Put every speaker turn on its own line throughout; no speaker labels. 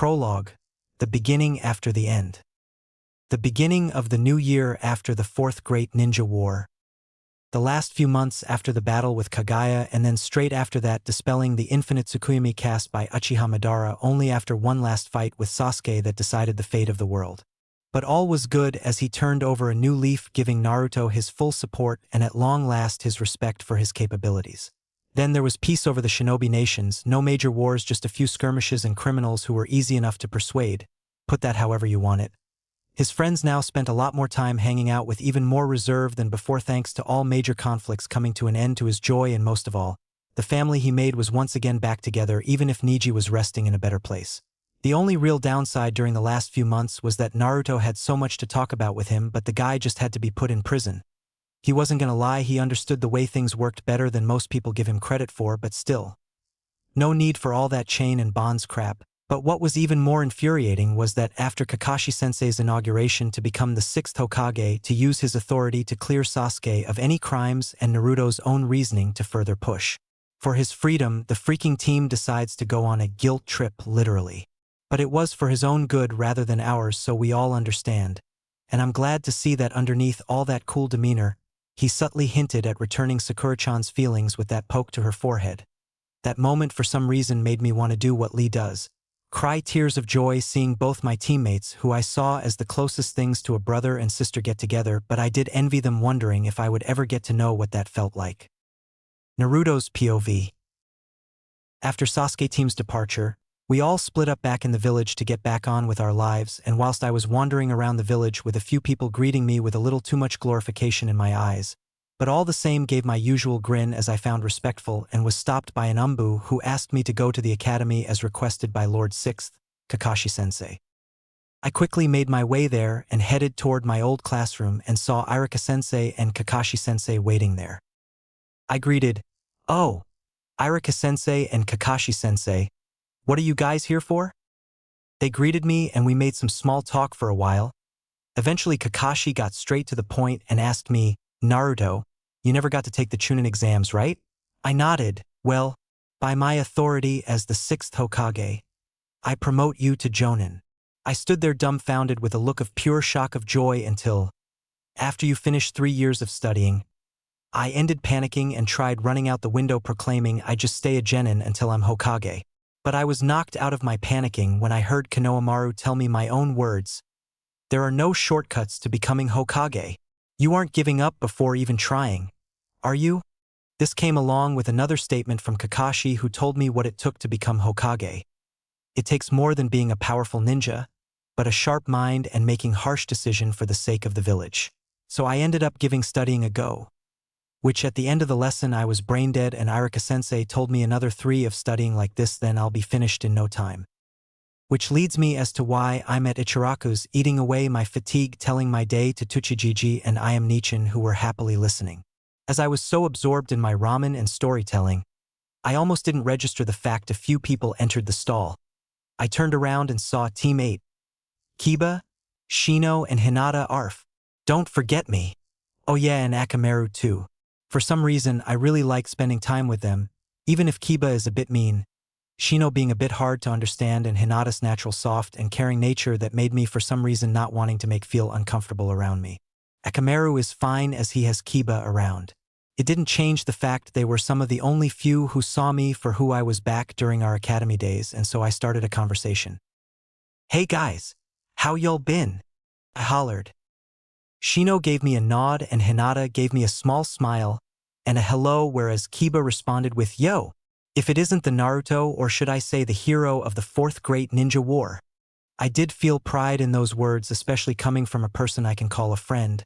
Prologue, the beginning after the end. The beginning of the new year after the Fourth Great Ninja War. The last few months after the battle with Kagaya, and then straight after that dispelling the infinite Tsukuyomi cast by Uchiha Madara only after one last fight with Sasuke that decided the fate of the world. But all was good as he turned over a new leaf, giving Naruto his full support and at long last his respect for his capabilities. Then there was peace over the shinobi nations, no major wars, just a few skirmishes and criminals who were easy enough to persuade. Put that however you want it. His friends now spent a lot more time hanging out with even more reserve than before, thanks to all major conflicts coming to an end to his joy, and most of all, the family he made was once again back together, even if Niji was resting in a better place. The only real downside during the last few months was that Naruto had so much to talk about with him, but the guy just had to be put in prison. He wasn't gonna lie, he understood the way things worked better than most people give him credit for, but still. No need for all that chain and bonds crap. But what was even more infuriating was that after Kakashi-sensei's inauguration to become the 6th Hokage, to use his authority to clear Sasuke of any crimes and Naruto's own reasoning to further push for his freedom, the freaking team decides to go on a guilt trip, literally. But it was for his own good rather than ours, so we all understand. And I'm glad to see that underneath all that cool demeanor, he subtly hinted at returning Sakura-chan's feelings with that poke to her forehead. That moment for some reason made me want to do what Lee does. Cry tears of joy seeing both my teammates, who I saw as the closest things to a brother and sister, get together, but I did envy them, wondering if I would ever get to know what that felt like. Naruto's POV. After Sasuke team's departure, we all split up back in the village to get back on with our lives, and whilst I was wandering around the village with a few people greeting me with a little too much glorification in my eyes, but all the same gave my usual grin as I found respectful, and was stopped by an umbu who asked me to go to the academy as requested by Lord 6th, Kakashi-sensei. I quickly made my way there and headed toward my old classroom and saw Iruka-sensei and Kakashi-sensei waiting there. I greeted, "Oh, Iruka-sensei and Kakashi-sensei, what are you guys here for?" They greeted me and we made some small talk for a while. Eventually Kakashi got straight to the point and asked me, "Naruto, you never got to take the Chunin exams, right?" I nodded. "Well, by my authority as the 6th Hokage, I promote you to Jonin." I stood there dumbfounded with a look of pure shock of joy until, after you finish 3 years of studying, I ended panicking and tried running out the window proclaiming I just stay a genin until I'm Hokage. But I was knocked out of my panicking when I heard Konohamaru tell me my own words. "There are no shortcuts to becoming Hokage. You aren't giving up before even trying, are you?" This came along with another statement from Kakashi, who told me what it took to become Hokage. It takes more than being a powerful ninja, but a sharp mind and making harsh decisions for the sake of the village. So I ended up giving studying a go, which at the end of the lesson I was brain dead, and Iruka-sensei told me another 3 of studying like this, then I'll be finished in no time. Which leads me as to why I'm at Ichiraku's eating away my fatigue, telling my day to Tsuchijiji and I am Nichin, who were happily listening. As I was so absorbed in my ramen and storytelling, I almost didn't register the fact a few people entered the stall. I turned around and saw Team 8. Kiba, Shino, and Hinata Arf. Don't forget me. Oh yeah, and Akamaru too. For some reason, I really like spending time with them, even if Kiba is a bit mean. Shino being a bit hard to understand, and Hinata's natural soft and caring nature that made me for some reason not wanting to make feel uncomfortable around me. Akamaru is fine as he has Kiba around. It didn't change the fact they were some of the only few who saw me for who I was back during our academy days, and so I started a conversation. "Hey guys, how y'all been?" I hollered. Shino gave me a nod and Hinata gave me a small smile and a hello, whereas Kiba responded with, "Yo, if it isn't the Naruto, or should I say the hero of the 4th Great Ninja War." I did feel pride in those words, especially coming from a person I can call a friend,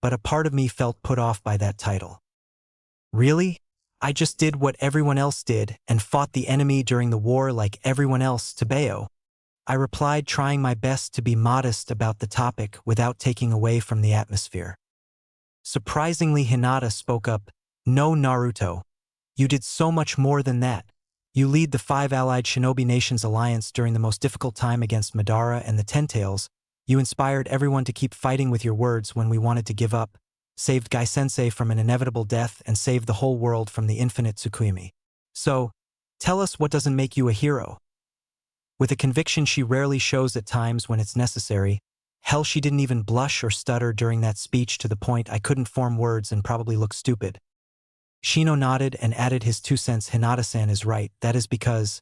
but a part of me felt put off by that title. Really? I just did what everyone else did and fought the enemy during the war like everyone else, Tebeo. I replied, trying my best to be modest about the topic without taking away from the atmosphere. Surprisingly, Hinata spoke up, "No, Naruto. You did so much more than that. You lead the 5 allied shinobi nations alliance during the most difficult time against Madara and the Ten-Tails. You inspired everyone to keep fighting with your words when we wanted to give up, saved Gai-sensei from an inevitable death, and saved the whole world from the infinite Tsukuyomi. So, tell us what doesn't make you a hero." With a conviction she rarely shows at times when it's necessary. Hell, she didn't even blush or stutter during that speech to the point I couldn't form words and probably looked stupid. Shino nodded and added his 2 cents. Hinata-san is right, that is because,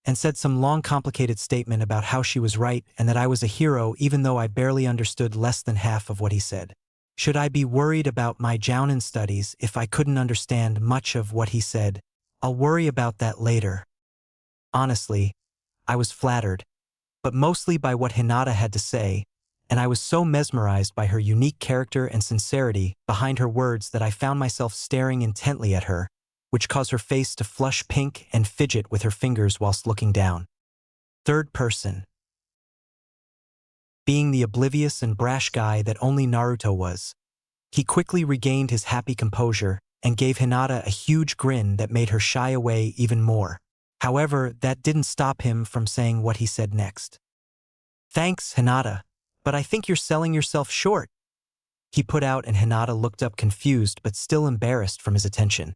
and said some long complicated statement about how she was right and that I was a hero even though I barely understood less than half of what he said. Should I be worried about my Jounin studies if I couldn't understand much of what he said? I'll worry about that later. Honestly, I was flattered, but mostly by what Hinata had to say, and I was so mesmerized by her unique character and sincerity behind her words that I found myself staring intently at her, which caused her face to flush pink and fidget with her fingers whilst looking down. Third person. Being the oblivious and brash guy that only Naruto was, he quickly regained his happy composure and gave Hinata a huge grin that made her shy away even more. However, that didn't stop him from saying what he said next. Thanks, Hinata, but I think you're selling yourself short. He put out and Hinata looked up confused but still embarrassed from his attention.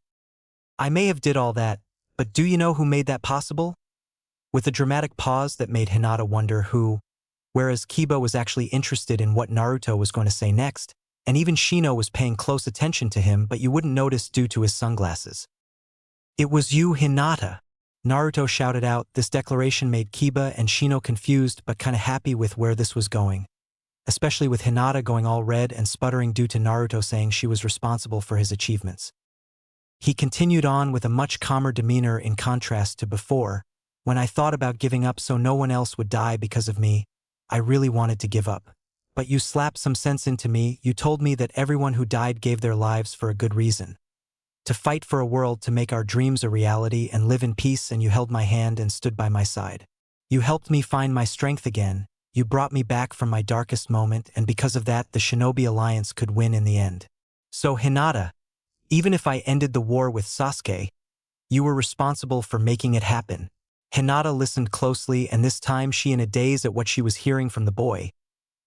I may have did all that, but do you know who made that possible? With a dramatic pause that made Hinata wonder who, whereas Kiba was actually interested in what Naruto was going to say next, and even Shino was paying close attention to him but you wouldn't notice due to his sunglasses. It was you, Hinata. Naruto shouted out. This declaration made Kiba and Shino confused but kinda happy with where this was going, especially with Hinata going all red and sputtering due to Naruto saying she was responsible for his achievements. He continued on with a much calmer demeanor in contrast to before. When I thought about giving up so no one else would die because of me, I really wanted to give up. But you slapped some sense into me. You told me that everyone who died gave their lives for a good reason. To fight for a world to make our dreams a reality and live in peace, and you held my hand and stood by my side. You helped me find my strength again. You brought me back from my darkest moment, and because of that the Shinobi Alliance could win in the end. So Hinata, even if I ended the war with Sasuke, you were responsible for making it happen. Hinata listened closely, and this time she in a daze at what she was hearing from the boy,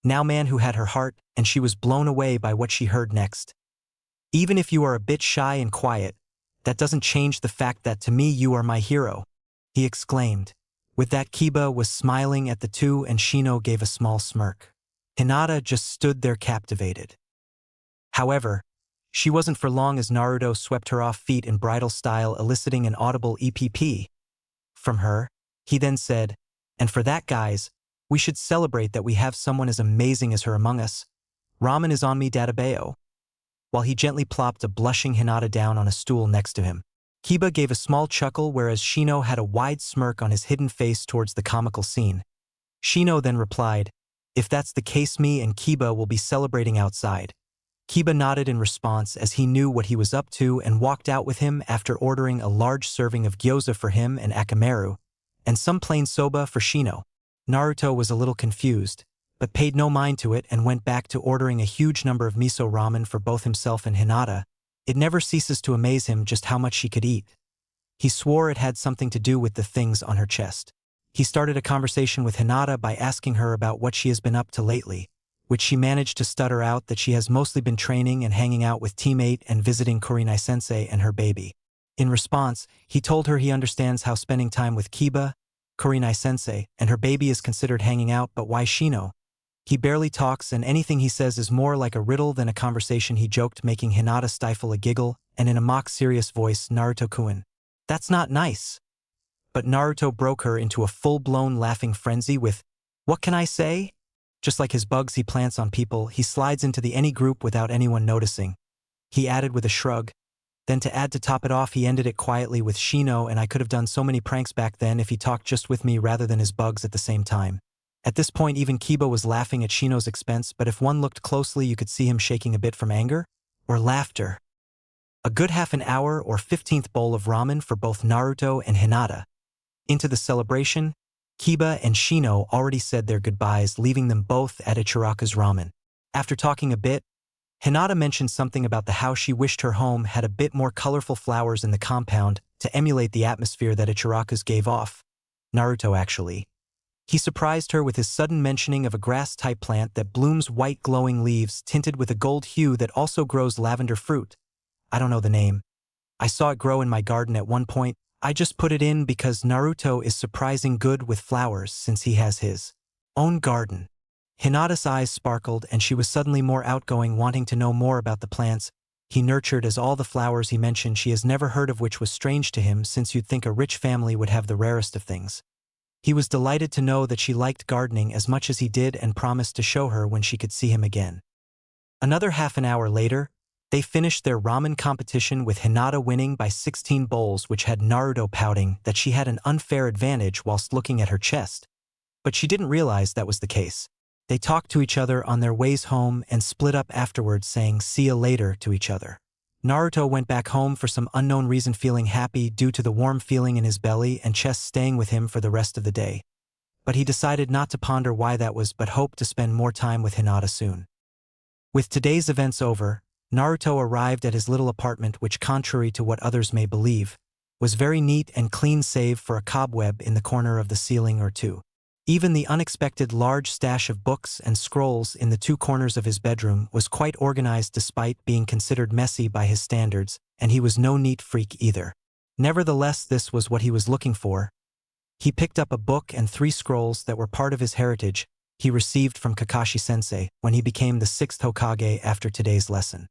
now man who had her heart, and she was blown away by what she heard next. Even if you are a bit shy and quiet, that doesn't change the fact that to me you are my hero, he exclaimed. With that Kiba was smiling at the two and Shino gave a small smirk. Hinata just stood there captivated. However, she wasn't for long as Naruto swept her off feet in bridal style, eliciting an audible EPP from her. He then said, and for that guys, we should celebrate that we have someone as amazing as her among us. Ramen is on me, Databeo. While he gently plopped a blushing Hinata down on a stool next to him. Kiba gave a small chuckle whereas Shino had a wide smirk on his hidden face towards the comical scene. Shino then replied, if that's the case me and Kiba will be celebrating outside. Kiba nodded in response as he knew what he was up to and walked out with him after ordering a large serving of gyoza for him and Akamaru, and some plain soba for Shino. Naruto was a little confused, but paid no mind to it and went back to ordering a huge number of miso ramen for both himself and Hinata. It never ceases to amaze him just how much she could eat. He swore it had something to do with the things on her chest. He started a conversation with Hinata by asking her about what she has been up to lately, which she managed to stutter out that she has mostly been training and hanging out with teammate and visiting Kurenai-sensei and her baby. In response, he told her he understands how spending time with Kiba, Kurenai-sensei, and her baby is considered hanging out, but why Shino? He barely talks and anything he says is more like a riddle than a conversation, he joked, making Hinata stifle a giggle, and in a mock-serious voice, Naruto-kun. That's not nice. But Naruto broke her into a full-blown laughing frenzy with, what can I say? Just like his bugs he plants on people, he slides into the any group without anyone noticing. He added with a shrug. Then to top it off, he ended it quietly with Shino, and I could have done so many pranks back then if he talked just with me rather than his bugs at the same time. At this point even Kiba was laughing at Shino's expense, but if one looked closely you could see him shaking a bit from anger or laughter. A good half an hour or 15th bowl of ramen for both Naruto and Hinata. Into the celebration, Kiba and Shino already said their goodbyes, leaving them both at Ichiraka's ramen. After talking a bit, Hinata mentioned something about the how she wished her home had a bit more colorful flowers in the compound to emulate the atmosphere that Ichiraka's gave off. Naruto actually. He surprised her with his sudden mentioning of a grass-type plant that blooms white glowing leaves tinted with a gold hue that also grows lavender fruit. I don't know the name. I saw it grow in my garden at one point. I just put it in because Naruto is surprising good with flowers since he has his own garden. Hinata's eyes sparkled and she was suddenly more outgoing, wanting to know more about the plants he nurtured as all the flowers he mentioned she has never heard of, which was strange to him since you'd think a rich family would have the rarest of things. He was delighted to know that she liked gardening as much as he did and promised to show her when she could see him again. Another half an hour later, they finished their ramen competition with Hinata winning by 16 bowls, which had Naruto pouting that she had an unfair advantage whilst looking at her chest. But she didn't realize that was the case. They talked to each other on their ways home and split up afterwards, saying "see ya later" to each other. Naruto went back home for some unknown reason, feeling happy due to the warm feeling in his belly and chest staying with him for the rest of the day. But he decided not to ponder why that was, but hoped to spend more time with Hinata soon. With today's events over, Naruto arrived at his little apartment, which, contrary to what others may believe, was very neat and clean save for a cobweb in the corner of the ceiling or two. Even the unexpected large stash of books and scrolls in the two corners of his bedroom was quite organized despite being considered messy by his standards, and he was no neat freak either. Nevertheless, this was what he was looking for. He picked up a book and 3 scrolls that were part of his heritage he received from Kakashi-sensei when he became the 6th Hokage after today's lesson.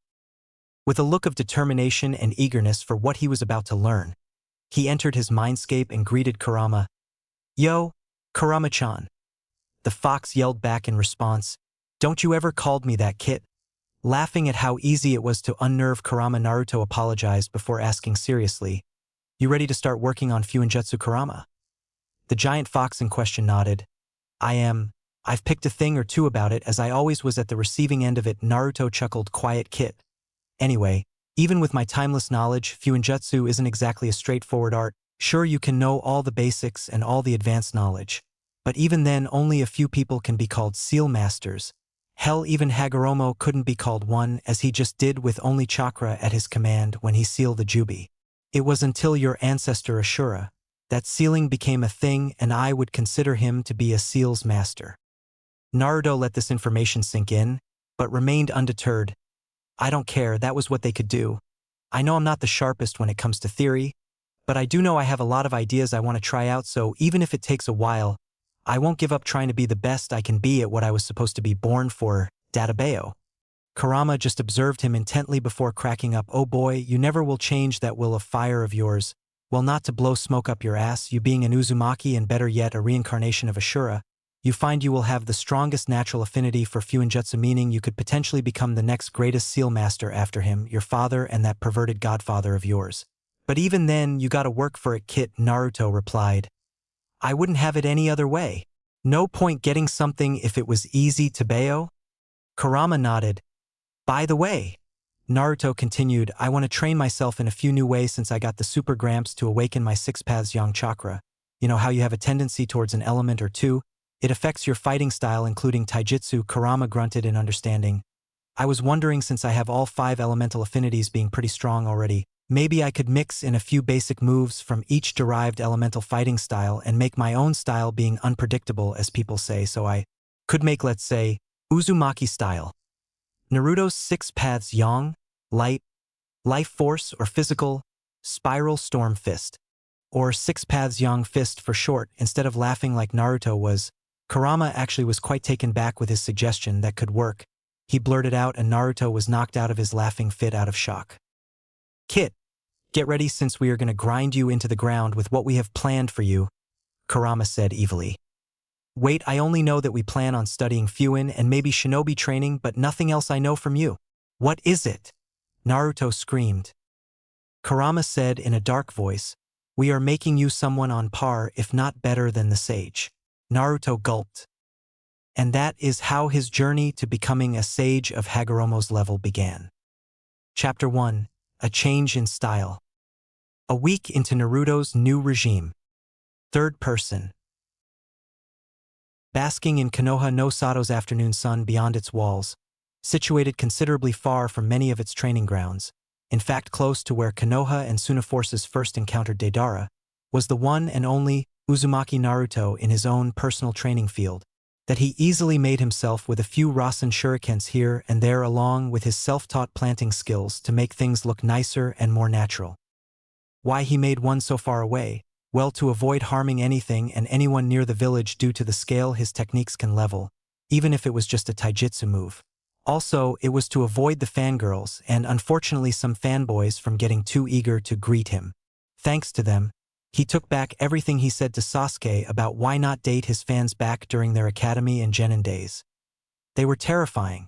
With a look of determination and eagerness for what he was about to learn, he entered his mindscape and greeted Kurama. "Yo, Kurama-chan." The fox yelled back in response, "Don't you ever called me that, Kit." Laughing at how easy it was to unnerve Kurama, Naruto apologized before asking seriously, "You ready to start working on fuinjutsu, Kurama?" The giant fox in question nodded. "I am. I've picked a thing or two about it, as I always was at the receiving end of it." Naruto chuckled, "Quiet, Kit. Anyway, even with my timeless knowledge, fuinjutsu isn't exactly a straightforward art. Sure, you can know all the basics and all the advanced knowledge, but even then only a few people can be called seal masters. Hell, even Hagoromo couldn't be called one, as he just did with only chakra at his command when he sealed the Jubi. It was until your ancestor Ashura that sealing became a thing, and I would consider him to be a seal's master." Naruto let this information sink in, but remained undeterred. "I don't care, that was what they could do. I know I'm not the sharpest when it comes to theory, but I do know I have a lot of ideas I want to try out, so even if it takes a while, I won't give up trying to be the best I can be at what I was supposed to be born for." Databeo. Kurama just observed him intently before cracking up. "Oh boy, you never will change that will of fire of yours. Well, not to blow smoke up your ass, you being an Uzumaki and better yet a reincarnation of Ashura, you find you will have the strongest natural affinity for fuinjutsu, meaning you could potentially become the next greatest seal master after him, your father and that perverted godfather of yours. But even then, you gotta work for it, Kit," Naruto replied. "I wouldn't have it any other way. No point getting something if it was easy to Bayo?" Kurama nodded. "By the way," Naruto continued, "I want to train myself in a few new ways since I got the Super Gramps to awaken my 6 paths yang chakra. You know how you have a tendency towards an element or two? It affects your fighting style, including taijutsu." Kurama grunted in understanding. "I was wondering, since I have all 5 elemental affinities being pretty strong already, maybe I could mix in a few basic moves from each derived elemental fighting style and make my own style, being unpredictable, as people say, so I could make, let's say, Uzumaki style. Naruto's 6 paths yang, light, life force or physical, spiral storm fist. Or 6 paths yang fist for short." Instead of laughing like Naruto was, Kurama actually was quite taken back with his suggestion that could work. He blurted out, and Naruto was knocked out of his laughing fit out of shock. "Kit, get ready, since we are going to grind you into the ground with what we have planned for you," Kurama said evilly. "Wait, I only know that we plan on studying Fuin and maybe shinobi training, but nothing else I know from you." "What is it?" Naruto screamed. Kurama said in a dark voice, "We are making you someone on par, if not better, than the sage." Naruto gulped. And that is how his journey to becoming a sage of Hagoromo's level began. Chapter 1. A Change in Style. A week into Naruto's new regime. Third person. Basking in Konoha no Sato's afternoon sun beyond its walls, situated considerably far from many of its training grounds, in fact close to where Konoha and Tsunaforce's first encountered Deidara, was the one and only Uzumaki Naruto in his own personal training field, that he easily made himself with a few Rasen shurikens here and there, along with his self-taught planting skills to make things look nicer and more natural. Why he made one so far away? Well, to avoid harming anything and anyone near the village due to the scale his techniques can level, even if it was just a taijutsu move. Also, it was to avoid the fangirls and unfortunately some fanboys from getting too eager to greet him. Thanks to them, he took back everything he said to Sasuke about why not date his fans back during their academy and genin days. They were terrifying.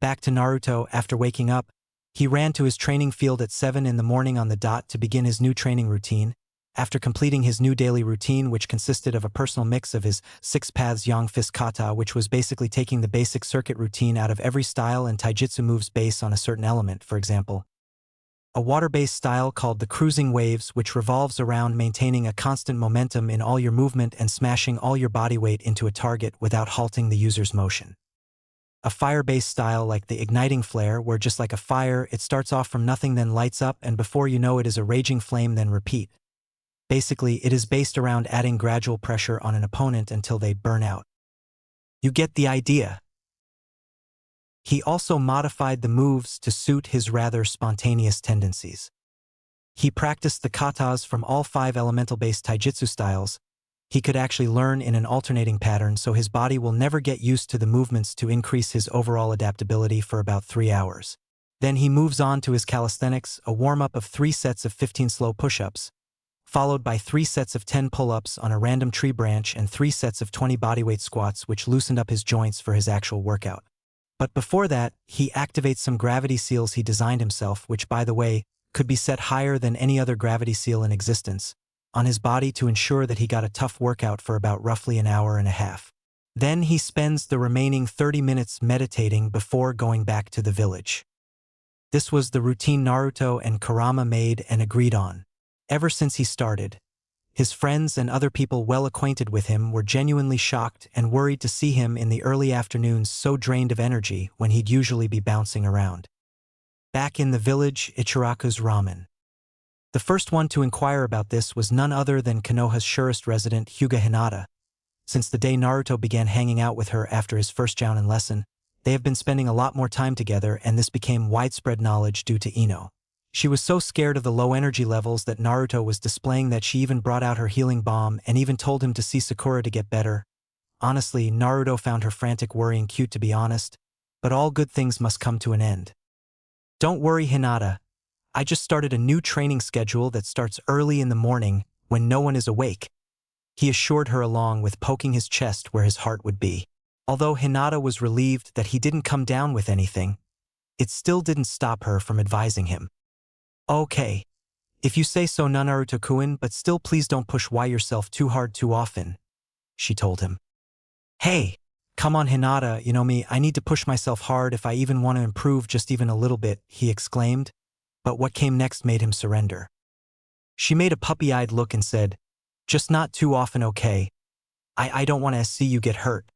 Back to Naruto, after waking up, he ran to his training field at 7 in the morning on the dot to begin his new training routine. After completing his new daily routine, which consisted of a personal mix of his 6 paths yang fist kata, which was basically taking the basic circuit routine out of every style and taijutsu moves based on a certain element, for example. A water-based style called the cruising waves, which revolves around maintaining a constant momentum in all your movement and smashing all your body weight into a target without halting the user's motion. A fire-based style like the igniting flare, where just like a fire, it starts off from nothing then lights up and before you know it is a raging flame then repeat. Basically, it is based around adding gradual pressure on an opponent until they burn out. You get the idea. He also modified the moves to suit his rather spontaneous tendencies. He practiced the katas from all 5 elemental-based taijutsu styles. He could actually learn in an alternating pattern, so his body will never get used to the movements to increase his overall adaptability for about 3 hours. Then he moves on to his calisthenics, a warm-up of 3 sets of 15 slow push-ups, followed by 3 sets of 10 pull-ups on a random tree branch and 3 sets of 20 bodyweight squats, which loosened up his joints for his actual workout. But before that, he activates some gravity seals he designed himself, which, by the way, could be set higher than any other gravity seal in existence, on his body to ensure that he got a tough workout for about roughly an hour and a half. Then he spends the remaining 30 minutes meditating before going back to the village. This was the routine Naruto and Kurama made and agreed on. Ever since he started, his friends and other people well acquainted with him were genuinely shocked and worried to see him in the early afternoons so drained of energy when he'd usually be bouncing around. Back in the village, Ichiraku's ramen. The first one to inquire about this was none other than Konoha's surest resident, Hyuga Hinata. Since the day Naruto began hanging out with her after his first jounin lesson, they have been spending a lot more time together, and this became widespread knowledge due to Ino. She was so scared of the low energy levels that Naruto was displaying that she even brought out her healing bomb and even told him to see Sakura to get better. Honestly, Naruto found her frantic worrying cute, to be honest, but all good things must come to an end. Don't worry, Hinata. I just started a new training schedule that starts early in the morning when no one is awake, he assured her, along with poking his chest where his heart would be. Although Hinata was relieved that he didn't come down with anything, it still didn't stop her from advising him. Okay, if you say so, Naruto-kun, but still please don't push yourself too hard too often, she told him. Hey, come on Hinata, you know me, I need to push myself hard if I even want to improve just even a little bit, he exclaimed, but what came next made him surrender. She made a puppy-eyed look and said, just not too often, okay? I don't want to see you get hurt.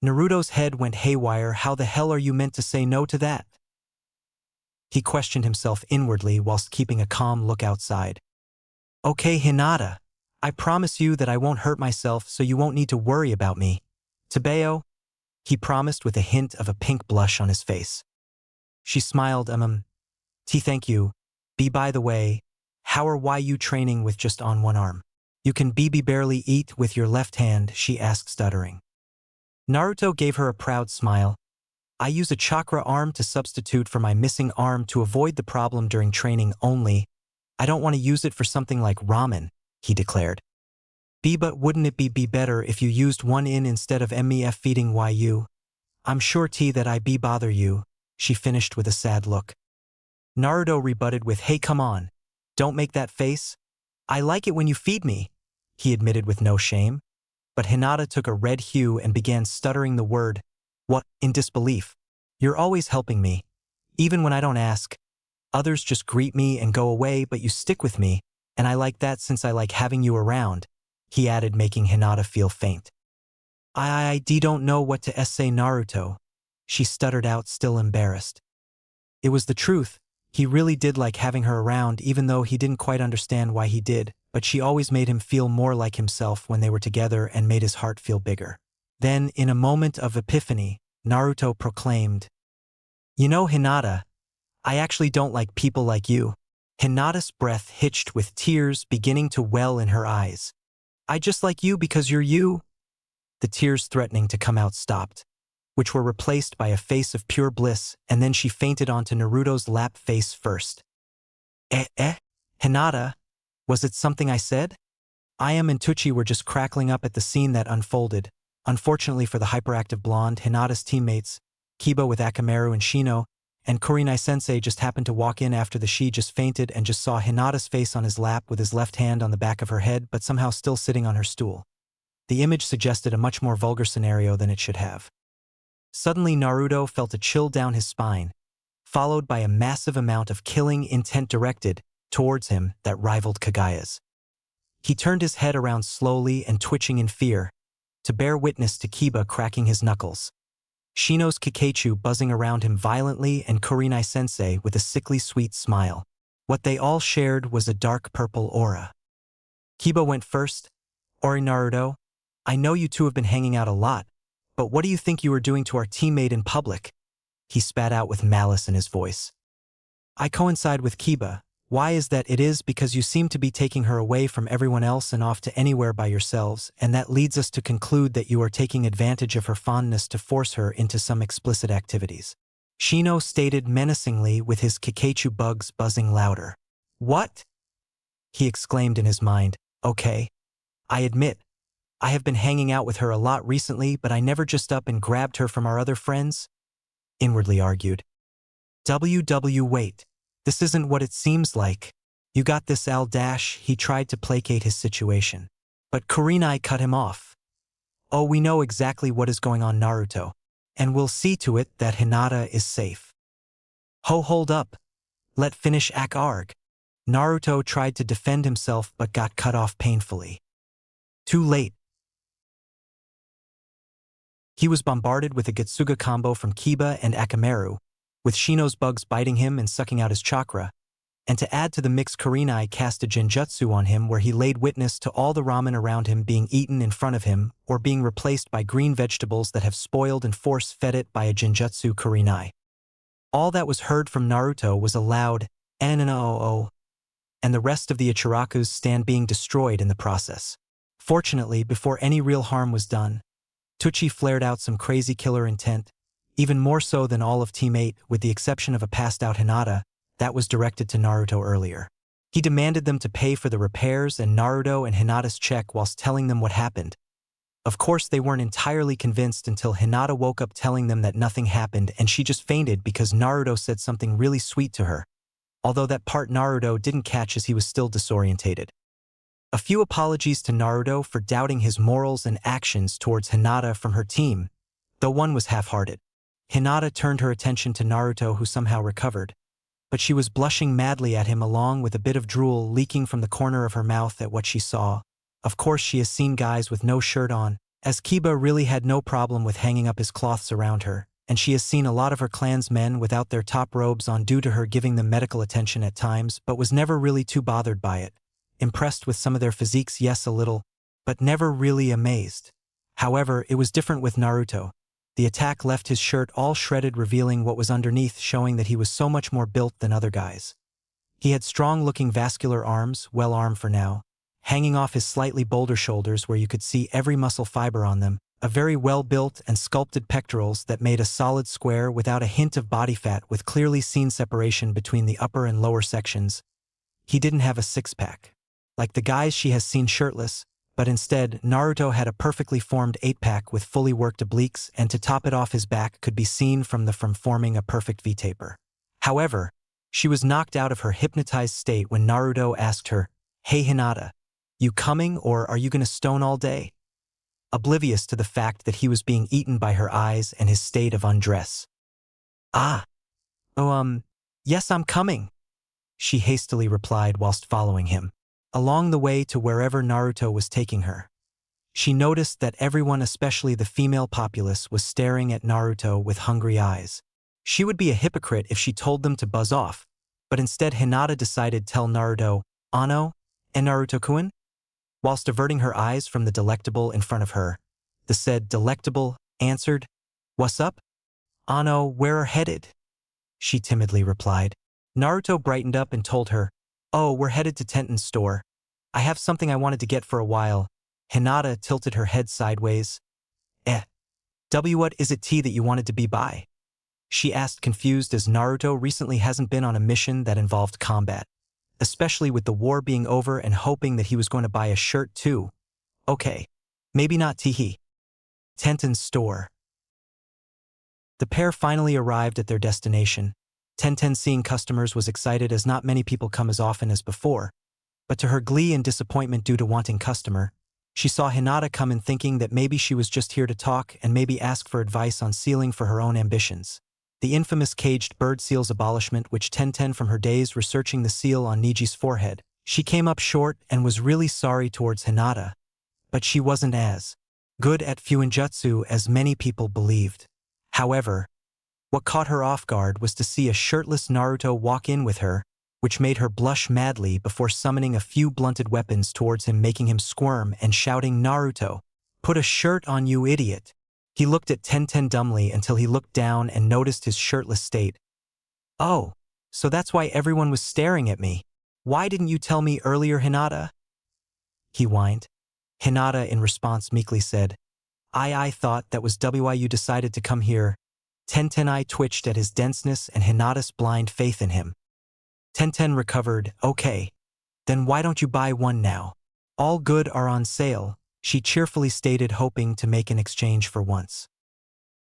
Naruto's head went haywire. How the hell are you meant to say no to that? He questioned himself inwardly whilst keeping a calm look outside. Okay, Hinata, I promise you that I won't hurt myself, so you won't need to worry about me. Tabeo, he promised with a hint of a pink blush on his face. She smiled, thank you. By the way, how are you training with just on one arm? You can barely eat with your left hand, she asked, stuttering. Naruto gave her a proud smile. I use a chakra arm to substitute for my missing arm to avoid the problem during training only. I don't want to use it for something like ramen, he declared. But wouldn't it be better if you used one in instead of mef feeding you? I'm sure that I bother you, she finished with a sad look. Naruto rebutted with, hey, come on. Don't make that face. I like it when you feed me, he admitted with no shame. But Hinata took a red hue and began stuttering the word, what, in disbelief. You're always helping me. Even when I don't ask. Others just greet me and go away, but you stick with me, and I like that since I like having you around, he added, making Hinata feel faint. I don't know what to say, Naruto, she stuttered out, still embarrassed. It was the truth. He really did like having her around, even though he didn't quite understand why he did, but she always made him feel more like himself when they were together and made his heart feel bigger. Then, in a moment of epiphany, Naruto proclaimed, you know, Hinata, I actually don't like people like you. Hinata's breath hitched with tears beginning to well in her eyes. I just like you because you're you. The tears threatening to come out stopped, which were replaced by a face of pure bliss, and then she fainted onto Naruto's lap face first. Hinata, was it something I said? Ayam and Tucci were just crackling up at the scene that unfolded. Unfortunately for the hyperactive blonde, Hinata's teammates, Kiba with Akamaru and Shino, and Kurenai-sensei just happened to walk in after the she just fainted and just saw Hinata's face on his lap with his left hand on the back of her head but somehow still sitting on her stool. The image suggested a much more vulgar scenario than it should have. Suddenly Naruto felt a chill down his spine, followed by a massive amount of killing intent directed towards him that rivaled Kagaya's. He turned his head around slowly and twitching in fear, to bear witness to Kiba cracking his knuckles, Shino's Kakachu buzzing around him violently, and Kurenai-sensei with a sickly sweet smile. What they all shared was a dark purple aura. Kiba went first. Ori Naruto, I know you two have been hanging out a lot, but what do you think you were doing to our teammate in public? He spat out with malice in his voice. I coincide with Kiba. Why is that? It is because you seem to be taking her away from everyone else and off to anywhere by yourselves, and that leads us to conclude that you are taking advantage of her fondness to force her into some explicit activities. Shino stated menacingly with his Kakachu bugs buzzing louder. What? He exclaimed in his mind. Okay. I admit, I have been hanging out with her a lot recently, but I never just up and grabbed her from our other friends? Inwardly argued. Wait. This isn't what it seems like. You got this, Al Dash. He tried to placate his situation. But Kurenai cut him off. Oh, we know exactly what is going on, Naruto. And we'll see to it that Hinata is safe. Hold up. Let finish arg. Naruto tried to defend himself but got cut off painfully. Too late. He was bombarded with a Getsuga combo from Kiba and Akamaru, with Shino's bugs biting him and sucking out his chakra, and to add to the mix, Kurenai cast a genjutsu on him where he laid witness to all the ramen around him being eaten in front of him or being replaced by green vegetables that have spoiled and force-fed it by a genjutsu Kurenai. All that was heard from Naruto was a loud "oh," and the rest of the Ichiraku's stand being destroyed in the process. Fortunately, before any real harm was done, Tucci flared out some crazy killer intent, even more so than all of Team 8, with the exception of a passed-out Hinata that was directed to Naruto earlier. He demanded them to pay for the repairs and Naruto and Hinata's check whilst telling them what happened. Of course, they weren't entirely convinced until Hinata woke up telling them that nothing happened and she just fainted because Naruto said something really sweet to her, although that part Naruto didn't catch as he was still disorientated. A few apologies to Naruto for doubting his morals and actions towards Hinata from her team, though one was half-hearted. Hinata turned her attention to Naruto, who somehow recovered, but she was blushing madly at him along with a bit of drool leaking from the corner of her mouth at what she saw. Of course, she has seen guys with no shirt on, as Kiba really had no problem with hanging up his cloths around her, and she has seen a lot of her clan's men without their top robes on due to her giving them medical attention at times, but was never really too bothered by it. Impressed with some of their physiques, yes, a little, but never really amazed. However, it was different with Naruto. The attack left his shirt all shredded, revealing what was underneath, showing that he was so much more built than other guys. He had strong-looking vascular arms, well-armed for now, hanging off his slightly bolder shoulders where you could see every muscle fiber on them, a very well-built and sculpted pectorals that made a solid square without a hint of body fat, with clearly seen separation between the upper and lower sections. He didn't have a six-pack, like the guys she has seen shirtless, but instead, Naruto had a perfectly formed 8-pack with fully worked obliques, and to top it off, his back could be seen from forming a perfect V-taper. However, she was knocked out of her hypnotized state when Naruto asked her, "Hey Hinata, you coming or are you gonna stone all day?" Oblivious to the fact that he was being eaten by her eyes and his state of undress. Yes, I'm coming," she hastily replied whilst following him. Along the way to wherever Naruto was taking her, she noticed that everyone, especially the female populace, was staring at Naruto with hungry eyes. She would be a hypocrite if she told them to buzz off, but instead Hinata decided to tell Naruto, "Ano, and Naruto-kun?" Whilst averting her eyes from the delectable in front of her. The said delectable answered, "What's up?" "Ano, where are headed?" she timidly replied. Naruto brightened up and told her, Oh, we're headed to Tenten's store. I have something I wanted to get for a while. Hinata tilted her head sideways. What is it that you wanted to be by? She asked, confused, as Naruto recently hasn't been on a mission that involved combat, especially with the war being over, and hoping that he was going to buy a shirt too. Okay, maybe not Teehee. Tenten's store. The pair finally arrived at their destination. Tenten, seeing customers, was excited, as not many people come as often as before, but to her glee and disappointment due to wanting customer, she saw Hinata come in, thinking that maybe she was just here to talk and maybe ask for advice on sealing for her own ambitions. The infamous caged bird seal's abolishment, which Tenten from her days researching the seal on Niji's forehead. She came up short and was really sorry towards Hinata, but she wasn't as good at fuinjutsu as many people believed. However, what caught her off guard was to see a shirtless Naruto walk in with her, which made her blush madly before summoning a few blunted weapons towards him, making him squirm and shouting, "Naruto, put a shirt on, you idiot." He looked at Tenten dumbly until he looked down and noticed his shirtless state. "Oh, so that's why everyone was staring at me. Why didn't you tell me earlier, Hinata?" he whined. Hinata, in response, meekly said, I thought that was why you decided to come here." Tenten twitched at his denseness and Hinata's blind faith in him. Tenten recovered. "Okay, then why don't you buy one now? All good are on sale," she cheerfully stated, hoping to make an exchange for once.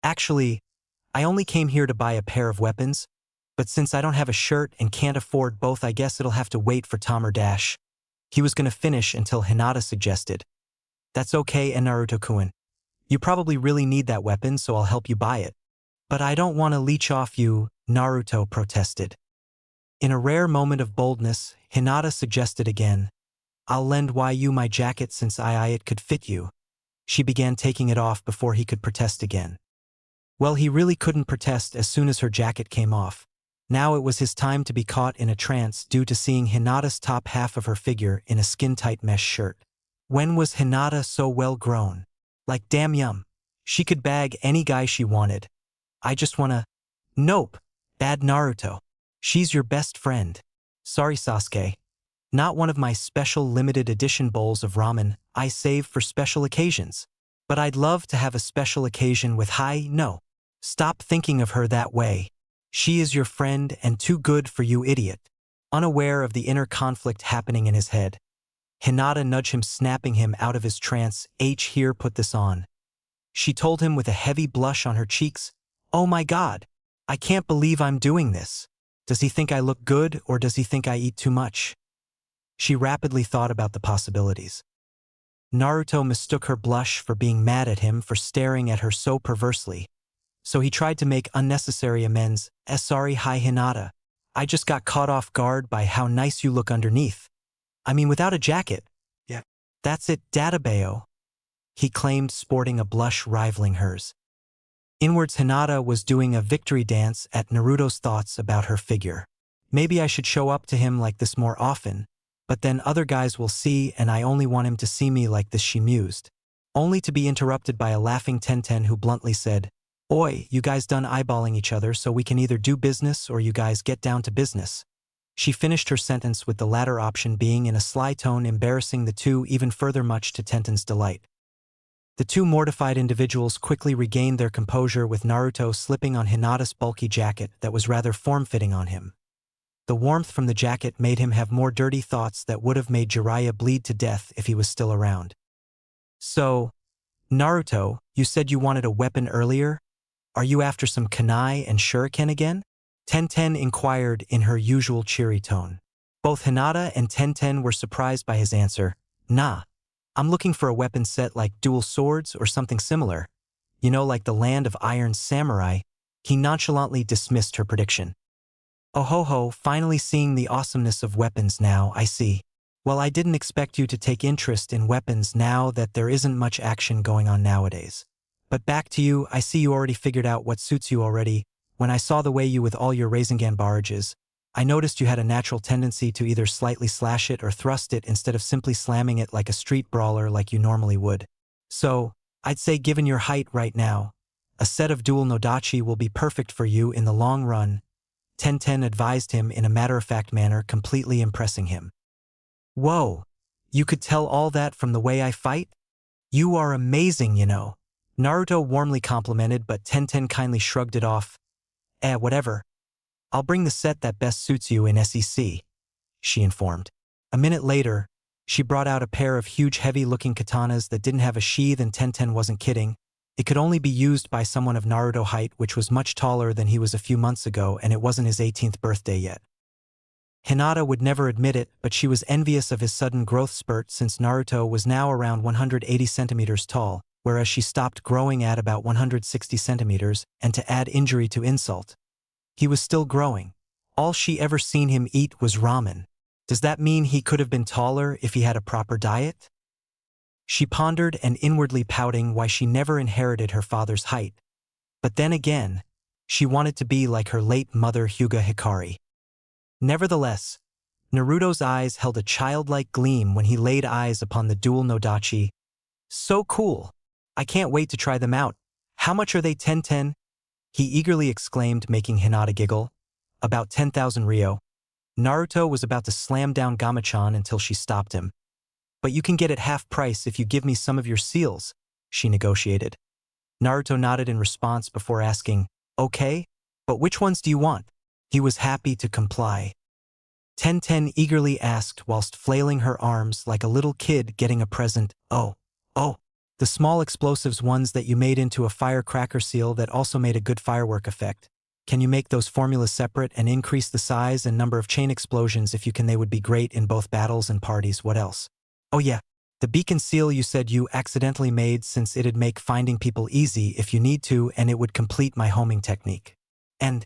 "Actually, I only came here to buy a pair of weapons, but since I don't have a shirt and can't afford both, I guess it'll have to wait for Tom or Dash." He was going to finish until Hinata suggested, "That's okay, Naruto-kun. You probably really need that weapon, so I'll help you buy it." "But I don't want to leech off you," Naruto protested. In a rare moment of boldness, Hinata suggested again, "I'll lend you my jacket since it could fit you." She began taking it off before he could protest again. Well, he really couldn't protest as soon as her jacket came off. Now it was his time to be caught in a trance due to seeing Hinata's top half of her figure in a skin-tight mesh shirt. When was Hinata so well grown? Like, damn yum. She could bag any guy she wanted. I just wanna... Nope. Bad Naruto. She's your best friend. Sorry, Sasuke. Not one of my special limited edition bowls of ramen I save for special occasions. But I'd love to have a special occasion with no. Stop thinking of her that way. She is your friend and too good for you, idiot. Unaware of the inner conflict happening in his head, Hinata nudged him, snapping him out of his trance. Here, put this on." She told him with a heavy blush on her cheeks. "Oh my God, I can't believe I'm doing this. Does he think I look good, or does he think I eat too much?" She rapidly thought about the possibilities. Naruto mistook her blush for being mad at him for staring at her so perversely, so he tried to make unnecessary amends. Sorry, hi Hinata. I just got caught off guard by how nice you look underneath. I mean, without a jacket." "Yeah. That's it, Databeo," he claimed, sporting a blush rivaling hers. Inwards, Hinata was doing a victory dance at Naruto's thoughts about her figure. "Maybe I should show up to him like this more often, but then other guys will see, and I only want him to see me like this," she mused, only to be interrupted by a laughing Tenten, who bluntly said, "Oi, you guys done eyeballing each other, so we can either do business or you guys get down to business." She finished her sentence with the latter option being in a sly tone, embarrassing the two even further, much to Tenten's delight. The two mortified individuals quickly regained their composure, with Naruto slipping on Hinata's bulky jacket that was rather form-fitting on him. The warmth from the jacket made him have more dirty thoughts that would have made Jiraiya bleed to death if he was still around. "So, Naruto, you said you wanted a weapon earlier? Are you after some kunai and shuriken again?" Tenten inquired in her usual cheery tone. Both Hinata and Tenten were surprised by his answer. "Nah. I'm looking for a weapon set like dual swords or something similar. You know, like the land of iron samurai." He nonchalantly dismissed her prediction. "Oh ho ho, finally seeing the awesomeness of weapons now, I see. Well, I didn't expect you to take interest in weapons now that there isn't much action going on nowadays. But back to you, I see you already figured out what suits you already. When I saw the way you with all your Rasengan barrages, I noticed you had a natural tendency to either slightly slash it or thrust it instead of simply slamming it like a street brawler like you normally would. So, I'd say, given your height right now, a set of dual Nodachi will be perfect for you in the long run." Tenten advised him in a matter-of-fact manner, completely impressing him. Whoa, you could tell all that from the way I fight? You are amazing, you know. Naruto warmly complimented, but Tenten kindly shrugged it off. Whatever. I'll bring the set that best suits you in SEC, she informed. A minute later, she brought out a pair of huge heavy-looking katanas that didn't have a sheath, and Tenten wasn't kidding. It could only be used by someone of Naruto height, which was much taller than he was a few months ago, and it wasn't his 18th birthday yet. Hinata would never admit it, but she was envious of his sudden growth spurt since Naruto was now around 180 centimeters tall, whereas she stopped growing at about 160 centimeters, and to add injury to insult, he was still growing. All she ever seen him eat was ramen. Does that mean he could have been taller if he had a proper diet? She pondered and inwardly pouting why she never inherited her father's height. But then again, she wanted to be like her late mother Hyuga Hikari. Nevertheless, Naruto's eyes held a childlike gleam when he laid eyes upon the dual Nodachi. So cool! I can't wait to try them out. How much are they, Tenten? He eagerly exclaimed, making Hinata giggle. About 10,000 ryo. Naruto was about to slam down Gamachan until she stopped him. But you can get it half price if you give me some of your seals, she negotiated. Naruto nodded in response before asking, okay, but which ones do you want? He was happy to comply. Tenten eagerly asked whilst flailing her arms like a little kid getting a present. Oh, the small explosives ones that you made into a firecracker seal that also made a good firework effect. Can you make those formulas separate and increase the size and number of chain explosions if you can? They would be great in both battles and parties. What else? Oh yeah, the beacon seal you said you accidentally made, since it'd make finding people easy if you need to, and it would complete my homing technique. And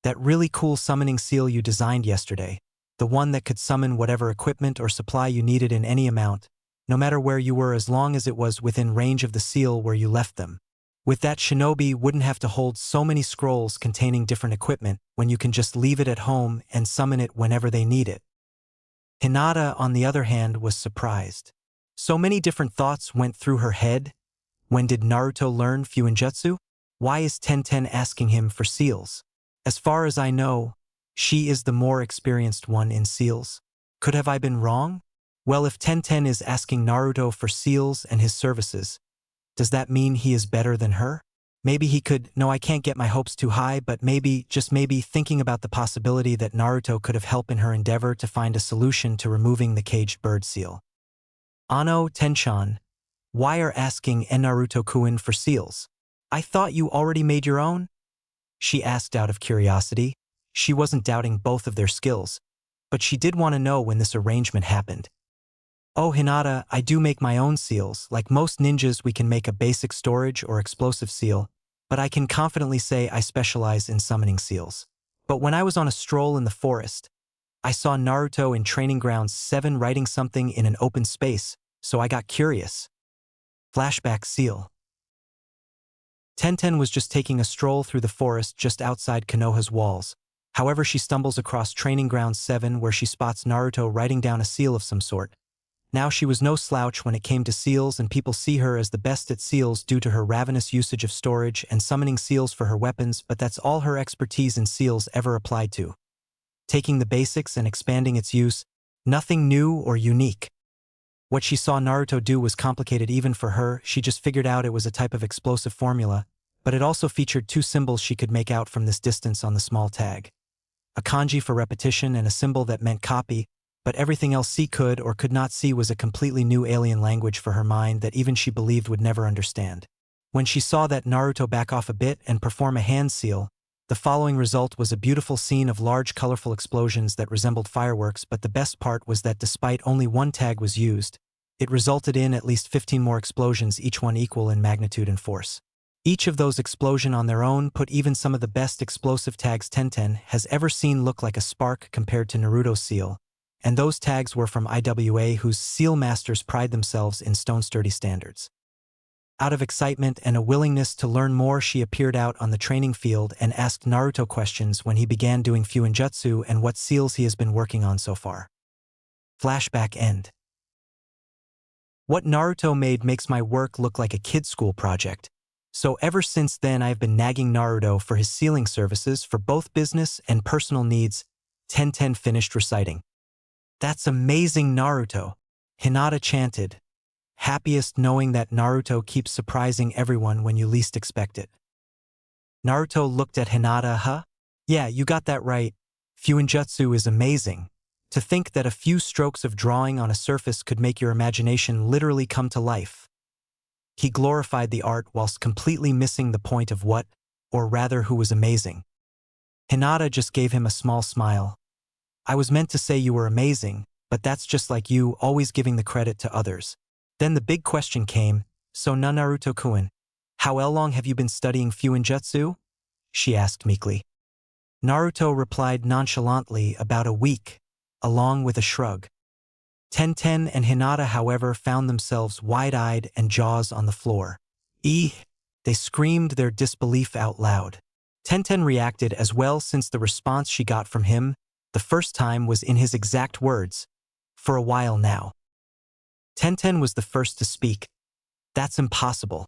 that really cool summoning seal you designed yesterday, the one that could summon whatever equipment or supply you needed in any amount, no matter where you were, as long as it was within range of the seal where you left them. With that, shinobi wouldn't have to hold so many scrolls containing different equipment when you can just leave it at home and summon it whenever they need it. Hinata, on the other hand, was surprised. So many different thoughts went through her head. When did Naruto learn fuinjutsu? Why is Tenten asking him for seals? As far as I know, she is the more experienced one in seals. Could have I been wrong? Well, if Tenten is asking Naruto for seals and his services, does that mean he is better than her? Maybe he could. No, I can't get my hopes too high, but maybe, just maybe, thinking about the possibility that Naruto could have helped in her endeavor to find a solution to removing the caged bird seal. Ano, Tenchan, why are asking Naruto-kun for seals? I thought you already made your own? She asked out of curiosity. She wasn't doubting both of their skills, but she did want to know when this arrangement happened. Oh, Hinata, I do make my own seals. Like most ninjas, we can make a basic storage or explosive seal, but I can confidently say I specialize in summoning seals. But when I was on a stroll in the forest, I saw Naruto in Training Grounds 7 writing something in an open space, so I got curious. Flashback seal. Tenten was just taking a stroll through the forest just outside Konoha's walls. However, she stumbles across Training Grounds 7 where she spots Naruto writing down a seal of some sort. Now she was no slouch when it came to seals, and people see her as the best at seals due to her ravenous usage of storage and summoning seals for her weapons, but that's all her expertise in seals ever applied to. Taking the basics and expanding its use, nothing new or unique. What she saw Naruto do was complicated even for her. She just figured out it was a type of explosive formula, but it also featured 2 symbols she could make out from this distance on the small tag. A kanji for repetition and a symbol that meant copy, but everything else she could or could not see was a completely new alien language for her mind that even she believed would never understand. When she saw that Naruto back off a bit and perform a hand seal, the following result was a beautiful scene of large colorful explosions that resembled fireworks, but the best part was that despite only 1 tag was used, it resulted in at least 15 more explosions, each one equal in magnitude and force. Each of those explosions on their own put even some of the best explosive tags Tenten has ever seen look like a spark compared to Naruto's seal. And those tags were from IWA, whose seal masters pride themselves in stone-sturdy standards. Out of excitement and a willingness to learn more, she appeared out on the training field and asked Naruto questions when he began doing fuinjutsu and what seals he has been working on so far. Flashback end. What Naruto made makes my work look like a kid's school project. So ever since then I've been nagging Naruto for his sealing services for both business and personal needs. Tenten finished reciting. That's amazing, Naruto, Hinata chanted, happiest knowing that Naruto keeps surprising everyone when you least expect it. Naruto looked at Hinata. Huh? Yeah, you got that right. Fuinjutsu is amazing. To think that a few strokes of drawing on a surface could make your imagination literally come to life. He glorified the art whilst completely missing the point of what, or rather who was amazing. Hinata just gave him a small smile. I was meant to say you were amazing, but that's just like you, always giving the credit to others. Then the big question came, so Naruto-kun, how long have you been studying fuinjutsu? She asked meekly. Naruto replied nonchalantly, about a week, along with a shrug. Tenten and Hinata, however, found themselves wide-eyed and jaws on the floor. They screamed their disbelief out loud. Tenten reacted as well, since the response she got from him the first time was in his exact words, for a while now. Tenten was the first to speak. That's impossible.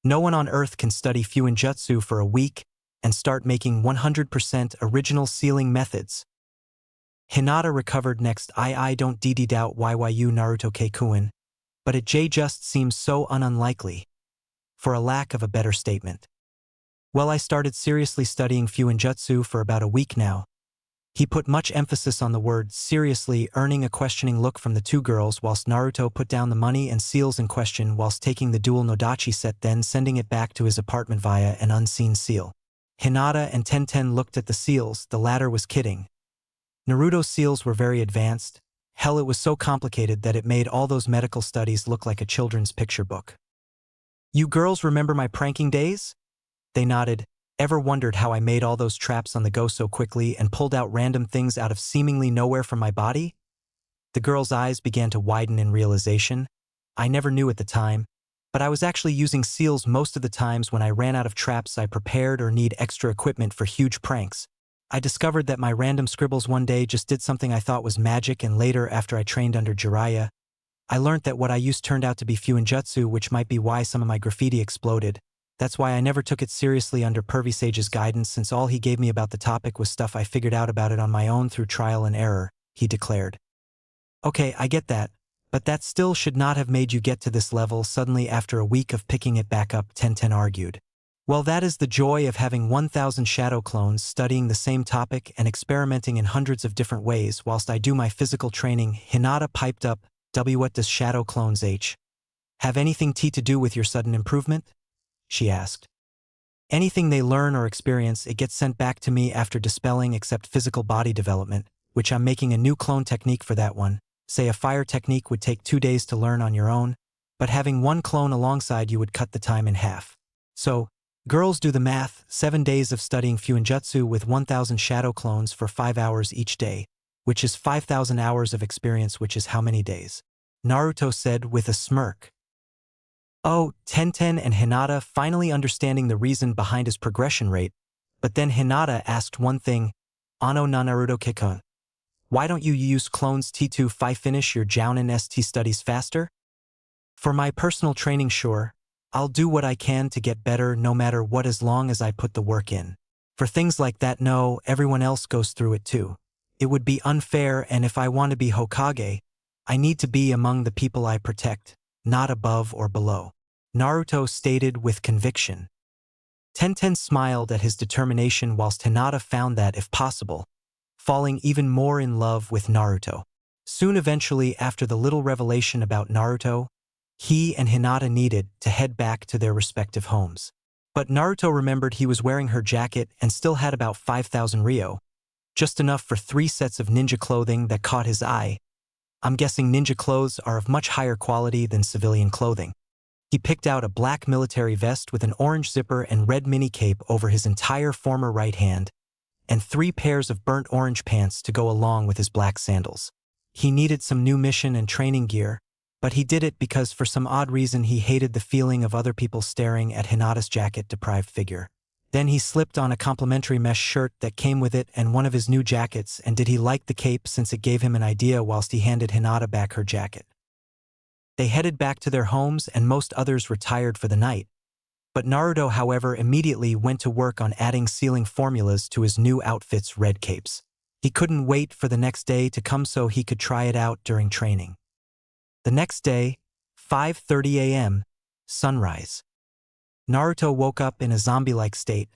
No one on Earth can study fuinjutsu for a week and start making 100% original sealing methods. Hinata recovered next. I don't doubt YYU Naruto Keikuin, but it just seems so unlikely, for a lack of a better statement. Well, I started seriously studying fuinjutsu for about a week now. He put much emphasis on the word seriously, earning a questioning look from the two girls whilst Naruto put down the money and seals in question whilst taking the dual Nodachi set, then sending it back to his apartment via an unseen seal. Hinata and Tenten looked at the seals. The latter was kidding. Naruto's seals were very advanced. Hell, it was so complicated that it made all those medical studies look like a children's picture book. You girls remember my pranking days? They nodded. Ever wondered how I made all those traps on the go so quickly and pulled out random things out of seemingly nowhere from my body? The girl's eyes began to widen in realization. I never knew at the time, but I was actually using seals most of the times when I ran out of traps I prepared or need extra equipment for huge pranks. I discovered that my random scribbles one day just did something I thought was magic, and later, after I trained under Jiraiya, I learned that what I used turned out to be fuinjutsu, which might be why some of my graffiti exploded. That's why I never took it seriously under Pervy Sage's guidance, since all he gave me about the topic was stuff I figured out about it on my own through trial and error, he declared. Okay, I get that, but that still should not have made you get to this level suddenly after a week of picking it back up, Tenten argued. Well, that is the joy of having 1,000 shadow clones studying the same topic and experimenting in hundreds of different ways whilst I do my physical training, Hinata piped up. What does shadow clones have anything to do with your sudden improvement? She asked. Anything they learn or experience, it gets sent back to me after dispelling, except physical body development, which I'm making a new clone technique for that one. Say a fire technique would take 2 days to learn on your own, but having one clone alongside you would cut the time in half. So, girls, do the math, 7 days of studying fuinjutsu with 1,000 shadow clones for 5 hours each day, which is 5,000 hours of experience, which is how many days? Naruto said with a smirk. Oh, Tenten and Hinata finally understanding the reason behind his progression rate, but then Hinata asked one thing, Ano na Naruto Kikun. Why don't you use clones to finish your Jounin ST studies faster? For my personal training, sure, I'll do what I can to get better no matter what, as long as I put the work in. For things like that, no, everyone else goes through it too. It would be unfair, and if I want to be Hokage, I need to be among the people I protect, not above or below. Naruto stated with conviction. Tenten smiled at his determination whilst Hinata found that, if possible, falling even more in love with Naruto. Soon, eventually, after the little revelation about Naruto, he and Hinata needed to head back to their respective homes. But Naruto remembered he was wearing her jacket and still had about 5,000 ryo, just enough for 3 sets of ninja clothing that caught his eye. I'm guessing ninja clothes are of much higher quality than civilian clothing. He picked out a black military vest with an orange zipper and red mini cape over his entire former right hand, and 3 pairs of burnt orange pants to go along with his black sandals. He needed some new mission and training gear, but he did it because for some odd reason he hated the feeling of other people staring at Hinata's jacket-deprived figure. Then he slipped on a complimentary mesh shirt that came with it and one of his new jackets, and did he like the cape since it gave him an idea whilst he handed Hinata back her jacket. They headed back to their homes and most others retired for the night. But Naruto, however, immediately went to work on adding sealing formulas to his new outfit's red capes. He couldn't wait for the next day to come so he could try it out during training. The next day, 5:30 a.m., sunrise. Naruto woke up in a zombie-like state,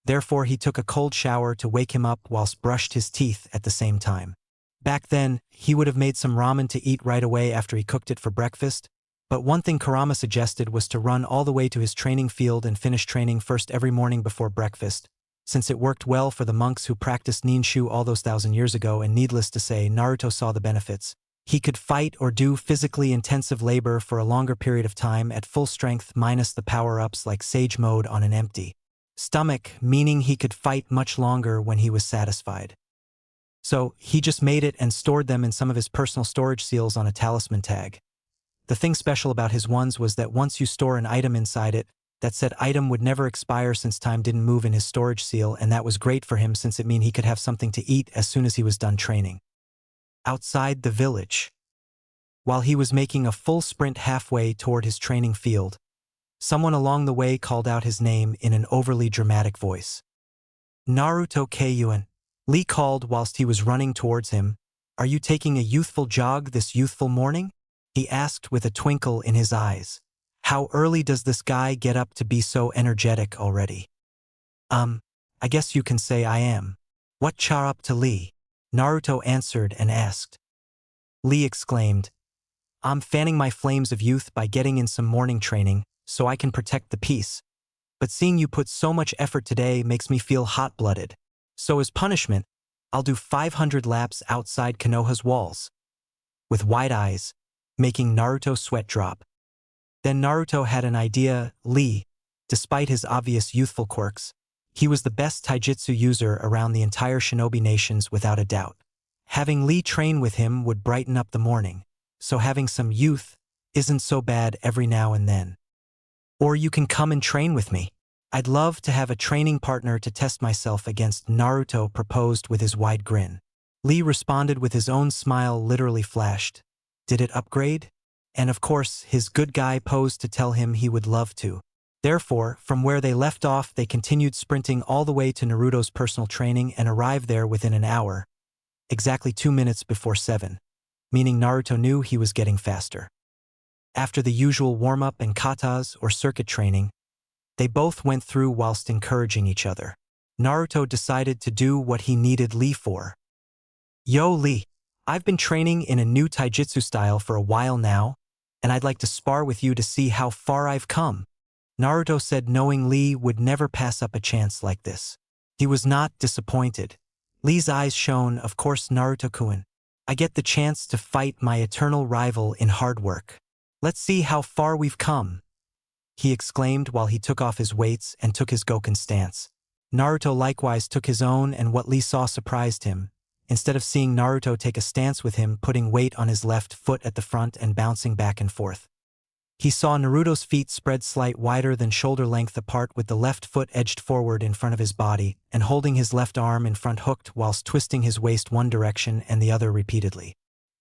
therefore he took a cold shower to wake him up whilst brushed his teeth at the same time. Back then, he would have made some ramen to eat right away after he cooked it for breakfast, but one thing Kurama suggested was to run all the way to his training field and finish training first every morning before breakfast, since it worked well for the monks who practiced ninshu all those 1,000 years ago, and needless to say, Naruto saw the benefits. He could fight or do physically intensive labor for a longer period of time at full strength minus the power-ups like Sage Mode on an empty stomach, meaning he could fight much longer when he was satisfied. So, he just made it and stored them in some of his personal storage seals on a talisman tag. The thing special about his ones was that once you store an item inside it, that said item would never expire since time didn't move in his storage seal, and that was great for him since it meant he could have something to eat as soon as he was done training. Outside the village. While he was making a full sprint halfway toward his training field, someone along the way called out his name in an overly dramatic voice. Naruto Keiyuan. Lee called whilst he was running towards him. "Are you taking a youthful jog this youthful morning?" he asked with a twinkle in his eyes. "How early does this guy get up to be so energetic already?" I guess you can say I am." "What char up to Lee?" Naruto answered and asked. Lee exclaimed, "I'm fanning my flames of youth by getting in some morning training, so I can protect the peace. But seeing you put so much effort today makes me feel hot-blooded. So as punishment, I'll do 500 laps outside Konoha's walls." With wide eyes, making Naruto sweat drop. Then Naruto had an idea. Lee, despite his obvious youthful quirks, he was the best taijutsu user around the entire shinobi nations without a doubt. Having Lee train with him would brighten up the morning, so having some youth isn't so bad every now and then. "Or you can come and train with me. I'd love to have a training partner to test myself against," Naruto proposed with his wide grin. Lee responded with his own smile literally flashed. Did it upgrade? And of course, his good guy posed to tell him he would love to. Therefore, from where they left off, they continued sprinting all the way to Naruto's personal training and arrived there within an hour, exactly 2 minutes before 7, meaning Naruto knew he was getting faster. After the usual warm-up and katas or circuit training, they both went through whilst encouraging each other. Naruto decided to do what he needed Lee for. "Yo, Lee, I've been training in a new taijutsu style for a while now, and I'd like to spar with you to see how far I've come," Naruto said, knowing Lee would never pass up a chance like this. He was not disappointed. Lee's eyes shone. "Of course, Naruto-kun. I get the chance to fight my eternal rival in hard work. Let's see how far we've come," he exclaimed while he took off his weights and took his Goken stance. Naruto likewise took his own, and what Lee saw surprised him. Instead of seeing Naruto take a stance with him, putting weight on his left foot at the front and bouncing back and forth, he saw Naruto's feet spread slight wider than shoulder length apart with the left foot edged forward in front of his body and holding his left arm in front hooked whilst twisting his waist one direction and the other repeatedly.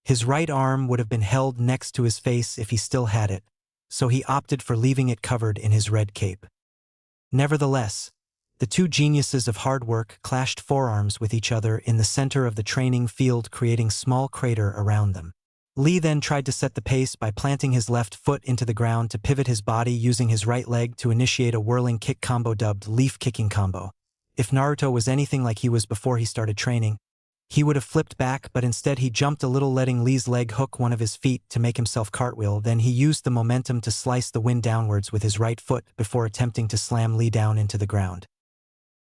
His right arm would have been held next to his face if he still had it, so he opted for leaving it covered in his red cape. Nevertheless, the two geniuses of hard work clashed forearms with each other in the center of the training field, creating small crater around them. Lee then tried to set the pace by planting his left foot into the ground to pivot his body using his right leg to initiate a whirling kick combo dubbed leaf kicking combo. If Naruto was anything like he was before he started training, he would have flipped back, but instead he jumped a little, letting Lee's leg hook one of his feet to make himself cartwheel. Then he used the momentum to slice the wind downwards with his right foot before attempting to slam Lee down into the ground.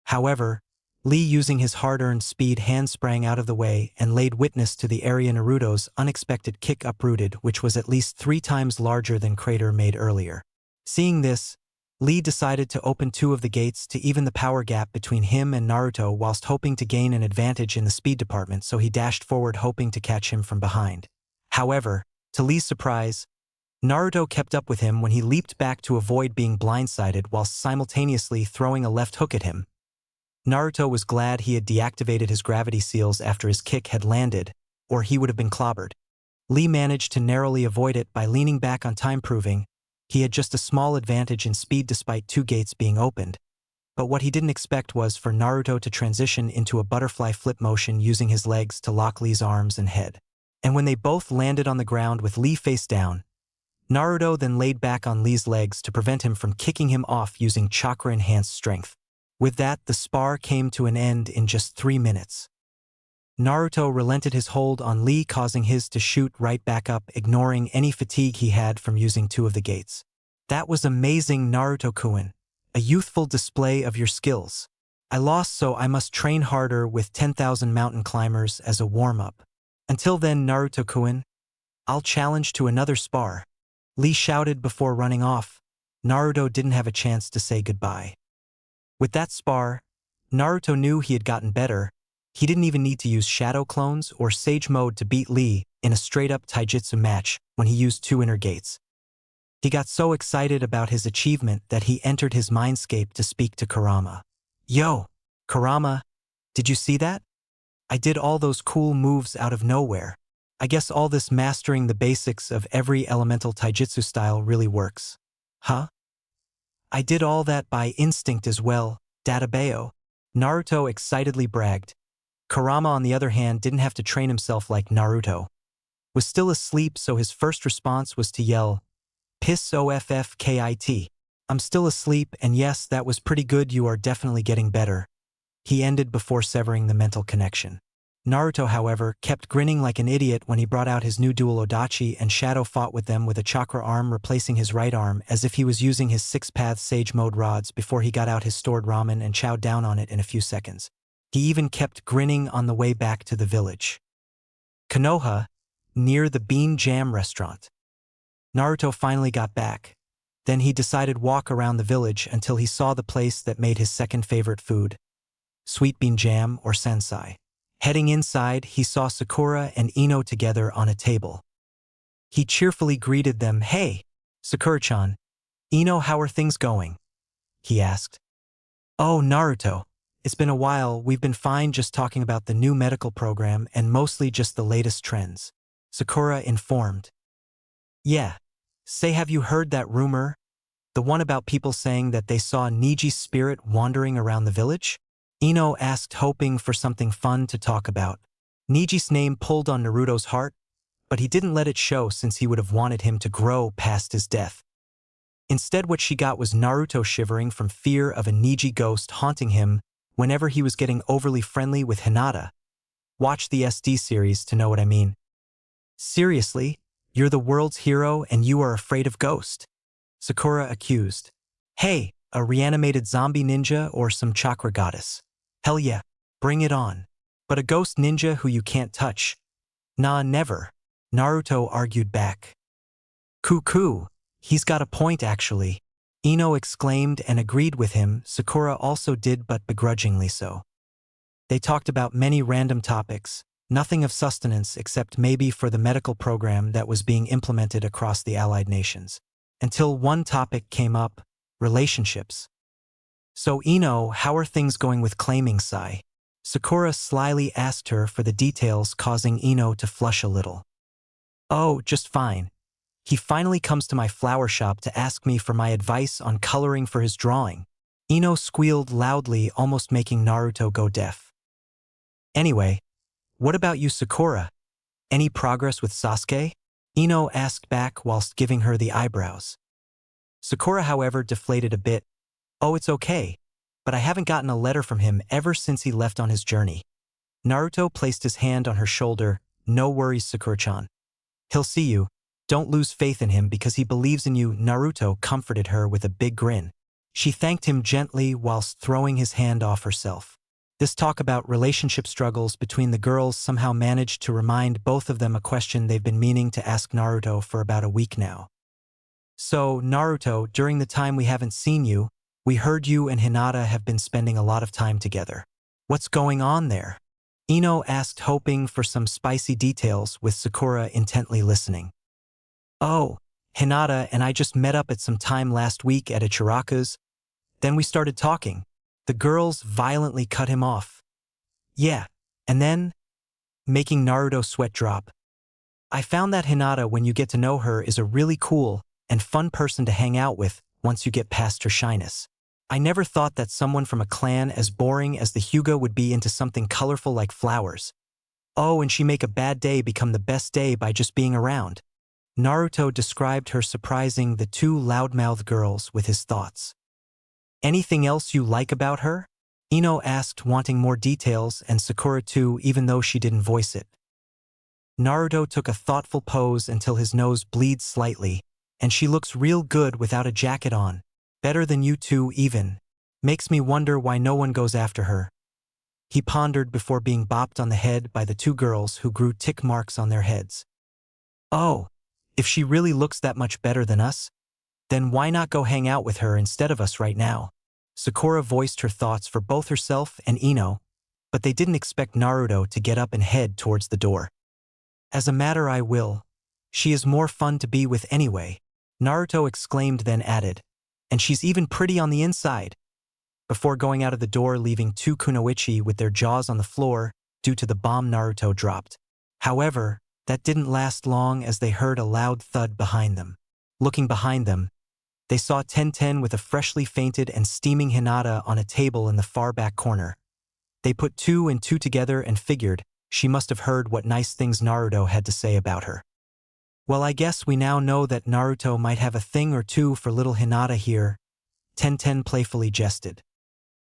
However, Lee, using his hard-earned speed, hand-sprang out of the way and laid witness to the area Naruto's unexpected kick uprooted, which was at least 3 times larger than crater made earlier. Seeing this, Lee decided to open 2 of the gates to even the power gap between him and Naruto whilst hoping to gain an advantage in the speed department, so he dashed forward hoping to catch him from behind. However, to Lee's surprise, Naruto kept up with him when he leaped back to avoid being blindsided whilst simultaneously throwing a left hook at him. Naruto was glad he had deactivated his gravity seals after his kick had landed, or he would have been clobbered. Lee managed to narrowly avoid it by leaning back on time, proving, He had just a small advantage in speed despite two gates being opened, but what he didn't expect was for Naruto to transition into a butterfly flip motion using his legs to lock Lee's arms and head. And when they both landed on the ground with Lee face down, Naruto then laid back on Lee's legs to prevent him from kicking him off using chakra-enhanced strength. With that, the spar came to an end in just 3 minutes. Naruto relented his hold on Lee, causing his to shoot right back up, ignoring any fatigue he had from using two of the gates. That was amazing, Naruto-kun. A youthful display of your skills. I lost, so I must train harder with 10,000 mountain climbers as a warm-up. Until then, Naruto-kun, I'll challenge to another spar. Lee shouted before running off. Naruto didn't have a chance to say goodbye. With that spar, Naruto knew he had gotten better. He didn't even need to use shadow clones or sage mode to beat Lee in a straight-up taijutsu match when he used two inner gates. He got so excited about his achievement that he entered his mindscape to speak to Kurama. Yo, Kurama, did you see that? I did all those cool moves out of nowhere. I guess all this mastering the basics of every elemental taijutsu style really works. Huh? I did all that by instinct as well, Databeo. Naruto excitedly bragged. Kurama, on the other hand, didn't have to train himself like Naruto. Was still asleep, so his first response was to yell, "Piss offkit. I'm still asleep, and yes, that was pretty good, you are definitely getting better." He ended before severing the mental connection. Naruto, however, kept grinning like an idiot when he brought out his new dual Odachi and Shadow fought with them with a chakra arm replacing his right arm as if he was using his six-path sage mode rods before he got out his stored ramen and chowed down on it in a few seconds. He even kept grinning on the way back to the village. Konoha, near the Bean Jam restaurant. Naruto finally got back. Then he decided walk around the village until he saw the place that made his second favorite food, sweet bean jam or sensai. Heading inside, he saw Sakura and Ino together on a table. He cheerfully greeted them. "Hey, Sakura-chan. Ino, how are things going?" he asked. "Oh, Naruto. It's been a while. We've been fine, just talking about the new medical program and mostly just the latest trends," Sakura informed. "Yeah. Say, have you heard that rumor? The one about people saying that they saw Niji's spirit wandering around the village?" Ino asked, hoping for something fun to talk about. Niji's name pulled on Naruto's heart, but he didn't let it show since he would have wanted him to grow past his death. Instead, what she got was Naruto shivering from fear of a Niji ghost haunting him whenever he was getting overly friendly with Hinata. Watch the SD series to know what I mean. "Seriously? You're the world's hero and you are afraid of ghosts?" Sakura accused. "Hey, a reanimated zombie ninja or some chakra goddess? Hell yeah, bring it on. But a ghost ninja who you can't touch? Nah, never," Naruto argued back. "Cuckoo, he's got a point actually," Ino exclaimed and agreed with him. Sakura also did, but begrudgingly so. They talked about many random topics, nothing of sustenance except maybe for the medical program that was being implemented across the allied nations. Until one topic came up, relationships. "So Ino, how are things going with claiming Sai?" Sakura slyly asked her for the details, causing Ino to flush a little. "Oh, just fine. He finally comes to my flower shop to ask me for my advice on coloring for his drawing." Ino squealed loudly, almost making Naruto go deaf. "Anyway, what about you, Sakura? Any progress with Sasuke?" Ino asked back whilst giving her the eyebrows. Sakura, however, deflated a bit. "Oh, it's okay, but I haven't gotten a letter from him ever since he left on his journey." Naruto placed his hand on her shoulder. "No worries, Sakura-chan. He'll see you. Don't lose faith in him because he believes in you." Naruto comforted her with a big grin. She thanked him gently whilst throwing his hand off herself. This talk about relationship struggles between the girls somehow managed to remind both of them a question they've been meaning to ask Naruto for about a week now. "So, Naruto, during the time we haven't seen you, we heard you and Hinata have been spending a lot of time together. What's going on there?" Ino asked, hoping for some spicy details, with Sakura intently listening. "Oh, Hinata and I just met up at some time last week at Ichiraku's. Then we started talking." The girls violently cut him off. "Yeah, and then?" Making Naruto sweat drop. "I found that Hinata, when you get to know her, is a really cool, and fun person to hang out with once you get past her shyness. I never thought that someone from a clan as boring as the Hyuga would be into something colorful like flowers. Oh, and she make a bad day become the best day by just being around. Naruto described her surprising the two loudmouthed girls with his thoughts. Anything else you like about her? Ino asked, wanting more details, and Sakura too, even though she didn't voice it. Naruto took a thoughtful pose until his nose bleeds slightly, and she looks real good without a jacket on. Better than you two even. Makes me wonder why no one goes after her. He pondered before being bopped on the head by the two girls who grew tick marks on their heads. Oh, if she really looks that much better than us, then why not go hang out with her instead of us right now? Sakura voiced her thoughts for both herself and Ino, but they didn't expect Naruto to get up and head towards the door. As a matter I will. She is more fun to be with anyway, Naruto exclaimed, then added. And she's even pretty on the inside. Before going out of the door, leaving two kunoichi with their jaws on the floor due to the bomb Naruto dropped. However, that didn't last long as they heard a loud thud behind them. Looking behind them, they saw Tenten with a freshly fainted and steaming Hinata on a table in the far back corner. They put two and two together and figured she must have heard what nice things Naruto had to say about her. Well, I guess we now know that Naruto might have a thing or two for little Hinata here, Tenten playfully jested.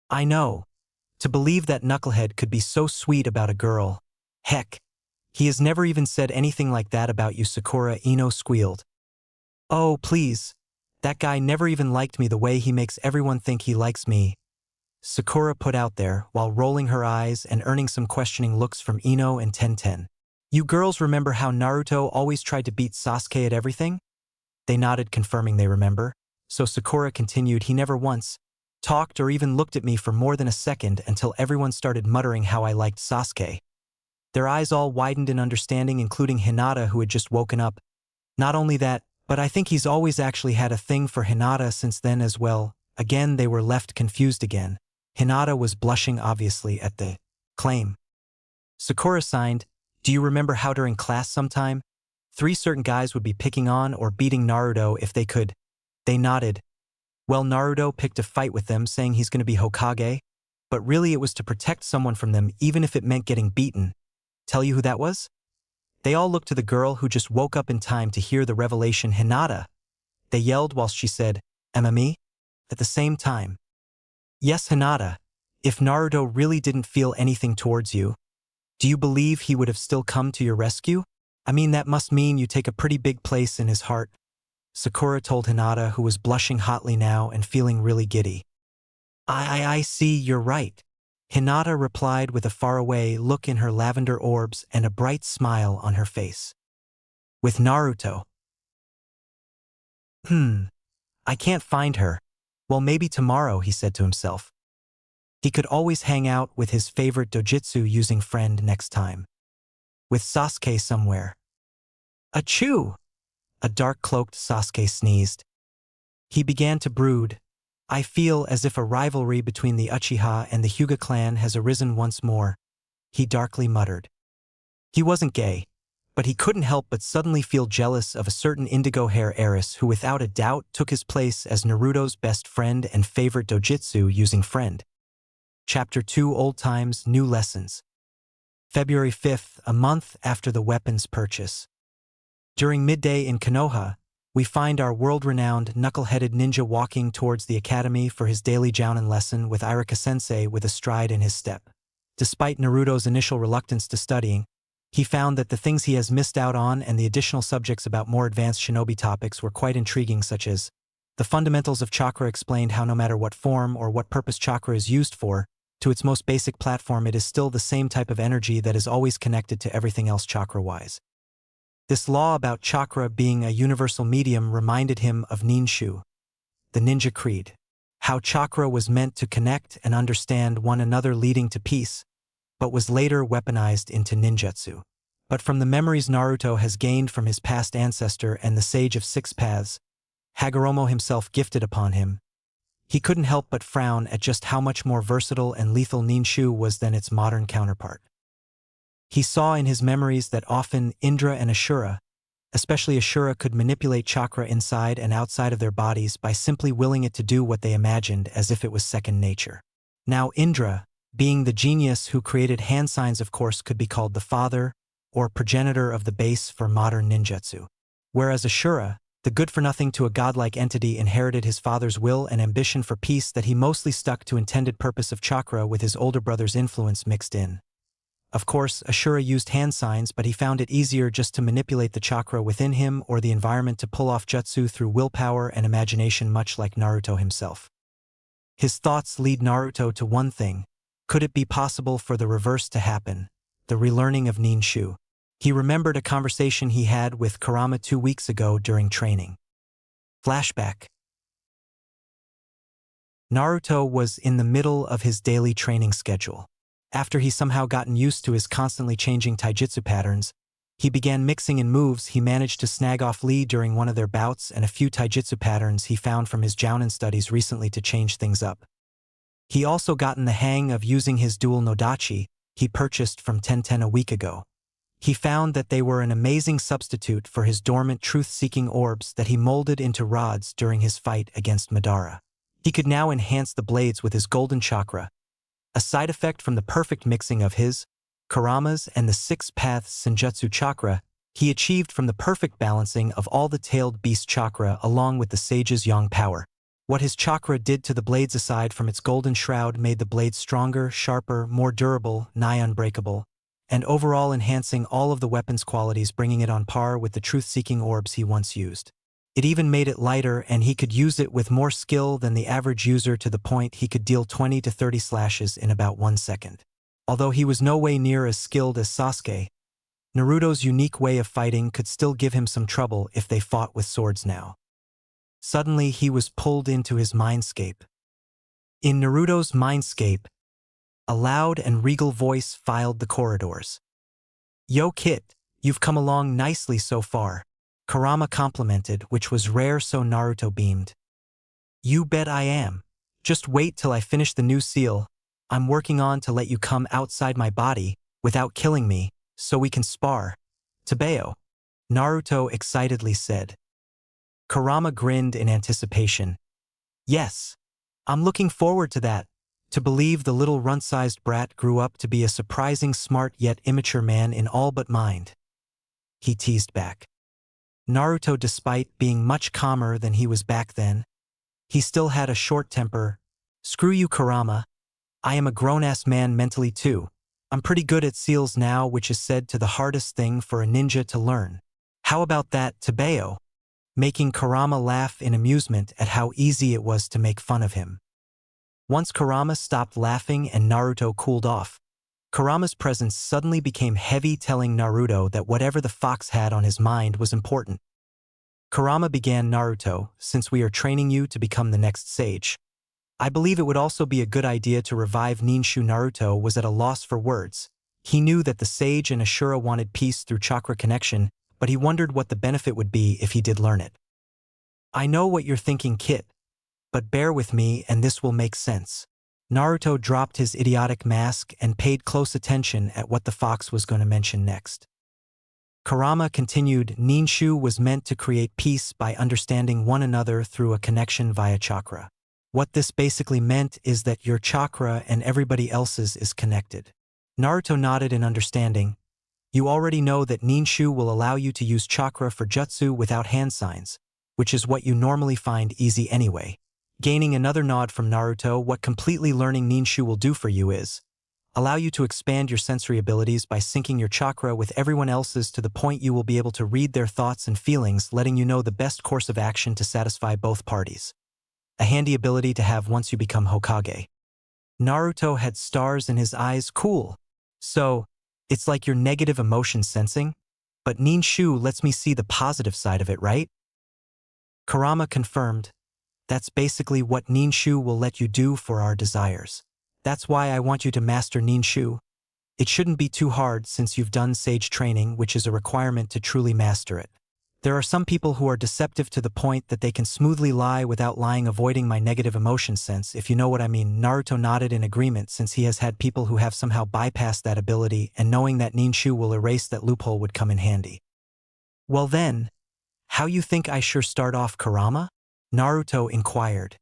I know. To believe that knucklehead could be so sweet about a girl. Heck, he has never even said anything like that about you, Sakura, Ino squealed. Oh, please. That guy never even liked me the way he makes everyone think he likes me, Sakura put out there while rolling her eyes and earning some questioning looks from Ino and Tenten. You girls remember how Naruto always tried to beat Sasuke at everything? They nodded, confirming they remember. So Sakura continued, he never once talked or even looked at me for more than a second until everyone started muttering how I liked Sasuke. Their eyes all widened in understanding, including Hinata, who had just woken up. Not only that, but I think he's always actually had a thing for Hinata since then as well. Again, they were left confused again. Hinata was blushing obviously at the claim. Sakura signed, do you remember how during class sometime, 3 certain guys would be picking on or beating Naruto if they could? They nodded. Well, Naruto picked a fight with them saying he's going to be Hokage, but really it was to protect someone from them even if it meant getting beaten. Tell you who that was? They all looked to the girl who just woke up in time to hear the revelation, Hinata. They yelled whilst she said, "Me?" at the same time. Yes, Hinata. If Naruto really didn't feel anything towards you, do you believe he would have still come to your rescue? I mean, that must mean you take a pretty big place in his heart, Sakura told Hinata, who was blushing hotly now and feeling really giddy. I see, you're right. Hinata replied with a faraway look in her lavender orbs and a bright smile on her face. With Naruto. I can't find her. Well, maybe tomorrow, he said to himself. He could always hang out with his favorite dojutsu-using friend next time. With Sasuke somewhere. Achoo! A dark-cloaked Sasuke sneezed. He began to brood. I feel as if a rivalry between the Uchiha and the Hyuga clan has arisen once more, he darkly muttered. He wasn't gay, but he couldn't help but suddenly feel jealous of a certain indigo hair heiress who without a doubt took his place as Naruto's best friend and favorite dojutsu-using friend. Chapter 2, Old Times, New Lessons. February 5th, a month after the weapon's purchase. During midday in Konoha, we find our world-renowned knuckle-headed ninja walking towards the academy for his daily jounin lesson with Iruka-sensei with a stride in his step. Despite Naruto's initial reluctance to studying, he found that the things he has missed out on and the additional subjects about more advanced shinobi topics were quite intriguing, such as the fundamentals of chakra explained how no matter what form or what purpose chakra is used for, to its most basic platform it is still the same type of energy that is always connected to everything else chakra-wise. This law about chakra being a universal medium reminded him of Ninshu, the ninja creed, how chakra was meant to connect and understand one another leading to peace, but was later weaponized into ninjutsu. But from the memories Naruto has gained from his past ancestor and the Sage of Six Paths, Hagoromo himself gifted upon him, he couldn't help but frown at just how much more versatile and lethal Ninshu was than its modern counterpart. He saw in his memories that often Indra and Ashura, especially Ashura, could manipulate chakra inside and outside of their bodies by simply willing it to do what they imagined as if it was second nature. Now Indra, being the genius who created hand signs, of course, could be called the father or progenitor of the base for modern ninjutsu. Whereas Ashura, the good-for-nothing to a godlike entity, inherited his father's will and ambition for peace that he mostly stuck to intended purpose of chakra with his older brother's influence mixed in. Of course, Ashura used hand signs, but he found it easier just to manipulate the chakra within him or the environment to pull off jutsu through willpower and imagination, much like Naruto himself. His thoughts lead Naruto to one thing: could it be possible for the reverse to happen, the relearning of ninshu? He remembered a conversation he had with Kurama 2 weeks ago during training. Flashback. Naruto was in the middle of his daily training schedule. After he somehow gotten used to his constantly changing taijutsu patterns, he began mixing in moves. He managed to snag off Lee during one of their bouts and a few taijutsu patterns he found from his jounin studies recently to change things up. He also gotten the hang of using his dual nodachi he purchased from Tenten a week ago. He found that they were an amazing substitute for his dormant truth-seeking orbs that he molded into rods during his fight against Madara. He could now enhance the blades with his golden chakra, a side effect from the perfect mixing of his, Kurama's, and the six paths Senjutsu chakra he achieved from the perfect balancing of all the tailed beast chakra along with the sage's yang power. What his chakra did to the blades aside from its golden shroud made the blades stronger, sharper, more durable, nigh unbreakable, and overall enhancing all of the weapon's qualities, bringing it on par with the truth-seeking orbs he once used. It even made it lighter, and he could use it with more skill than the average user, to the point he could deal 20 to 30 slashes in about 1 second. Although he was no way near as skilled as Sasuke, Naruto's unique way of fighting could still give him some trouble if they fought with swords now. Suddenly he was pulled into his mindscape. In Naruto's mindscape, a loud and regal voice filed the corridors. "Yo Kit, you've come along nicely so far," Kurama complimented, which was rare, so Naruto beamed. "You bet I am. Just wait till I finish the new seal I'm working on to let you come outside my body without killing me, so we can spar. Tabeo," Naruto excitedly said. Kurama grinned in anticipation. "Yes, I'm looking forward to that. To believe the little runt-sized brat grew up to be a surprising smart yet immature man in all but mind," he teased back. Naruto, despite being much calmer than he was back then, he still had a short temper. "Screw you, Kurama. I am a grown-ass man mentally too. I'm pretty good at seals now, which is said to the hardest thing for a ninja to learn. How about that, Tabeo?" Making Kurama laugh in amusement at how easy it was to make fun of him. Once Kurama stopped laughing and Naruto cooled off, Kurama's presence suddenly became heavy, telling Naruto that whatever the fox had on his mind was important. Kurama began, "Naruto, since we are training you to become the next sage, I believe it would also be a good idea to revive ninshu." Naruto was at a loss for words. He knew that the sage and Ashura wanted peace through chakra connection, but he wondered what the benefit would be if he did learn it. "I know what you're thinking, Kit, but bear with me and this will make sense." Naruto dropped his idiotic mask and paid close attention at what the fox was going to mention next. Kurama continued, "Ninshu was meant to create peace by understanding one another through a connection via chakra. What this basically meant is that your chakra and everybody else's is connected." Naruto nodded in understanding. "You already know that ninshu will allow you to use chakra for jutsu without hand signs, which is what you normally find easy anyway." Gaining another nod from Naruto, "What completely learning ninshu will do for you is allow you to expand your sensory abilities by syncing your chakra with everyone else's to the point you will be able to read their thoughts and feelings, letting you know the best course of action to satisfy both parties. A handy ability to have once you become Hokage." Naruto had stars in his eyes. "Cool. So, it's like your negative emotion sensing? But ninshu lets me see the positive side of it, right?" Kurama confirmed. "That's basically what ninshu will let you do for our desires. That's why I want you to master ninshu. It shouldn't be too hard since you've done sage training, which is a requirement to truly master it. There are some people who are deceptive to the point that they can smoothly lie without lying, avoiding my negative emotion sense, if you know what I mean." Naruto nodded in agreement, since he has had people who have somehow bypassed that ability, and knowing that ninshu will erase that loophole would come in handy. Well then, how you think I sure start off Kurama? Naruto inquired.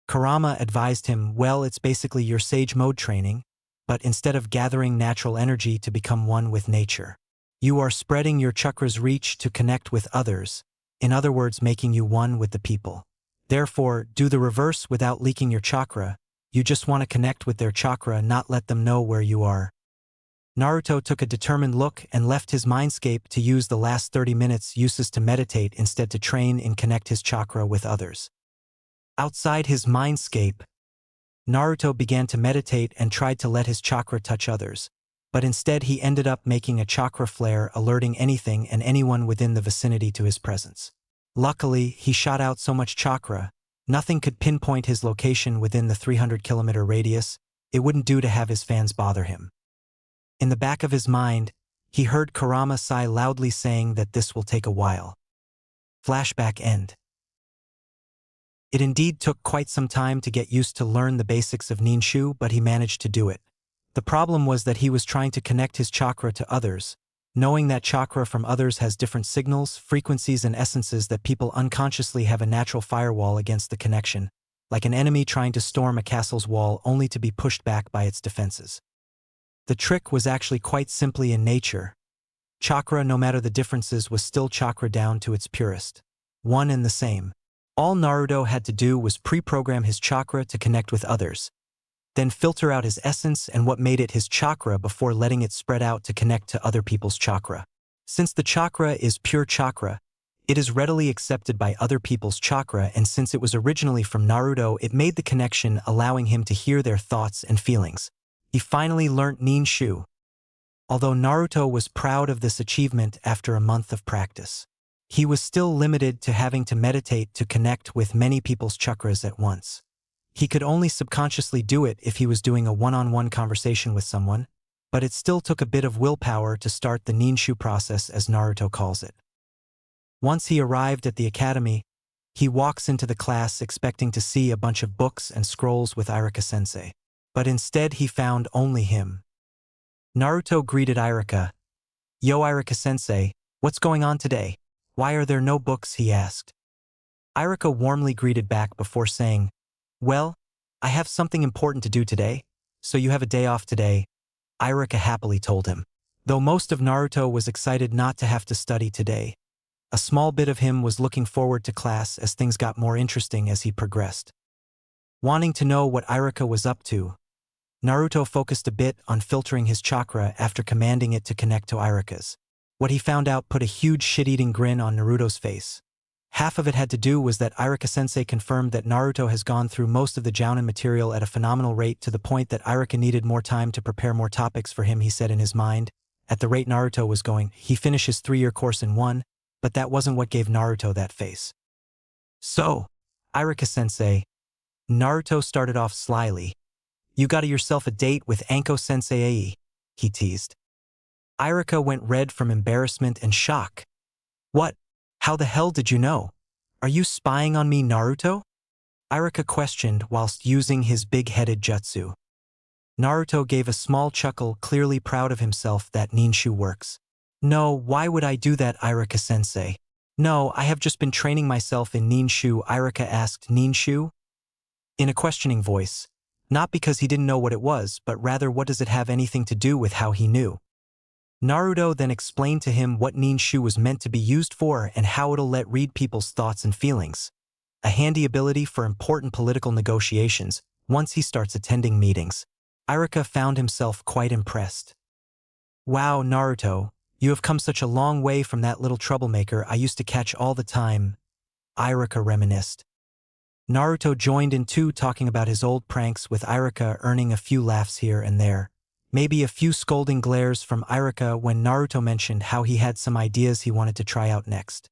Kurama advised him, well, it's basically your sage mode training, but instead of gathering natural energy to become one with nature, you are spreading your chakra's reach to connect with others, in other words, making you one with the people. Therefore, do the reverse without leaking your chakra. You just want to connect with their chakra, not let them know where you are. Naruto took a determined look and left his mindscape to use the last 30 minutes uses to meditate instead to train and connect his chakra with others. Outside his mindscape, Naruto began to meditate and tried to let his chakra touch others, but instead he ended up making a chakra flare alerting anything and anyone within the vicinity to his presence. Luckily, he shot out so much chakra, nothing could pinpoint his location within the 300-kilometer radius. It wouldn't do to have his fans bother him. In the back of his mind, he heard Kurama sigh loudly saying that this will take a while. Flashback end. It indeed took quite some time to get used to learn the basics of Ninshu, but he managed to do it. The problem was that he was trying to connect his chakra to others, knowing that chakra from others has different signals, frequencies and essences that people unconsciously have a natural firewall against the connection, like an enemy trying to storm a castle's wall only to be pushed back by its defenses. The trick was actually quite simply in nature. Chakra, no matter the differences, was still chakra down to its purest. One and the same. All Naruto had to do was pre-program his chakra to connect with others, then filter out his essence and what made it his chakra before letting it spread out to connect to other people's chakra. Since the chakra is pure chakra, it is readily accepted by other people's chakra, and since it was originally from Naruto, it made the connection, allowing him to hear their thoughts and feelings. He finally learnt Ninshu. Although Naruto was proud of this achievement after a month of practice, he was still limited to having to meditate to connect with many people's chakras at once. He could only subconsciously do it if he was doing a one-on-one conversation with someone, but it still took a bit of willpower to start the Ninshu process, as Naruto calls it. Once he arrived at the academy, he walks into the class expecting to see a bunch of books and scrolls with Iruka-sensei. But instead he found only him. Naruto greeted Iruka. "Yo Iruka-sensei, what's going on today? Why are there no books?" he asked. Iruka warmly greeted back before saying, "Well, I have something important to do today, so you have a day off today," Iruka happily told him. Though most of Naruto was excited not to have to study today, a small bit of him was looking forward to class as things got more interesting as he progressed. Wanting to know what Iruka was up to, Naruto focused a bit on filtering his chakra after commanding it to connect to Iruka's. What he found out put a huge shit-eating grin on Naruto's face. Half of it had to do was that Iruka-sensei confirmed that Naruto has gone through most of the jounin material at a phenomenal rate, to the point that Iruka needed more time to prepare more topics for him. He said in his mind, at the rate Naruto was going, he finished his 3-year course in one, but that wasn't what gave Naruto that face. "So, Iruka-sensei," Naruto started off slyly, "you got yourself a date with Anko-sensei," he teased. Iruka went red from embarrassment and shock. "What? How the hell did you know? Are you spying on me, Naruto?" Iruka questioned whilst using his big-headed jutsu. Naruto gave a small chuckle, clearly proud of himself that Ninshu works. "No, why would I do that, Iruka-sensei?" "No, I have just been training myself in Ninshu," Iruka asked. "Ninshu?" in a questioning voice, not because he didn't know what it was, but rather what does it have anything to do with how he knew. Naruto then explained to him what Ninshu was meant to be used for and how it'll let read people's thoughts and feelings. A handy ability for important political negotiations once he starts attending meetings. Iruka found himself quite impressed. "Wow, Naruto, you have come such a long way from that little troublemaker I used to catch all the time," Iruka reminisced. Naruto joined in too, talking about his old pranks with Iruka, earning a few laughs here and there. Maybe a few scolding glares from Iruka when Naruto mentioned how he had some ideas he wanted to try out next.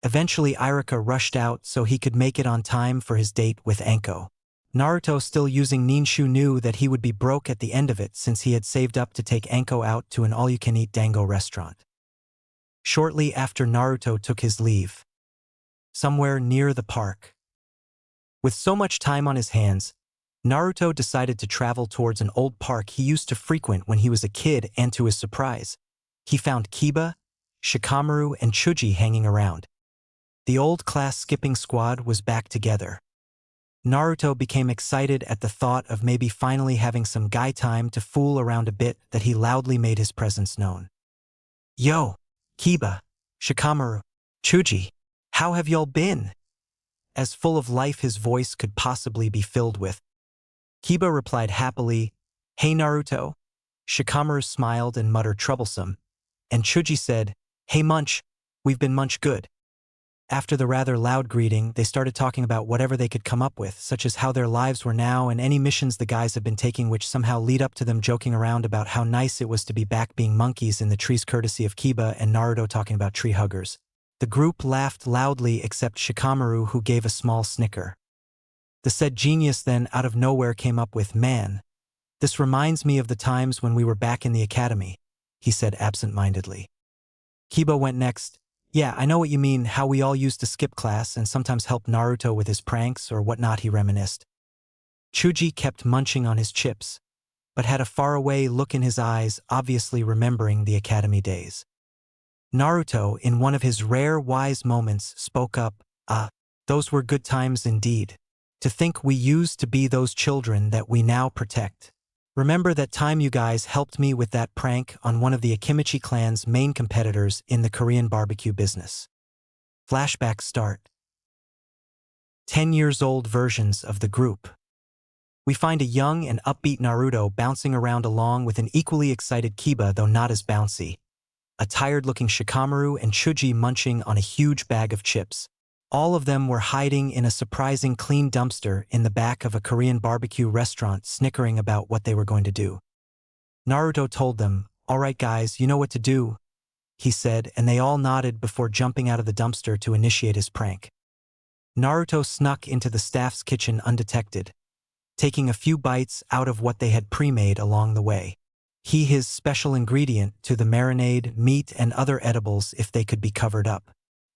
Eventually Iruka rushed out so he could make it on time for his date with Anko. Naruto, still using Ninshu, knew that he would be broke at the end of it since he had saved up to take Anko out to an all-you-can-eat dango restaurant. Shortly after Naruto took his leave, somewhere near the park, with so much time on his hands, Naruto decided to travel towards an old park he used to frequent when he was a kid, and to his surprise, he found Kiba, Shikamaru and Chuji hanging around. The old class skipping squad was back together. Naruto became excited at the thought of maybe finally having some guy time to fool around a bit that he loudly made his presence known. "Yo, Kiba, Shikamaru, Chuji, how have y'all been?" As full of life his voice could possibly be filled with. Kiba replied happily, "Hey Naruto." Shikamaru smiled and muttered troublesome, and Chuji said, "Hey Munch, we've been munch good." After the rather loud greeting, they started talking about whatever they could come up with, such as how their lives were now and any missions the guys have been taking, which somehow lead up to them joking around about how nice it was to be back being monkeys in the trees, courtesy of Kiba, and Naruto talking about tree huggers. The group laughed loudly except Shikamaru, who gave a small snicker. The said genius then out of nowhere came up with, "Man, this reminds me of the times when we were back in the academy," he said absent-mindedly. Kiba went next. "Yeah, I know what you mean, how we all used to skip class and sometimes help Naruto with his pranks or whatnot," he reminisced. Chuji kept munching on his chips, but had a faraway look in his eyes, obviously remembering the academy days. Naruto, in one of his rare wise moments, spoke up, those were good times indeed. To think we used to be those children that we now protect. Remember that time you guys helped me with that prank on one of the Akimichi clan's main competitors in the Korean barbecue business?" Flashbacks start. 10-years-old versions of the group. We find a young and upbeat Naruto bouncing around along with an equally excited Kiba, though not as bouncy. A tired-looking Shikamaru and Chuji munching on a huge bag of chips. All of them were hiding in a surprising clean dumpster in the back of a Korean barbecue restaurant, snickering about what they were going to do. Naruto told them, "All right guys, you know what to do," he said, and they all nodded before jumping out of the dumpster to initiate his prank. Naruto snuck into the staff's kitchen undetected, taking a few bites out of what they had pre-made along the way. His special ingredient to the marinade, meat, and other edibles if they could be covered up.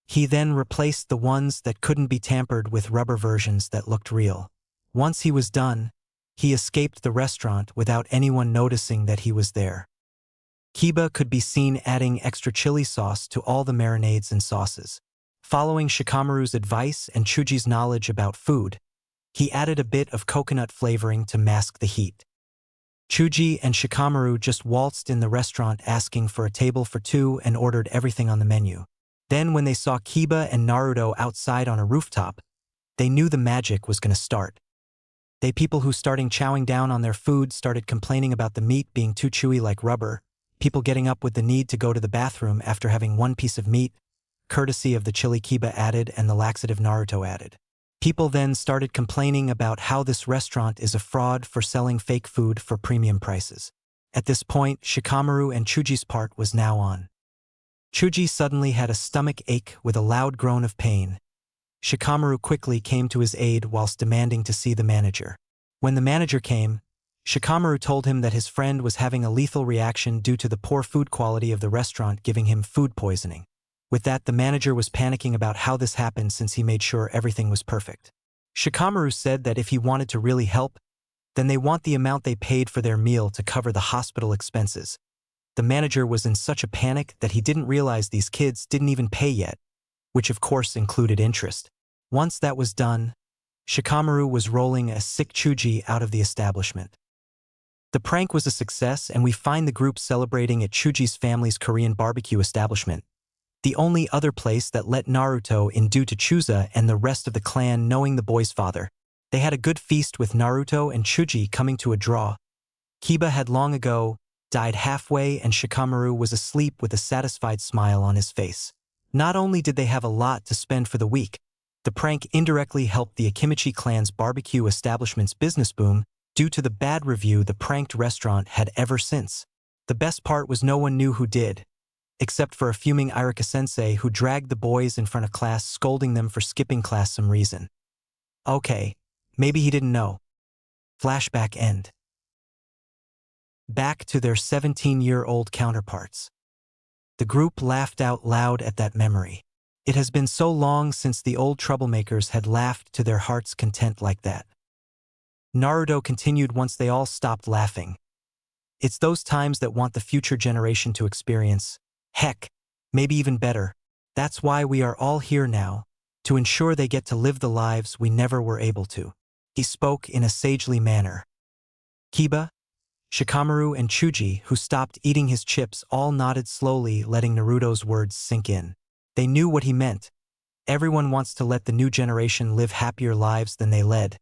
He then replaced the ones that couldn't be tampered with rubber versions that looked real. Once he was done, he escaped the restaurant without anyone noticing that he was there. Kiba could be seen adding extra chili sauce to all the marinades and sauces. Following Shikamaru's advice and Chuji's knowledge about food, he added a bit of coconut flavoring to mask the heat. Chuji and Shikamaru just waltzed in the restaurant asking for a table for two and ordered everything on the menu. Then when they saw Kiba and Naruto outside on a rooftop, they knew the magic was going to start. They people who starting chowing down on their food started complaining about the meat being too chewy like rubber, people getting up with the need to go to the bathroom after having one piece of meat, courtesy of the chili Kiba added and the laxative Naruto added. People then started complaining about how this restaurant is a fraud for selling fake food for premium prices. At this point, Shikamaru and Chuji's part was now on. Chuji suddenly had a stomach ache with a loud groan of pain. Shikamaru quickly came to his aid whilst demanding to see the manager. When the manager came, Shikamaru told him that his friend was having a lethal reaction due to the poor food quality of the restaurant giving him food poisoning. With that, the manager was panicking about how this happened since he made sure everything was perfect. Shikamaru said that if he wanted to really help, then they want the amount they paid for their meal to cover the hospital expenses. The manager was in such a panic that he didn't realize these kids didn't even pay yet, which of course included interest. Once that was done, Shikamaru was rolling a sick Chuji out of the establishment. The prank was a success, and we find the group celebrating at Chuji's family's Korean barbecue establishment, the only other place that let Naruto in due to Chuza and the rest of the clan knowing the boy's father. They had a good feast with Naruto and Chuji coming to a draw. Kiba had long ago died halfway, and Shikamaru was asleep with a satisfied smile on his face. Not only did they have a lot to spend for the week, the prank indirectly helped the Akimichi clan's barbecue establishment's business boom due to the bad review the pranked restaurant had ever since. The best part was no one knew who did, except for a fuming Irika-sensei who dragged the boys in front of class, scolding them for skipping class some reason. Okay, maybe he didn't know. Flashback end. Back to their 17-year-old counterparts. The group laughed out loud at that memory. It has been so long since the old troublemakers had laughed to their heart's content like that. Naruto continued once they all stopped laughing. It's those times that want the future generation to experience. Heck, Maybe even better. That's why we are all here now, to ensure they get to live the lives we never were able to. He spoke in a sagely manner. Kiba, Shikamaru and Chuji, who stopped eating his chips, all nodded slowly, letting Naruto's words sink in. They knew what he meant. Everyone wants to let the new generation live happier lives than they led,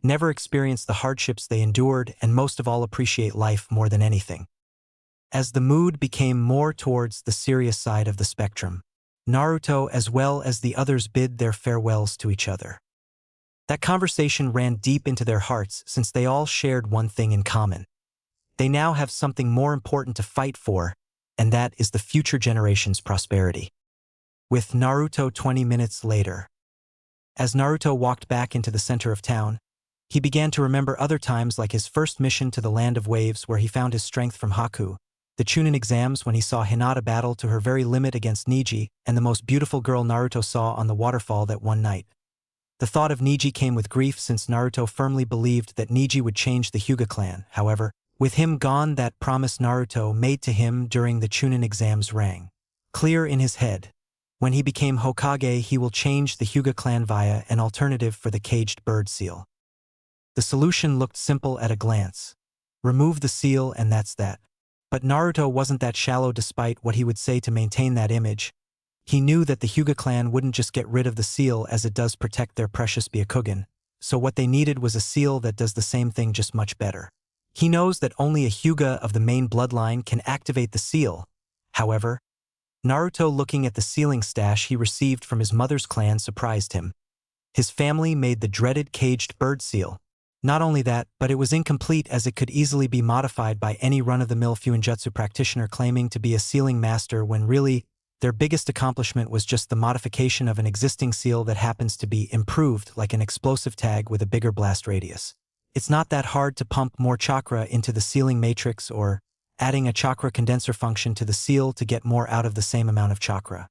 never experience the hardships they endured, and most of all appreciate life more than anything. As the mood became more towards the serious side of the spectrum, Naruto as well as the others bid their farewells to each other. That conversation ran deep into their hearts since they all shared one thing in common. They now have something more important to fight for, and that is the future generation's prosperity. With Naruto 20 minutes later. As Naruto walked back into the center of town, he began to remember other times like his first mission to the Land of Waves where he found his strength from Haku, the Chunin exams when he saw Hinata battle to her very limit against Neji, and the most beautiful girl Naruto saw on the waterfall that one night. The thought of Neji came with grief since Naruto firmly believed that Neji would change the Hyuga clan. However, with him gone, that promise Naruto made to him during the Chunin exams rang clear in his head. When he became Hokage, he will change the Hyuga clan via an alternative for the caged bird seal. The solution looked simple at a glance. Remove the seal and that's that. But Naruto wasn't that shallow despite what he would say to maintain that image. He knew that the Hyuga clan wouldn't just get rid of the seal as it does protect their precious Byakugan, so what they needed was a seal that does the same thing just much better. He knows that only a Hyuga of the main bloodline can activate the seal. However, Naruto looking at the sealing stash he received from his mother's clan surprised him. His family made the dreaded caged bird seal. Not only that, but it was incomplete as it could easily be modified by any run-of-the-mill fuinjutsu practitioner claiming to be a sealing master when really, their biggest accomplishment was just the modification of an existing seal that happens to be improved like an explosive tag with a bigger blast radius. It's not that hard to pump more chakra into the sealing matrix or adding a chakra condenser function to the seal to get more out of the same amount of chakra.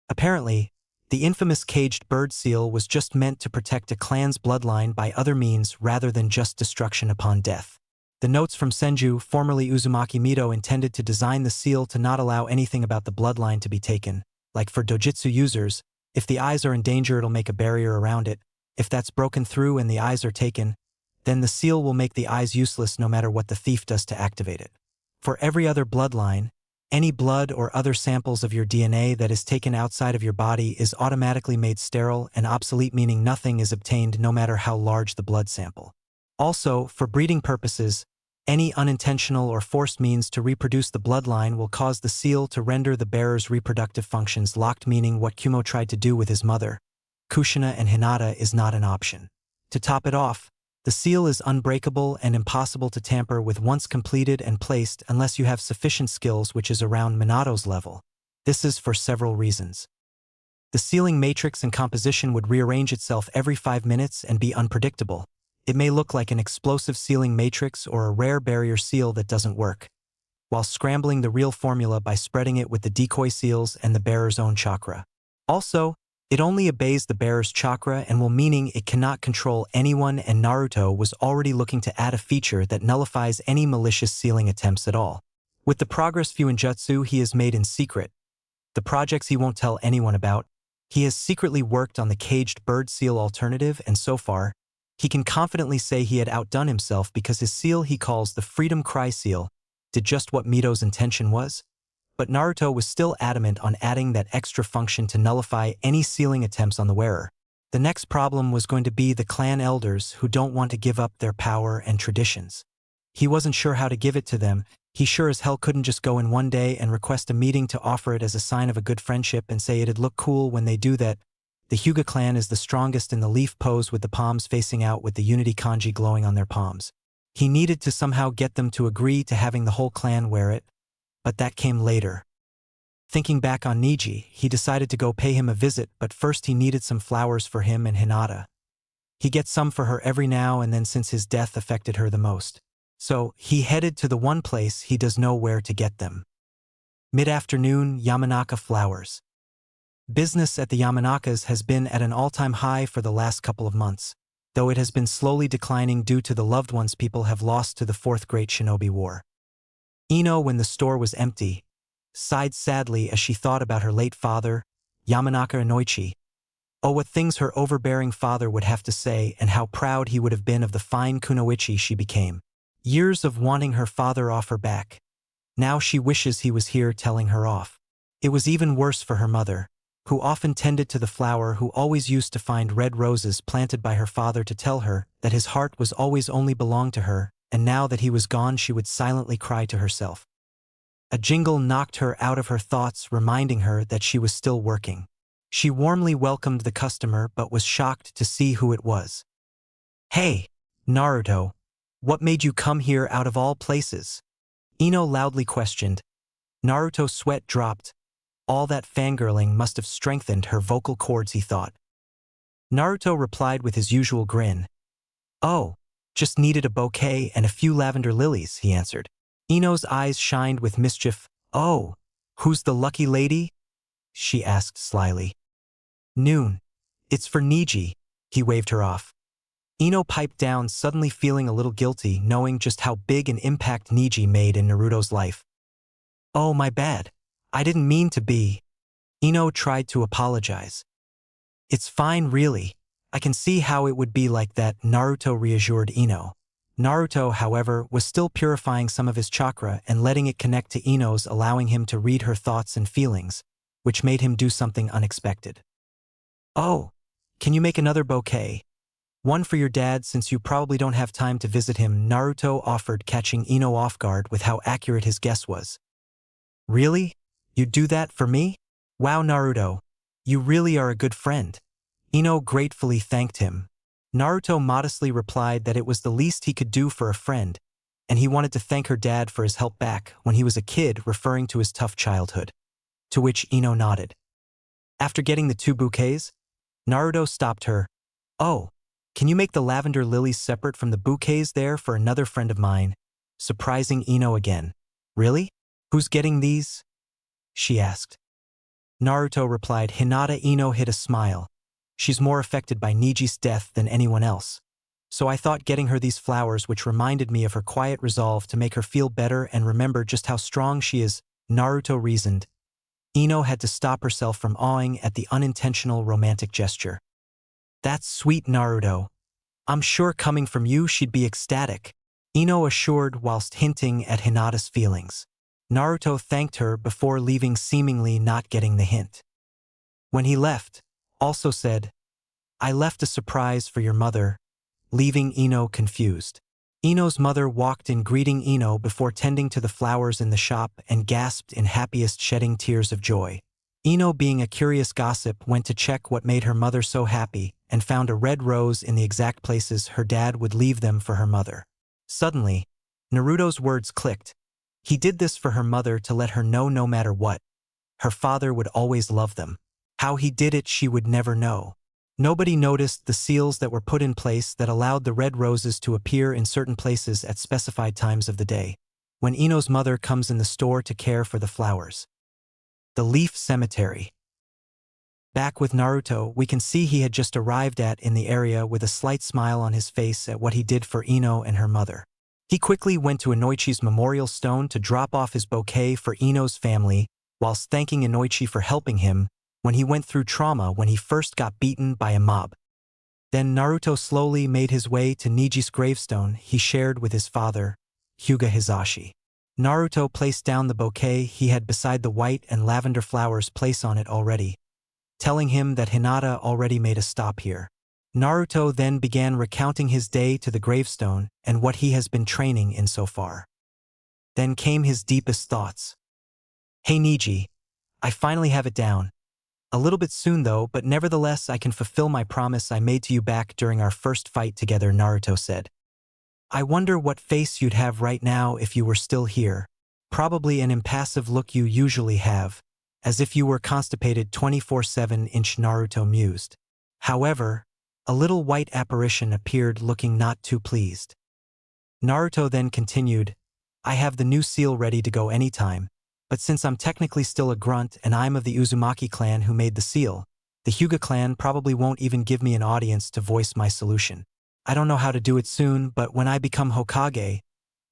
Apparently, the infamous caged bird seal was just meant to protect a clan's bloodline by other means rather than just destruction upon death. The notes from Senju, formerly Uzumaki Mito, intended to design the seal to not allow anything about the bloodline to be taken. Like for dojutsu users, if the eyes are in danger, it'll make a barrier around it. If that's broken through and the eyes are taken, then the seal will make the eyes useless no matter what the thief does to activate it. For every other bloodline, any blood or other samples of your DNA that is taken outside of your body is automatically made sterile and obsolete, meaning nothing is obtained no matter how large the blood sample. Also, for breeding purposes, any unintentional or forced means to reproduce the bloodline will cause the seal to render the bearer's reproductive functions locked, meaning what Kumo tried to do with his mother, Kushina and Hinata, is not an option. To top it off, the seal is unbreakable and impossible to tamper with once completed and placed unless you have sufficient skills, which is around Minato's level. This is for several reasons. The sealing matrix and composition would rearrange itself every 5 minutes and be unpredictable. It may look like an explosive sealing matrix or a rare barrier seal that doesn't work, while scrambling the real formula by spreading it with the decoy seals and the bearer's own chakra. Also, it only obeys the bearer's chakra and will, meaning it cannot control anyone, and Naruto was already looking to add a feature that nullifies any malicious sealing attempts at all. With the progress fuinjutsu he has made in secret, the projects he won't tell anyone about, he has secretly worked on the caged bird seal alternative, and so far, he can confidently say he had outdone himself because his seal he calls the Freedom Cry seal did just what Mito's intention was. But Naruto was still adamant on adding that extra function to nullify any sealing attempts on the wearer. The next problem was going to be the clan elders who don't want to give up their power and traditions. He wasn't sure how to give it to them. He sure as hell couldn't just go in one day and request a meeting to offer it as a sign of a good friendship and say it'd look cool when they do that. The Hyuga clan is the strongest in the leaf pose with the palms facing out with the unity kanji glowing on their palms. He needed to somehow get them to agree to having the whole clan wear it, but that came later. Thinking back on Neji, he decided to go pay him a visit, but first he needed some flowers for him and Hinata. He gets some for her every now and then since his death affected her the most. So, he headed to the one place he does know where to get them. Mid-afternoon, Yamanaka Flowers. Business at the Yamanakas has been at an all-time high for the last couple of months, though it has been slowly declining due to the loved ones people have lost to the Fourth Great Shinobi War. When the store was empty, sighed sadly as she thought about her late father, Yamanaka Inoichi. Oh, what things her overbearing father would have to say and how proud he would have been of the fine kunoichi she became. Years of wanting her father off her back. Now she wishes he was here telling her off. It was even worse for her mother, who often tended to the flower, who always used to find red roses planted by her father to tell her that his heart was always only belonged to her, and now that he was gone she would silently cry to herself. A jingle knocked her out of her thoughts, reminding her that she was still working. She warmly welcomed the customer but was shocked to see who it was. "Hey, Naruto, what made you come here out of all places?" Ino loudly questioned. Naruto's sweat dropped. All that fangirling must have strengthened her vocal cords, he thought. Naruto replied with his usual grin. "Oh, just needed a bouquet and a few lavender lilies," he answered. Ino's eyes shined with mischief. "Oh, who's the lucky lady?" she asked slyly. "Noon. It's for Niji," he waved her off. Ino piped down, suddenly feeling a little guilty, knowing just how big an impact Niji made in Naruto's life. "Oh, my bad. I didn't mean to be." Ino tried to apologize. "It's fine, really. I can see how it would be like that," Naruto reassured Ino. Naruto, however, was still purifying some of his chakra and letting it connect to Ino's, allowing him to read her thoughts and feelings, which made him do something unexpected. "Oh, can you make another bouquet? One for your dad, since you probably don't have time to visit him," Naruto offered, catching Ino off guard with how accurate his guess was. "Really? You'd do that for me? Wow, Naruto. You really are a good friend." Ino gratefully thanked him. Naruto modestly replied that it was the least he could do for a friend, and he wanted to thank her dad for his help back when he was a kid, referring to his tough childhood. To which Ino nodded. After getting the 2 bouquets, Naruto stopped her. "Oh, can you make the lavender lilies separate from the bouquets there for another friend of mine?" Surprising Ino again. "Really? Who's getting these?" she asked. Naruto replied. Hinata. Ino hid a smile. "She's more affected by Niji's death than anyone else. So I thought getting her these flowers, which reminded me of her quiet resolve to make her feel better and remember just how strong she is," Naruto reasoned. Ino had to stop herself from awing at the unintentional romantic gesture. "That's sweet, Naruto. I'm sure coming from you she'd be ecstatic," Ino assured whilst hinting at Hinata's feelings. Naruto thanked her before leaving, seemingly not getting the hint. When he left, also said, "I left a surprise for your mother," leaving Ino confused. Ino's mother walked in, greeting Ino before tending to the flowers in the shop, and gasped in happiest, shedding tears of joy. Ino, being a curious gossip, went to check what made her mother so happy and found a red rose in the exact places her dad would leave them for her mother. Suddenly, Naruto's words clicked. He did this for her mother to let her know no matter what, her father would always love them. How he did it she would never know. Nobody noticed the seals that were put in place that allowed the red roses to appear in certain places at specified times of the day, when Ino's mother comes in the store to care for the flowers. The Leaf Cemetery. Back with Naruto, we can see he had just arrived in the area with a slight smile on his face at what he did for Ino and her mother. He quickly went to Inoichi's memorial stone to drop off his bouquet for Ino's family, whilst thanking Inoichi for helping him when he went through trauma when he first got beaten by a mob. Then Naruto slowly made his way to Niji's gravestone he shared with his father, Hyuga Hisashi. Naruto placed down the bouquet he had beside the white and lavender flowers placed on it already, telling him that Hinata already made a stop here. Naruto then began recounting his day to the gravestone and what he has been training in so far. Then came his deepest thoughts. "Hey Niji, I finally have it down. A little bit soon though, but nevertheless I can fulfill my promise I made to you back during our first fight together," Naruto said. "I wonder what face you'd have right now if you were still here. Probably an impassive look you usually have, as if you were constipated 24/7." Naruto mused. However, a little white apparition appeared, looking not too pleased. Naruto then continued, "I have the new seal ready to go anytime, but since I'm technically still a grunt and I'm of the Uzumaki clan who made the seal, the Hyuga clan probably won't even give me an audience to voice my solution. I don't know how to do it soon, but when I become Hokage,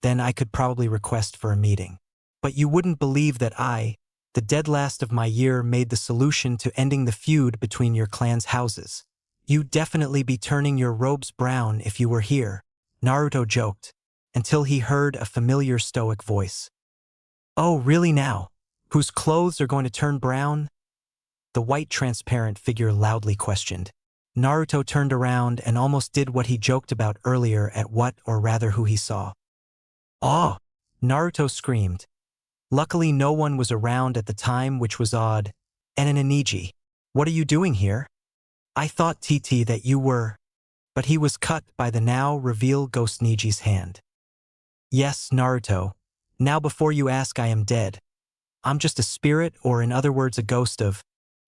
then I could probably request for a meeting. But you wouldn't believe that I, The dead last of my year made the solution to ending the feud between your clan's houses. You'd definitely be turning your robes brown if you were here, Naruto joked, until he heard a familiar stoic voice. Oh, really now? Whose clothes are going to turn brown? The white transparent figure loudly questioned. Naruto turned around and almost did what he joked about earlier at what, or rather who he saw. Oh! Naruto screamed. Luckily no one was around at the time, which was odd. Eneniji, what are you doing here? I thought TT that you were… But he was cut by the now revealed Ghost Niji's hand. Yes, Naruto. Now before you ask, I am dead. I'm just a spirit, or in other words a ghost of…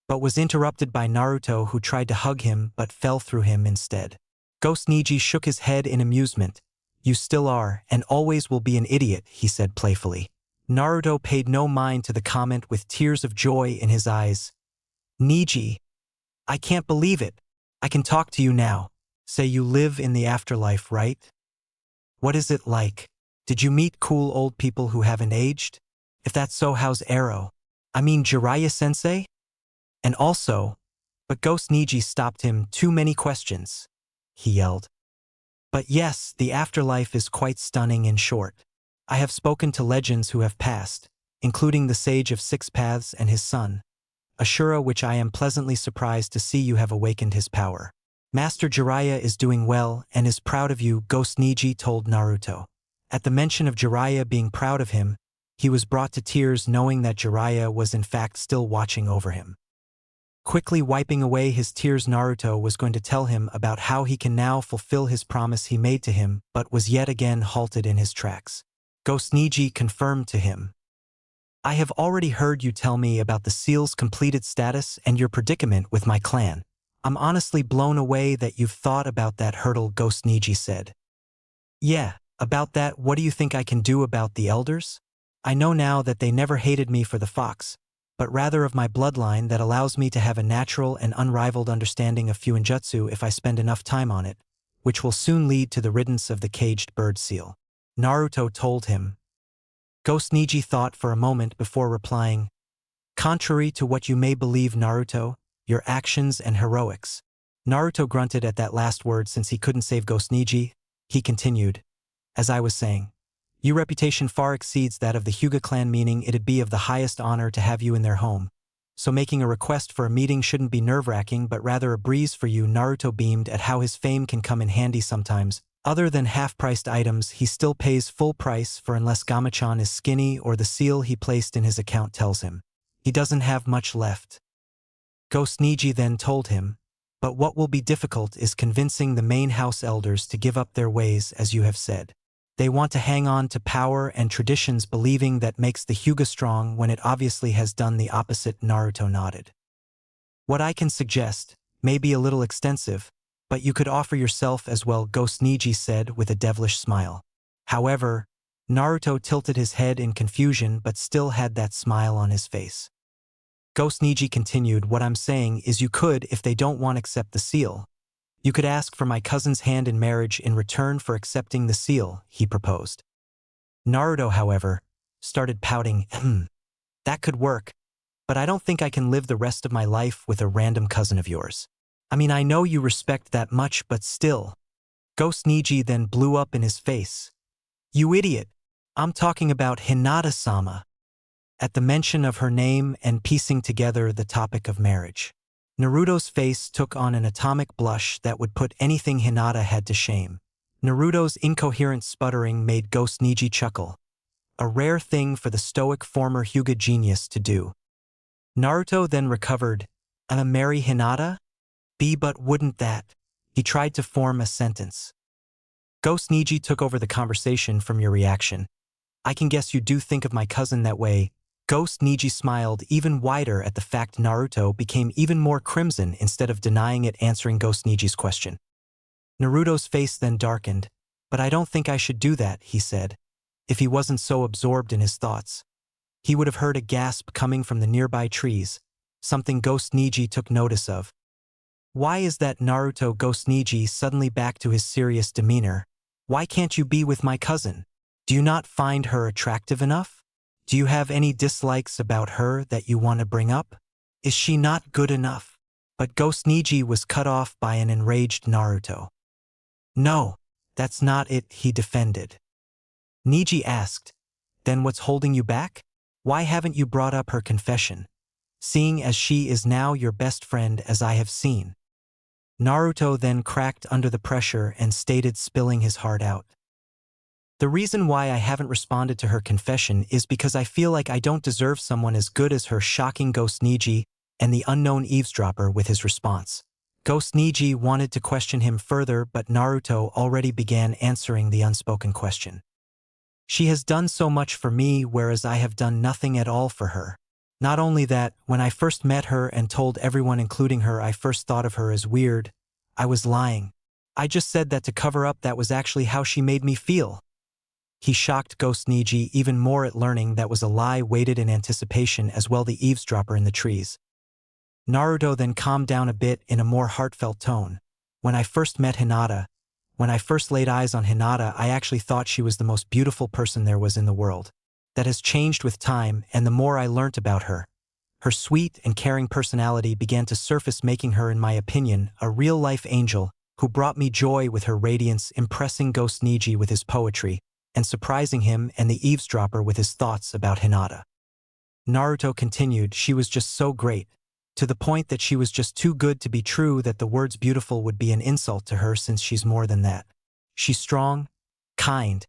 But was interrupted by Naruto, who tried to hug him but fell through him instead. Ghost Niji shook his head in amusement. You still are, and always will be an idiot, he said playfully. Naruto paid no mind to the comment with tears of joy in his eyes. Niji, I can't believe it. I can talk to you now. Say you live in the afterlife, right? What is it like? Did you meet cool old people who haven't aged? If that's so, how's Arrow? I mean Jiraiya-sensei? And also… But Ghost Niji stopped him. Too many questions, he yelled. But yes, the afterlife is quite stunning in short. I have spoken to legends who have passed, including the Sage of Six Paths and his son, Ashura, which I am pleasantly surprised to see you have awakened his power. Master Jiraiya is doing well and is proud of you, Ghost Niji told Naruto. At the mention of Jiraiya being proud of him, he was brought to tears knowing that Jiraiya was in fact still watching over him. Quickly wiping away his tears, Naruto was going to tell him about how he can now fulfill his promise he made to him, but was yet again halted in his tracks. Ghost Niji confirmed to him. I have already heard you tell me about the seal's completed status and your predicament with my clan. I'm honestly blown away that you've thought about that hurdle, Ghost Niji said. Yeah, about that, what do you think I can do about the elders? I know now that they never hated me for the fox, but rather of my bloodline that allows me to have a natural and unrivaled understanding of fuinjutsu if I spend enough time on it, which will soon lead to the riddance of the caged bird seal. Naruto told him. Ghost Niji thought for a moment before replying, Contrary to what you may believe, Naruto, your actions and heroics. Naruto grunted at that last word since he couldn't save Ghost Niji. He continued, as I was saying, your reputation far exceeds that of the Hyuga clan, meaning it'd be of the highest honor to have you in their home. So making a request for a meeting shouldn't be nerve-wracking but rather a breeze for you. Naruto beamed at how his fame can come in handy sometimes. Other than half-priced items, he still pays full price for unless Gamachan is skinny or the seal he placed in his account tells him he doesn't have much left. Ghost Niji then told him, but what will be difficult is convincing the main house elders to give up their ways, as you have said. They want to hang on to power and traditions, believing that makes the Hyuga strong when it obviously has done the opposite. Naruto nodded. What I can suggest may be a little extensive, but you could offer yourself as well, Ghost Niji said with a devilish smile. However, Naruto tilted his head in confusion but still had that smile on his face. Ghost Niji continued, what I'm saying is you could, if they don't want to accept the seal, you could ask for my cousin's hand in marriage in return for accepting the seal, he proposed. Naruto, however, started pouting. That could work, but I don't think I can live the rest of my life with a random cousin of yours. I mean, I know you respect that much, but still. Ghost Niji then blew up in his face. You idiot! I'm talking about Hinata-sama. At the mention of her name and piecing together the topic of marriage, Naruto's face took on an atomic blush that would put anything Hinata had to shame. Naruto's incoherent sputtering made Ghost Niji chuckle, a rare thing for the stoic former Hyuga genius to do. Naruto then recovered, marry Hinata? But wouldn't that… He tried to form a sentence. Ghost Niji took over the conversation from your reaction. I can guess you do think of my cousin that way. Ghost Niji smiled even wider at the fact Naruto became even more crimson instead of denying it, answering Ghost Niji's question. Naruto's face then darkened. But I don't think I should do that, he said. If he wasn't so absorbed in his thoughts, he would have heard a gasp coming from the nearby trees, something Ghost Niji took notice of. Why is that, Naruto? Ghost Niji suddenly back to his serious demeanor. Why can't you be with my cousin? Do you not find her attractive enough? Do you have any dislikes about her that you want to bring up? Is she not good enough? But Ghost Niji was cut off by an enraged Naruto. No, that's not it, he defended. Niji asked, then what's holding you back? Why haven't you brought up her confession, seeing as she is now your best friend as I have seen? Naruto then cracked under the pressure and stated, spilling his heart out. The reason why I haven't responded to her confession is because I feel like I don't deserve someone as good as her, shocking Ghost Niji and the unknown eavesdropper with his response. Ghost Niji wanted to question him further, but Naruto already began answering the unspoken question. She has done so much for me, whereas I have done nothing at all for her. Not only that, when I first met her and told everyone, including her, I first thought of her as weird, I was lying. I just said that to cover up. That was actually how she made me feel. He shocked Ghost Niji even more at learning that was a lie, waited in anticipation as well, the eavesdropper in the trees. Naruto then calmed down a bit in a more heartfelt tone. When I first met Hinata, when I first laid eyes on Hinata, I actually thought she was the most beautiful person there was in the world. That has changed with time, and the more I learnt about her, her sweet and caring personality began to surface, making her, in my opinion, a real-life angel who brought me joy with her radiance, impressing Ghost Niji with his poetry, and surprising him and the eavesdropper with his thoughts about Hinata. Naruto continued, she was just so great, to the point that she was just too good to be true, that the words beautiful would be an insult to her since she's more than that. She's strong, kind,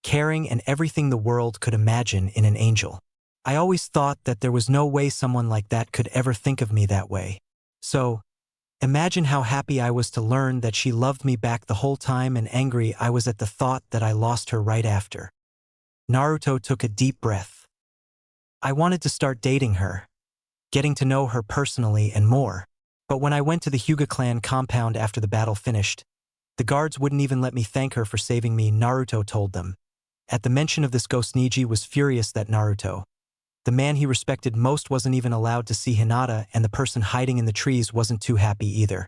caring, and everything the world could imagine in an angel. I always thought that there was no way someone like that could ever think of me that way. So, imagine how happy I was to learn that she loved me back the whole time, and angry I was at the thought that I lost her right after. Naruto took a deep breath. I wanted to start dating her, getting to know her personally and more. But when I went to the Hyuga clan compound after the battle finished, the guards wouldn't even let me thank her for saving me, Naruto told them. At the mention of this, Ghost Niji was furious that Naruto, the man he respected most, wasn't even allowed to see Hinata, and the person hiding in the trees wasn't too happy either.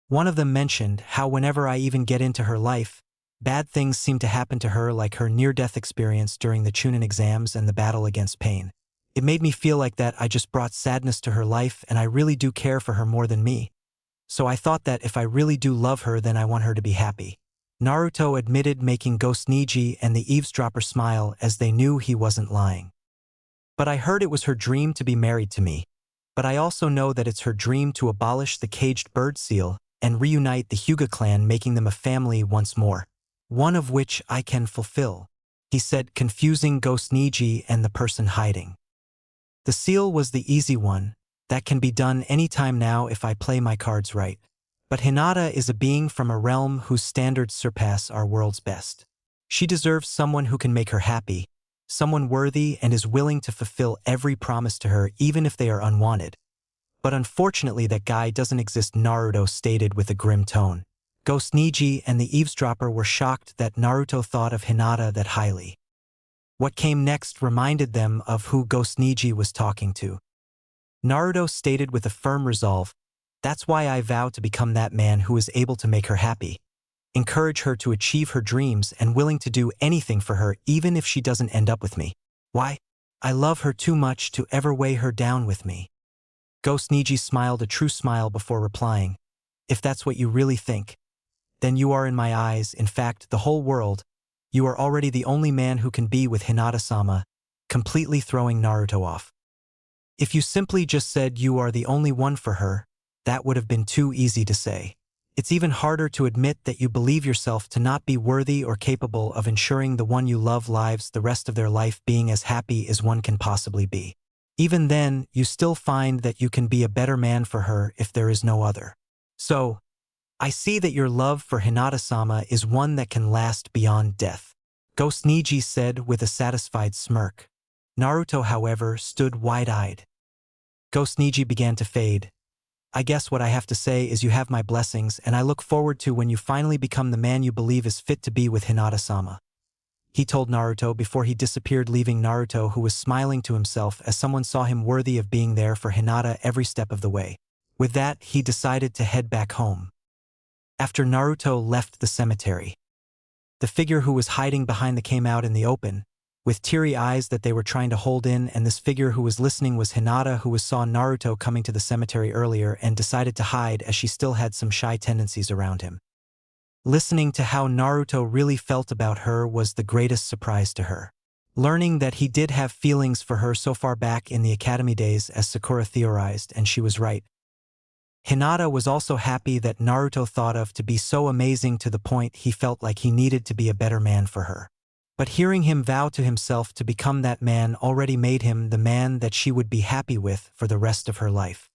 One of them mentioned how whenever I even get into her life, bad things seem to happen to her, like her near-death experience during the Chunin exams and the battle against pain. It made me feel like that I just brought sadness to her life, and I really do care for her more than me. So I thought that if I really do love her, then I want her to be happy. Naruto admitted, making Ghost Niji and the eavesdropper smile as they knew he wasn't lying. But I heard it was her dream to be married to me. But I also know that it's her dream to abolish the caged bird seal and reunite the Hyuga clan, making them a family once more. One of which I can fulfill, he said, confusing Ghost Niji and the person hiding. The seal was the easy one. That can be done anytime now if I play my cards right. But Hinata is a being from a realm whose standards surpass our world's best. She deserves someone who can make her happy, someone worthy and is willing to fulfill every promise to her, even if they are unwanted. But unfortunately that guy doesn't exist, Naruto stated with a grim tone. Ghost Niji and the eavesdropper were shocked that Naruto thought of Hinata that highly. What came next reminded them of who Ghost Niji was talking to. Naruto stated with a firm resolve, that's why I vow to become that man who is able to make her happy, encourage her to achieve her dreams, and willing to do anything for her even if she doesn't end up with me. Why? I love her too much to ever weigh her down with me. Ghost Niji smiled a true smile before replying, if that's what you really think, then you are in my eyes, in fact the whole world, you are already the only man who can be with Hinata-sama, completely throwing Naruto off. If you simply just said you are the only one for her, that would have been too easy to say. It's even harder to admit that you believe yourself to not be worthy or capable of ensuring the one you love lives the rest of their life being as happy as one can possibly be. Even then, you still find that you can be a better man for her if there is no other. So, I see that your love for Hinata-sama is one that can last beyond death, Ghost Niji said with a satisfied smirk. Naruto, however, stood wide-eyed. Ghost Niji began to fade. I guess what I have to say is you have my blessings, and I look forward to when you finally become the man you believe is fit to be with Hinata-sama, he told Naruto before he disappeared, leaving Naruto, who was smiling to himself as someone saw him worthy of being there for Hinata every step of the way. With that, he decided to head back home. After Naruto left the cemetery, the figure who was hiding behind the came out in the open, with teary eyes that they were trying to hold in, and this figure who was listening was Hinata, who saw Naruto coming to the cemetery earlier and decided to hide as she still had some shy tendencies around him. Listening to how Naruto really felt about her was the greatest surprise to her. Learning that he did have feelings for her so far back in the academy days, as Sakura theorized, and she was right. Hinata was also happy that Naruto thought of to be so amazing to the point he felt like he needed to be a better man for her. But hearing him vow to himself to become that man already made him the man that she would be happy with for the rest of her life.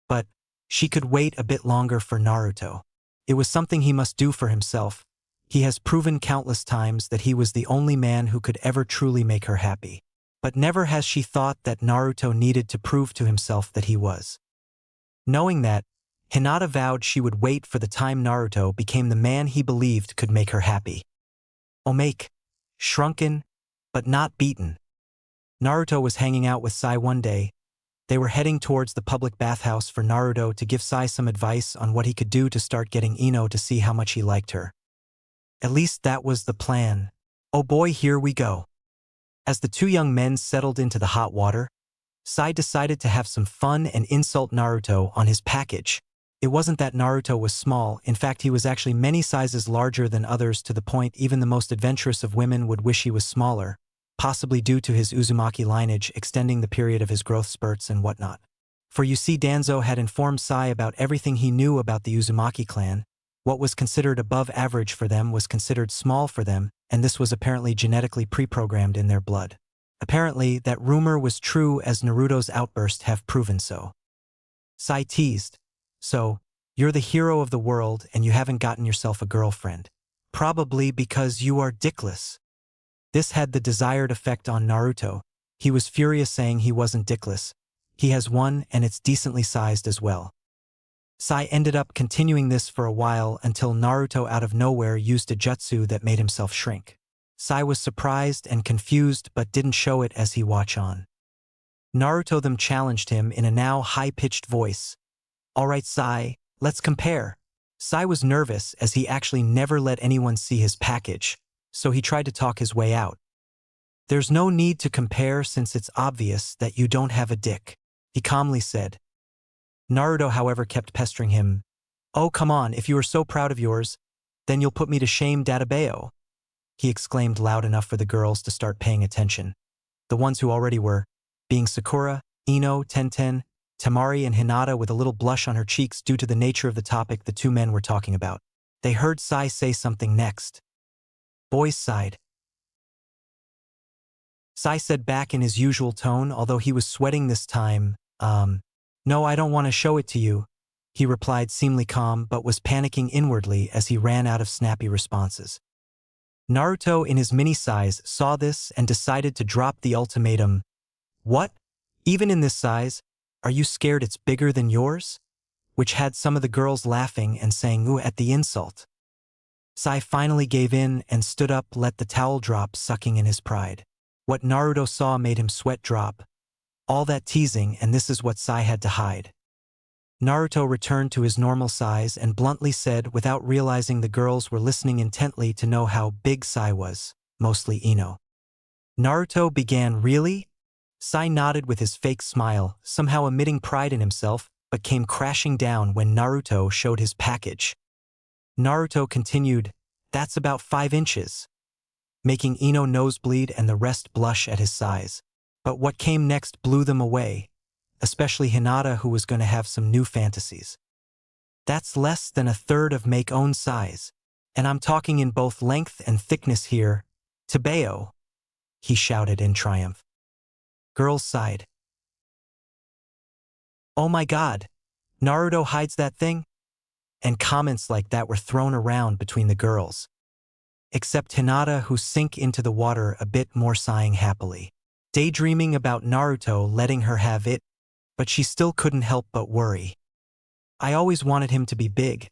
But she could wait a bit longer for Naruto. It was something he must do for himself. He has proven countless times that he was the only man who could ever truly make her happy. But never has she thought that Naruto needed to prove to himself that he was. Knowing that, Hinata vowed she would wait for the time Naruto became the man he believed could make her happy. Omake. Shrunken, but not beaten. Naruto was hanging out with Sai one day. They were heading towards the public bathhouse for Naruto to give Sai some advice on what he could do to start getting Ino to see how much he liked her. At least that was the plan. Oh boy, here we go. As the two young men settled into the hot water, Sai decided to have some fun and insult Naruto on his package. It wasn't that Naruto was small, in fact he was actually many sizes larger than others, to the point even the most adventurous of women would wish he was smaller, possibly due to his Uzumaki lineage extending the period of his growth spurts and whatnot. For you see, Danzo had informed Sai about everything he knew about the Uzumaki clan. What was considered above average for them was considered small for them, and this was apparently genetically pre-programmed in their blood. Apparently, that rumor was true, as Naruto's outburst have proven so. Sai teased. So, you're the hero of the world and you haven't gotten yourself a girlfriend. Probably because you are dickless. This had the desired effect on Naruto. He was furious, saying he wasn't dickless. He has one and it's decently sized as well. Sai ended up continuing this for a while until Naruto out of nowhere used a jutsu that made himself shrink. Sai was surprised and confused but didn't show it as he watched on. Naruto then challenged him in a now high-pitched voice. Alright Sai, let's compare. Sai was nervous as he actually never let anyone see his package, so he tried to talk his way out. There's no need to compare since it's obvious that you don't have a dick, he calmly said. Naruto, however, kept pestering him. Oh come on, if you are so proud of yours, then you'll put me to shame, Databeo, he exclaimed loud enough for the girls to start paying attention. The ones who already were, being Sakura, Ino, Tenten, Temari and Hinata, with a little blush on her cheeks due to the nature of the topic the two men were talking about. They heard Sai say something next. Boys sighed. Sai said back in his usual tone, although he was sweating this time, no, I don't want to show it to you, he replied, seemingly calm but was panicking inwardly as he ran out of snappy responses. Naruto in his mini size saw this and decided to drop the ultimatum. What? Even in this size? Are you scared it's bigger than yours? Which had some of the girls laughing and saying ooh at the insult. Sai finally gave in and stood up, let the towel drop, sucking in his pride. What Naruto saw made him sweat drop. All that teasing, and this is what Sai had to hide. Naruto returned to his normal size and bluntly said, without realizing the girls were listening intently to know how big Sai was, mostly Ino. Naruto began, really? Sai nodded with his fake smile, somehow emitting pride in himself, but came crashing down when Naruto showed his package. Naruto continued, that's about 5 inches. Making Ino nosebleed and the rest blush at his size. But what came next blew them away, especially Hinata, who was going to have some new fantasies. That's less than a third of Make's own size, and I'm talking in both length and thickness here. Tabeo, he shouted in triumph. Girls sighed. Oh my god, Naruto hides that thing? And comments like that were thrown around between the girls. Except Hinata, who sank into the water a bit more, sighing happily. Daydreaming about Naruto letting her have it, but she still couldn't help but worry. I always wanted him to be big,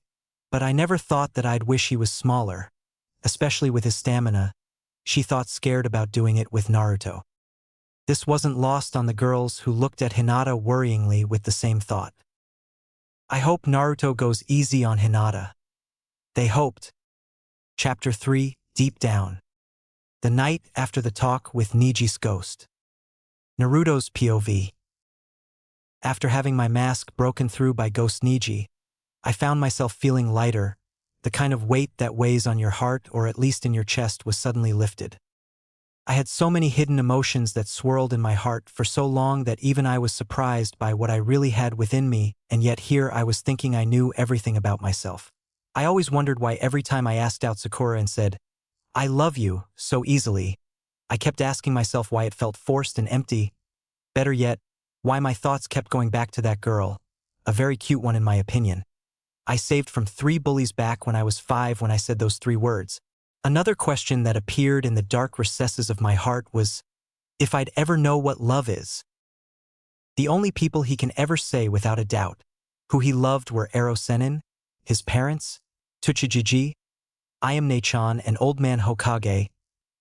but I never thought that I'd wish he was smaller, especially with his stamina, she thought, scared about doing it with Naruto. This wasn't lost on the girls, who looked at Hinata worryingly with the same thought. I hope Naruto goes easy on Hinata. They hoped. Chapter 3, Deep Down. The night after the talk with Niji's ghost. Naruto's POV. After having my mask broken through by Ghost Niji, I found myself feeling lighter. The kind of weight that weighs on your heart or at least in your chest was suddenly lifted. I had so many hidden emotions that swirled in my heart for so long that even I was surprised by what I really had within me, and yet here I was thinking I knew everything about myself. I always wondered why every time I asked out Sakura and said, "I love you," so easily, I kept asking myself why it felt forced and empty. Better yet, why my thoughts kept going back to that girl, a very cute one in my opinion. I saved from 3 bullies back when I was 5 when I said those 3 words. Another question that appeared in the dark recesses of my heart was, if I'd ever know what love is. The only people he can ever say without a doubt who he loved were Ero Sennin, his parents, Tsuchijiji, Ayame-chan and Old Man Hokage,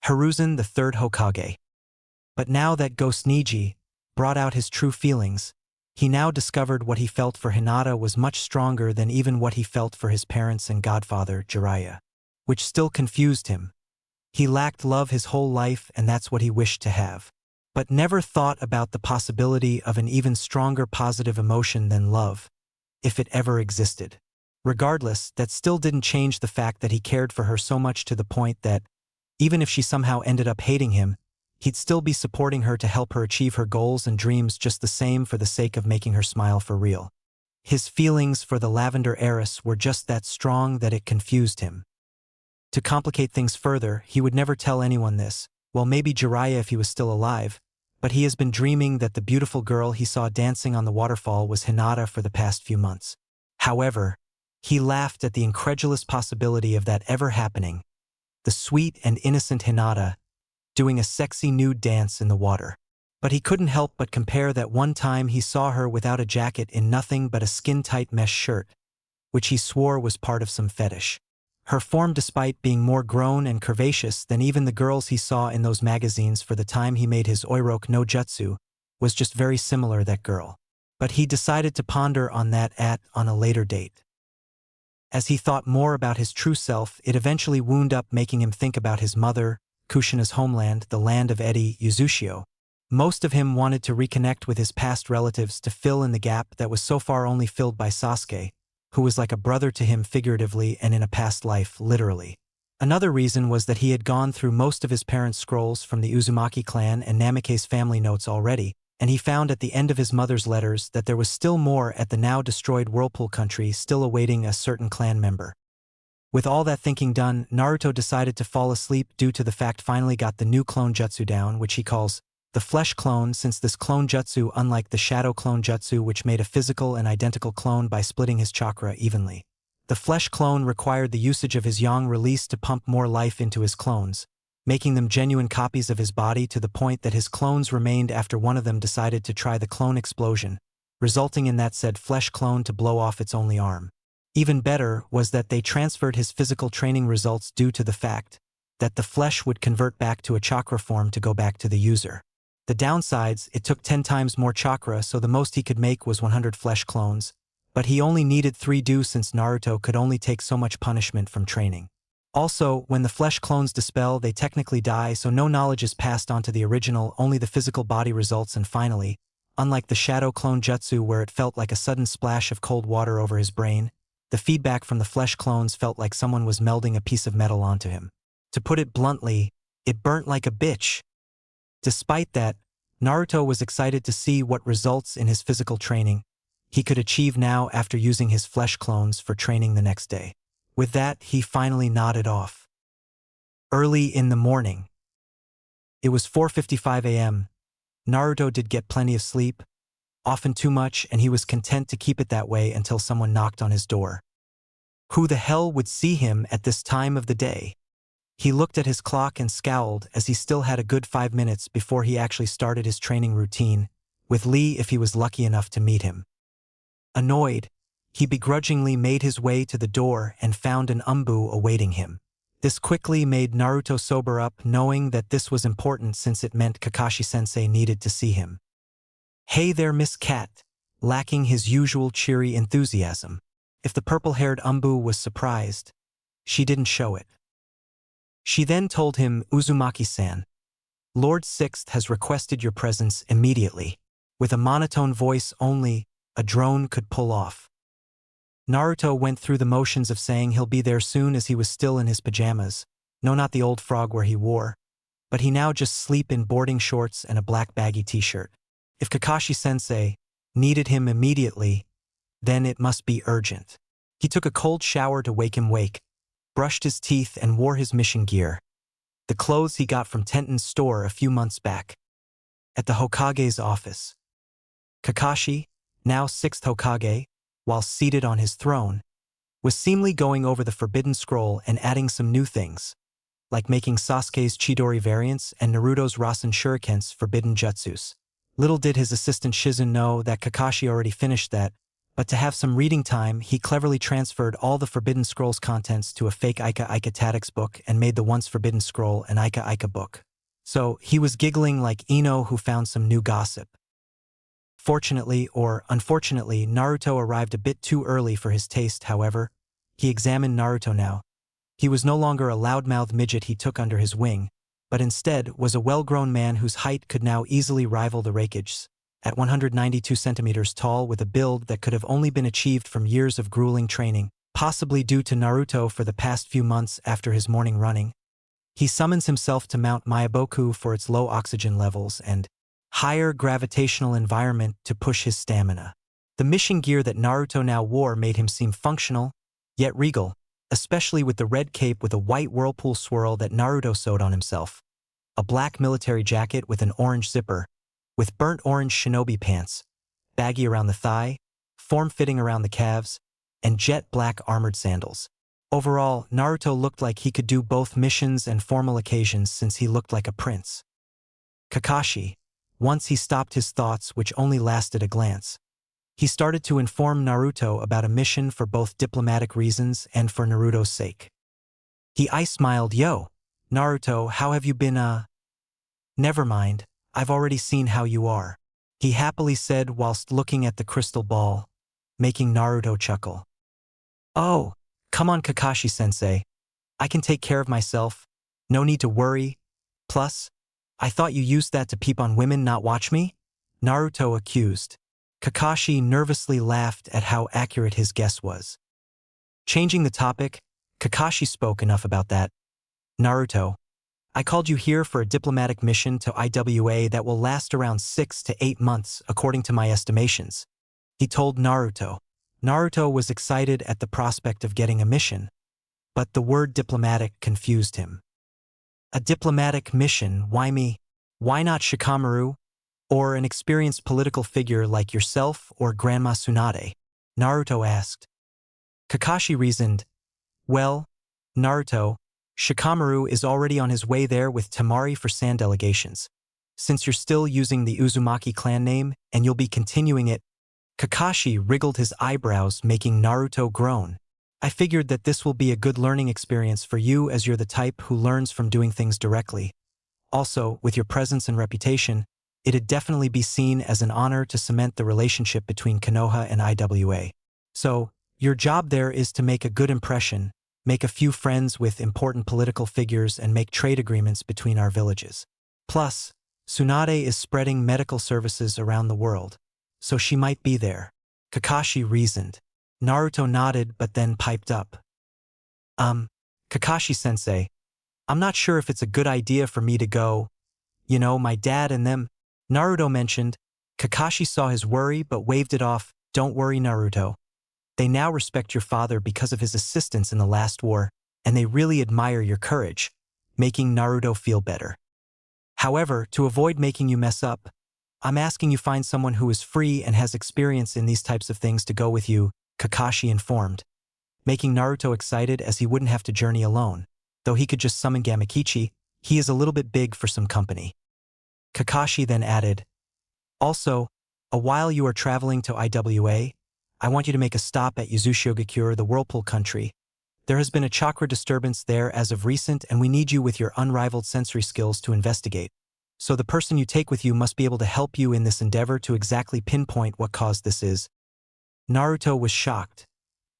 Hiruzen the third Hokage. But now that Ghost Niji brought out his true feelings, he now discovered what he felt for Hinata was much stronger than even what he felt for his parents and godfather, Jiraiya, which still confused him. He lacked love his whole life and that's what he wished to have, but never thought about the possibility of an even stronger positive emotion than love, if it ever existed. Regardless, that still didn't change the fact that he cared for her so much to the point that, even if she somehow ended up hating him, he'd still be supporting her to help her achieve her goals and dreams just the same for the sake of making her smile for real. His feelings for the Lavender Heiress were just that strong that it confused him. To complicate things further, he would never tell anyone this, well maybe Jiraiya if he was still alive, but he has been dreaming that the beautiful girl he saw dancing on the waterfall was Hinata for the past few months. However, he laughed at the incredulous possibility of that ever happening. The sweet and innocent Hinata, doing a sexy nude dance in the water. But he couldn't help but compare that one time he saw her without a jacket in nothing but a skin-tight mesh shirt, which he swore was part of some fetish. Her form, despite being more grown and curvaceous than even the girls he saw in those magazines for the time he made his Oiroke no Jutsu, was just very similar that girl. But he decided to ponder on that on a later date. As he thought more about his true self, it eventually wound up making him think about his mother, Kushina's homeland, the land of Eri Yuzushio. Most of him wanted to reconnect with his past relatives to fill in the gap that was so far only filled by Sasuke, who was like a brother to him figuratively and in a past life, literally. Another reason was that he had gone through most of his parents' scrolls from the Uzumaki clan and Namikaze family notes already, and he found at the end of his mother's letters that there was still more at the now destroyed Whirlpool country still awaiting a certain clan member. With all that thinking done, Naruto decided to fall asleep due to the fact finally got the new clone jutsu down, which he calls the flesh clone, since this clone jutsu, unlike the shadow clone jutsu which made a physical and identical clone by splitting his chakra evenly. The flesh clone required the usage of his yang release to pump more life into his clones, making them genuine copies of his body to the point that his clones remained after one of them decided to try the clone explosion, resulting in that said flesh clone to blow off its only arm. Even better was that they transferred his physical training results due to the fact that the flesh would convert back to a chakra form to go back to the user. The downsides, it took 10 times more chakra, so the most he could make was 100 flesh clones, but he only needed 3 due since Naruto could only take so much punishment from training. Also, when the flesh clones dispel, they technically die, so no knowledge is passed on to the original, only the physical body results. And finally, unlike the shadow clone jutsu where it felt like a sudden splash of cold water over his brain, the feedback from the flesh clones felt like someone was melding a piece of metal onto him. To put it bluntly, it burnt like a bitch. Despite that, Naruto was excited to see what results in his physical training he could achieve now after using his flesh clones for training the next day. With that, he finally nodded off. Early in the morning. It was 4:55 a.m. Naruto did get plenty of sleep, often too much, and he was content to keep it that way until someone knocked on his door. Who the hell would see him at this time of the day? He looked at his clock and scowled as he still had a good 5 minutes before he actually started his training routine, with Lee if he was lucky enough to meet him. Annoyed, he begrudgingly made his way to the door and found an Umbu awaiting him. This quickly made Naruto sober up, knowing that this was important since it meant Kakashi-sensei needed to see him. "Hey there, Miss Cat," lacking his usual cheery enthusiasm. If the purple-haired Umbu was surprised, she didn't show it. She then told him, Uzumaki-san, Lord Sixth has requested your presence immediately, with a monotone voice only a drone could pull off. Naruto went through the motions of saying he'll be there soon as he was still in his pajamas. No, not the old frog where he wore, but he now just sleep in boarding shorts and a black baggy t-shirt. If Kakashi-sensei needed him immediately, then it must be urgent. He took a cold shower to wake, brushed his teeth and wore his mission gear, the clothes he got from Tenten's store a few months back. At the Hokage's office, Kakashi, now 6th Hokage, while seated on his throne, was seemingly going over the Forbidden Scroll and adding some new things, like making Sasuke's Chidori variants and Naruto's Rasen Shuriken's forbidden jutsus. Little did his assistant Shizun know that Kakashi already finished that, but to have some reading time, he cleverly transferred all the Forbidden Scroll's contents to a fake Ika Tactics book and made the once Forbidden Scroll an Ika book. So he was giggling like Ino who found some new gossip. Fortunately or unfortunately, Naruto arrived a bit too early for his taste. However, he examined Naruto now. He was no longer a loudmouth midget he took under his wing, but instead was a well-grown man whose height could now easily rival the Raikage's, at 192 centimeters tall with a build that could have only been achieved from years of grueling training, possibly due to Naruto for the past few months after his morning running. He summons himself to Mount Myaboku for its low oxygen levels and higher gravitational environment to push his stamina. The mission gear that Naruto now wore made him seem functional, yet regal, especially with the red cape with a white whirlpool swirl that Naruto sewed on himself, a black military jacket with an orange zipper, with burnt orange shinobi pants, baggy around the thigh, form-fitting around the calves, and jet black armored sandals. Overall, Naruto looked like he could do both missions and formal occasions since he looked like a prince. Kakashi, once he stopped his thoughts which only lasted a glance, he started to inform Naruto about a mission for both diplomatic reasons and for Naruto's sake. He smiled, Yo, Naruto, how have you been, Never mind, I've already seen how you are, he happily said whilst looking at the crystal ball, making Naruto chuckle. Oh, come on Kakashi-sensei, I can take care of myself, no need to worry, plus, I thought you used that to peep on women, not watch me? Naruto accused. Kakashi nervously laughed at how accurate his guess was. Changing the topic, Kakashi spoke, enough about that. Naruto, I called you here for a diplomatic mission to IWA that will last around 6 to 8 months according to my estimations, he told Naruto. Naruto was excited at the prospect of getting a mission, but the word diplomatic confused him. A diplomatic mission, why me? Why not Shikamaru? Or an experienced political figure like yourself or Grandma Tsunade? Naruto asked. Kakashi reasoned, well, Naruto, Shikamaru is already on his way there with Temari for sand delegations. Since you're still using the Uzumaki clan name and you'll be continuing it, Kakashi wriggled his eyebrows, making Naruto groan. I figured that this will be a good learning experience for you as you're the type who learns from doing things directly. Also, with your presence and reputation, it'd definitely be seen as an honor to cement the relationship between Konoha and IWA. So, your job there is to make a good impression, make a few friends with important political figures and make trade agreements between our villages. Plus, Tsunade is spreading medical services around the world, so she might be there. Kakashi reasoned. Naruto nodded but then piped up. Kakashi-sensei, I'm not sure if it's a good idea for me to go. You know, my dad and them. Naruto mentioned. Kakashi saw his worry but waved it off. Don't worry, Naruto. They now respect your father because of his assistance in the last war, and they really admire your courage, making Naruto feel better. However, to avoid making you mess up, I'm asking you find someone who is free and has experience in these types of things to go with you, Kakashi informed, making Naruto excited as he wouldn't have to journey alone. Though he could just summon Gamakichi, he is a little bit big for some company. Kakashi then added, also, while you are traveling to IWA, I want you to make a stop at Yuzushigakure, the Whirlpool country. There has been a chakra disturbance there as of recent and we need you with your unrivaled sensory skills to investigate. So the person you take with you must be able to help you in this endeavor to exactly pinpoint what caused this is. Naruto was shocked.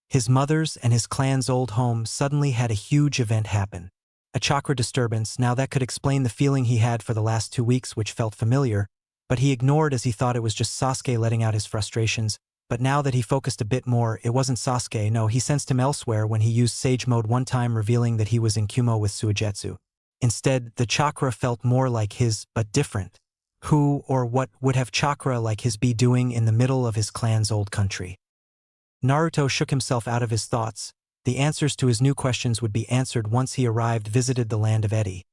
His mother's and his clan's old home suddenly had a huge event happen. A chakra disturbance. Now that could explain the feeling he had for the last 2 weeks, which felt familiar, but he ignored as he thought it was just Sasuke letting out his frustrations. But now that he focused a bit more, it wasn't Sasuke. No, he sensed him elsewhere when he used Sage Mode one time, revealing that he was in Kumo with Suigetsu. Instead, the chakra felt more like his, but different. Who or what would have chakra like his be doing in the middle of his clan's old country? Naruto shook himself out of his thoughts. The answers to his new questions would be answered once he visited the land of Edi.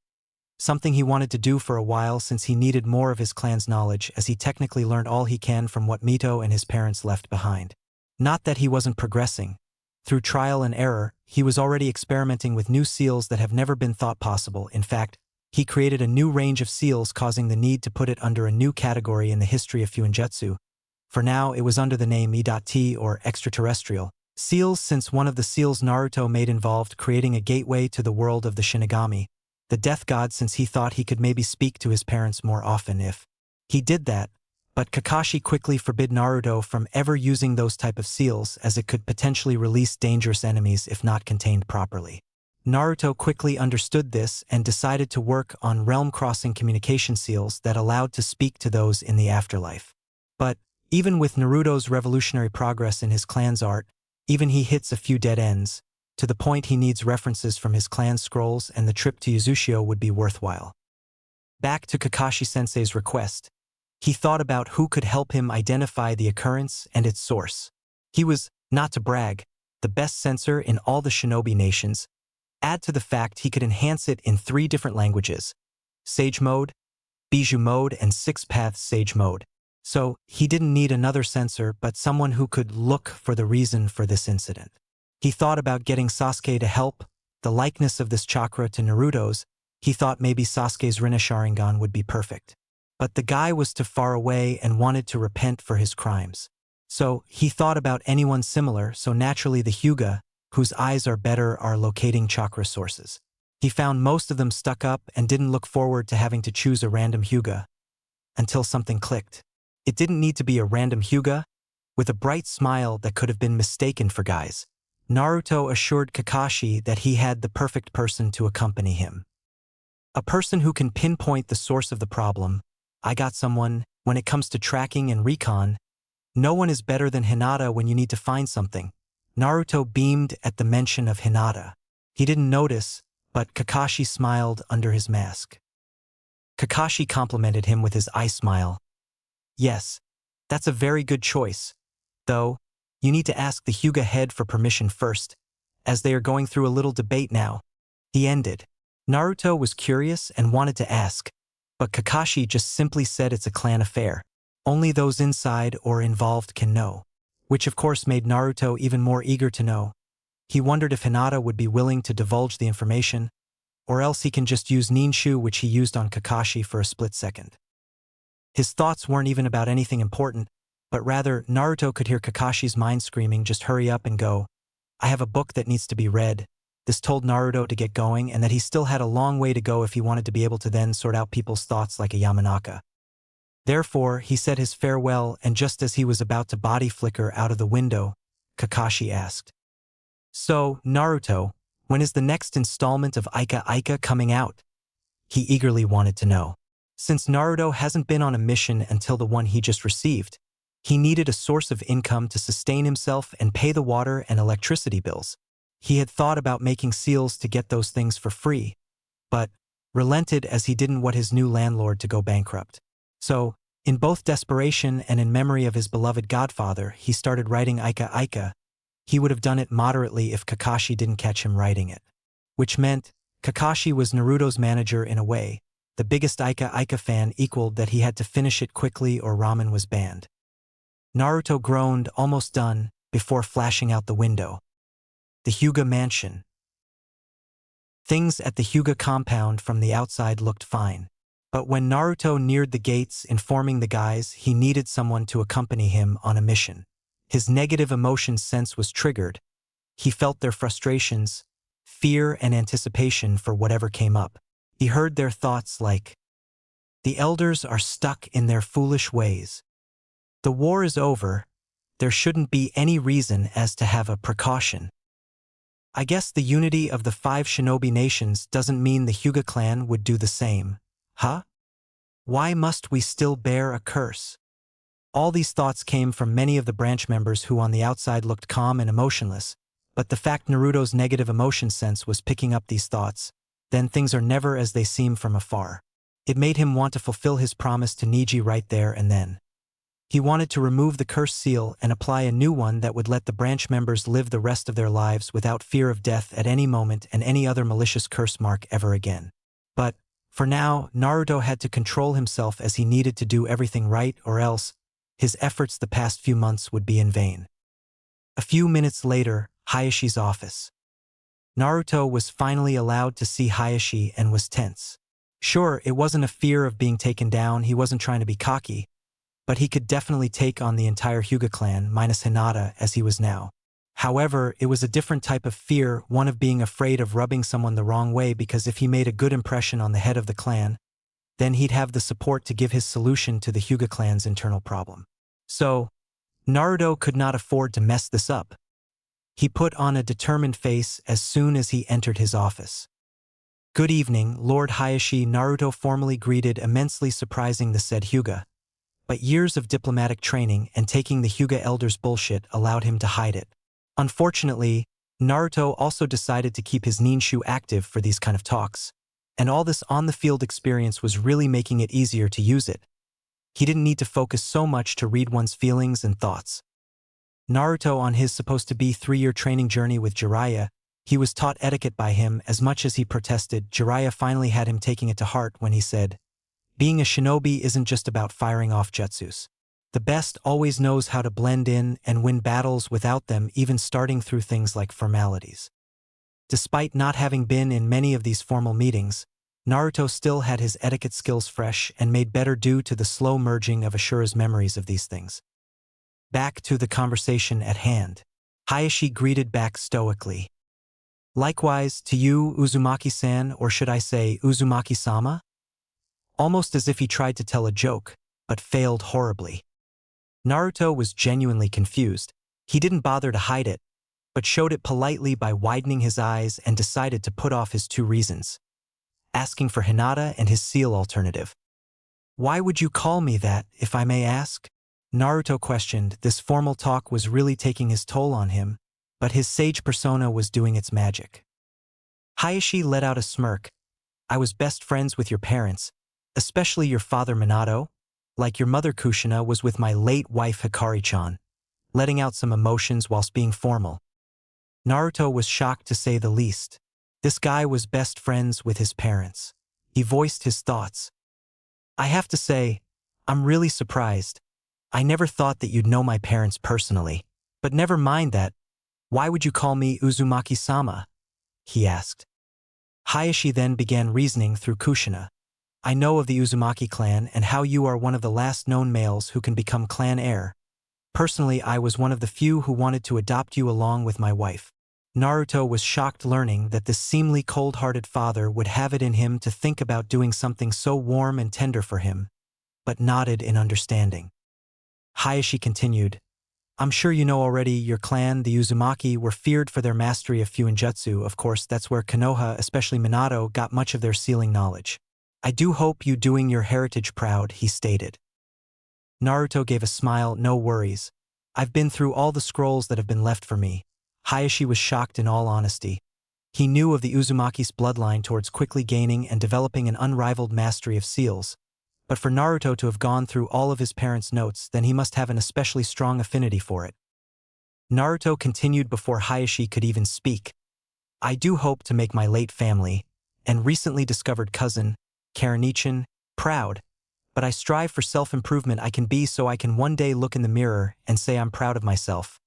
Something he wanted to do for a while, since he needed more of his clan's knowledge, as he technically learned all he can from what Mito and his parents left behind. Not that he wasn't progressing. Through trial and error, he was already experimenting with new seals that have never been thought possible. In fact, he created a new range of seals, causing the need to put it under a new category in the history of fuinjutsu. For now, it was under the name E.T, or extraterrestrial seals, since one of the seals Naruto made involved creating a gateway to the world of the Shinigami, the death god, since he thought he could maybe speak to his parents more often if he did that. But Kakashi quickly forbid Naruto from ever using those type of seals, as it could potentially release dangerous enemies if not contained properly. Naruto quickly understood this and decided to work on realm-crossing communication seals that allowed to speak to those in the afterlife. But even with Naruto's revolutionary progress in his clan's art, even he hits a few dead ends, to the point he needs references from his clan's scrolls, and the trip to Uzushio would be worthwhile. Back to Kakashi-sensei's request, he thought about who could help him identify the occurrence and its source. He was, not to brag, the best censor in all the shinobi nations. Add to the fact he could enhance it in 3 different languages: Sage Mode, Bijou Mode, and 6 Paths Sage Mode. So, he didn't need another censor, but someone who could look for the reason for this incident. He thought about getting Sasuke to help. The likeness of this chakra to Naruto's, he thought maybe Sasuke's Rinne Sharingan would be perfect. But the guy was too far away and wanted to repent for his crimes. So, he thought about anyone similar, so naturally the Hyuga, whose eyes are better are locating chakra sources. He found most of them stuck up and didn't look forward to having to choose a random Hyuga. Until something clicked. It didn't need to be a random Hyuga. With a bright smile that could have been mistaken for guys, Naruto assured Kakashi that he had the perfect person to accompany him. A person who can pinpoint the source of the problem. I got someone. When it comes to tracking and recon, no one is better than Hinata when you need to find something. Naruto beamed at the mention of Hinata. He didn't notice, but Kakashi smiled under his mask. Kakashi complimented him with his eye smile. Yes, that's a very good choice. Though, you need to ask the Hyuga head for permission first, as they are going through a little debate now. He ended. Naruto was curious and wanted to ask, but Kakashi just simply said it's a clan affair. Only those inside or involved can know. Which of course made Naruto even more eager to know. He wondered if Hinata would be willing to divulge the information, or else he can just use Ninshu, which he used on Kakashi for a split second. His thoughts weren't even about anything important, but rather Naruto could hear Kakashi's mind screaming, just hurry up and go. I have a book that needs to be read. This told Naruto to get going, and that he still had a long way to go if he wanted to be able to then sort out people's thoughts like a Yamanaka. Therefore, he said his farewell, and just as he was about to body flicker out of the window, Kakashi asked, "So, Naruto, when is the next installment of Ika Ika coming out?" He eagerly wanted to know. Since Naruto hasn't been on a mission until the one he just received, he needed a source of income to sustain himself and pay the water and electricity bills. He had thought about making seals to get those things for free, but relented as he didn't want his new landlord to go bankrupt. So, in both desperation and in memory of his beloved godfather, he started writing Ika Ika. He would have done it moderately if Kakashi didn't catch him writing it. Which meant, Kakashi was Naruto's manager in a way. The biggest Ika Ika fan equaled that he had to finish it quickly or ramen was banned. Naruto groaned, almost done, before flashing out the window. The Hyuga mansion. Things at the Hyuga compound from the outside looked fine. But when Naruto neared the gates, informing the guys he needed someone to accompany him on a mission, his negative emotion sense was triggered. He felt their frustrations, fear and anticipation for whatever came up. He heard their thoughts like, "The elders are stuck in their foolish ways. The war is over. There shouldn't be any reason as to have a precaution. I guess the unity of the 5 shinobi nations doesn't mean the Hyuga clan would do the same, huh? Why must we still bear a curse? All these thoughts came from many of the branch members who on the outside looked calm and emotionless, but the fact Naruto's negative emotion sense was picking up these thoughts, then things are never as they seem from afar. It made him want to fulfill his promise to Niji right there and then. He wanted to remove the curse seal and apply a new one that would let the branch members live the rest of their lives without fear of death at any moment and any other malicious curse mark ever again. But, for now, Naruto had to control himself as he needed to do everything right or else, his efforts the past few months would be in vain. A few minutes later, Hayashi's office. Naruto was finally allowed to see Hayashi and was tense. Sure, it wasn't a fear of being taken down, he wasn't trying to be cocky, but he could definitely take on the entire Hyuga clan minus Hinata as he was now. However, it was a different type of fear, one of being afraid of rubbing someone the wrong way because if he made a good impression on the head of the clan, then he'd have the support to give his solution to the Hyuga clan's internal problem. So, Naruto could not afford to mess this up. He put on a determined face as soon as he entered his office. "Good evening, Lord Hayashi," Naruto formally greeted, immensely surprising the said Hyuga. But years of diplomatic training and taking the Hyuga elders' bullshit allowed him to hide it. Unfortunately, Naruto also decided to keep his ninshu active for these kind of talks, and all this on-the-field experience was really making it easier to use it. He didn't need to focus so much to read one's feelings and thoughts. Naruto on his supposed-to-be 3-year training journey with Jiraiya, he was taught etiquette by him as much as he protested. Jiraiya finally had him taking it to heart when he said, "Being a shinobi isn't just about firing off jutsus. The best always knows how to blend in and win battles without them even starting through things like formalities." Despite not having been in many of these formal meetings, Naruto still had his etiquette skills fresh and made better due to the slow merging of Ashura's memories of these things. Back to the conversation at hand. Hayashi greeted back stoically. "Likewise, to you, Uzumaki-san, or should I say Uzumaki-sama?" Almost as if he tried to tell a joke, but failed horribly. Naruto was genuinely confused. He didn't bother to hide it, but showed it politely by widening his eyes and decided to put off his 2 reasons, asking for Hinata and his seal alternative. "Why would you call me that, if I may ask?" Naruto questioned. This formal talk was really taking his toll on him, but his sage persona was doing its magic. Hayashi let out a smirk. "I was best friends with your parents, especially your father Minato, like your mother Kushina was with my late wife Hikari-chan," letting out some emotions whilst being formal. Naruto was shocked to say the least. This guy was best friends with his parents. He voiced his thoughts. "I have to say, I'm really surprised. I never thought that you'd know my parents personally. But never mind that. Why would you call me Uzumaki-sama?" he asked. Hayashi then began reasoning through Kushina. "I know of the Uzumaki clan and how you are one of the last known males who can become clan heir. Personally, I was one of the few who wanted to adopt you along with my wife." Naruto was shocked learning that this seemingly cold-hearted father would have it in him to think about doing something so warm and tender for him, but nodded in understanding. Hayashi continued, "I'm sure you know already your clan, the Uzumaki, were feared for their mastery of fuinjutsu. Of course, that's where Konoha, especially Minato, got much of their sealing knowledge. I do hope you doing your heritage proud," he stated. Naruto gave a smile. "No worries. I've been through all the scrolls that have been left for me." Hayashi was shocked in all honesty. He knew of the Uzumaki's bloodline towards quickly gaining and developing an unrivaled mastery of seals. But for Naruto to have gone through all of his parents' notes, then he must have an especially strong affinity for it. Naruto continued before Hayashi could even speak. "I do hope to make my late family, and recently discovered cousin, Karanichan, proud, but I strive for self-improvement I can be so I can one day look in the mirror and say I'm proud of myself,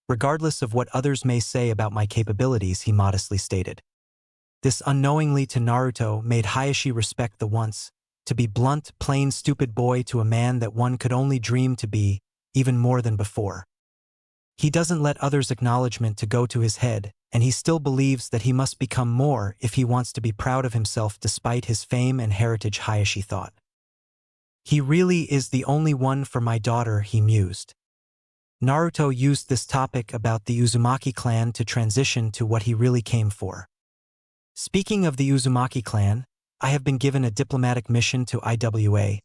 regardless of what others may say about my capabilities," he modestly stated. This unknowingly to Naruto made Hayashi respect the once, to be blunt, plain stupid boy to a man that one could only dream to be, even more than before. He doesn't let others' acknowledgement to go to his head, and he still believes that he must become more if he wants to be proud of himself despite his fame and heritage, Hayashi thought. "He really is the only one for my daughter," he mused. Naruto used this topic about the Uzumaki clan to transition to what he really came for. Speaking of the Uzumaki clan, I have been given a diplomatic mission to IWA.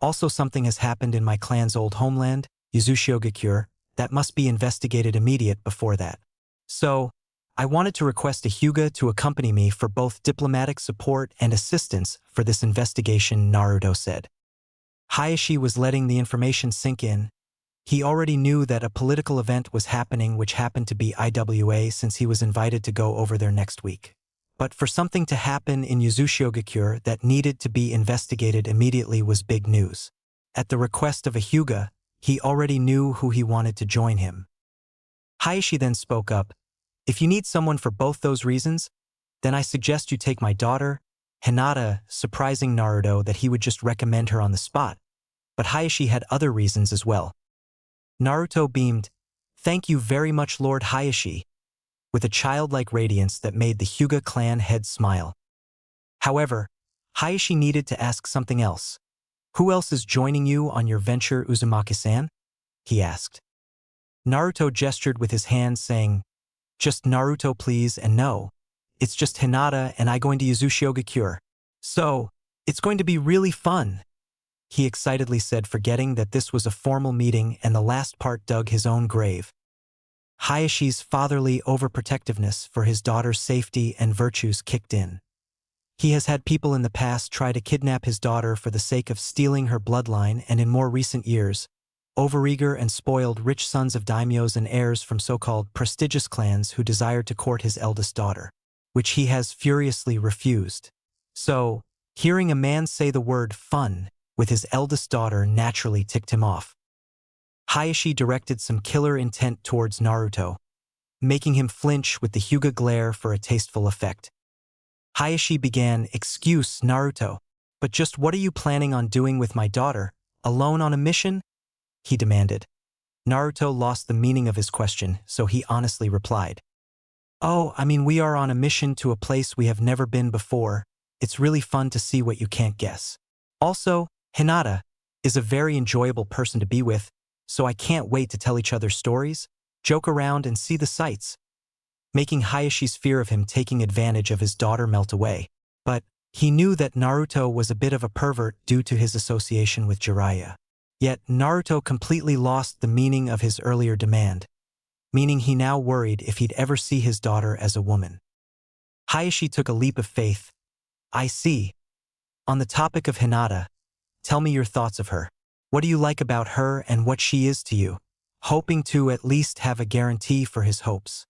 Also, something has happened in my clan's old homeland, Uzushiogakure, that must be investigated immediate before that. So, I wanted to request a Hyuga to accompany me for both diplomatic support and assistance for this investigation, Naruto said. Hayashi was letting the information sink in. He already knew that a political event was happening, which happened to be IWA, since he was invited to go over there next week. But for something to happen in Uzushiogakure that needed to be investigated immediately was big news. At the request of a Hyuga, he already knew who he wanted to join him. Hayashi then spoke up. If you need someone for both those reasons, then I suggest you take my daughter, Hinata, surprising Naruto that he would just recommend her on the spot. But Hayashi had other reasons as well. Naruto beamed, "Thank you very much, Lord Hayashi," with a childlike radiance that made the Hyuga clan head smile. However, Hayashi needed to ask something else. "Who else is joining you on your venture, Uzumaki-san?" he asked. Naruto gestured with his hand, saying, "Just Naruto, please, and no. It's just Hinata and I going to Uzushiogakure. So, it's going to be really fun," he excitedly said, forgetting that this was a formal meeting and the last part dug his own grave. Hayashi's fatherly overprotectiveness for his daughter's safety and virtues kicked in. He has had people in the past try to kidnap his daughter for the sake of stealing her bloodline, and in more recent years, overeager and spoiled rich sons of daimyos and heirs from so-called prestigious clans who desired to court his eldest daughter, which he has furiously refused. So, hearing a man say the word fun with his eldest daughter naturally ticked him off. Hayashi directed some killer intent towards Naruto, making him flinch with the Hyuga glare for a tasteful effect. Hayashi began, "Excuse, Naruto, but just what are you planning on doing with my daughter, alone on a mission?" he demanded. Naruto lost the meaning of his question, so he honestly replied, "Oh, I mean, we are on a mission to a place we have never been before. It's really fun to see what you can't guess. Also, Hinata is a very enjoyable person to be with, so I can't wait to tell each other stories, joke around, and see the sights," making Hayashi's fear of him taking advantage of his daughter melt away. But he knew that Naruto was a bit of a pervert due to his association with Jiraiya. Yet Naruto completely lost the meaning of his earlier demand, meaning he now worried if he'd ever see his daughter as a woman. Hayashi took a leap of faith. "I see. On the topic of Hinata, tell me your thoughts of her. What do you like about her and what she is to you?" hoping to at least have a guarantee for his hopes.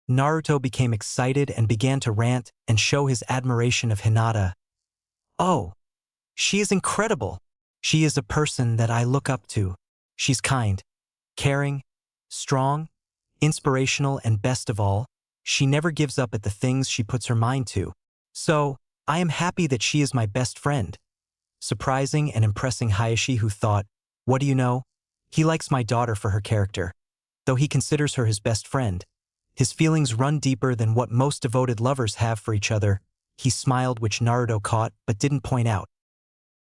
Naruto became excited and began to rant and show his admiration of Hinata. "Oh, she is incredible. She is a person that I look up to. She's kind, caring, strong, inspirational, and best of all, she never gives up at the things she puts her mind to. So, I am happy that she is my best friend." Surprising and impressing Hayashi, who thought, "What do you know? He likes my daughter for her character. Though he considers her his best friend, his feelings run deeper than what most devoted lovers have for each other." He smiled, which Naruto caught but didn't point out.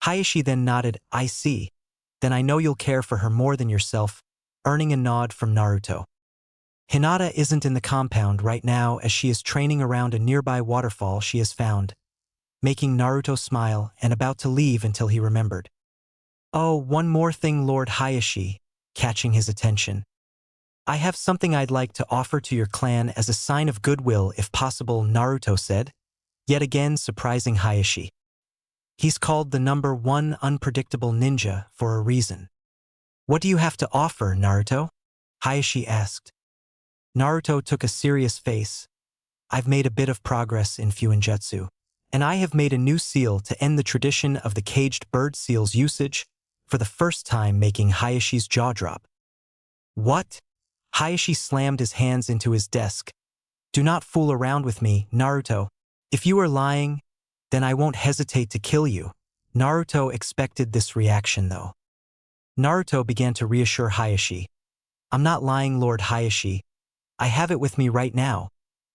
Hayashi then nodded, "I see. Then I know you'll care for her more than yourself," earning a nod from Naruto. Hinata isn't in the compound right now, as she is training around a nearby waterfall she has found, making Naruto smile and about to leave until he remembered. "Oh, one more thing, Lord Hayashi," catching his attention. "I have something I'd like to offer to your clan as a sign of goodwill if possible," Naruto said, yet again surprising Hayashi. He's called the number 1 unpredictable ninja for a reason. "What do you have to offer, Naruto?" Hayashi asked. Naruto took a serious face. "I've made a bit of progress in fuinjutsu, and I have made a new seal to end the tradition of the caged bird seal's usage," for the first time making Hayashi's jaw drop. "What?" Hayashi slammed his hands into his desk. "Do not fool around with me, Naruto. If you are lying, then I won't hesitate to kill you." Naruto expected this reaction, though. Naruto began to reassure Hayashi. "I'm not lying, Lord Hayashi. I have it with me right now,"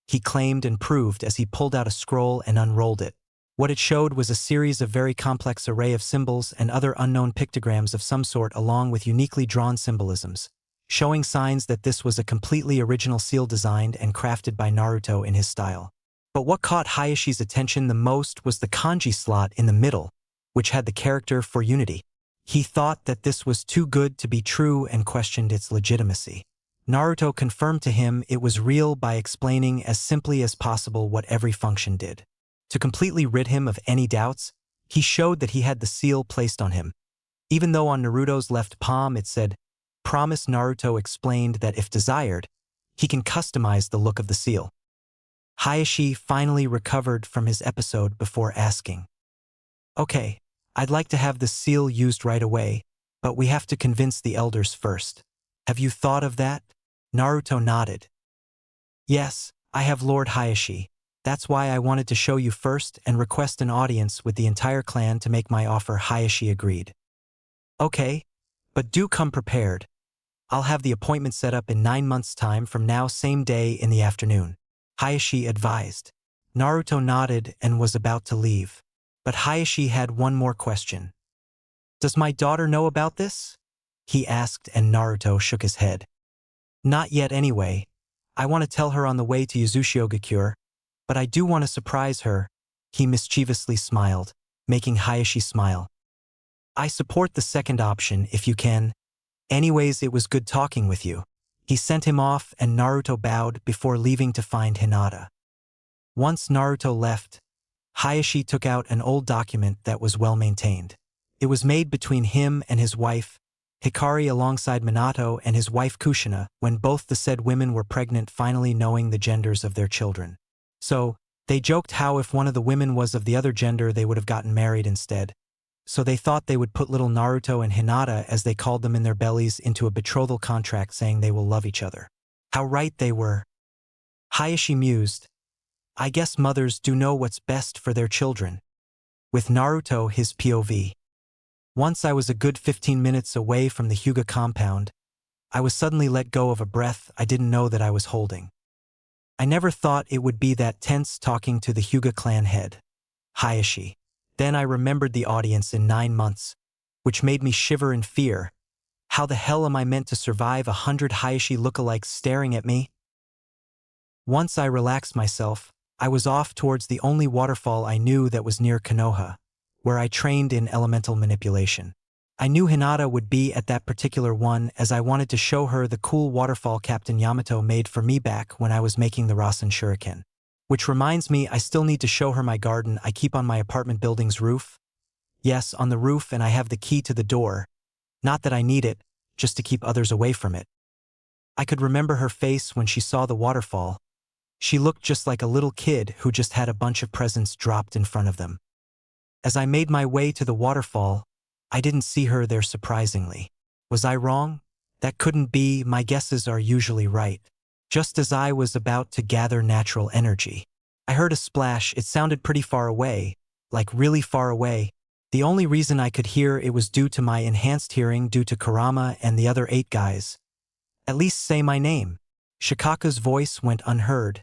he claimed and proved as he pulled out a scroll and unrolled it. What it showed was a series of very complex array of symbols and other unknown pictograms of some sort, along with uniquely drawn symbolisms, showing signs that this was a completely original seal designed and crafted by Naruto in his style. But what caught Hayashi's attention the most was the kanji slot in the middle, which had the character for unity. He thought that this was too good to be true and questioned its legitimacy. Naruto confirmed to him it was real by explaining as simply as possible what every function did. To completely rid him of any doubts, he showed that he had the seal placed on him. Even though on Naruto's left palm it said, "Promise." Naruto explained that if desired, he can customize the look of the seal. Hayashi finally recovered from his episode before asking, "Okay, I'd like to have the seal used right away, but we have to convince the elders first. Have you thought of that?" Naruto nodded. "Yes, I have, Lord Hayashi. That's why I wanted to show you first and request an audience with the entire clan to make my offer." Hayashi agreed. "Okay, but do come prepared. I'll have the appointment set up in 9 months' time from now, same day in the afternoon," Hayashi advised. Naruto nodded and was about to leave. But Hayashi had one more question. "Does my daughter know about this?" he asked, and Naruto shook his head. "Not yet anyway. I want to tell her on the way to Yuzushiogakure, but I do want to surprise her," he mischievously smiled, making Hayashi smile. "I support the second option if you can. Anyways, it was good talking with you." He sent him off and Naruto bowed before leaving to find Hinata. Once Naruto left, Hayashi took out an old document that was well maintained. It was made between him and his wife, Hikari, alongside Minato and his wife Kushina, when both the said women were pregnant, finally knowing the genders of their children. So, they joked how if one of the women was of the other gender they would have gotten married instead. So they thought they would put little Naruto and Hinata, as they called them in their bellies, into a betrothal contract saying they will love each other. How right they were. Hayashi mused, "I guess mothers do know what's best for their children." With Naruto, his POV. Once I was a good 15 minutes away from the Hyuga compound, I was suddenly let go of a breath I didn't know that I was holding. I never thought it would be that tense talking to the Hyuga clan head, Hayashi. Then I remembered the audience in 9 months, which made me shiver in fear. How the hell am I meant to survive 100 Hayashi lookalikes staring at me? Once I relaxed myself, I was off towards the only waterfall I knew that was near Konoha, where I trained in elemental manipulation. I knew Hinata would be at that particular one, as I wanted to show her the cool waterfall Captain Yamato made for me back when I was making the Rasen Shuriken. Which reminds me, I still need to show her my garden I keep on my apartment building's roof. Yes, on the roof, and I have the key to the door. Not that I need it, just to keep others away from it. I could remember her face when she saw the waterfall. She looked just like a little kid who just had a bunch of presents dropped in front of them. As I made my way to the waterfall, I didn't see her there, surprisingly. Was I wrong? That couldn't be, my guesses are usually right. Just as I was about to gather natural energy, I heard a splash. It sounded pretty far away, like really far away. The only reason I could hear it was due to my enhanced hearing due to Kurama and the other 8 guys. At least say my name. Shikaka's voice went unheard,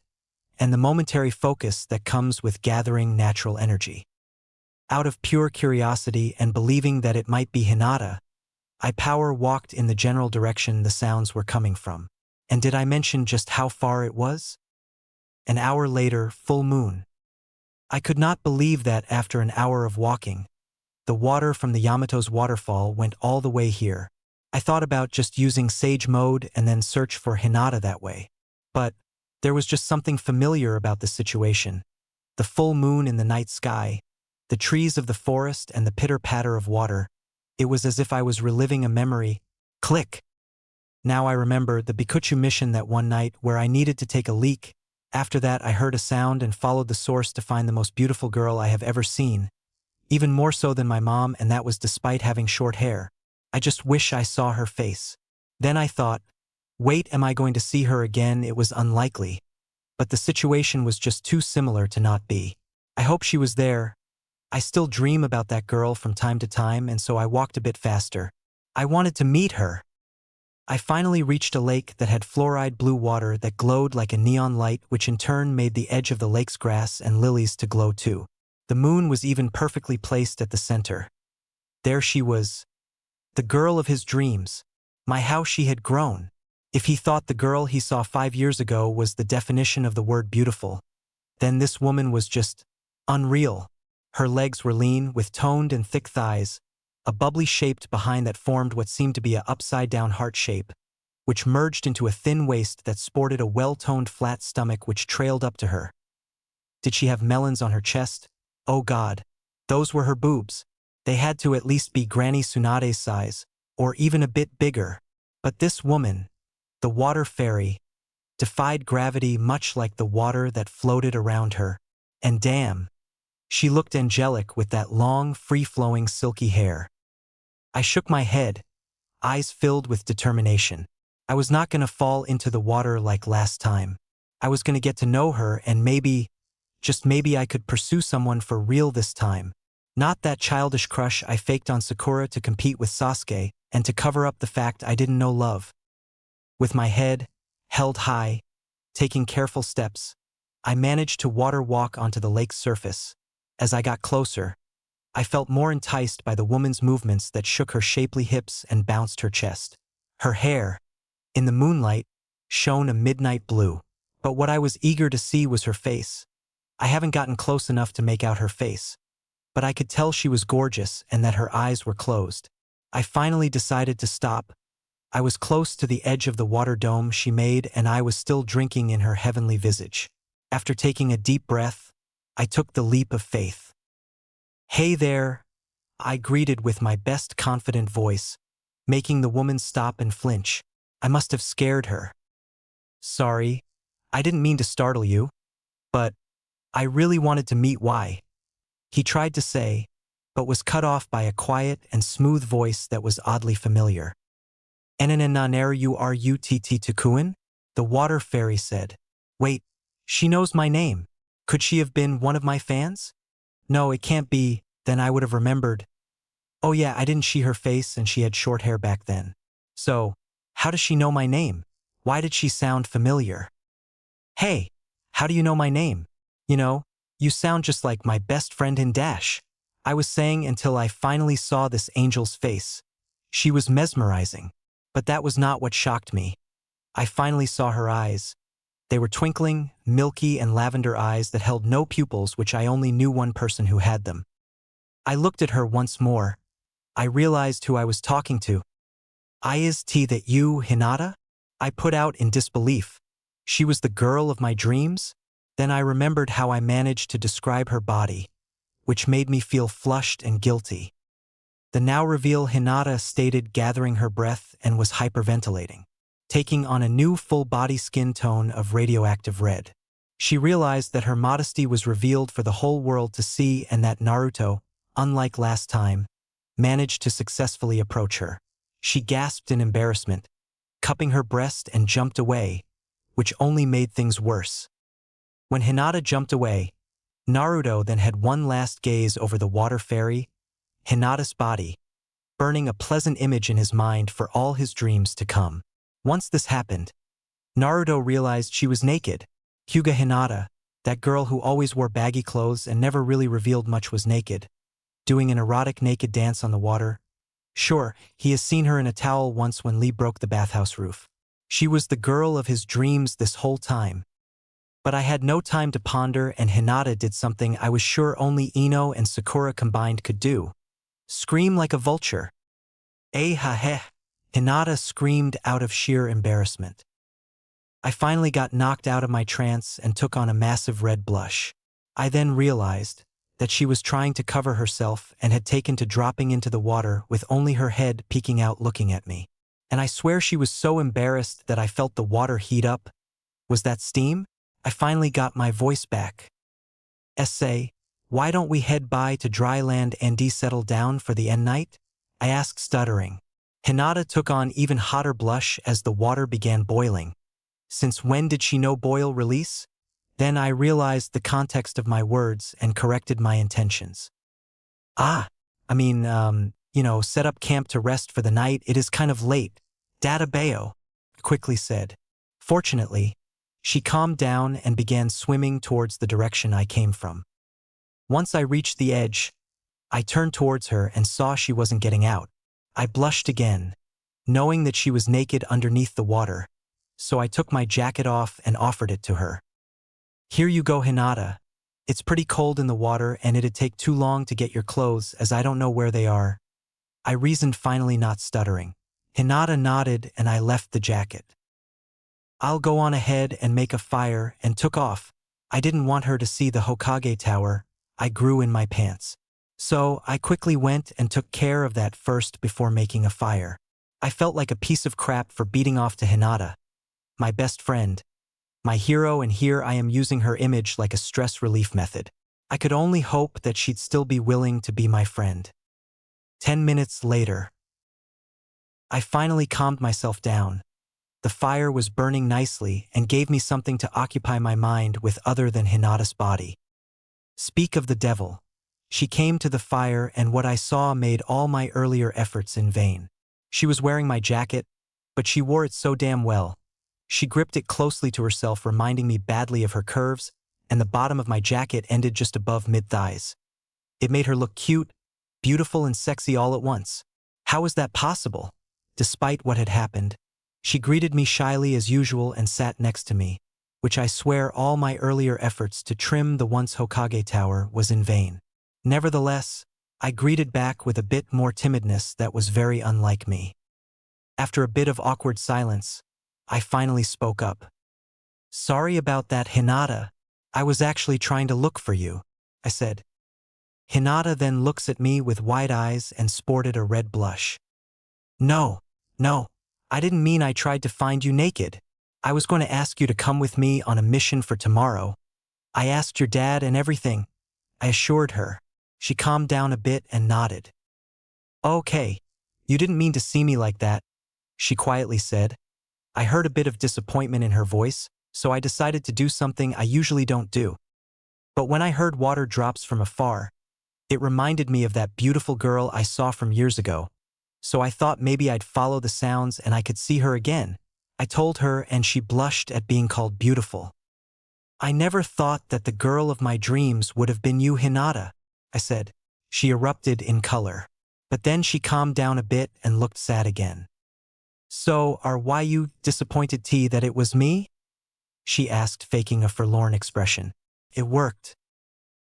and the momentary focus that comes with gathering natural energy. Out of pure curiosity and believing that it might be Hinata, I power walked in the general direction the sounds were coming from. And did I mention just how far it was? An hour later, full moon. I could not believe that after an hour of walking, the water from the Yamato's waterfall went all the way here. I thought about just using Sage Mode and then search for Hinata that way. But there was just something familiar about the situation. The full moon in the night sky, the trees of the forest, and the pitter-patter of water. It was as if I was reliving a memory. Click! Now I remember the Bikutsu mission that one night where I needed to take a leak. After that I heard a sound and followed the source to find the most beautiful girl I have ever seen. Even more so than my mom, and that was despite having short hair. I just wish I saw her face. Then I thought, wait, am I going to see her again? It was unlikely. But the situation was just too similar to not be. I hope she was there. I still dream about that girl from time to time, and so I walked a bit faster. I wanted to meet her. I finally reached a lake that had fluoride blue water that glowed like a neon light, which in turn made the edge of the lake's grass and lilies to glow too. The moon was even perfectly placed at the center. There she was. The girl of his dreams. My, how she had grown. If he thought the girl he saw 5 years ago was the definition of the word beautiful, then this woman was just unreal. Her legs were lean, with toned and thick thighs, a bubbly shaped behind that formed what seemed to be a upside-down heart shape, which merged into a thin waist that sported a well-toned flat stomach which trailed up to her. Did she have melons on her chest? Oh God, those were her boobs. They had to at least be Granny Tsunade's size, or even a bit bigger. But this woman, the water fairy, defied gravity much like the water that floated around her. And damn, she looked angelic with that long, free-flowing silky hair. I shook my head, eyes filled with determination. I was not going to fall into the water like last time. I was going to get to know her and maybe, just maybe I could pursue someone for real this time. Not that childish crush I faked on Sakura to compete with Sasuke and to cover up the fact I didn't know love. With my head held high, taking careful steps, I managed to water walk onto the lake's surface. As I got closer, I felt more enticed by the woman's movements that shook her shapely hips and bounced her chest. Her hair, in the moonlight, shone a midnight blue. But what I was eager to see was her face. I haven't gotten close enough to make out her face, but I could tell she was gorgeous and that her eyes were closed. I finally decided to stop. I was close to the edge of the water dome she made and I was still drinking in her heavenly visage. After taking a deep breath, I took the leap of faith. "Hey there," I greeted with my best confident voice, making the woman stop and flinch. I must have scared her. "Sorry, I didn't mean to startle you, but I really wanted to meet Y," he tried to say, but was cut off by a quiet and smooth voice that was oddly familiar. "Nnanaru-Takuin?" the water fairy said. "Wait, she knows my name. Could she have been one of my fans? No, it can't be, then I would have remembered. Oh yeah, I didn't see her face and she had short hair back then. So, how does she know my name? Why did she sound familiar? Hey, how do you know my name? You know, you sound just like my best friend in Dash," I was saying until I finally saw this angel's face. She was mesmerizing. But that was not what shocked me. I finally saw her eyes. They were twinkling, milky and lavender eyes that held no pupils, which I only knew one person who had them. I looked at her once more. I realized who I was talking to. "Is that you, Hinata?" I put out in disbelief. She was the girl of my dreams? Then I remembered how I managed to describe her body, which made me feel flushed and guilty. The now reveal Hinata stated, gathering her breath, and was hyperventilating, taking on a new full-body skin tone of radioactive red. She realized that her modesty was revealed for the whole world to see and that Naruto, unlike last time, managed to successfully approach her. She gasped in embarrassment, cupping her breast and jumped away, which only made things worse. When Hinata jumped away, Naruto then had one last gaze over the water fairy, Hinata's body, burning a pleasant image in his mind for all his dreams to come. Once this happened, Naruto realized she was naked. Hyuga Hinata, that girl who always wore baggy clothes and never really revealed much, was naked, doing an erotic naked dance on the water. Sure, he has seen her in a towel once when Lee broke the bathhouse roof. She was the girl of his dreams this whole time. But I had no time to ponder, and Hinata did something I was sure only Ino and Sakura combined could do. Scream like a vulture. "Eh-ha-heh," Hinata screamed out of sheer embarrassment. I finally got knocked out of my trance and took on a massive red blush. I then realized that she was trying to cover herself and had taken to dropping into the water with only her head peeking out looking at me. And I swear she was so embarrassed that I felt the water heat up. Was that steam? I finally got my voice back. "Essay, why don't we head by to dry land and settle down for the end night?" I asked, stuttering. Hinata took on even hotter blush as the water began boiling. Since when did she know boil release? Then I realized the context of my words and corrected my intentions. Set up camp to rest for the night. It is kind of late. Databeo, quickly said. Fortunately, she calmed down and began swimming towards the direction I came from. Once I reached the edge, I turned towards her and saw she wasn't getting out. I blushed again, knowing that she was naked underneath the water. so I took my jacket off and offered it to her. Here you go, Hinata. It's pretty cold in the water and it'd take too long to get your clothes as I don't know where they are. I reasoned, finally not stuttering. Hinata nodded and I left the jacket. I'll go on ahead and make a fire, and took off. I didn't want her to see the Hokage tower. I grew in my pants. So I quickly went and took care of that first before making a fire. I felt like a piece of crap for beating off to Hinata, my best friend, my hero, and here I am using her image like a stress relief method. I could only hope that she'd still be willing to be my friend. 10 minutes later, I finally calmed myself down. The fire was burning nicely and gave me something to occupy my mind with other than Hinata's body. Speak of the devil. She came to the fire and what I saw made all my earlier efforts in vain. She was wearing my jacket, but she wore it so damn well. She gripped it closely to herself, reminding me badly of her curves, and the bottom of my jacket ended just above mid-thighs. It made her look cute, beautiful, and sexy all at once. How was that possible? Despite what had happened, she greeted me shyly as usual and sat next to me, which I swear all my earlier efforts to trim the once Hokage tower was in vain. Nevertheless, I greeted back with a bit more timidness that was very unlike me. After a bit of awkward silence, I finally spoke up. Sorry about that, Hinata. I was actually trying to look for you, I said. Hinata then looks at me with wide eyes and sported a red blush. No, I didn't mean I tried to find you naked. I was going to ask you to come with me on a mission for tomorrow. I asked your dad and everything, I assured her. She calmed down a bit and nodded. Okay, you didn't mean to see me like that, she quietly said. I heard a bit of disappointment in her voice, so I decided to do something I usually don't do. But when I heard water drops from afar, it reminded me of that beautiful girl I saw from years ago. So I thought maybe I'd follow the sounds and I could see her again. I told her and she blushed at being called beautiful. I never thought that the girl of my dreams would have been you, Hinata, I said. She erupted in color. But then she calmed down a bit and looked sad again. So, are you disappointed, T, that it was me? She asked, faking a forlorn expression. It worked.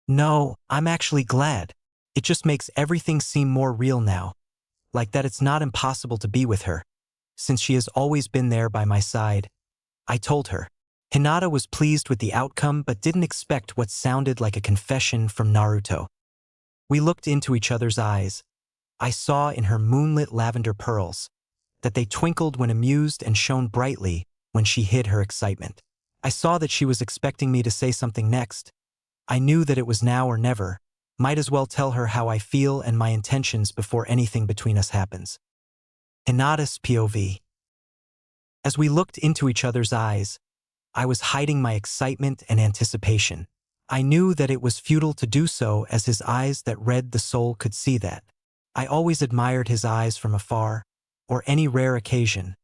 No, I'm actually glad. It just makes everything seem more real now. Like that it's not impossible to be with her, since she has always been there by my side, I told her. Hinata was pleased with the outcome but didn't expect what sounded like a confession from Naruto. We looked into each other's eyes. I saw in her moonlit lavender pearls that they twinkled when amused and shone brightly when she hid her excitement. I saw that she was expecting me to say something next. I knew that it was now or never. Might as well tell her how I feel and my intentions before anything between us happens. Hinata's POV. As we looked into each other's eyes, I was hiding my excitement and anticipation. I knew that it was futile to do so as his eyes that read the soul could see that. I always admired his eyes from afar, or any rare occasion.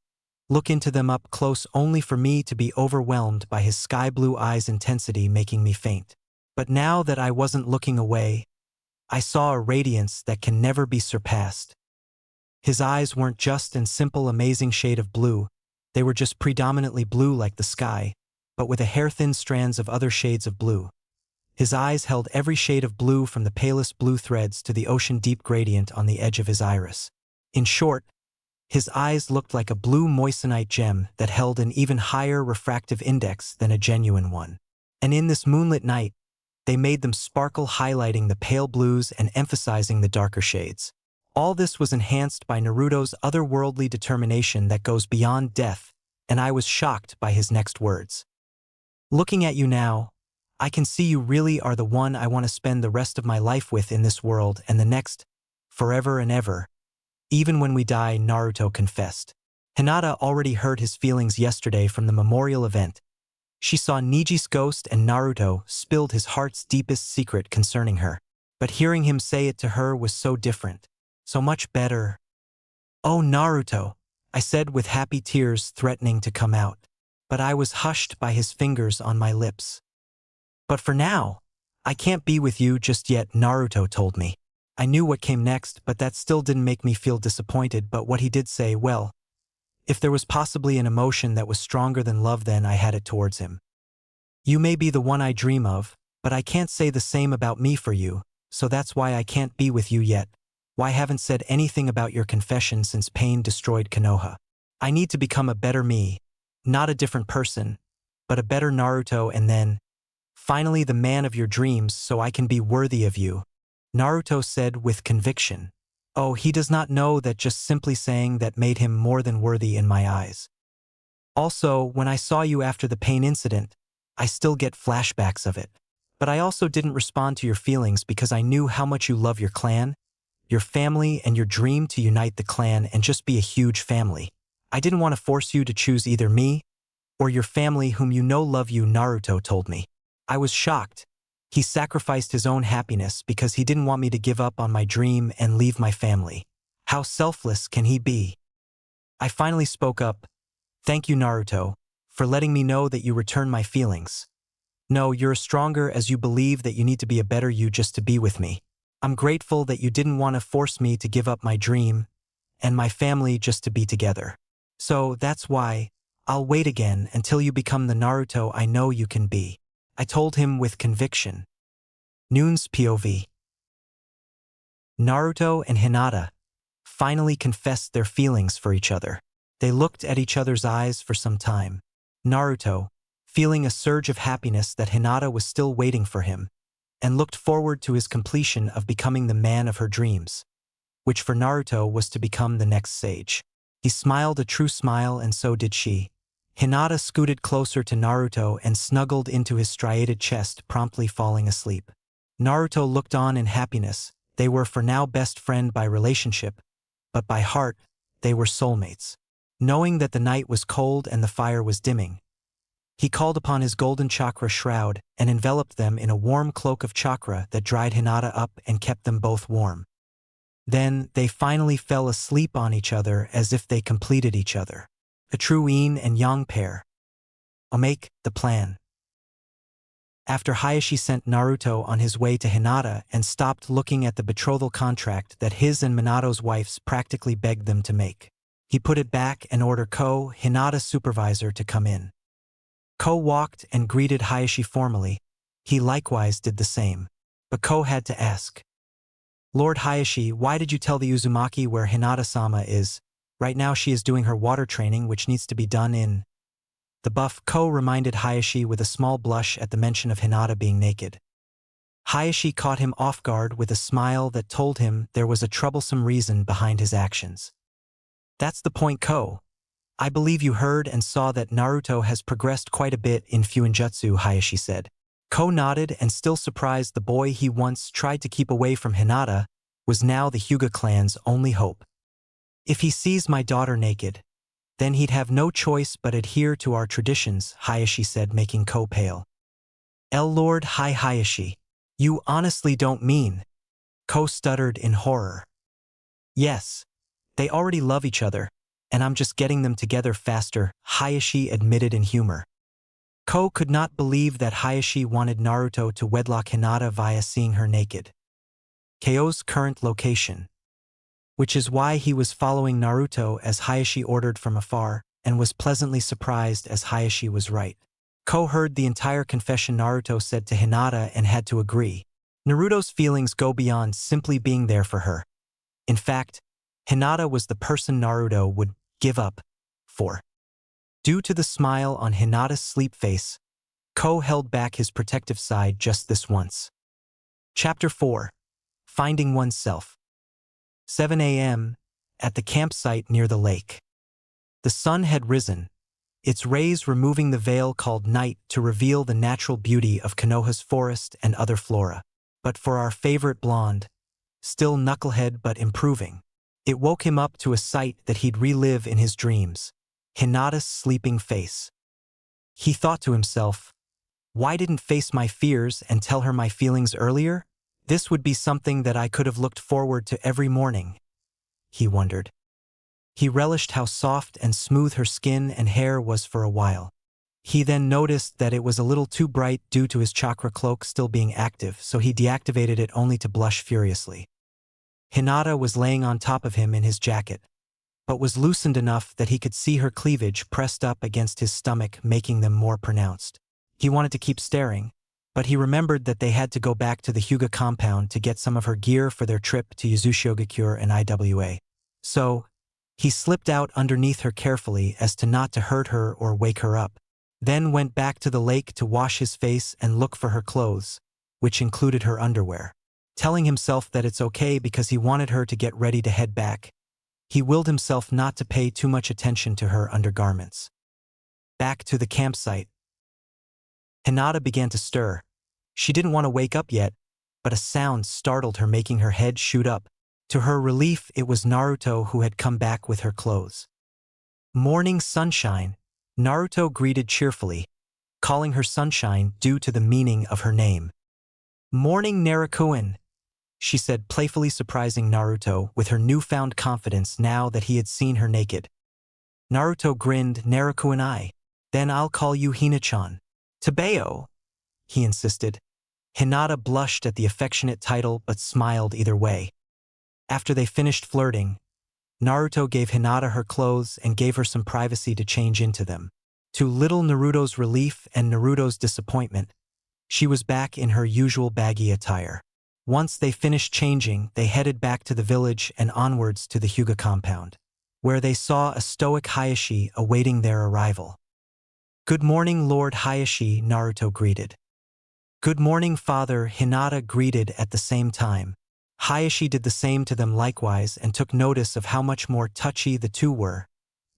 Look into them up close only for me to be overwhelmed by his sky blue eyes' intensity, making me faint. But now that I wasn't looking away, I saw a radiance that can never be surpassed. His eyes weren't just an simple, amazing shade of blue. They were just predominantly blue like the sky, but with a hair-thin strands of other shades of blue. His eyes held every shade of blue from the palest blue threads to the ocean-deep gradient on the edge of his iris. In short, his eyes looked like a blue moissanite gem that held an even higher refractive index than a genuine one. And in this moonlit night, they made them sparkle, highlighting the pale blues and emphasizing the darker shades. All this was enhanced by Naruto's otherworldly determination that goes beyond death, and I was shocked by his next words. Looking at you now, I can see you really are the one I want to spend the rest of my life with in this world and the next, forever and ever. Even when we die, Naruto confessed. Hinata already heard his feelings yesterday from the memorial event. She saw Niji's ghost and Naruto spilled his heart's deepest secret concerning her. But hearing him say it to her was so different, so much better. Oh, Naruto, I said with happy tears threatening to come out. But I was hushed by his fingers on my lips. But for now, I can't be with you just yet, Naruto told me. I knew what came next, but that still didn't make me feel disappointed, but what he did say, well, If there was possibly an emotion that was stronger than love, then I had it towards him. You may be the one I dream of, but I can't say the same about me for you, so that's why I can't be with you yet. Why I haven't said anything about your confession since pain destroyed Konoha. I need to become a better me, not a different person, but a better Naruto, and then, finally, the man of your dreams, so I can be worthy of you, Naruto said with conviction. Oh, he does not know that just simply saying that made him more than worthy in my eyes. Also, when I saw you after the pain incident, I still get flashbacks of it. But I also didn't respond to your feelings because I knew how much you love your clan, your family, and your dream to unite the clan and just be a huge family. I didn't want to force you to choose either me or your family, whom you know love you, Naruto told me. I was shocked. He sacrificed his own happiness because he didn't want me to give up on my dream and leave my family. How selfless can he be? I finally spoke up. Thank you, Naruto, for letting me know that you return my feelings. No, you're stronger as you believe that you need to be a better you just to be with me. I'm grateful that you didn't want to force me to give up my dream and my family just to be together. So that's why I'll wait again until you become the Naruto I know you can be. I told him with conviction. Noon's POV. Naruto and Hinata finally confessed their feelings for each other. They looked at each other's eyes for some time. Naruto, feeling a surge of happiness that Hinata was still waiting for him, and looked forward to his completion of becoming the man of her dreams, which for Naruto was to become the next sage. He smiled a true smile, and so did she. Hinata scooted closer to Naruto and snuggled into his striated chest, promptly falling asleep. Naruto looked on in happiness. They were for now best friend by relationship, but by heart, they were soulmates. Knowing that the night was cold and the fire was dimming, he called upon his golden chakra shroud and enveloped them in a warm cloak of chakra that dried Hinata up and kept them both warm. Then they finally fell asleep on each other as if they completed each other. A true yin and yang pair. Make the plan. After Hayashi sent Naruto on his way to Hinata and stopped looking at the betrothal contract that his and Minato's wives practically begged them to make, he put it back and ordered Ko, Hinata's supervisor, to come in. Ko walked and greeted Hayashi formally. He likewise did the same. But Ko had to ask, Lord Hayashi, why did you tell the Uzumaki where Hinata-sama is? Right now she is doing her water training, which needs to be done in the buff. Ko reminded Hayashi with a small blush at the mention of Hinata being naked. Hayashi caught him off guard with a smile that told him there was a troublesome reason behind his actions. That's the point, Ko. I believe you heard and saw that Naruto has progressed quite a bit in fuinjutsu, Hayashi said. Ko nodded, and still surprised the boy he once tried to keep away from Hinata was now the Hyuga clan's only hope. If he sees my daughter naked, then he'd have no choice but adhere to our traditions, Hayashi said, making Ko pale. Lord Hayashi, you honestly don't mean? Ko stuttered in horror. Yes, they already love each other, and I'm just getting them together faster, Hayashi admitted in humor. Ko could not believe that Hayashi wanted Naruto to wedlock Hinata via seeing her naked. Ko's current location. Which is why he was following Naruto as Hayashi ordered from afar, and was pleasantly surprised as Hayashi was right. Ko heard the entire confession Naruto said to Hinata and had to agree. Naruto's feelings go beyond simply being there for her. In fact, Hinata was the person Naruto would give up for. Due to the smile on Hinata's sleep face, Ko held back his protective side just this once. Chapter 4. Finding Oneself. 7 a.m. at the campsite near the lake. The sun had risen, its rays removing the veil called night to reveal the natural beauty of Konoha's forest and other flora. But for our favorite blonde, still knucklehead but improving, it woke him up to a sight that he'd relive in his dreams. Hinata's sleeping face. He thought to himself, why didn't face my fears and tell her my feelings earlier? This would be something that I could have looked forward to every morning, he wondered. He relished how soft and smooth her skin and hair was for a while. He then noticed that it was a little too bright due to his chakra cloak still being active, so he deactivated it only to blush furiously. Hinata was laying on top of him in his jacket. but was loosened enough that he could see her cleavage pressed up against his stomach, making them more pronounced. He wanted to keep staring, but he remembered that they had to go back to the Hyuga compound to get some of her gear for their trip to Yuzushiogakure and IWA. So, he slipped out underneath her carefully as to not to hurt her or wake her up, then went back to the lake to wash his face and look for her clothes, which included her underwear. Telling himself that it's okay because he wanted her to get ready to head back, he willed himself not to pay too much attention to her undergarments. Back to the campsite. Hinata began to stir. She didn't want to wake up yet, but a sound startled her, making her head shoot up. To her relief, it was Naruto who had come back with her clothes. "Morning, Sunshine," Naruto greeted cheerfully, calling her Sunshine due to the meaning of her name. "Morning, Naruto," she said, playfully surprising Naruto with her newfound confidence now that he had seen her naked. Naruto grinned. "Naruto, then I'll call you Hina-chan." "Tabeo," he insisted. Hinata blushed at the affectionate title but smiled either way. After they finished flirting, Naruto gave Hinata her clothes and gave her some privacy to change into them. To little Naruto's relief and Naruto's disappointment, she was back in her usual baggy attire. Once they finished changing, they headed back to the village and onwards to the Hyuga compound, where they saw a stoic Hayashi awaiting their arrival. "Good morning, Lord Hayashi," Naruto greeted. "Good morning, Father," Hinata greeted at the same time. Hayashi did the same to them likewise and took notice of how much more touchy the two were,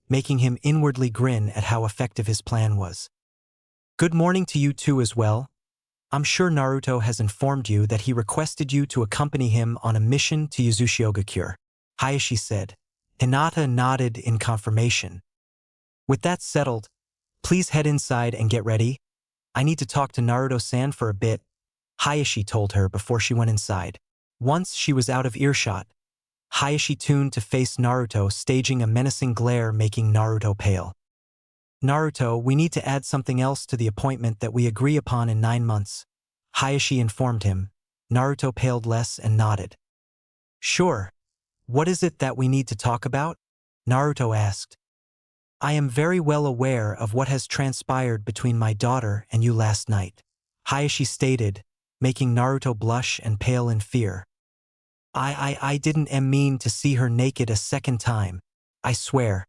making him inwardly grin at how effective his plan was. "Good morning to you too as well. I'm sure Naruto has informed you that he requested you to accompany him on a mission to Yuzushiogakure," Hayashi said. Hinata nodded in confirmation. "With that settled, please head inside and get ready. I need to talk to Naruto-san for a bit," Hayashi told her before she went inside. Once she was out of earshot, Hayashi turned to face Naruto, staging a menacing glare, making Naruto pale. "Naruto, we need to add something else to the appointment that we agree upon in 9 months," Hayashi informed him. Naruto paled less and nodded. "Sure. What is it that we need to talk about?" Naruto asked. "I am very well aware of what has transpired between my daughter and you last night," Hayashi stated, making Naruto blush and pale in fear. I didn't mean to see her naked a second time. I swear.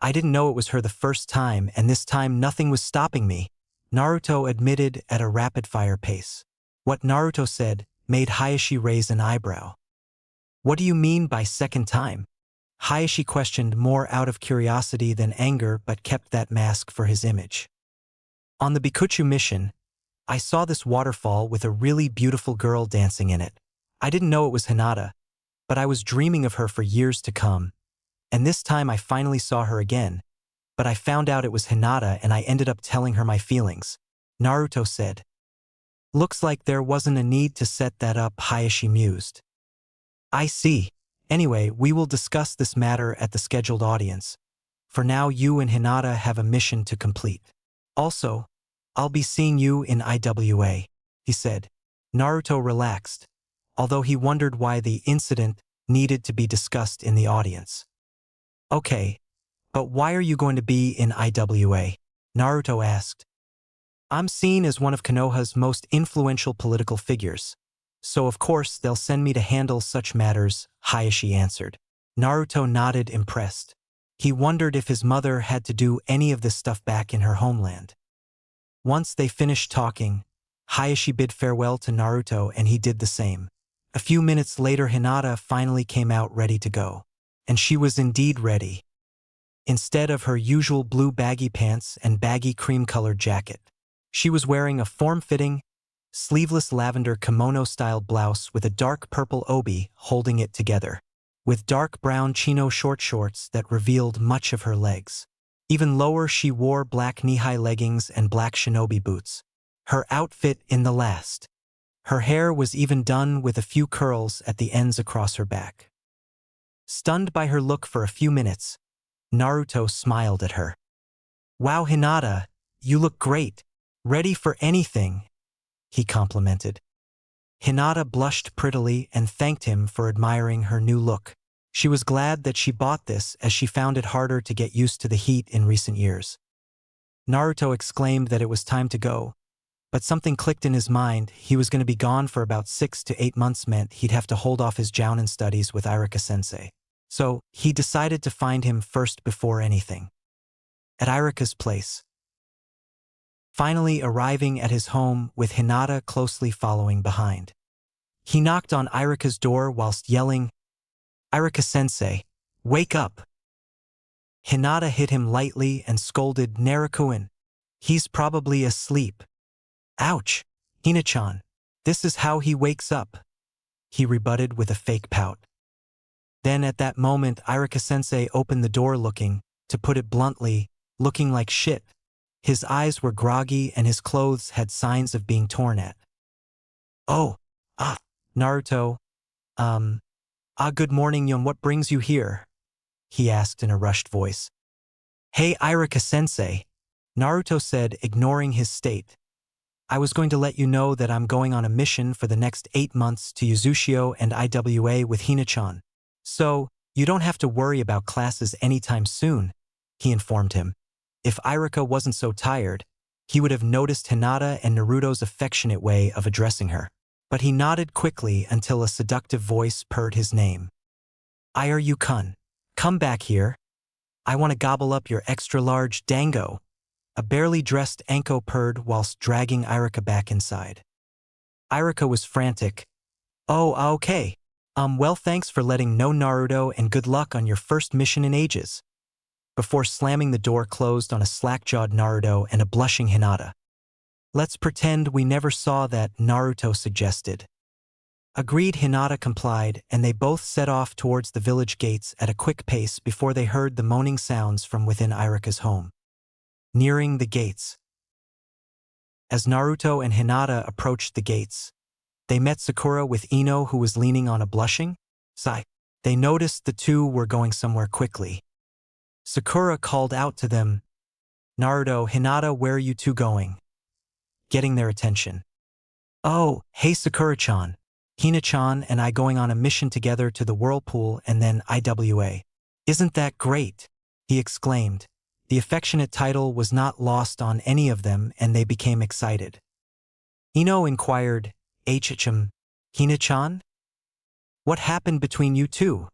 I didn't know it was her the first time, and this time nothing was stopping me," Naruto admitted at a rapid-fire pace. What Naruto said made Hayashi raise an eyebrow. "What do you mean by second time?" Hayashi questioned, more out of curiosity than anger, but kept that mask for his image. "On the Bikuchu mission, I saw this waterfall with a really beautiful girl dancing in it. I didn't know it was Hinata, but I was dreaming of her for years to come, and this time I finally saw her again, but I found out it was Hinata and I ended up telling her my feelings," Naruto said. "Looks like there wasn't a need to set that up," Hayashi mused. "I see. Anyway, we will discuss this matter at the scheduled audience. For now, you and Hinata have a mission to complete. Also, I'll be seeing you in IWA," he said. Naruto relaxed, although he wondered why the incident needed to be discussed in the audience. "Okay, but why are you going to be in IWA?" Naruto asked. "I'm seen as one of Konoha's most influential political figures, so of course they'll send me to handle such matters," Hayashi answered. Naruto nodded, impressed. He wondered if his mother had to do any of this stuff back in her homeland. Once they finished talking, Hayashi bid farewell to Naruto and he did the same. A few minutes later, Hinata finally came out ready to go. And she was indeed ready. Instead of her usual blue baggy pants and baggy cream-colored jacket, she was wearing a form-fitting, sleeveless lavender kimono-style blouse with a dark purple obi holding it together, with dark brown chino short shorts that revealed much of her legs. Even lower, she wore black knee-high leggings and black shinobi boots. Her outfit in the last. Her hair was even done with a few curls at the ends across her back. Stunned by her look for a few minutes, Naruto smiled at her. "Wow, Hinata, you look great. Ready for anything," he complimented. Hinata blushed prettily and thanked him for admiring her new look. She was glad that she bought this as she found it harder to get used to the heat in recent years. Naruto exclaimed that it was time to go, but something clicked in his mind. He was going to be gone for about 6 to 8 months meant he'd have to hold off his jounin studies with Irika-sensei. So, he decided to find him first before anything. At Irika's place. Finally arriving at his home with Hinata closely following behind. He knocked on Irika's door whilst yelling, "Irika-sensei, wake up!" Hinata hit him lightly and scolded, "Naruto-kun, he's probably asleep." "Ouch, Hina-chan, this is how he wakes up," he rebutted with a fake pout. Then at that moment Irika-sensei opened the door looking, to put it bluntly, looking like shit. His eyes were groggy and his clothes had signs of being torn at. "Oh, Naruto, good morning Yon, what brings you here?" he asked in a rushed voice. "Hey Irika-sensei," Naruto said, ignoring his state. "I was going to let you know that I'm going on a mission for the next 8 months to Yuzushio and IWA with Hina-chan. So, you don't have to worry about classes anytime soon," he informed him. If Irika wasn't so tired, he would have noticed Hinata and Naruto's affectionate way of addressing her. But he nodded quickly until a seductive voice purred his name. "Iryu-kun, come back here. I want to gobble up your extra-large dango." A barely dressed Anko purred whilst dragging Irika back inside. Irika was frantic. "Oh, okay. Well, thanks for letting know, Naruto, and good luck on your first mission in ages," before slamming the door closed on a slack-jawed Naruto and a blushing Hinata. "Let's pretend we never saw that," Naruto suggested. Agreed. Hinata complied, and they both set off towards the village gates at a quick pace before they heard the moaning sounds from within Irika's home. Nearing the gates. As Naruto and Hinata approached the gates, they met Sakura with Ino, who was leaning on a blushing sigh. They noticed the two were going somewhere quickly. Sakura called out to them, "Naruto, Hinata, where are you two going?" Getting their attention. "Oh, hey Sakura-chan. Hina-chan and I going on a mission together to the whirlpool and then IWA. Isn't that great?" he exclaimed. The affectionate title was not lost on any of them and they became excited. Ino inquired, Hina-chan? What happened between you two?"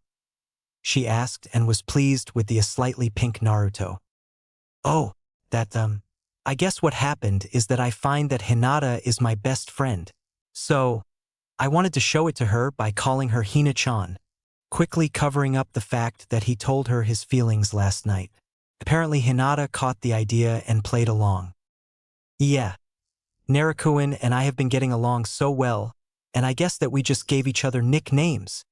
she asked and was pleased with the slightly pink Naruto. "Oh, that, I guess what happened is that I find that Hinata is my best friend. So, I wanted to show it to her by calling her Hina-chan," quickly covering up the fact that he told her his feelings last night. Apparently Hinata caught the idea and played along. "Yeah. Naruto and I have been getting along so well, and I guess that we just gave each other nicknames,"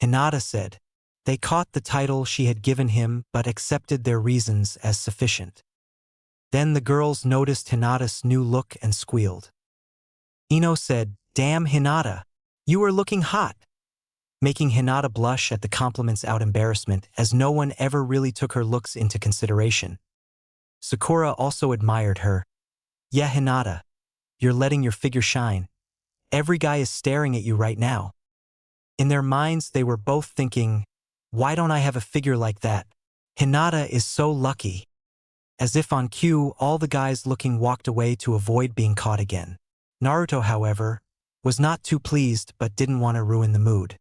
Hinata said. They caught the title she had given him but accepted their reasons as sufficient. Then the girls noticed Hinata's new look and squealed. Ino said, "Damn Hinata, you are looking hot," making Hinata blush at the compliments out embarrassment as no one ever really took her looks into consideration. Sakura also admired her. "Yeah, Hinata, you're letting your figure shine. Every guy is staring at you right now." In their minds they were both thinking, "Why don't I have a figure like that? Hinata is so lucky." As if on cue, all the guys looking walked away to avoid being caught again. Naruto, however, was not too pleased but didn't want to ruin the mood.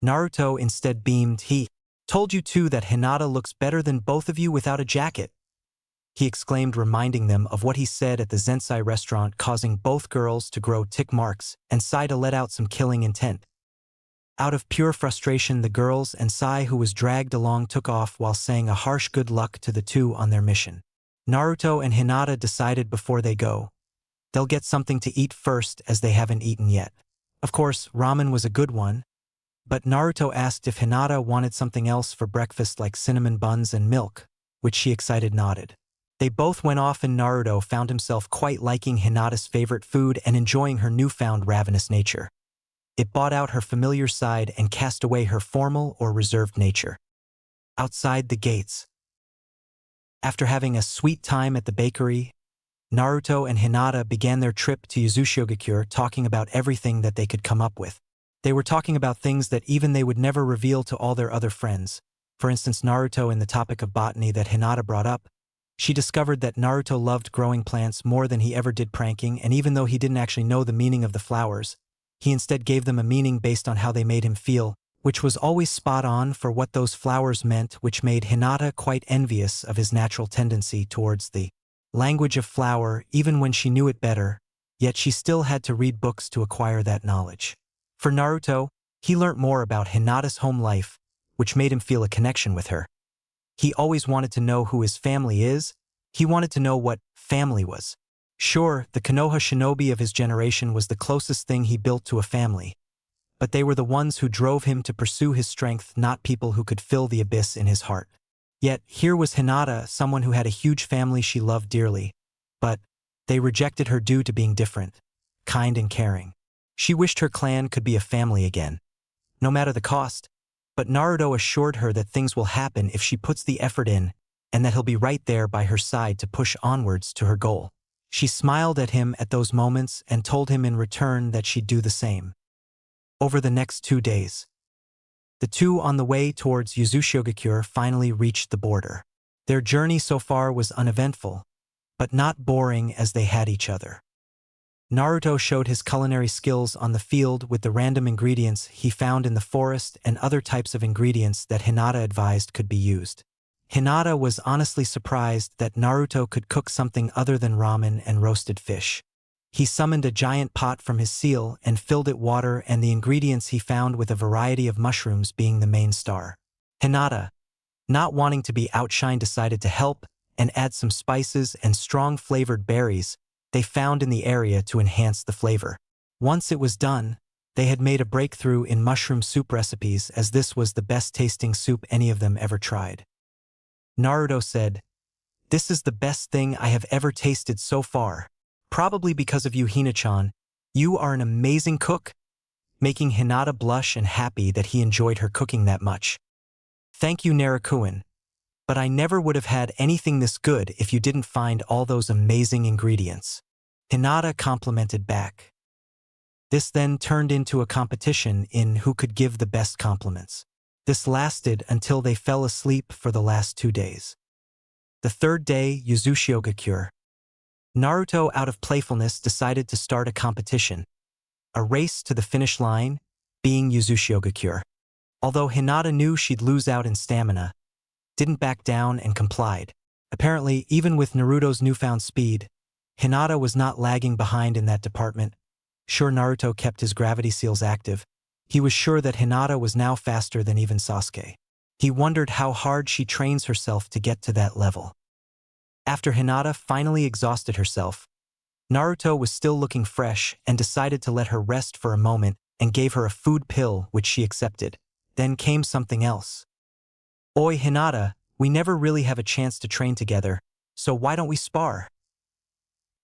Naruto instead beamed, "He told you too that Hinata looks better than both of you without a jacket," he exclaimed, reminding them of what he said at the Zensai restaurant, causing both girls to grow tick marks and Sai to let out some killing intent. Out of pure frustration, the girls and Sai, who was dragged along, took off while saying a harsh good luck to the two on their mission. Naruto and Hinata decided before they go, they'll get something to eat first as they haven't eaten yet. Of course, ramen was a good one, but Naruto asked if Hinata wanted something else for breakfast like cinnamon buns and milk, which she excited nodded. They both went off and Naruto found himself quite liking Hinata's favorite food and enjoying her newfound ravenous nature. It brought out her familiar side and cast away her formal or reserved nature. Outside the gates. After having a sweet time at the bakery, Naruto and Hinata began their trip to Yuzushio, talking about everything that they could come up with. They were talking about things that even they would never reveal to all their other friends. For instance, Naruto in the topic of botany that Hinata brought up. She discovered that Naruto loved growing plants more than he ever did pranking, and even though he didn't actually know the meaning of the flowers, he instead gave them a meaning based on how they made him feel, which was always spot on for what those flowers meant, which made Hinata quite envious of his natural tendency towards the language of flower, even when she knew it better, yet she still had to read books to acquire that knowledge. For Naruto, he learnt more about Hinata's home life, which made him feel a connection with her. He always wanted to know who his family is. He wanted to know what family was. Sure, the Konoha shinobi of his generation was the closest thing he built to a family, but they were the ones who drove him to pursue his strength, not people who could fill the abyss in his heart. Yet, here was Hinata, someone who had a huge family she loved dearly, but they rejected her due to being different, kind and caring. She wished her clan could be a family again, no matter the cost, but Naruto assured her that things will happen if she puts the effort in, and that he'll be right there by her side to push onwards to her goal. She smiled at him at those moments and told him in return that she'd do the same. Over the next 2 days, the two on the way towards Yuzushigakure finally reached the border. Their journey so far was uneventful, but not boring as they had each other. Naruto showed his culinary skills on the field with the random ingredients he found in the forest and other types of ingredients that Hinata advised could be used. Hinata was honestly surprised that Naruto could cook something other than ramen and roasted fish. He summoned a giant pot from his seal and filled it water, and the ingredients he found with a variety of mushrooms being the main star. Hinata, not wanting to be outshined, decided to help and add some spices and strong flavored berries they found in the area to enhance the flavor. Once it was done, they had made a breakthrough in mushroom soup recipes, as this was the best tasting soup any of them ever tried. Naruto said, "This is the best thing I have ever tasted so far, probably because of you, Hina-chan. You are an amazing cook," making Hinata blush and happy that he enjoyed her cooking that much. "Thank you, Narukuin, but I never would have had anything this good if you didn't find all those amazing ingredients," Hinata complimented back. This then turned into a competition in who could give the best compliments. This lasted until they fell asleep for the last 2 days. The third day, Yuzushigakure. Naruto, out of playfulness, decided to start a competition, a race to the finish line, being Yuzushigakure. Although Hinata knew she'd lose out in stamina, didn't back down and complied. Apparently, even with Naruto's newfound speed, Hinata was not lagging behind in that department. Sure, Naruto kept his gravity seals active. He was sure that Hinata was now faster than even Sasuke. He wondered how hard she trains herself to get to that level. After Hinata finally exhausted herself, Naruto was still looking fresh and decided to let her rest for a moment and gave her a food pill, which she accepted. Then came something else. "Oi, Hinata, we never really have a chance to train together, so why don't we spar?"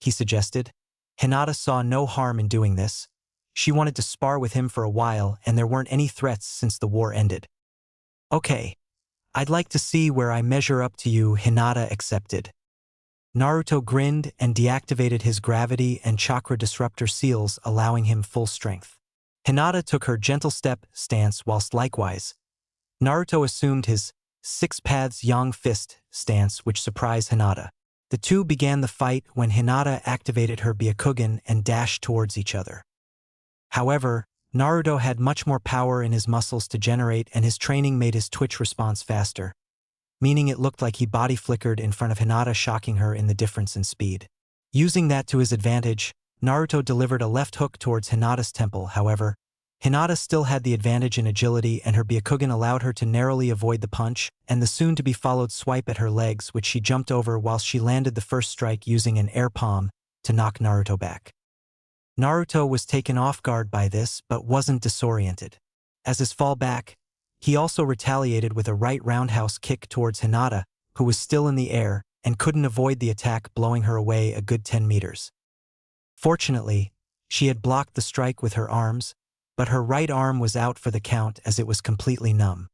he suggested. Hinata saw no harm in doing this. She wanted to spar with him for a while, and there weren't any threats since the war ended. "Okay, I'd like to see where I measure up to you," Hinata accepted. Naruto grinned and deactivated his gravity and chakra disruptor seals, allowing him full strength. Hinata took her gentle step stance, whilst likewise, Naruto assumed his six paths yang fist stance, which surprised Hinata. The two began the fight when Hinata activated her Byakugan and dashed towards each other. However, Naruto had much more power in his muscles to generate, and his training made his twitch response faster, meaning it looked like he body flickered in front of Hinata, shocking her in the difference in speed. Using that to his advantage, Naruto delivered a left hook towards Hinata's temple. However, Hinata still had the advantage in agility, and her Byakugan allowed her to narrowly avoid the punch and the soon-to-be-followed swipe at her legs, which she jumped over whilst she landed the first strike using an air palm to knock Naruto back. Naruto was taken off guard by this, but wasn't disoriented. As his fall back, he also retaliated with a right roundhouse kick towards Hinata, who was still in the air and couldn't avoid the attack, blowing her away a good 10 meters. Fortunately, she had blocked the strike with her arms, but her right arm was out for the count as it was completely numb.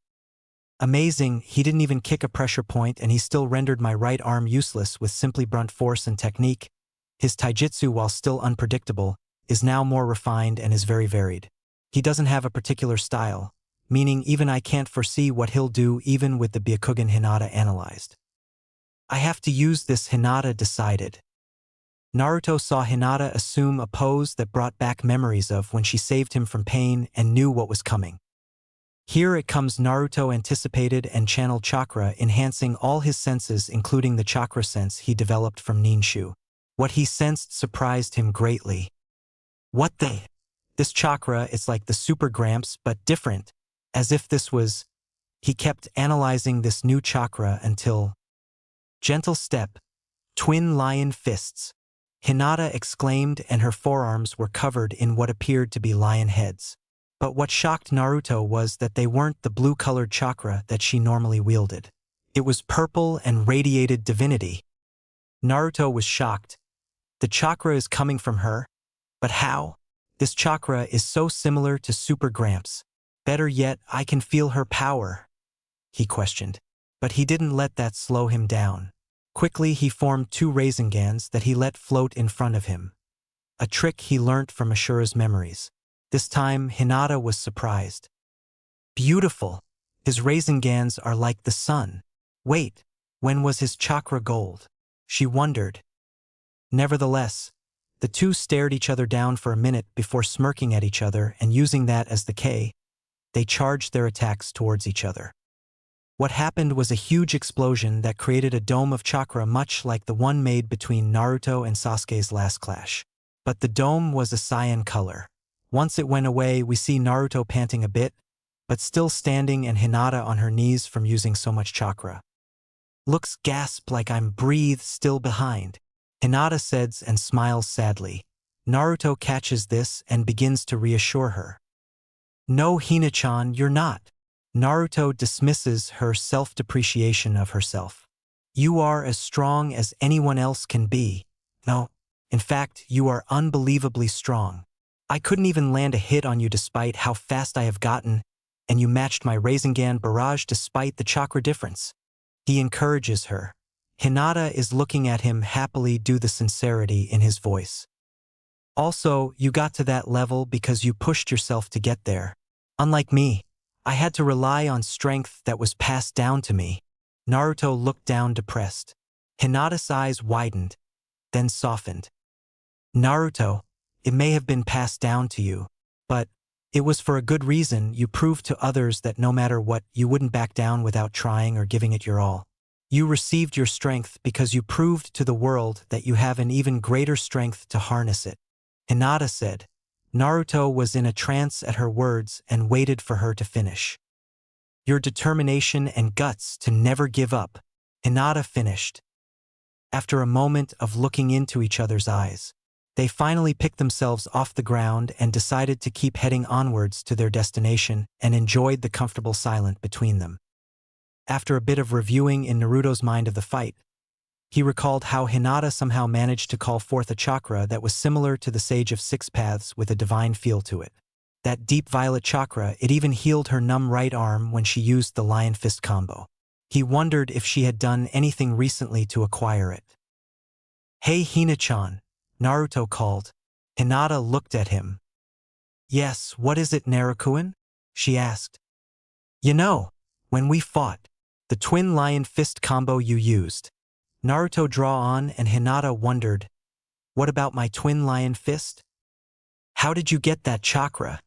Amazing, he didn't even kick a pressure point, and he still rendered my right arm useless with simply blunt force and technique. His taijutsu, while still unpredictable, is now more refined and is very varied. He doesn't have a particular style, meaning even I can't foresee what he'll do even with the Byakugan Hinata analyzed. I have to use this, Hinata decided. Naruto saw Hinata assume a pose that brought back memories of when she saved him from pain and knew what was coming. Here it comes. Naruto anticipated and channeled chakra, enhancing all his senses including the chakra sense he developed from Ninshu. What he sensed surprised him greatly. What the? This chakra is like the Super Gramps but different, as if this was… He kept analyzing this new chakra until… Gentle step, twin lion fists. Hinata exclaimed, and her forearms were covered in what appeared to be lion heads. But what shocked Naruto was that they weren't the blue-colored chakra that she normally wielded. It was purple and radiated divinity. Naruto was shocked. The chakra is coming from her? But how? This chakra is so similar to Super Gramps. Better yet, I can feel her power, he questioned. But he didn't let that slow him down. Quickly he formed 2 Raisengans that he let float in front of him. A trick he learnt from Ashura's memories. This time, Hinata was surprised. Beautiful! His Raisengans are like the sun. Wait, when was his chakra gold? She wondered. Nevertheless, the two stared each other down for a minute before smirking at each other and using that as the K, they charged their attacks towards each other. What happened was a huge explosion that created a dome of chakra much like the one made between Naruto and Sasuke's last clash. But the dome was a cyan color. Once it went away, we see Naruto panting a bit, but still standing, and Hinata on her knees from using so much chakra. Looks gasp like I'm breathe still behind, Hinata says and smiles sadly. Naruto catches this and begins to reassure her. No, Hina-chan, you're not. Naruto dismisses her self-depreciation of herself. You are as strong as anyone else can be. No, in fact, you are unbelievably strong. I couldn't even land a hit on you despite how fast I have gotten, and you matched my Rasengan barrage despite the chakra difference. He encourages her. Hinata is looking at him happily due to the sincerity in his voice. Also, you got to that level because you pushed yourself to get there. Unlike me, I had to rely on strength that was passed down to me. Naruto looked down depressed. Hinata's eyes widened, then softened. Naruto, it may have been passed down to you, but it was for a good reason. You proved to others that no matter what, you wouldn't back down without trying or giving it your all. You received your strength because you proved to the world that you have an even greater strength to harness it. Hinata said. Naruto was in a trance at her words and waited for her to finish. Your determination and guts to never give up, Hinata finished. After a moment of looking into each other's eyes, they finally picked themselves off the ground and decided to keep heading onwards to their destination and enjoyed the comfortable silence between them. After a bit of reviewing in Naruto's mind of the fight, he recalled how Hinata somehow managed to call forth a chakra that was similar to the Sage of Six Paths with a divine feel to it. That deep violet chakra, it even healed her numb right arm when she used the Lion Fist combo. He wondered if she had done anything recently to acquire it. Hey Hina-chan, Naruto called. Hinata looked at him. Yes, what is it, Narukuin? She asked. You know, when we fought, the twin Lion Fist combo you used. Naruto draw on, and Hinata wondered, what about my twin Lion Fist? How did you get that chakra?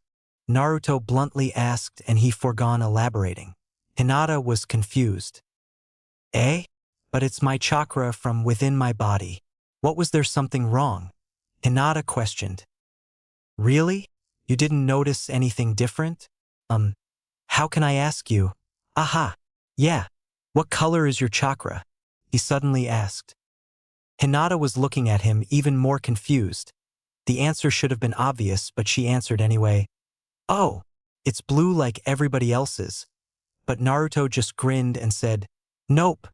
Naruto bluntly asked, and he forgone elaborating. Hinata was confused. Eh? But it's my chakra from within my body. What, was there something wrong? Hinata questioned. Really? You didn't notice anything different? How can I ask you? Aha! Yeah. What color is your chakra? He suddenly asked. Hinata was looking at him even more confused. The answer should have been obvious, but she answered anyway. Oh, it's blue like everybody else's. But Naruto just grinned and said, Nope.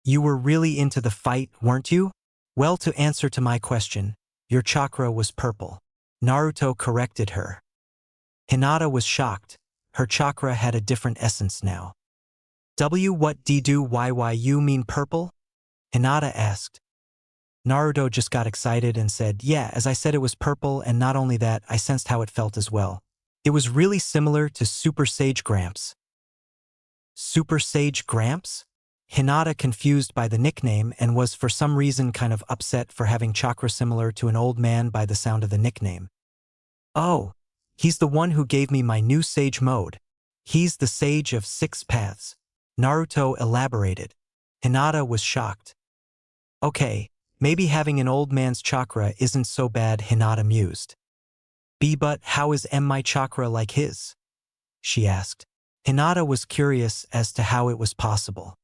You were really into the fight, weren't you? Well, to answer to my question, your chakra was purple. Naruto corrected her. Hinata was shocked. Her chakra had a different essence now. What do you mean purple? Hinata asked. Naruto just got excited and said, yeah, as I said, it was purple, and not only that, I sensed how it felt as well. It was really similar to Super Sage Gramps. Super Sage Gramps? Hinata confused by the nickname and was for some reason kind of upset for having chakra similar to an old man by the sound of the nickname. Oh, he's the one who gave me my new sage mode. He's the sage of 6 paths. Naruto elaborated. Hinata was shocked. Okay, maybe having an old man's chakra isn't so bad, Hinata mused. But how is my chakra like his? She asked. Hinata was curious as to how it was possible.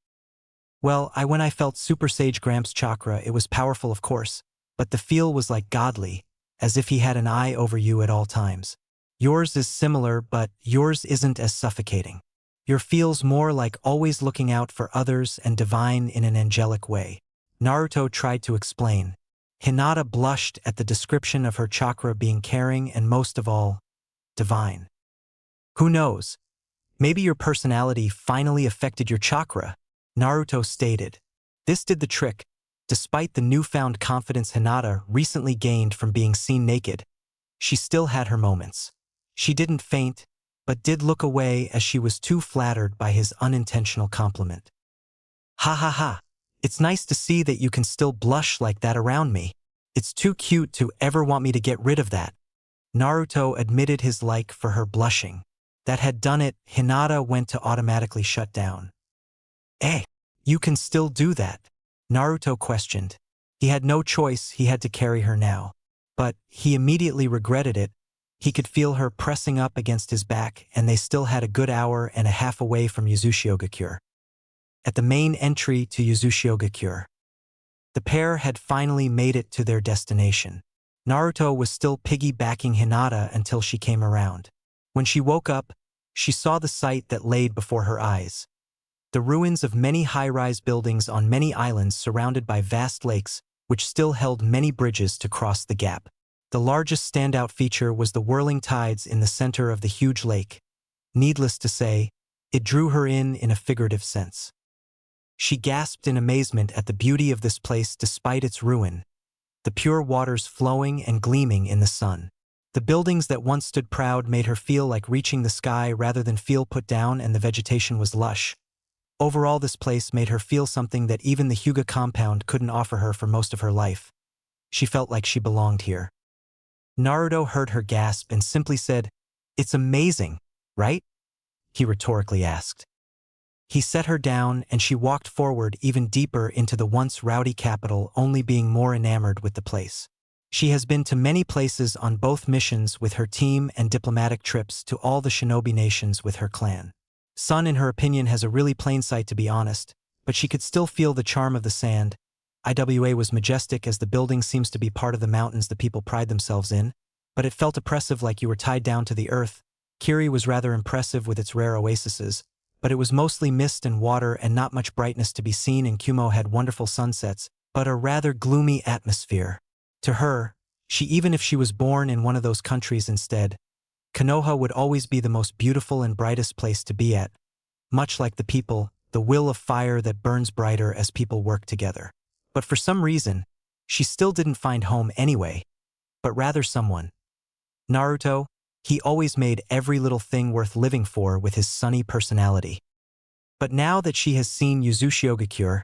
Well, when I felt Super Sage Gramps' chakra, it was powerful of course, but the feel was like godly, as if he had an eye over you at all times. Yours is similar, but yours isn't as suffocating. Your feels more like always looking out for others and divine in an angelic way. Naruto tried to explain. Hinata blushed at the description of her chakra being caring and most of all, divine. Who knows? Maybe your personality finally affected your chakra, Naruto stated. This did the trick. Despite the newfound confidence Hinata recently gained from being seen naked, she still had her moments. She didn't faint, but did look away as she was too flattered by his unintentional compliment. Ha ha ha, it's nice to see that you can still blush like that around me. It's too cute to ever want me to get rid of that. Naruto admitted his like for her blushing. That had done it, Hinata went to automatically shut down. Eh, you can still do that? Naruto questioned. He had no choice, he had to carry her now. But he immediately regretted it. He could feel her pressing up against his back, and they still had a good hour and a half away from Uzushigakure. At the main entry to Uzushigakure, the pair had finally made it to their destination. Naruto was still piggybacking Hinata until she came around. When she woke up, she saw the sight that laid before her eyes. The ruins of many high-rise buildings on many islands surrounded by vast lakes, which still held many bridges to cross the gap. The largest standout feature was the whirling tides in the center of the huge lake. Needless to say, it drew her in a figurative sense. She gasped in amazement at the beauty of this place despite its ruin, the pure waters flowing and gleaming in the sun. The buildings that once stood proud made her feel like reaching the sky rather than feel put down, and the vegetation was lush. Overall, this place made her feel something that even the Hyuga compound couldn't offer her for most of her life. She felt like she belonged here. Naruto heard her gasp and simply said, "It's amazing, right?" he rhetorically asked. He set her down and she walked forward even deeper into the once rowdy capital, only being more enamored with the place. She has been to many places on both missions with her team and diplomatic trips to all the shinobi nations with her clan. Sun, in her opinion, has a really plain sight to be honest, but she could still feel the charm of the sand. Iwa was majestic as the building seems to be part of the mountains the people pride themselves in, but it felt oppressive like you were tied down to the earth. Kiri was rather impressive with its rare oases, but it was mostly mist and water and not much brightness to be seen, and Kumo had wonderful sunsets, but a rather gloomy atmosphere. To her, even if she was born in one of those countries instead, Konoha would always be the most beautiful and brightest place to be at. Much like the people, the will of fire that burns brighter as people work together. But for some reason, she still didn't find home anyway, but rather someone. Naruto, he always made every little thing worth living for with his sunny personality. But now that she has seen Uzushigakure,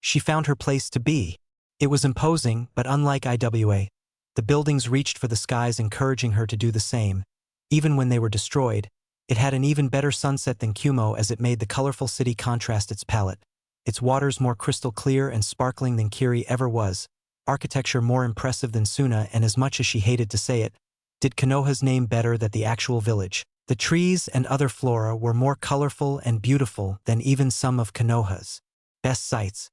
she found her place to be. It was imposing, but unlike Iwa, the buildings reached for the skies, encouraging her to do the same. Even when they were destroyed, it had an even better sunset than Kumo, as it made the colorful city contrast its palette. Its waters more crystal clear and sparkling than Kiri ever was, architecture more impressive than Suna, and as much as she hated to say it, did Konoha's name better than the actual village. The trees and other flora were more colorful and beautiful than even some of Konoha's best sights.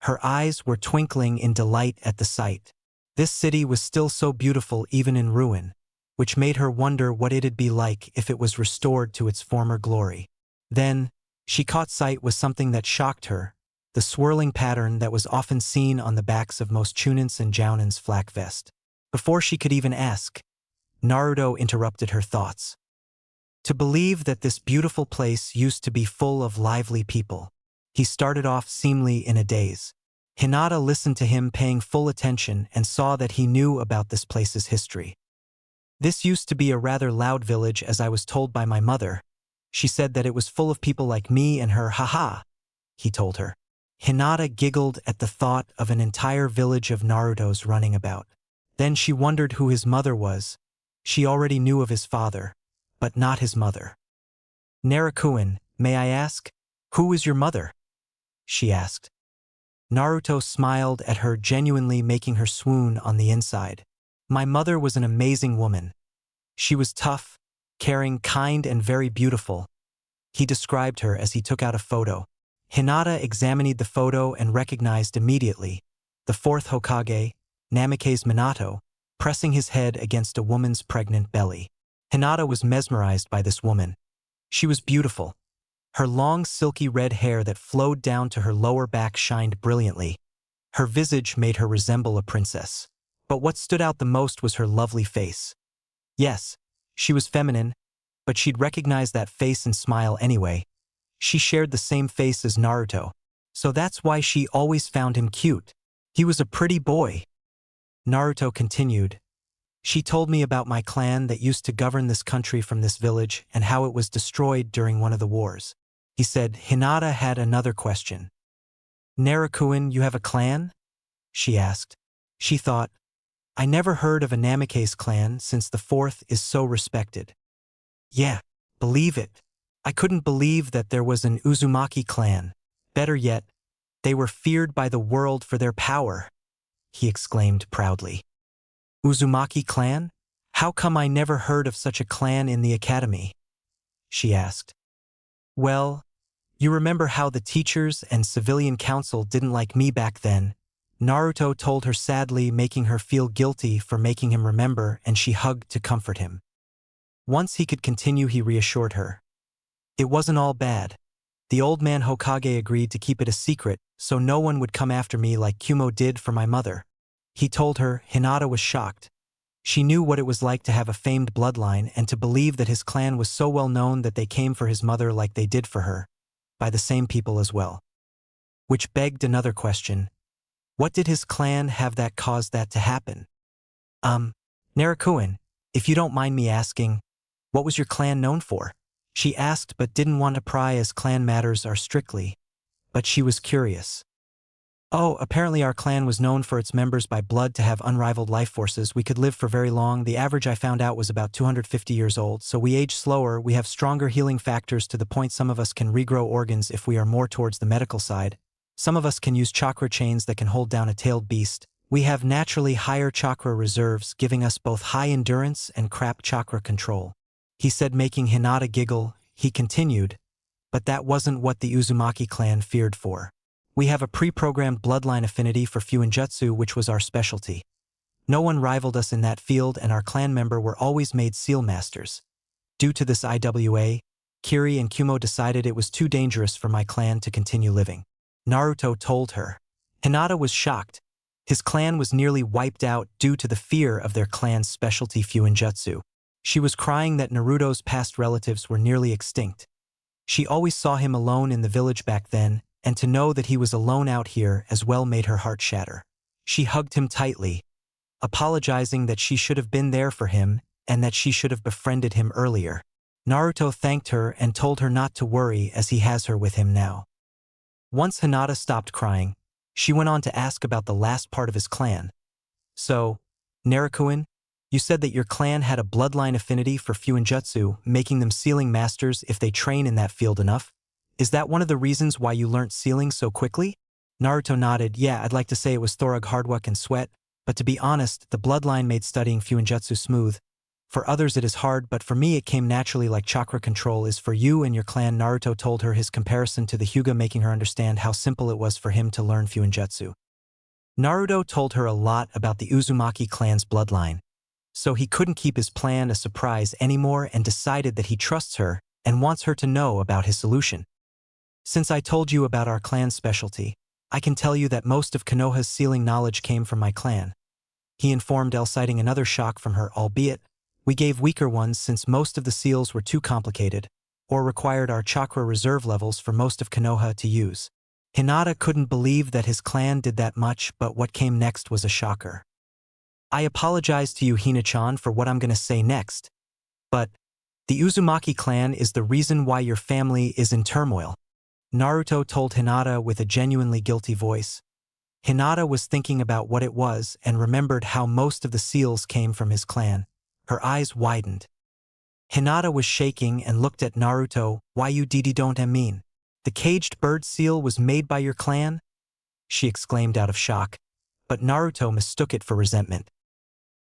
Her eyes were twinkling in delight at the sight. This city was still so beautiful even in ruin, which made her wonder what it'd be like if it was restored to its former glory. Then, she caught sight with something that shocked her, the swirling pattern that was often seen on the backs of most Chunins and Jounins' flak vest. Before she could even ask, Naruto interrupted her thoughts. To believe that this beautiful place used to be full of lively people. He started off seemingly in a daze. Hinata listened to him, paying full attention, and saw that he knew about this place's history. This used to be a rather loud village, as I was told by my mother. She said that it was full of people like me and her, haha, he told her. Hinata giggled at the thought of an entire village of Narutos running about. Then she wondered who his mother was. She already knew of his father, but not his mother. Naruto, may I ask, who is your mother? She asked. Naruto smiled at her, genuinely making her swoon on the inside. My mother was an amazing woman. She was tough, caring, kind, and very beautiful. He described her as he took out a photo. Hinata examined the photo and recognized immediately the fourth Hokage, Namake's Minato, pressing his head against a woman's pregnant belly. Hinata was mesmerized by this woman. She was beautiful. Her long silky red hair that flowed down to her lower back shined brilliantly. Her visage made her resemble a princess. But what stood out the most was her lovely face. Yes, she was feminine, but she'd recognize that face and smile anyway. She shared the same face as Naruto, so that's why she always found him cute. He was a pretty boy. Naruto continued. She told me about my clan that used to govern this country from this village and how it was destroyed during one of the wars. He said. Hinata had another question. Naruto, you have a clan? She asked. She thought, I never heard of a Namake's clan since the fourth is so respected. Yeah, believe it. I couldn't believe that there was an Uzumaki clan. Better yet, they were feared by the world for their power, he exclaimed proudly. Uzumaki clan? How come I never heard of such a clan in the academy? She asked. Well, you remember how the teachers and civilian council didn't like me back then? Naruto told her sadly, making her feel guilty for making him remember, and she hugged to comfort him. Once he could continue, he reassured her. It wasn't all bad. The old man Hokage agreed to keep it a secret so no one would come after me like Kumo did for my mother. He told her. Hinata was shocked. She knew what it was like to have a famed bloodline and to believe that his clan was so well known that they came for his mother like they did for her, by the same people as well. Which begged another question. What did his clan have that caused that to happen? Naruto, if you don't mind me asking, what was your clan known for? She asked but didn't want to pry, as clan matters are strictly. But she was curious. Oh, apparently our clan was known for its members by blood to have unrivaled life forces. We could live for very long. The average I found out was about 250 years old, so we age slower. We have stronger healing factors to the point some of us can regrow organs if we are more towards the medical side. Some of us can use chakra chains that can hold down a tailed beast. We have naturally higher chakra reserves, giving us both high endurance and crap chakra control. He said, making Hinata giggle. He continued, but that wasn't what the Uzumaki clan feared for. We have a pre-programmed bloodline affinity for fuinjutsu, which was our specialty. No one rivaled us in that field, and our clan member were always made seal masters. Due to this IWA, Kiri and Kumo decided it was too dangerous for my clan to continue living. Naruto told her. Hinata was shocked. His clan was nearly wiped out due to the fear of their clan's specialty fuinjutsu. She was crying that Naruto's past relatives were nearly extinct. She always saw him alone in the village back then, and to know that he was alone out here as well made her heart shatter. She hugged him tightly, apologizing that she should have been there for him and that she should have befriended him earlier. Naruto thanked her and told her not to worry, as he has her with him now. Once Hinata stopped crying, she went on to ask about the last part of his clan. So, Naruto, you said that your clan had a bloodline affinity for fuinjutsu, making them sealing masters if they train in that field enough? Is that one of the reasons why you learnt sealing so quickly? Naruto nodded. Yeah, I'd like to say it was thorough hard work and sweat, but to be honest, the bloodline made studying fuinjutsu smooth. For others it is hard, but for me it came naturally, like chakra control is for you and your clan. Naruto told her his comparison to the Hyuga, making her understand how simple it was for him to learn fuinjutsu. Naruto told her a lot about the Uzumaki clan's bloodline, so he couldn't keep his plan a surprise anymore and decided that he trusts her and wants her to know about his solution. Since I told you about our clan's specialty, I can tell you that most of Konoha's sealing knowledge came from my clan. He informed Elle, citing another shock from her, albeit we gave weaker ones since most of the seals were too complicated or required our chakra reserve levels for most of Konoha to use. Hinata couldn't believe that his clan did that much, but what came next was a shocker. I apologize to you, Hina-chan, for what I'm gonna say next, but the Uzumaki clan is the reason why your family is in turmoil. Naruto told Hinata with a genuinely guilty voice. Hinata was thinking about what it was and remembered how most of the seals came from his clan. Her eyes widened. Hinata was shaking and looked at Naruto. Why you don't mean? The caged bird seal was made by your clan? She exclaimed out of shock, but Naruto mistook it for resentment.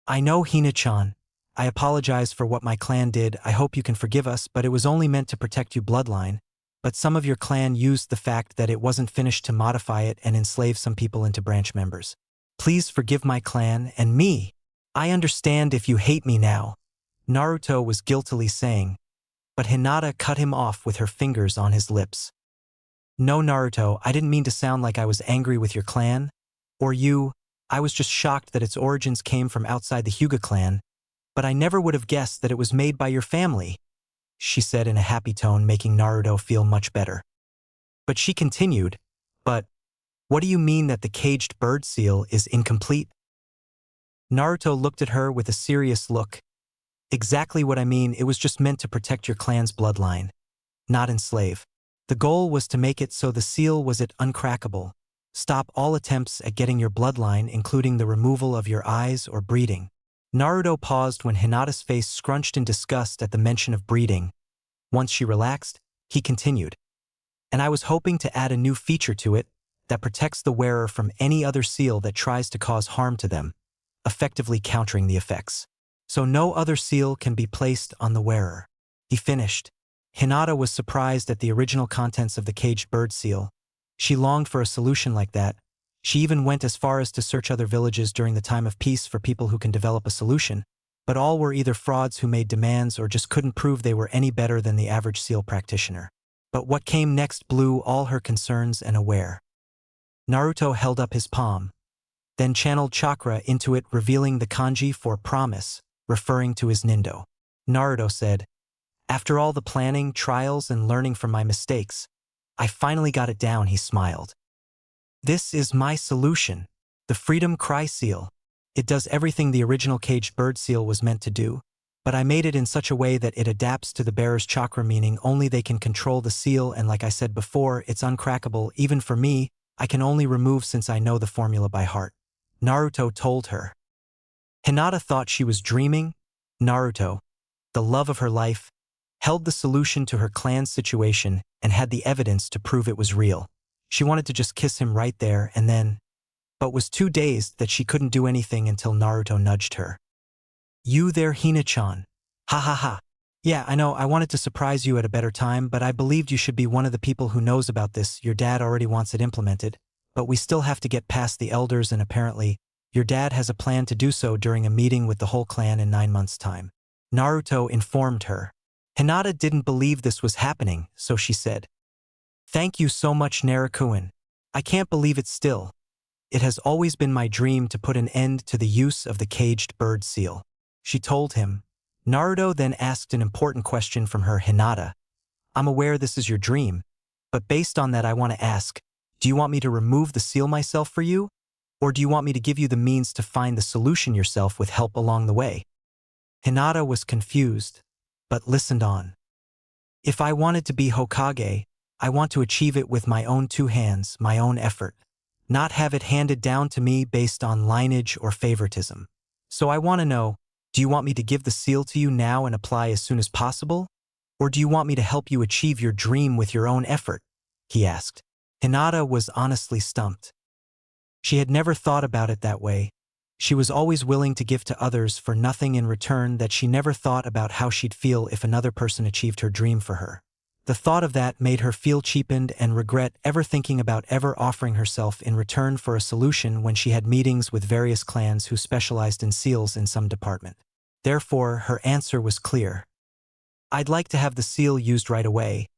I know, Hina-chan. I apologize for what my clan did. I hope you can forgive us, but it was only meant to protect you bloodline. But some of your clan used the fact that it wasn't finished to modify it and enslave some people into branch members. Please forgive my clan and me. I understand if you hate me now, Naruto was guiltily saying, but Hinata cut him off with her fingers on his lips. No, Naruto, I didn't mean to sound like I was angry with your clan. Or you. I was just shocked that its origins came from outside the Hyuga clan, but I never would have guessed that it was made by your family, she said in a happy tone, making Naruto feel much better. But she continued, but what do you mean that the caged bird seal is incomplete? Naruto looked at her with a serious look. Exactly what I mean, it was just meant to protect your clan's bloodline, not enslave. The goal was to make it so the seal was uncrackable, stop all attempts at getting your bloodline, including the removal of your eyes or breeding. Naruto paused when Hinata's face scrunched in disgust at the mention of breeding. Once she relaxed, he continued. And I was hoping to add a new feature to it that protects the wearer from any other seal that tries to cause harm to them, effectively countering the effects. So no other seal can be placed on the wearer. He finished. Hinata was surprised at the original contents of the caged bird seal. She longed for a solution like that. She even went as far as to search other villages during the time of peace for people who can develop a solution, but all were either frauds who made demands or just couldn't prove they were any better than the average seal practitioner. But what came next blew all her concerns and aware. Naruto held up his palm, then channeled chakra into it, revealing the kanji for promise, referring to his nindo. Naruto said, after all the planning, trials, and learning from my mistakes, I finally got it down, he smiled. This is my solution, the Freedom Cry Seal. It does everything the original caged bird seal was meant to do, but I made it in such a way that it adapts to the bearer's chakra, meaning only they can control the seal, and like I said before, it's uncrackable. Even for me, I can only remove since I know the formula by heart. Naruto told her. Hinata thought she was dreaming. Naruto, the love of her life, held the solution to her clan's situation and had the evidence to prove it was real. She wanted to just kiss him right there and then, but was too dazed that she couldn't do anything until Naruto nudged her. You there, Hina-chan? Ha ha ha. Yeah, I know, I wanted to surprise you at a better time, but I believed you should be one of the people who knows about this. Your dad already wants it implemented, but we still have to get past the elders, and apparently, your dad has a plan to do so during a meeting with the whole clan in 9 months' time. Naruto informed her. Hinata didn't believe this was happening, so she said, thank you so much, Naruto-kun. I can't believe it still. It has always been my dream to put an end to the use of the caged bird seal, she told him. Naruto then asked an important question from her. Hinata, I'm aware this is your dream, but based on that I want to ask, do you want me to remove the seal myself for you? Or do you want me to give you the means to find the solution yourself with help along the way? Hinata was confused, but listened on. If I wanted to be Hokage, I want to achieve it with my own 2 hands, my own effort, not have it handed down to me based on lineage or favoritism. So I want to know, do you want me to give the seal to you now and apply as soon as possible? Or do you want me to help you achieve your dream with your own effort? He asked. Hinata was honestly stumped. She had never thought about it that way. She was always willing to give to others for nothing in return, that she never thought about how she'd feel if another person achieved her dream for her. The thought of that made her feel cheapened and regret ever thinking about ever offering herself in return for a solution when she had meetings with various clans who specialized in seals in some department. Therefore, her answer was clear. I'd like to have the seal used right away,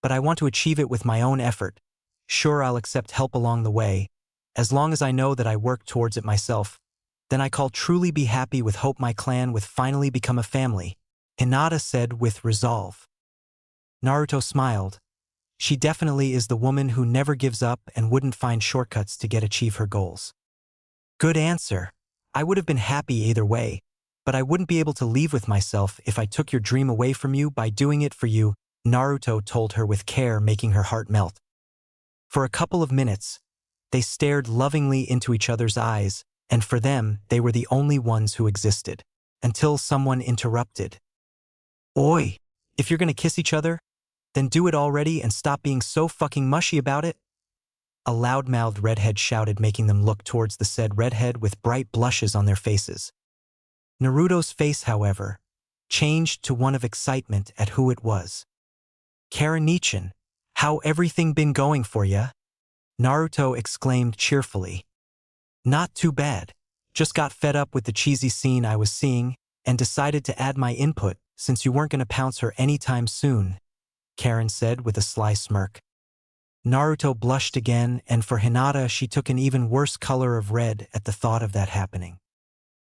but I want to achieve it with my own effort. Sure, I'll accept help along the way, as long as I know that I work towards it myself. Then I call truly be happy with hope my clan with finally become a family, Hinata said with resolve. Naruto smiled. She definitely is the woman who never gives up and wouldn't find shortcuts to achieve her goals. Good answer. I would have been happy either way, but I wouldn't be able to leave with myself if I took your dream away from you by doing it for you, Naruto told her with care, making her heart melt. For a couple of minutes, they stared lovingly into each other's eyes, and for them, they were the only ones who existed. Until someone interrupted. Oi! If you're gonna kiss each other, then do it already and stop being so fucking mushy about it. A loud-mouthed redhead shouted, making them look towards the said redhead with bright blushes on their faces. Naruto's face, however, changed to one of excitement at who it was. Karen-nichan, how everything been going for ya? Naruto exclaimed cheerfully. Not too bad. Just got fed up with the cheesy scene I was seeing and decided to add my input since you weren't gonna pounce her anytime soon, Karen said with a sly smirk. Naruto blushed again, and for Hinata she took an even worse color of red at the thought of that happening.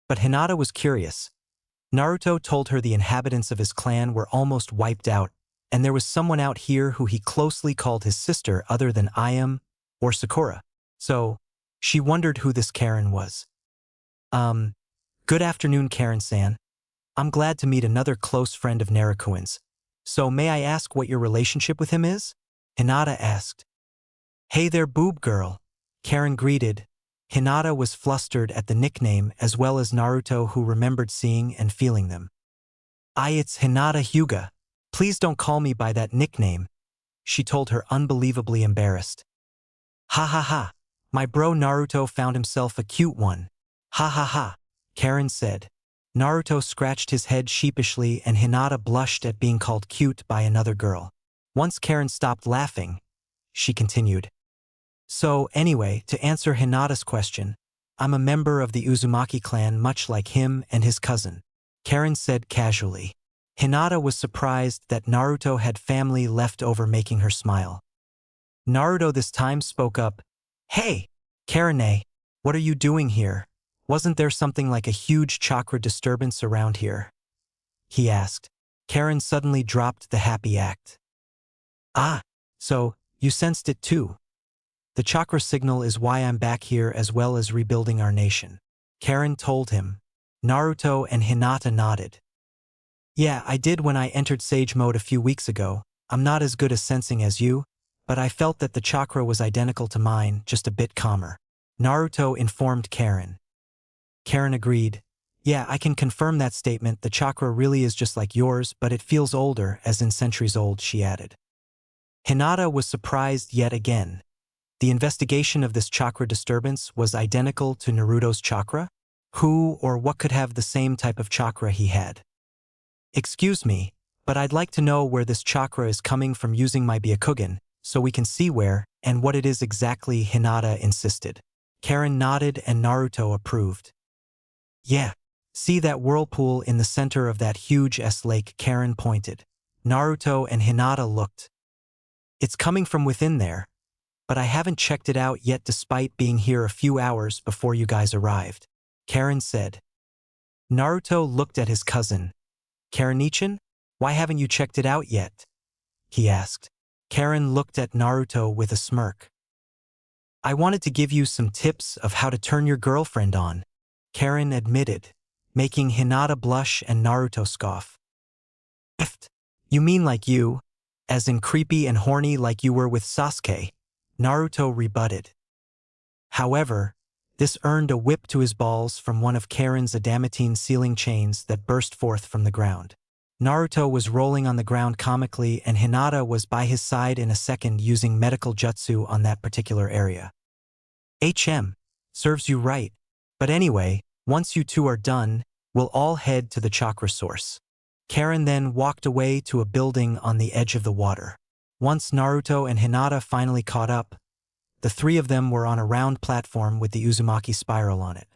But Hinata was curious. Naruto told her the inhabitants of his clan were almost wiped out, and there was someone out here who he closely called his sister other than Ayam or Sakura. So, she wondered who this Karen was. Good afternoon, Karen-san. I'm glad to meet another close friend of Naruto's. So may I ask what your relationship with him is? Hinata asked. Hey there, boob girl, Karen greeted. Hinata was flustered at the nickname as well as Naruto, who remembered seeing and feeling them. It's Hinata Hyuga. Please don't call me by that nickname, she told her, unbelievably embarrassed. Ha ha ha, my bro Naruto found himself a cute one. Ha ha ha, Karen said. Naruto scratched his head sheepishly and Hinata blushed at being called cute by another girl. Once Karen stopped laughing, she continued. So anyway, to answer Hinata's question, I'm a member of the Uzumaki clan much like him and his cousin, Karen said casually. Hinata was surprised that Naruto had family left over, making her smile. Naruto this time spoke up. Hey, Karane, what are you doing here? Wasn't there something like a huge chakra disturbance around here? He asked. Karen suddenly dropped the happy act. Ah, so, you sensed it too. The chakra signal is why I'm back here as well as rebuilding our nation, Karen told him. Naruto and Hinata nodded. Yeah, I did when I entered Sage mode a few weeks ago. I'm not as good at sensing as you, but I felt that the chakra was identical to mine, just a bit calmer, Naruto informed Karen. Karen agreed. Yeah, I can confirm that statement. The chakra really is just like yours, but it feels older, as in centuries old, she added. Hinata was surprised yet again. The investigation of this chakra disturbance was identical to Naruto's chakra? Who or what could have the same type of chakra he had? Excuse me, but I'd like to know where this chakra is coming from using my Byakugan, so we can see where and what it is exactly, Hinata insisted. Karen nodded and Naruto approved. Yeah, see that whirlpool in the center of that huge lake, Karen pointed. Naruto and Hinata looked. It's coming from within there, but I haven't checked it out yet despite being here a few hours before you guys arrived, Karen said. Naruto looked at his cousin. Karen-nichan, why haven't you checked it out yet? He asked. Karen looked at Naruto with a smirk. I wanted to give you some tips of how to turn your girlfriend on, Karen admitted, making Hinata blush and Naruto scoff. You mean like you, as in creepy and horny like you were with Sasuke, Naruto rebutted. However, this earned a whip to his balls from one of Karen's adamantine sealing chains that burst forth from the ground. Naruto was rolling on the ground comically and Hinata was by his side in a second using medical jutsu on that particular area. Serves you right. But anyway, once you two are done, we'll all head to the chakra source. Karen then walked away to a building on the edge of the water. Once Naruto and Hinata finally caught up, the three of them were on a round platform with the Uzumaki spiral on it.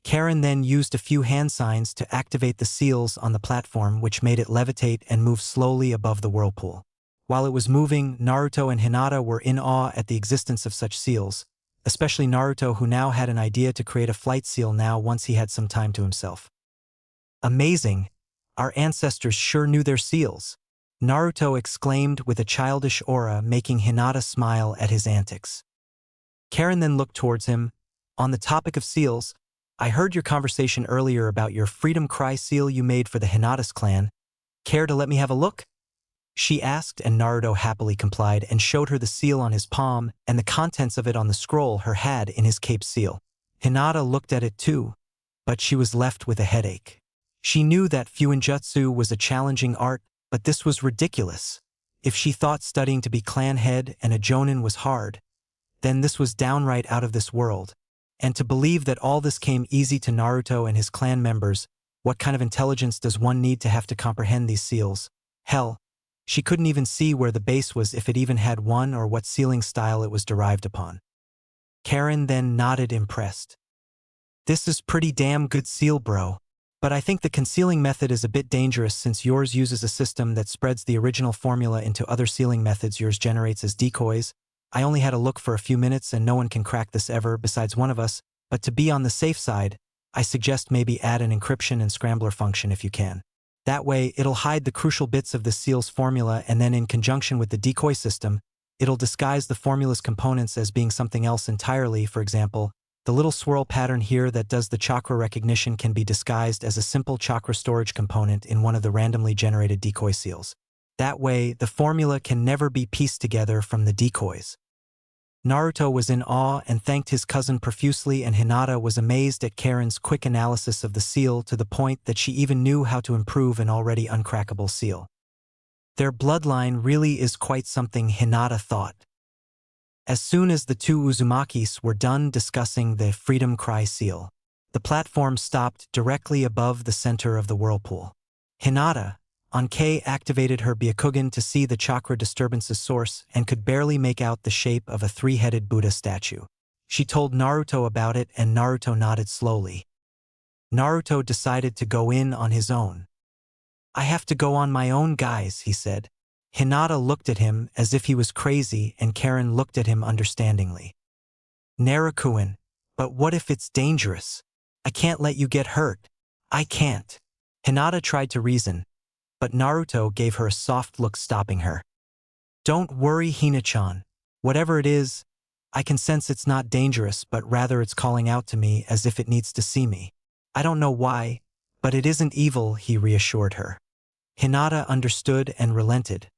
Karen then used a few hand signs to activate the seals on the platform, which made it levitate and move slowly above the whirlpool. While it was moving, Naruto and Hinata were in awe at the existence of such seals, especially Naruto, who now had an idea to create a flight seal now once he had some time to himself. Amazing! Our ancestors sure knew their seals, Naruto exclaimed with a childish aura, making Hinata smile at his antics. Karen then looked towards him. On the topic of seals, I heard your conversation earlier about your Freedom Cry seal you made for the Hinata's clan. Care to let me have a look? She asked, and Naruto happily complied and showed her the seal on his palm and the contents of it on the scroll her had in his cape seal. Hinata looked at it too, but she was left with a headache. She knew that fuinjutsu was a challenging art, but this was ridiculous. If she thought studying to be clan head and a jonin was hard, then this was downright out of this world. And to believe that all this came easy to Naruto and his clan members, what kind of intelligence does one need to have to comprehend these seals? Hell, she couldn't even see where the base was if it even had one or what sealing style it was derived upon. Karen then nodded impressed. This is pretty damn good seal, bro. But I think the concealing method is a bit dangerous since yours uses a system that spreads the original formula into other sealing methods yours generates as decoys. I only had a look for a few minutes and no one can crack this ever besides one of us, but to be on the safe side, I suggest maybe add an encryption and scrambler function if you can. That way, it'll hide the crucial bits of the seal's formula and then in conjunction with the decoy system, it'll disguise the formula's components as being something else entirely. For example, the little swirl pattern here that does the chakra recognition can be disguised as a simple chakra storage component in one of the randomly generated decoy seals. That way, the formula can never be pieced together from the decoys. Naruto was in awe and thanked his cousin profusely, and Hinata was amazed at Karen's quick analysis of the seal to the point that she even knew how to improve an already uncrackable seal. Their bloodline really is quite something, Hinata thought. As soon as the two Uzumakis were done discussing the Freedom Cry seal, the platform stopped directly above the center of the whirlpool. Hinata, on K, activated her Byakugan to see the chakra disturbance's source and could barely make out the shape of a three-headed Buddha statue. She told Naruto about it and Naruto nodded slowly. Naruto decided to go in on his own. I have to go on my own, guys, he said. Hinata looked at him as if he was crazy and Karen looked at him understandingly. Narukuin, but what if it's dangerous? I can't let you get hurt. I can't. Hinata tried to reason, but Naruto gave her a soft look stopping her. Don't worry, Hina-chan. Whatever it is, I can sense it's not dangerous, but rather it's calling out to me as if it needs to see me. I don't know why, but it isn't evil, he reassured her. Hinata understood and relented,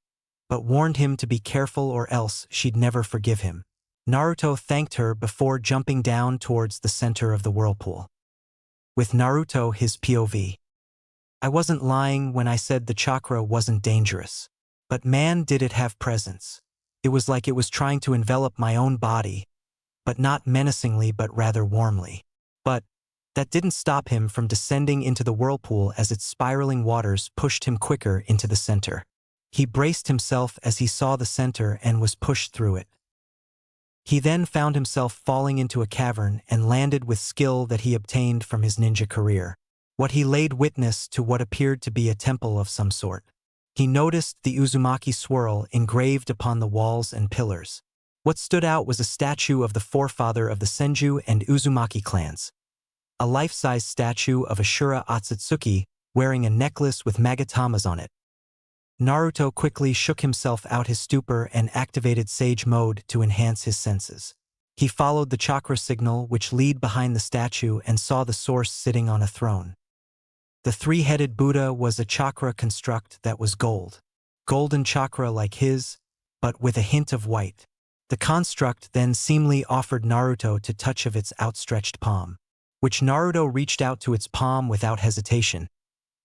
but warned him to be careful or else she'd never forgive him. Naruto thanked her before jumping down towards the center of the whirlpool. With Naruto, his POV. I wasn't lying when I said the chakra wasn't dangerous. But man, did it have presence. It was like it was trying to envelop my own body, but not menacingly but rather warmly. But that didn't stop him from descending into the whirlpool as its spiraling waters pushed him quicker into the center. He braced himself as he saw the center and was pushed through it. He then found himself falling into a cavern and landed with skill that he obtained from his ninja career. What he laid witness to what appeared to be a temple of some sort. He noticed the Uzumaki swirl engraved upon the walls and pillars. What stood out was a statue of the forefather of the Senju and Uzumaki clans. A life-size statue of Ashura Otsutsuki wearing a necklace with magatamas on it. Naruto quickly shook himself out his stupor and activated Sage Mode to enhance his senses. He followed the chakra signal which led behind the statue and saw the source sitting on a throne. The three-headed Buddha was a chakra construct that was gold. Golden chakra like his, but with a hint of white. The construct then seemingly offered Naruto to touch of its outstretched palm, which Naruto reached out to its palm without hesitation.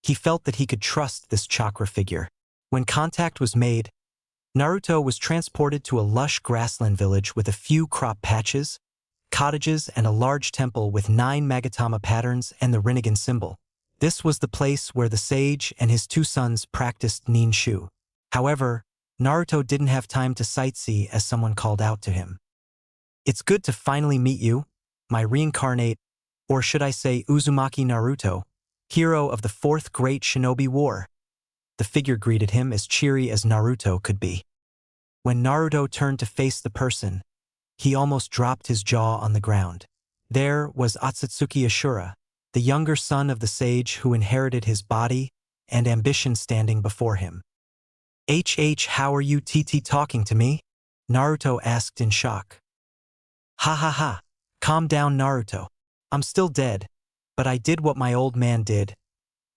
He felt that he could trust this chakra figure. When contact was made, Naruto was transported to a lush grassland village with a few crop patches, cottages, and a large temple with 9 Magatama patterns and the Rinnegan symbol. This was the place where the sage and his 2 sons practiced ninshu. However, Naruto didn't have time to sightsee as someone called out to him. It's good to finally meet you, my reincarnate, or should I say Uzumaki Naruto, hero of the 4th Great Shinobi War. The figure greeted him as cheery as Naruto could be. When Naruto turned to face the person, he almost dropped his jaw on the ground. There was Otsutsuki Ashura, the younger son of the sage who inherited his body and ambition standing before him. How are you talking to me? Naruto asked in shock. Ha ha ha. Calm down, Naruto. I'm still dead, But I did what my old man did.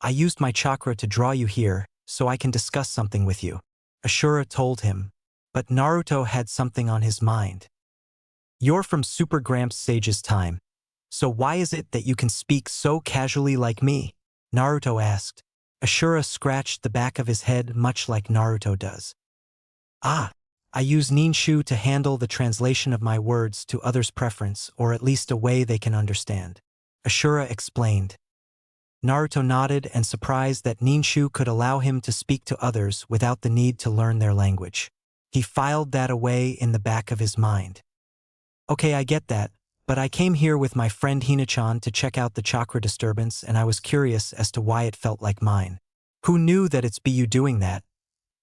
I used my chakra to draw you here, so I can discuss something with you. Ashura told him. But Naruto had something on his mind. You're from Super Gramps Sage's time. So why is it that you can speak so casually like me? Naruto asked. Ashura scratched the back of his head much like Naruto does. I use Ninshu to handle the translation of my words to others' preference, or at least a way they can understand. Ashura explained. Naruto nodded and surprised that Ninshu could allow him to speak to others without the need to learn their language. He filed that away in the back of his mind. Okay, I get that, but I came here with my friend Hina-chan to check out the chakra disturbance, and I was curious as to why it felt like mine. Who knew that it's you doing that?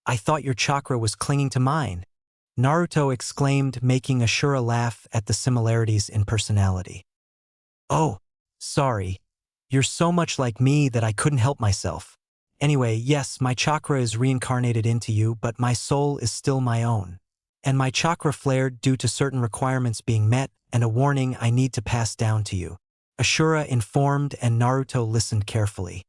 I thought your chakra was clinging to mine. Naruto exclaimed, making Ashura laugh at the similarities in personality. Oh, sorry. You're so much like me that I couldn't help myself. Anyway, yes, my chakra is reincarnated into you, but my soul is still my own. And my chakra flared due to certain requirements being met and a warning I need to pass down to you. Ashura informed, and Naruto listened carefully.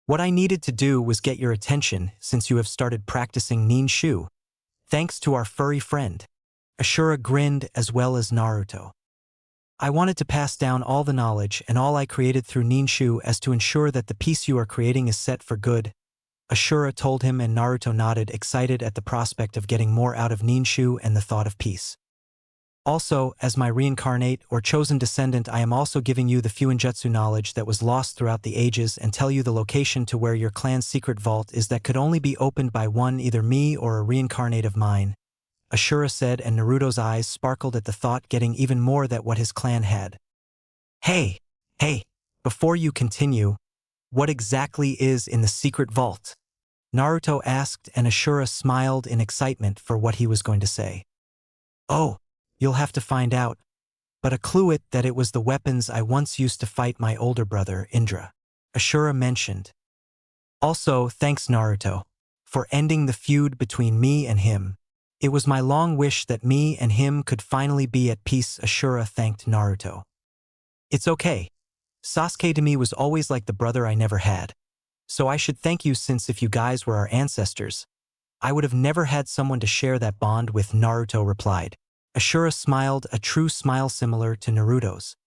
What I needed to do was get your attention since you have started practicing Ninshu. Thanks to our furry friend. Ashura grinned as well as Naruto. I wanted to pass down all the knowledge and all I created through Ninshu as to ensure that the peace you are creating is set for good. Ashura told him, and Naruto nodded, excited at the prospect of getting more out of Ninshu and the thought of peace. Also, as my reincarnate or chosen descendant, I am also giving you the fuinjutsu knowledge that was lost throughout the ages and tell you the location to where your clan's secret vault is that could only be opened by one, either me or a reincarnate of mine, Ashura said, and Naruto's eyes sparkled at the thought, getting even more than what his clan had. Hey, before you continue, what exactly is in the secret vault? Naruto asked, and Ashura smiled in excitement for what he was going to say. Oh, you'll have to find out, but a clue that it was the weapons I once used to fight my older brother, Indra, Ashura mentioned. Also, thanks Naruto, for ending the feud between me and him. It was my long wish that me and him could finally be at peace, Ashura thanked Naruto. It's okay. Sasuke to me was always like the brother I never had. So I should thank you, since if you guys were our ancestors, I would have never had someone to share that bond with, Naruto replied. Ashura smiled, a true smile similar to Naruto's.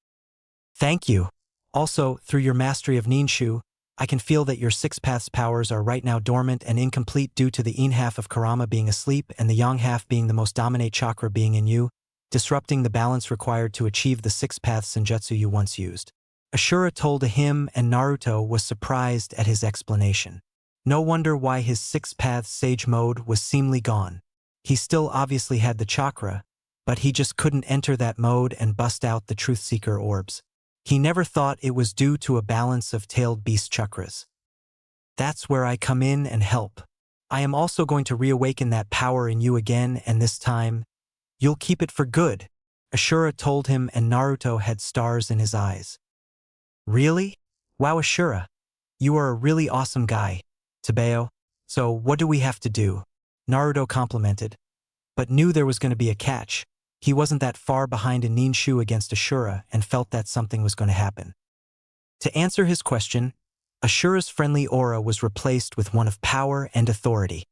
Thank you. Also, through your mastery of Ninshu, I can feel that your six paths powers are right now dormant and incomplete due to the yin half of Kurama being asleep and the yang half being the most dominate chakra being in you, disrupting the balance required to achieve the six paths senjutsu you once used. Ashura told him, and Naruto was surprised at his explanation. No wonder why his six paths sage mode was seemingly gone. He still obviously had the chakra, but he just couldn't enter that mode and bust out the truth seeker orbs. He never thought it was due to a balance of tailed beast chakras. That's where I come in and help. I am also going to reawaken that power in you again, and this time, you'll keep it for good, Ashura told him, and Naruto had stars in his eyes. Really? Wow, Ashura. You are a really awesome guy, Tabeo. So what do we have to do? Naruto complimented, but knew there was going to be a catch. He wasn't that far behind in Ninshu against Ashura and felt that something was going to happen. To answer his question, Ashura's friendly aura was replaced with one of power and authority.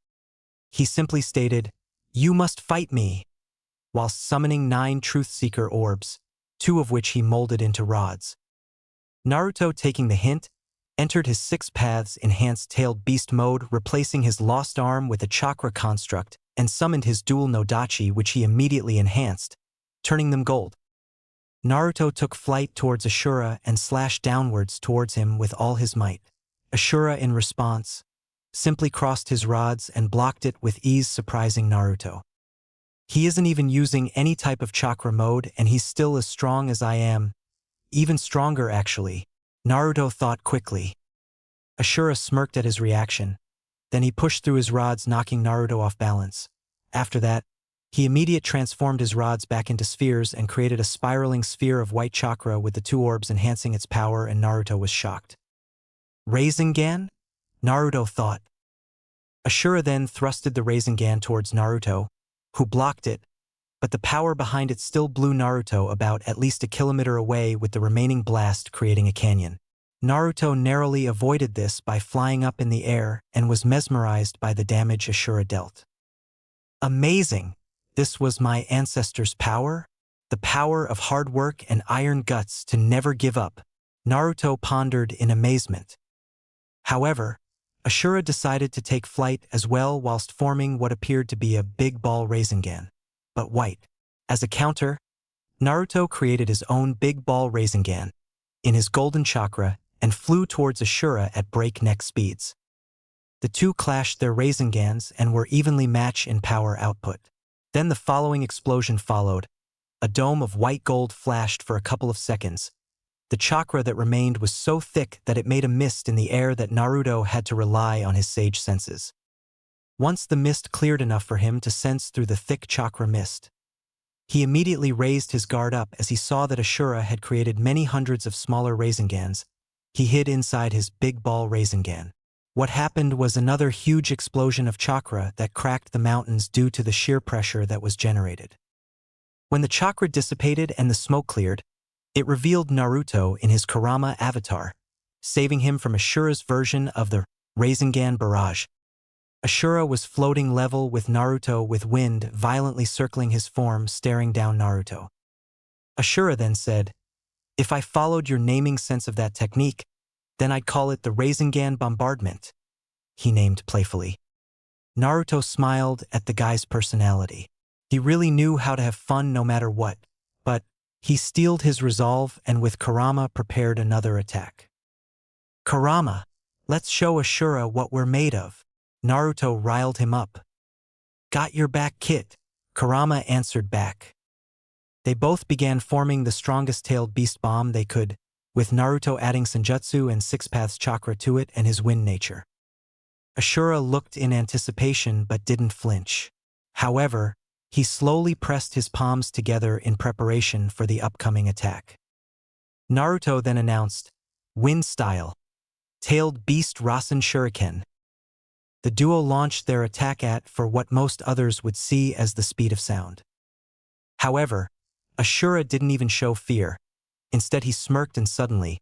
He simply stated, "You must fight me," whilst summoning 9 truth-seeker orbs, 2 of which he molded into rods. Naruto, taking the hint, entered his 6 paths enhanced tailed beast mode, replacing his lost arm with a chakra construct, and summoned his dual Nodachi, which he immediately enhanced, turning them gold. Naruto took flight towards Ashura and slashed downwards towards him with all his might. Ashura, in response, simply crossed his rods and blocked it with ease, surprising Naruto. He isn't even using any type of chakra mode, and he's still as strong as I am. Even stronger, actually, Naruto thought quickly. Ashura smirked at his reaction. Then he pushed through his rods, knocking Naruto off balance. After that, he immediately transformed his rods back into spheres and created a spiraling sphere of white chakra with the 2 orbs enhancing its power, and Naruto was shocked. Rasengan? Naruto thought. Ashura then thrusted the Rasengan towards Naruto, who blocked it, but the power behind it still blew Naruto about at least a kilometer away, with the remaining blast creating a canyon. Naruto narrowly avoided this by flying up in the air and was mesmerized by the damage Ashura dealt. Amazing! This was my ancestors' power? The power of hard work and iron guts to never give up, Naruto pondered in amazement. However, Ashura decided to take flight as well whilst forming what appeared to be a big ball Rasengan, but white. As a counter, Naruto created his own big ball Rasengan in his golden chakra and flew towards Ashura at breakneck speeds. The two clashed their Rasengans and were evenly matched in power output. Then the following explosion followed. A dome of white gold flashed for a couple of seconds. The chakra that remained was so thick that it made a mist in the air that Naruto had to rely on his sage senses. Once the mist cleared enough for him to sense through the thick chakra mist, he immediately raised his guard up as he saw that Ashura had created many hundreds of smaller Rasengans. He hid inside his big ball Rasengan. What happened was another huge explosion of chakra that cracked the mountains due to the sheer pressure that was generated. When the chakra dissipated and the smoke cleared, it revealed Naruto in his Kurama avatar, saving him from Ashura's version of the Rasengan barrage. Ashura was floating level with Naruto with wind violently circling his form staring down Naruto. Ashura then said, "If I followed your naming sense of that technique, then I'd call it the Rasengan bombardment," he named playfully. Naruto smiled at the guy's personality. He really knew how to have fun no matter what, but he steeled his resolve and with Kurama prepared another attack. "Kurama, let's show Ashura what we're made of," Naruto riled him up. "Got your back, kid," Kurama answered back. They both began forming the strongest tailed beast bomb they could, with Naruto adding Senjutsu and Six Paths chakra to it and his wind nature. Ashura looked in anticipation but didn't flinch. However, he slowly pressed his palms together in preparation for the upcoming attack. Naruto then announced, "Wind style. Tailed beast Rasen Shuriken." The duo launched their attack at for what most others would see as the speed of sound. However, Ashura didn't even show fear. Instead he smirked and suddenly,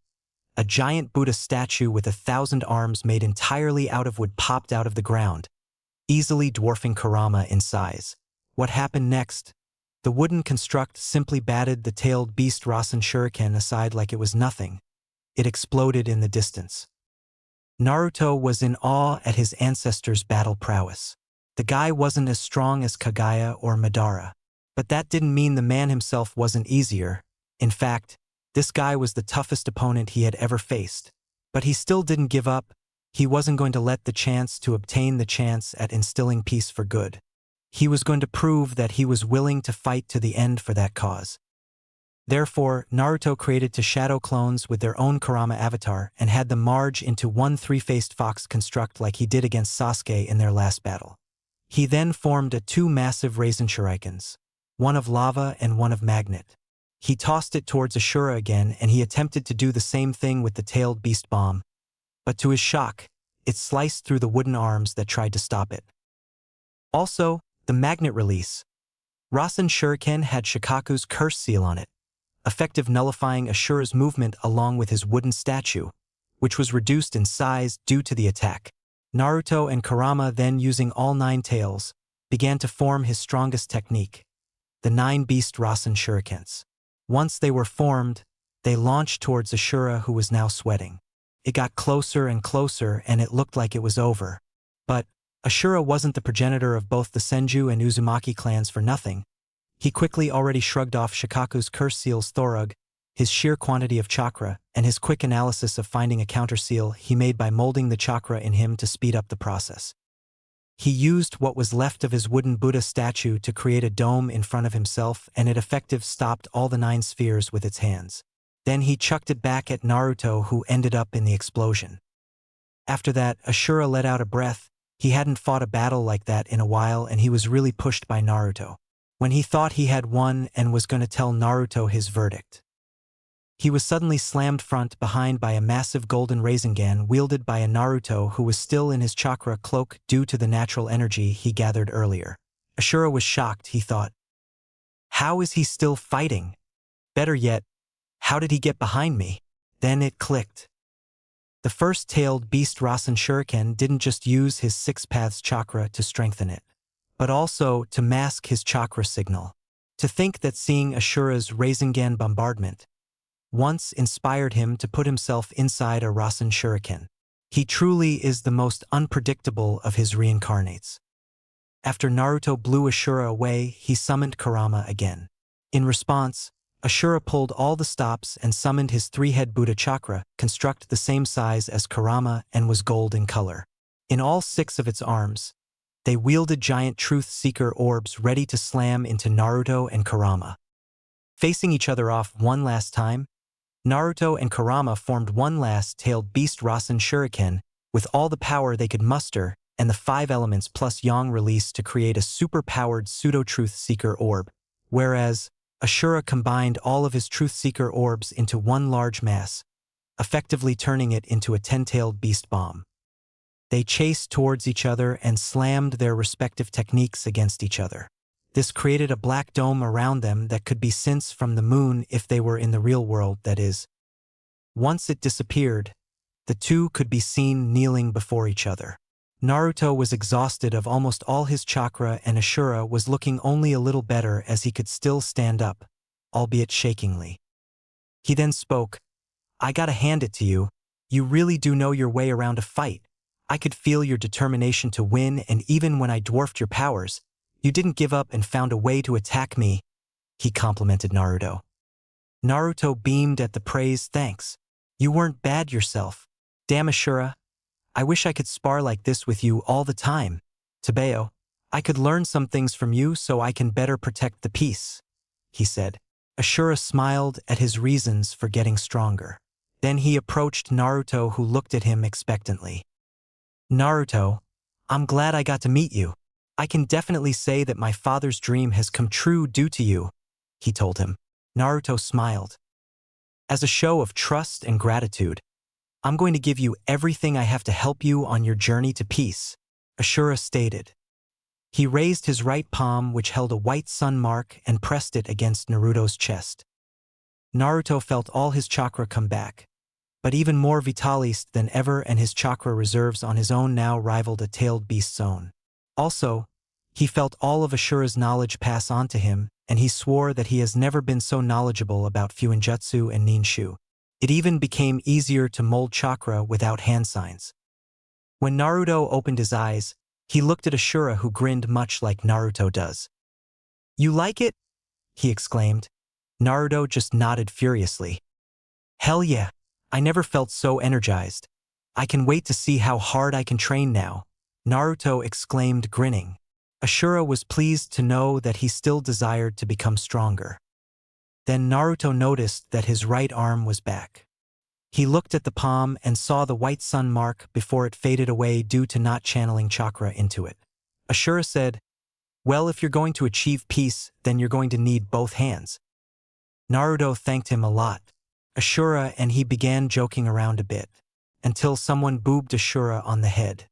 a giant Buddha statue with 1,000 arms made entirely out of wood popped out of the ground, easily dwarfing Kurama in size. What happened next? The wooden construct simply batted the tailed beast Rasen Shuriken aside like it was nothing. It exploded in the distance. Naruto was in awe at his ancestors' battle prowess. The guy wasn't as strong as Kagaya or Madara. But that didn't mean the man himself wasn't easier. In fact, this guy was the toughest opponent he had ever faced. But he still didn't give up. He wasn't going to let the chance to obtain the chance at instilling peace for good. He was going to prove that he was willing to fight to the end for that cause. Therefore, Naruto created two shadow clones with their own Kurama avatar and had them merge into one three-faced fox construct like he did against Sasuke in their last battle. He then formed two massive Rasen Shurikens, one of lava and one of magnet. He tossed it towards Ashura again and he attempted to do the same thing with the tailed beast bomb, but to his shock, it sliced through the wooden arms that tried to stop it. Also, the magnet release. Rasen Shuriken had Shikaku's curse seal on it, effective nullifying Ashura's movement along with his wooden statue, which was reduced in size due to the attack. Naruto and Kurama then using all 9 tails, began to form his strongest technique, the 9 beast Rasen Shurikens. Once they were formed, they launched towards Ashura who was now sweating. It got closer and closer and it looked like it was over. But Ashura wasn't the progenitor of both the Senju and Uzumaki clans for nothing. He quickly already shrugged off Shikaku's curse seal's Thorug, his sheer quantity of chakra, and his quick analysis of finding a counter seal he made by molding the chakra in him to speed up the process. He used what was left of his wooden Buddha statue to create a dome in front of himself and it effective stopped all the 9 spheres with its hands. Then he chucked it back at Naruto who ended up in the explosion. After that, Ashura let out a breath. He hadn't fought a battle like that in a while and he was really pushed by Naruto. When he thought he had won and was going to tell Naruto his verdict, he was suddenly slammed front behind by a massive golden Rasengan wielded by a Naruto who was still in his chakra cloak due to the natural energy he gathered earlier. Ashura was shocked, he thought. How is he still fighting? Better yet, how did he get behind me? Then it clicked. The first-tailed beast Rasen Shuriken didn't just use his six paths chakra to strengthen it, but also to mask his chakra signal. To think that seeing Ashura's Rasengan bombardment once inspired him to put himself inside a Rasen Shuriken. He truly is the most unpredictable of his reincarnates. After Naruto blew Ashura away, he summoned Kurama again. In response, Ashura pulled all the stops and summoned his three-head Buddha chakra, construct the same size as Kurama and was gold in color. In all six of its arms, they wielded giant truth-seeker orbs ready to slam into Naruto and Kurama. Facing each other off one last time, Naruto and Kurama formed one last-tailed beast Rasen Shuriken with all the power they could muster and the 5 elements plus yang released to create a super-powered pseudo-truth-seeker orb, whereas Ashura combined all of his truth-seeker orbs into one large mass, effectively turning it into a 10-tailed beast bomb. They chased towards each other and slammed their respective techniques against each other. This created a black dome around them that could be seen from the moon if they were in the real world, that is. Once it disappeared, the two could be seen kneeling before each other. Naruto was exhausted of almost all his chakra and Ashura was looking only a little better as he could still stand up, albeit shakingly. He then spoke, "I gotta hand it to you. You really do know your way around a fight. I could feel your determination to win, and even when I dwarfed your powers, you didn't give up and found a way to attack me," he complimented Naruto. Naruto beamed at the praise. "Thanks. You weren't bad yourself. Damn Ashura. I wish I could spar like this with you all the time. Tabeo, I could learn some things from you so I can better protect the peace," he said. Ashura smiled at his reasons for getting stronger. Then he approached Naruto, who looked at him expectantly. "Naruto, I'm glad I got to meet you. I can definitely say that my father's dream has come true due to you," he told him. Naruto smiled. "As a show of trust and gratitude, I'm going to give you everything I have to help you on your journey to peace," Ashura stated. He raised his right palm, which held a white sun mark, and pressed it against Naruto's chest. Naruto felt all his chakra come back, but even more vitalist than ever, and his chakra reserves on his own now rivaled a tailed beast's own. Also, he felt all of Ashura's knowledge pass on to him, and he swore that he has never been so knowledgeable about fuinjutsu and ninshu. It even became easier to mold chakra without hand signs. When Naruto opened his eyes, he looked at Ashura, who grinned much like Naruto does. "You like it?" he exclaimed. Naruto just nodded furiously. "Hell yeah, I never felt so energized. I can wait to see how hard I can train now," Naruto exclaimed, grinning. Ashura was pleased to know that he still desired to become stronger. Then Naruto noticed that his right arm was back. He looked at the palm and saw the white sun mark before it faded away due to not channeling chakra into it. Ashura said, "Well, if you're going to achieve peace, then you're going to need both hands." Naruto thanked him a lot. Ashura and he began joking around a bit, until someone booped Ashura on the head.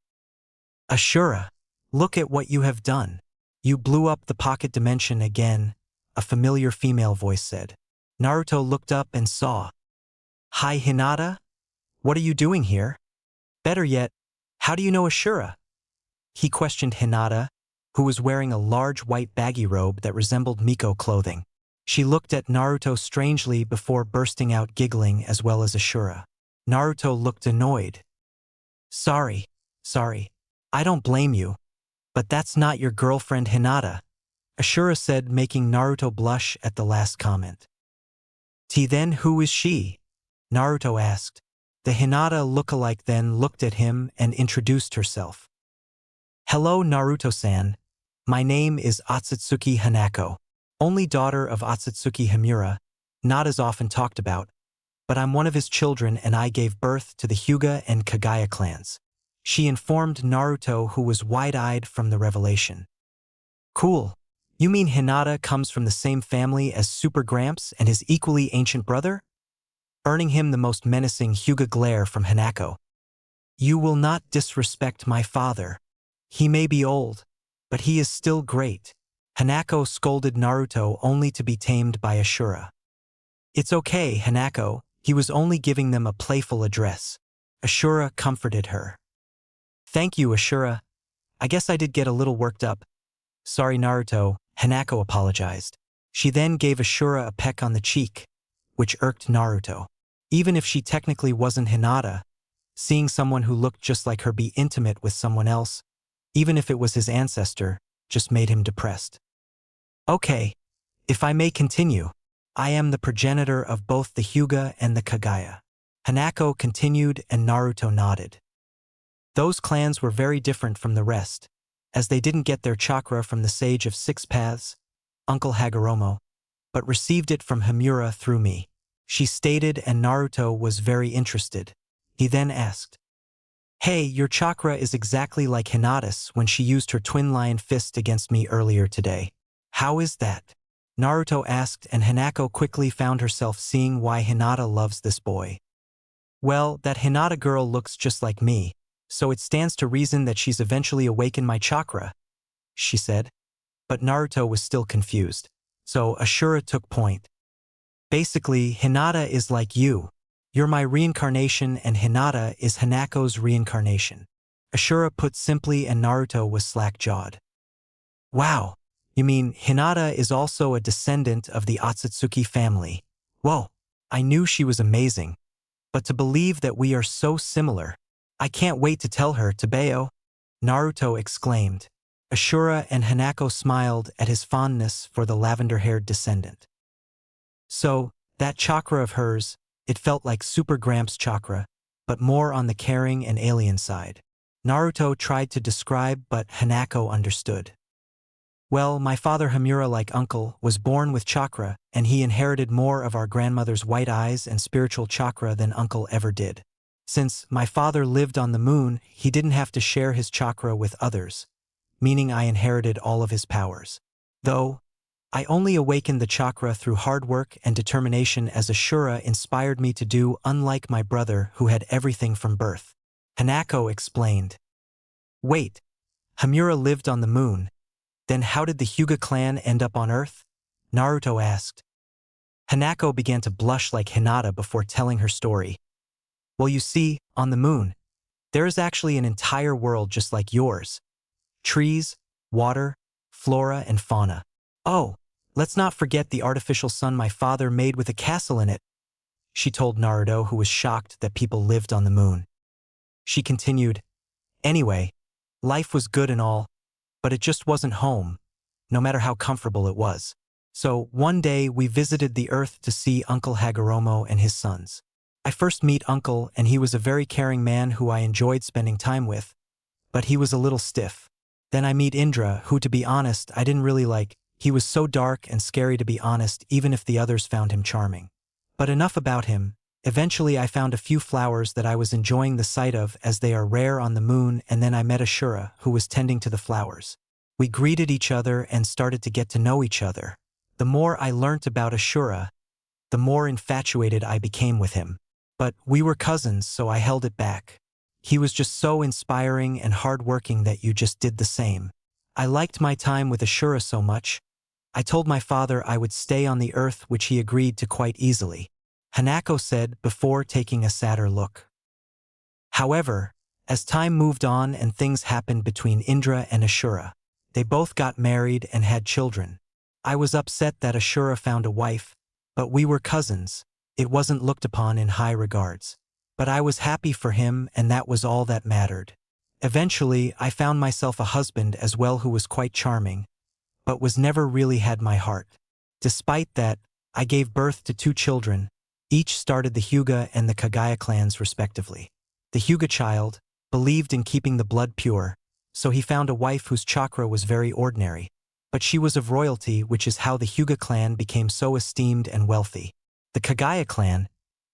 "Ashura, look at what you have done. You blew up the pocket dimension again," a familiar female voice said. Naruto looked up and saw. "Hi Hinata? What are you doing here? Better yet, how do you know Ashura?" He questioned Hinata, who was wearing a large white baggy robe that resembled Miko clothing. She looked at Naruto strangely before bursting out giggling, as well as Ashura. Naruto looked annoyed. Sorry, I don't blame you. But that's not your girlfriend Hinata," Ashura said, making Naruto blush at the last comment. Then who is she?" Naruto asked. The Hinata look-alike then looked at him and introduced herself. "Hello Naruto-san. My name is Otsutsuki Hanako, only daughter of Otsutsuki Himura, not as often talked about, but I'm one of his children and I gave birth to the Hyuga and Kagaya clans," she informed Naruto, who was wide-eyed from the revelation. "Cool. You mean Hinata comes from the same family as Super Gramps and his equally ancient brother?" Earning him the most menacing Hyuga glare from Hanako. "You will not disrespect my father. He may be old, but he is still great," Hanako scolded Naruto, only to be tamed by Ashura. "It's okay, Hanako, he was only giving them a playful address," Ashura comforted her. Thank you, Ashura. I guess I did get a little worked up. Sorry, Naruto, Hanako apologized. She then gave Ashura a peck on the cheek, which irked Naruto. Even if she technically wasn't Hinata, seeing someone who looked just like her be intimate with someone else, even if it was his ancestor, just made him depressed. Okay, if I may continue, I am the progenitor of both the Hyuga and the Kagaya. Hanako continued and Naruto nodded. Those clans were very different from the rest, as they didn't get their chakra from the Sage of Six Paths, Uncle Hagoromo, but received it from Himura through me. She stated, and Naruto was very interested. He then asked, Hey, your chakra is exactly like Hinata's when she used her twin lion fist against me earlier today. How is that? Naruto asked, and Hanako quickly found herself seeing why Hinata loves this boy. Well, that Hinata girl looks just like me, so it stands to reason that she's eventually awakened my chakra, she said. But Naruto was still confused, so Ashura took point. Basically, Hinata is like you. You're my reincarnation and Hinata is Hanako's reincarnation. Ashura put simply, and Naruto was slack-jawed. Wow, you mean Hinata is also a descendant of the Otsutsuki family? Whoa, I knew she was amazing. But to believe that we are so similar, I can't wait to tell her, Tabeo, Naruto exclaimed. Ashura and Hanako smiled at his fondness for the lavender-haired descendant. So, that chakra of hers, it felt like Super Gramps chakra, but more on the caring and alien side. Naruto tried to describe, but Hanako understood. Well, my father Himura, like uncle, was born with chakra, and he inherited more of our grandmother's white eyes and spiritual chakra than uncle ever did. Since my father lived on the moon, he didn't have to share his chakra with others, meaning I inherited all of his powers. Though, I only awakened the chakra through hard work and determination, as Ashura inspired me to do, unlike my brother who had everything from birth. Hanako explained. Wait, Himura lived on the moon. Then how did the Hyuga clan end up on Earth? Naruto asked. Hanako began to blush like Hinata before telling her story. Well, you see, on the moon, there is actually an entire world just like yours. Trees, water, flora, and fauna. Oh, let's not forget the artificial sun my father made with a castle in it, she told Naruto, who was shocked that people lived on the moon. She continued, Anyway, life was good and all, but it just wasn't home, no matter how comfortable it was. So one day we visited the Earth to see Uncle Hagoromo and his sons. I first meet Uncle, and he was a very caring man who I enjoyed spending time with, but he was a little stiff. Then I meet Indra, who, to be honest, I didn't really like. He was so dark and scary, to be honest, even if the others found him charming. But enough about him. Eventually I found a few flowers that I was enjoying the sight of, as they are rare on the moon, and then I met Ashura, who was tending to the flowers. We greeted each other and started to get to know each other. The more I learnt about Ashura, the more infatuated I became with him. But we were cousins, so I held it back. He was just so inspiring and hardworking that you just did the same. I liked my time with Ashura so much. I told my father I would stay on the Earth, which he agreed to quite easily, Hanako said before taking a sadder look. However, as time moved on and things happened between Indra and Ashura, they both got married and had children. I was upset that Ashura found a wife, but we were cousins. It wasn't looked upon in high regards. But I was happy for him, and that was all that mattered. Eventually, I found myself a husband as well who was quite charming, but was never really had my heart. Despite that, I gave birth to 2 children. Each started the Hyuga and the Kagaya clans respectively. The Hyuga child believed in keeping the blood pure, so he found a wife whose chakra was very ordinary, but she was of royalty, which is how the Hyuga clan became so esteemed and wealthy. The Kagaya clan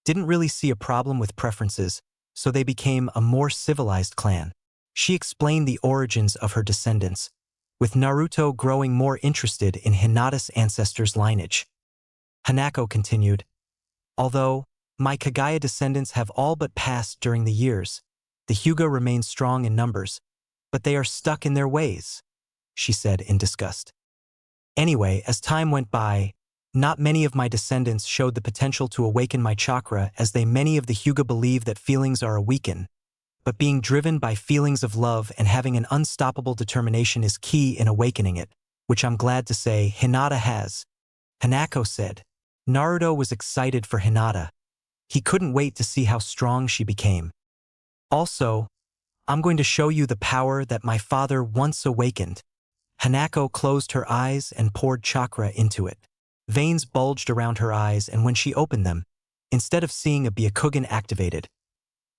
didn't really see a problem with preferences, so they became a more civilized clan. She explained the origins of her descendants, with Naruto growing more interested in Hinata's ancestors' lineage. Hanako continued, Although my Kagaya descendants have all but passed during the years, the Hyuga remain strong in numbers, but they are stuck in their ways, she said in disgust. Anyway, as time went by, Not many of my descendants showed the potential to awaken my chakra, as many of the Hyuga believe that feelings are a weaken, but being driven by feelings of love and having an unstoppable determination is key in awakening it, which I'm glad to say Hinata has. Hanako said. Naruto was excited for Hinata. He couldn't wait to see how strong she became. Also, I'm going to show you the power that my father once awakened. Hanako closed her eyes and poured chakra into it. Veins bulged around her eyes, and when she opened them, instead of seeing a Byakugan activated,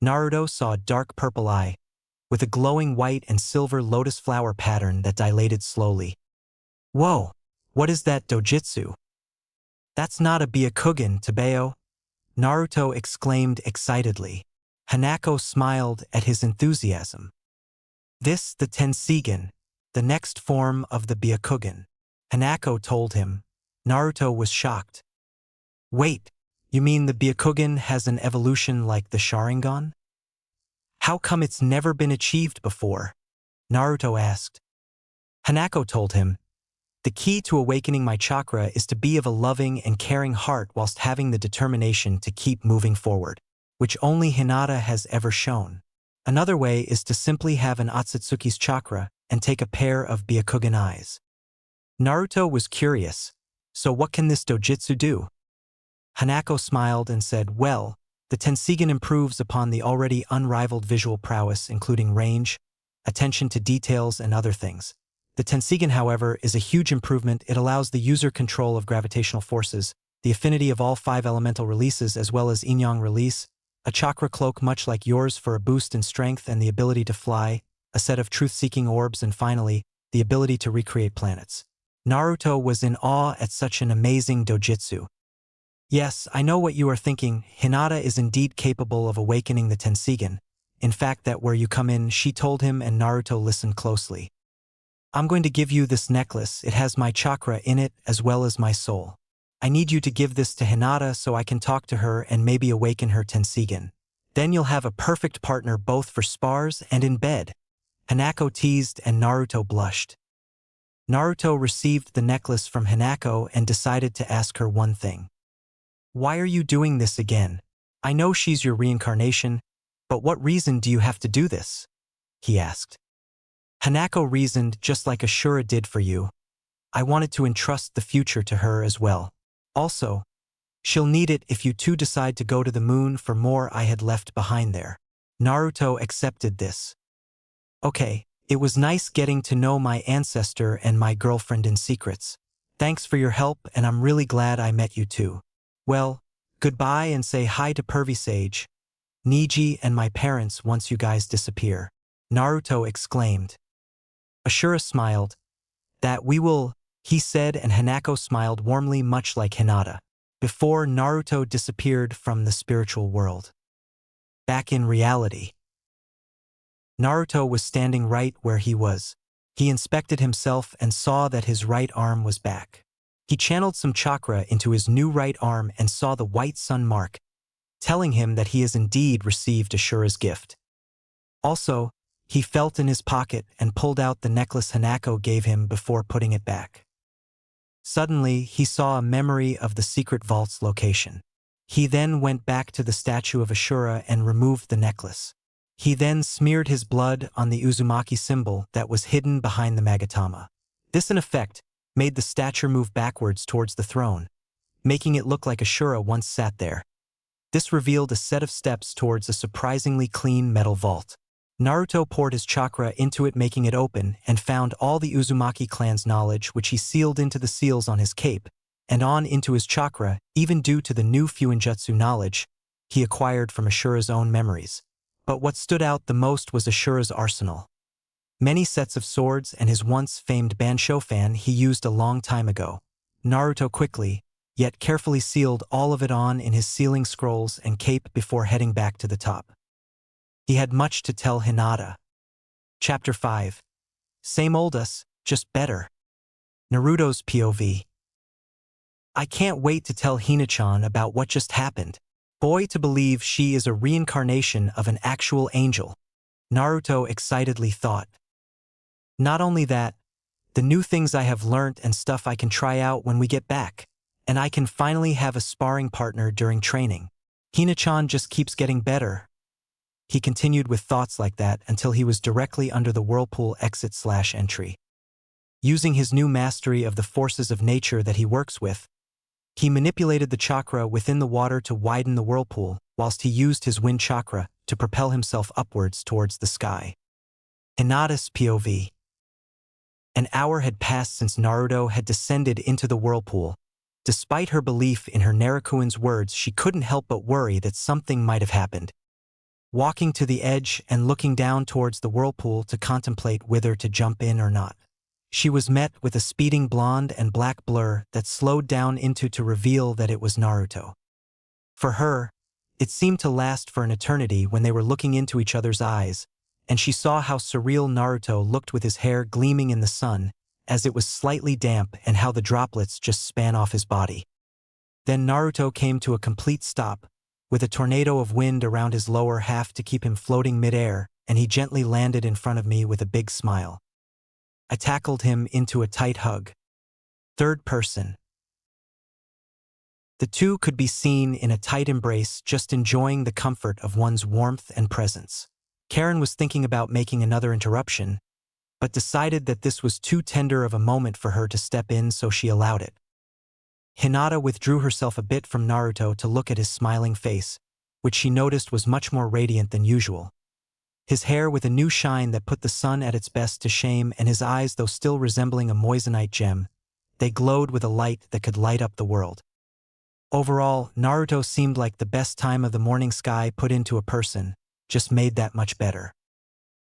Naruto saw a dark purple eye, with a glowing white and silver lotus flower pattern that dilated slowly. Whoa! What is that dojutsu? That's not a Byakugan, Tabeo, Naruto exclaimed excitedly. Hanako smiled at his enthusiasm. This, the Tenseigan, the next form of the Byakugan. Hanako told him. Naruto was shocked. Wait, you mean the Byakugan has an evolution like the Sharingan? How come it's never been achieved before? Naruto asked. Hanako told him, the key to awakening my chakra is to be of a loving and caring heart whilst having the determination to keep moving forward, which only Hinata has ever shown. Another way is to simply have an Otsutsuki's chakra and take a pair of Byakugan eyes. Naruto was curious. So what can this dojutsu do? Hanako smiled and said, well, the Tenseigan improves upon the already unrivaled visual prowess, including range, attention to details, and other things. The Tenseigan, however, is a huge improvement. It allows the user control of gravitational forces, the affinity of all 5 elemental releases as well as yin-yang release, a chakra cloak much like yours for a boost in strength and the ability to fly, a set of truth-seeking orbs, and finally, the ability to recreate planets. Naruto was in awe at such an amazing dojutsu. Yes, I know what you are thinking. Hinata is indeed capable of awakening the Tenseigan. In fact, that where you come in, she told him, and Naruto listened closely. I'm going to give you this necklace. It has my chakra in it as well as my soul. I need you to give this to Hinata so I can talk to her and maybe awaken her Tenseigan. Then you'll have a perfect partner both for spars and in bed. Hanako teased, and Naruto blushed. Naruto received the necklace from Hanako and decided to ask her one thing. Why are you doing this again? I know she's your reincarnation, but what reason do you have to do this? He asked. Hanako reasoned just like Ashura did for you. I wanted to entrust the future to her as well. Also, she'll need it if you two decide to go to the moon for more I had left behind there. Naruto accepted this. Okay, it was nice getting to know my ancestor and my girlfriend in secrets. Thanks for your help, and I'm really glad I met you too. Well, goodbye and say hi to Pervy Sage, Niji, and my parents once you guys disappear. Naruto exclaimed. Ashura smiled. That we will, he said, and Hanako smiled warmly much like Hinata, before Naruto disappeared from the spiritual world. Back in reality. Naruto was standing right where he was. He inspected himself and saw that his right arm was back. He channeled some chakra into his new right arm and saw the white sun mark, telling him that he has indeed received Ashura's gift. Also, he felt in his pocket and pulled out the necklace Hanako gave him before putting it back. Suddenly, he saw a memory of the secret vault's location. He then went back to the statue of Ashura and removed the necklace. He then smeared his blood on the Uzumaki symbol that was hidden behind the Magatama. This, in effect, made the statue move backwards towards the throne, making it look like Ashura once sat there. This revealed a set of steps towards a surprisingly clean metal vault. Naruto poured his chakra into it, making it open, and found all the Uzumaki clan's knowledge, which he sealed into the seals on his cape, and on into his chakra, even due to the new fuinjutsu knowledge he acquired from Ashura's own memories. But what stood out the most was Ashura's arsenal. Many sets of swords and his once famed Banshofan he used a long time ago. Naruto quickly, yet carefully sealed all of it on in his sealing scrolls and cape before heading back to the top. He had much to tell Hinata. Chapter 5. Same old us, just better. Naruto's POV. I can't wait to tell Hina-chan about what just happened. Boy, to believe she is a reincarnation of an actual angel, Naruto excitedly thought. Not only that, the new things I have learnt and stuff I can try out when we get back. And I can finally have a sparring partner during training. Hina-chan just keeps getting better. He continued with thoughts like that until he was directly under the whirlpool exit/entry. Using his new mastery of the forces of nature that he works with, he manipulated the chakra within the water to widen the whirlpool, whilst he used his wind chakra to propel himself upwards towards the sky. Hinata's POV. An hour had passed since Naruto had descended into the whirlpool. Despite her belief in her Narukuin's words, she couldn't help but worry that something might have happened. Walking to the edge and looking down towards the whirlpool to contemplate whether to jump in or not, she was met with a speeding blonde and black blur that slowed down into to reveal that it was Naruto. For her, it seemed to last for an eternity when they were looking into each other's eyes, and she saw how surreal Naruto looked with his hair gleaming in the sun, as it was slightly damp, and how the droplets just span off his body. Then Naruto came to a complete stop, with a tornado of wind around his lower half to keep him floating mid-air, and he gently landed in front of me with a big smile. I tackled him into a tight hug. Third person. The two could be seen in a tight embrace, just enjoying the comfort of one's warmth and presence. Karen was thinking about making another interruption, but decided that this was too tender of a moment for her to step in, so she allowed it. Hinata withdrew herself a bit from Naruto to look at his smiling face, which she noticed was much more radiant than usual. His hair with a new shine that put the sun at its best to shame, and his eyes, though still resembling a moissanite gem, they glowed with a light that could light up the world. Overall, Naruto seemed like the best time of the morning sky put into a person, just made that much better.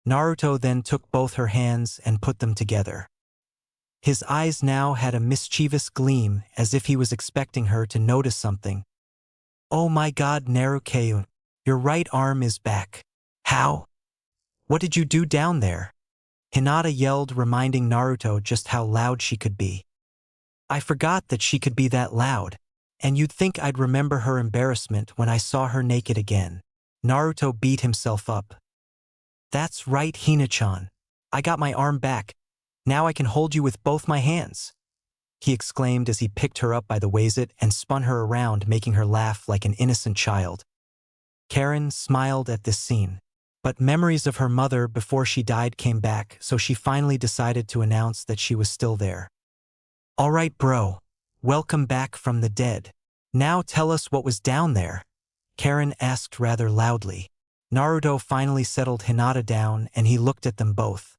Naruto then took both her hands and put them together. His eyes now had a mischievous gleam, as if he was expecting her to notice something. "Oh my god, Naruto, your right arm is back. How? What did you do down there?" Hinata yelled, reminding Naruto just how loud she could be. I forgot that she could be that loud, and you'd think I'd remember her embarrassment when I saw her naked again. Naruto beat himself up. "That's right, Hina-chan. I got my arm back. Now I can hold you with both my hands," he exclaimed as he picked her up by the waist and spun her around, making her laugh like an innocent child. Karen smiled at this scene. But memories of her mother before she died came back, so she finally decided to announce that she was still there. "All right, bro. Welcome back from the dead. Now tell us what was down there," Karen asked rather loudly. Naruto finally settled Hinata down, and he looked at them both.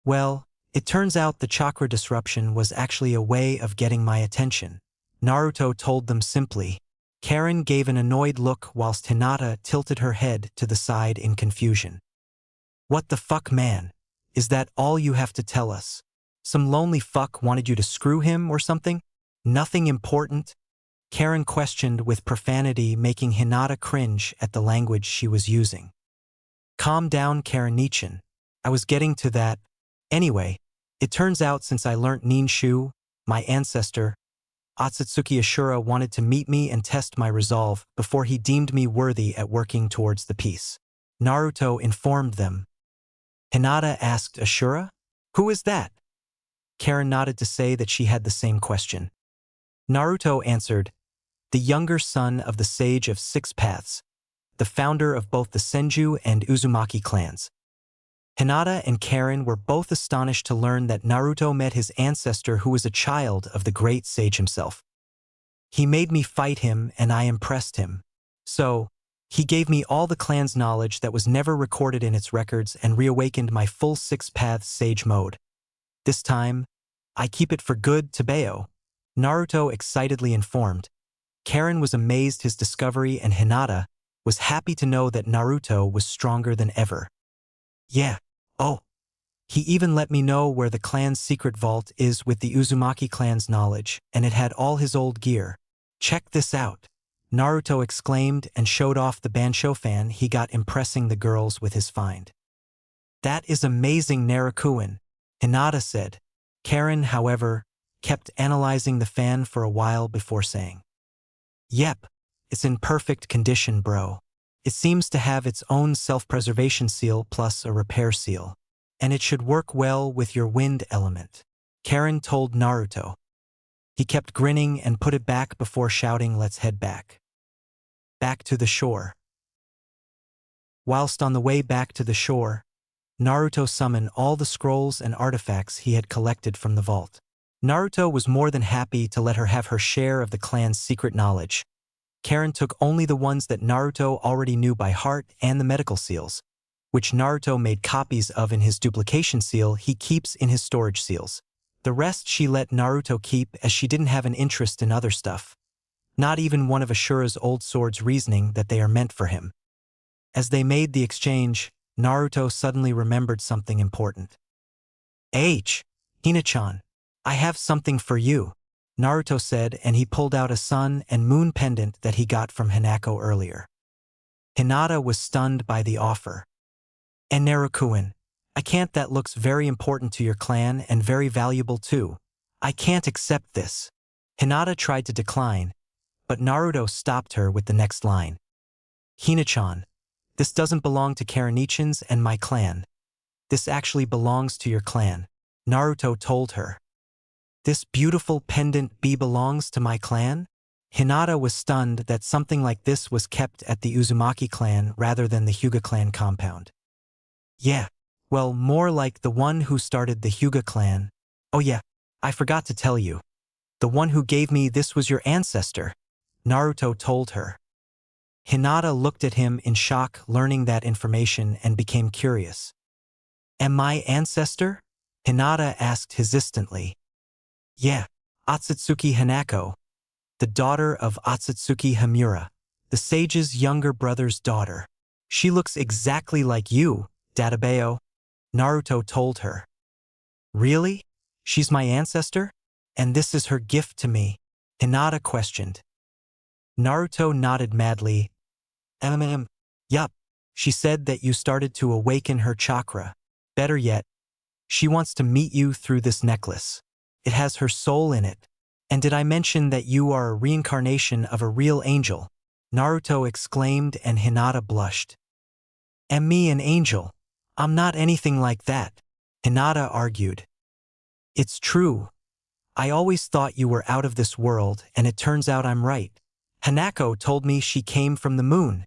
"Well, it turns out the chakra disruption was actually a way of getting my attention," Naruto told them simply. Karen gave an annoyed look whilst Hinata tilted her head to the side in confusion. "What the fuck, man? Is that all you have to tell us? Some lonely fuck wanted you to screw him or something? Nothing important?" Karen questioned with profanity, making Hinata cringe at the language she was using. "Calm down, Karen-nichan. I was getting to that. Anyway, it turns out since I learnt Ninshu, my ancestor, Otsutsuki Ashura wanted to meet me and test my resolve before he deemed me worthy at working towards the peace," Naruto informed them. Hinata asked Ashura? "Who is that?" Karen nodded to say that she had the same question. Naruto answered, "The younger son of the Sage of Six Paths, the founder of both the Senju and Uzumaki clans." Hinata and Karen were both astonished to learn that Naruto met his ancestor, who was a child of the great sage himself. "He made me fight him and I impressed him. So, he gave me all the clan's knowledge that was never recorded in its records and reawakened my full Six Paths sage mode. This time, I keep it for good, Tebeo," Naruto excitedly informed. Karen was amazed his discovery, and Hinata was happy to know that Naruto was stronger than ever. "Yeah. Oh. He even let me know where the clan's secret vault is with the Uzumaki clan's knowledge, and it had all his old gear. Check this out," Naruto exclaimed and showed off the Bansho fan he got, impressing the girls with his find. "That is amazing, Narukuin," Hinata said. Karen, however, kept analyzing the fan for a while before saying, "Yep, it's in perfect condition, bro. It seems to have its own self-preservation seal plus a repair seal, and it should work well with your wind element," Karen told Naruto. He kept grinning and put it back before shouting, "Let's head back." Back to the shore. Whilst on the way back to the shore, Naruto summoned all the scrolls and artifacts he had collected from the vault. Naruto was more than happy to let her have her share of the clan's secret knowledge. Karen took only the ones that Naruto already knew by heart and the medical seals, which Naruto made copies of in his duplication seal he keeps in his storage seals. The rest she let Naruto keep as she didn't have an interest in other stuff. Not even one of Ashura's old swords reasoning that they are meant for him. As they made the exchange, Naruto suddenly remembered something important. Hina-chan, I have something for you, Naruto said, and he pulled out a sun and moon pendant that he got from Hanako earlier. Hinata was stunned by the offer. "And Naruto-kun, I can't. That looks very important to your clan and very valuable too. I can't accept this." Hinata tried to decline, but Naruto stopped her with the next line. "Hina-chan, this doesn't belong to Karanichans and my clan. This actually belongs to your clan," Naruto told her. "This beautiful pendant belongs to my clan?" Hinata was stunned that something like this was kept at the Uzumaki clan rather than the Hyuga clan compound. "Yeah, well, more like the one who started the Hyuga clan. Oh yeah, I forgot to tell you. The one who gave me this was your ancestor," Naruto told her. Hinata looked at him in shock, learning that information, and became curious. "Am I ancestor?" Hinata asked hesitantly. "Yeah, Otsutsuki Hanako, the daughter of Otsutsuki Hamura, the sage's younger brother's daughter. She looks exactly like you, Databeo," Naruto told her. "Really? She's my ancestor? And this is her gift to me?" Hinata questioned. Naruto nodded madly. Yup. She said that you started to awaken her chakra. Better yet, she wants to meet you through this necklace. It has her soul in it. And did I mention that you are a reincarnation of a real angel?" Naruto exclaimed, and Hinata blushed. "Am me an angel? I'm not anything like that," Hinata argued. "It's true. I always thought you were out of this world, and it turns out I'm right. Hanako told me she came from the moon,"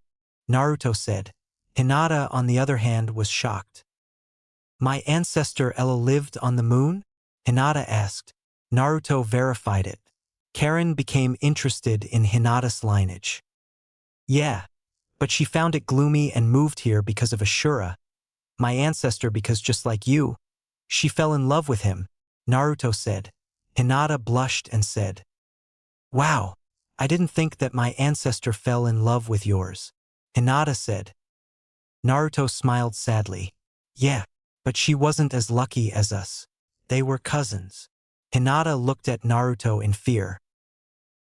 Naruto said. Hinata, on the other hand, was shocked. "My ancestor Ella lived on the moon?" Hinata asked. Naruto verified it. Karen became interested in Hinata's lineage. "Yeah, but she found it gloomy and moved here because of Ashura. My ancestor, because just like you, she fell in love with him," Naruto said. Hinata blushed and said, "Wow, I didn't think that my ancestor fell in love with yours," Hinata said. Naruto smiled sadly. "Yeah, but she wasn't as lucky as us. They were cousins." Hinata looked at Naruto in fear.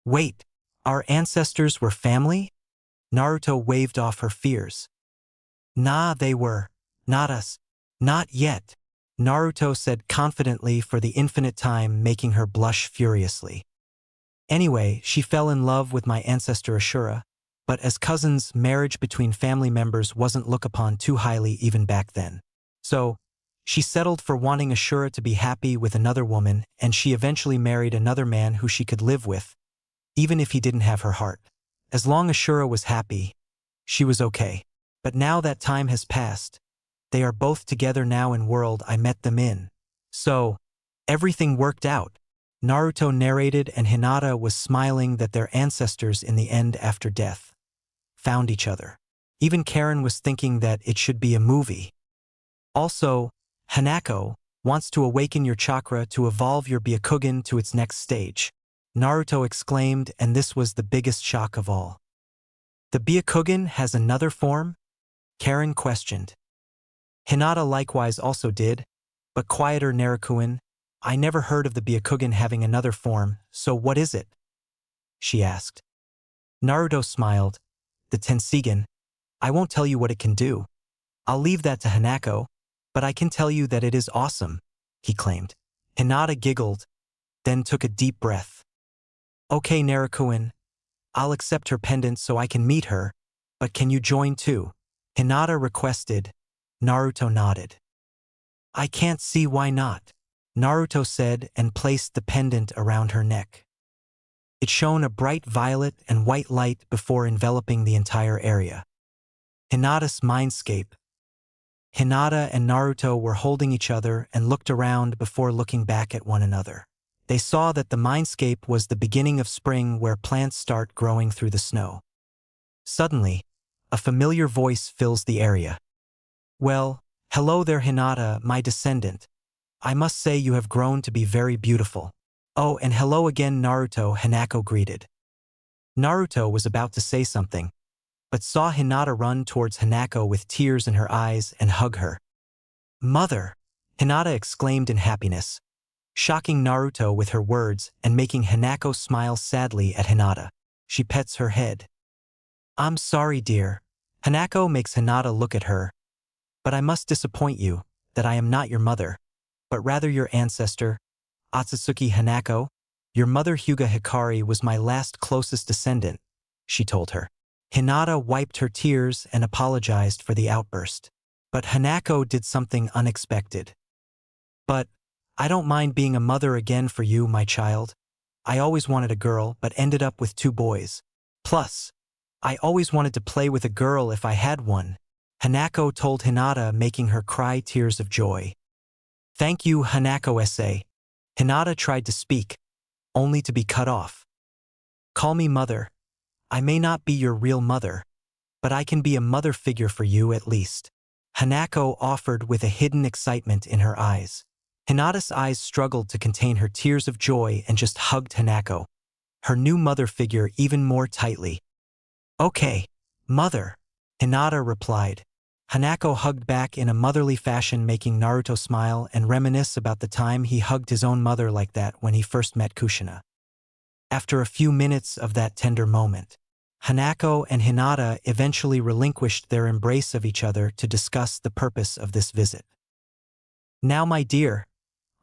"Wait, our ancestors were family?" Naruto waved off her fears. "Nah, they were. Not us. Not yet," Naruto said confidently for the infinite time, making her blush furiously. "Anyway, she fell in love with my ancestor Ashura, but as cousins, marriage between family members wasn't looked upon too highly even back then. So, she settled for wanting Ashura to be happy with another woman, and she eventually married another man who she could live with, even if he didn't have her heart. As long as Ashura was happy, she was okay. But now that time has passed. They are both together now in world I met them in. So, everything worked out," Naruto narrated, and Hinata was smiling that their ancestors in the end after death found each other. Even Karen was thinking that it should be a movie. "Also, Hanako wants to awaken your chakra to evolve your Byakugan to its next stage," Naruto exclaimed, and this was the biggest shock of all. "The Byakugan has another form?" Karen questioned. Hinata likewise also did, but quieter. "Naruto-kun, I never heard of the Byakugan having another form, so what is it?" she asked. Naruto smiled. "The Tensigan. I won't tell you what it can do. I'll leave that to Hanako, but I can tell you that it is awesome," he claimed. Hinata giggled, then took a deep breath. "Okay, Naruto-kun, I'll accept her pendant so I can meet her, but can you join too?" Hinata requested. Naruto nodded. "I can't see why not," Naruto said, and placed the pendant around her neck. It shone a bright violet and white light before enveloping the entire area. Hinata's mindscape. Hinata and Naruto were holding each other and looked around before looking back at one another. They saw that the mindscape was the beginning of spring where plants start growing through the snow. Suddenly, a familiar voice fills the area. "Well, hello there Hinata, my descendant. I must say you have grown to be very beautiful." "Oh, and hello again Naruto," Hanako greeted. Naruto was about to say something, but saw Hinata run towards Hanako with tears in her eyes and hug her. "Mother!" Hinata exclaimed in happiness, shocking Naruto with her words and making Hanako smile sadly at Hinata. She pets her head. "I'm sorry, dear." Hanako makes Hinata look at her. "But I must disappoint you, that I am not your mother, but rather your ancestor, Otsutsuki Hanako. Your mother Hyuga Hikari was my last closest descendant," she told her. Hinata wiped her tears and apologized for the outburst. But Hanako did something unexpected. "But I don't mind being a mother again for you, my child. I always wanted a girl, but ended up with 2 boys. Plus, I always wanted to play with a girl if I had one," Hanako told Hinata, making her cry tears of joy. "Thank you, Hanako-san." Hinata tried to speak, only to be cut off. "Call me mother. I may not be your real mother, but I can be a mother figure for you at least," Hanako offered with a hidden excitement in her eyes. Hinata's eyes struggled to contain her tears of joy and just hugged Hanako, her new mother figure, even more tightly. "Okay, mother," Hinata replied. Hanako hugged back in a motherly fashion, making Naruto smile and reminisce about the time he hugged his own mother like that when he first met Kushina. After a few minutes of that tender moment, Hanako and Hinata eventually relinquished their embrace of each other to discuss the purpose of this visit. "Now, my dear,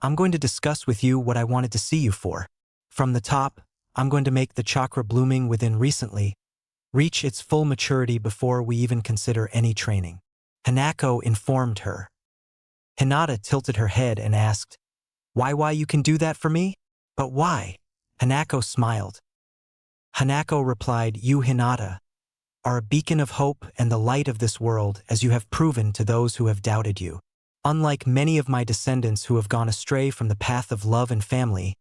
I'm going to discuss with you what I wanted to see you for. From the top, I'm going to make the chakra blooming within recently reach its full maturity before we even consider any training," Hanako informed her. Hinata tilted her head and asked, Why you can do that for me? "But why?" Hanako smiled. Hanako replied, "You, Hinata, are a beacon of hope and the light of this world, as you have proven to those who have doubted you. Unlike many of my descendants who have gone astray from the path of love and family,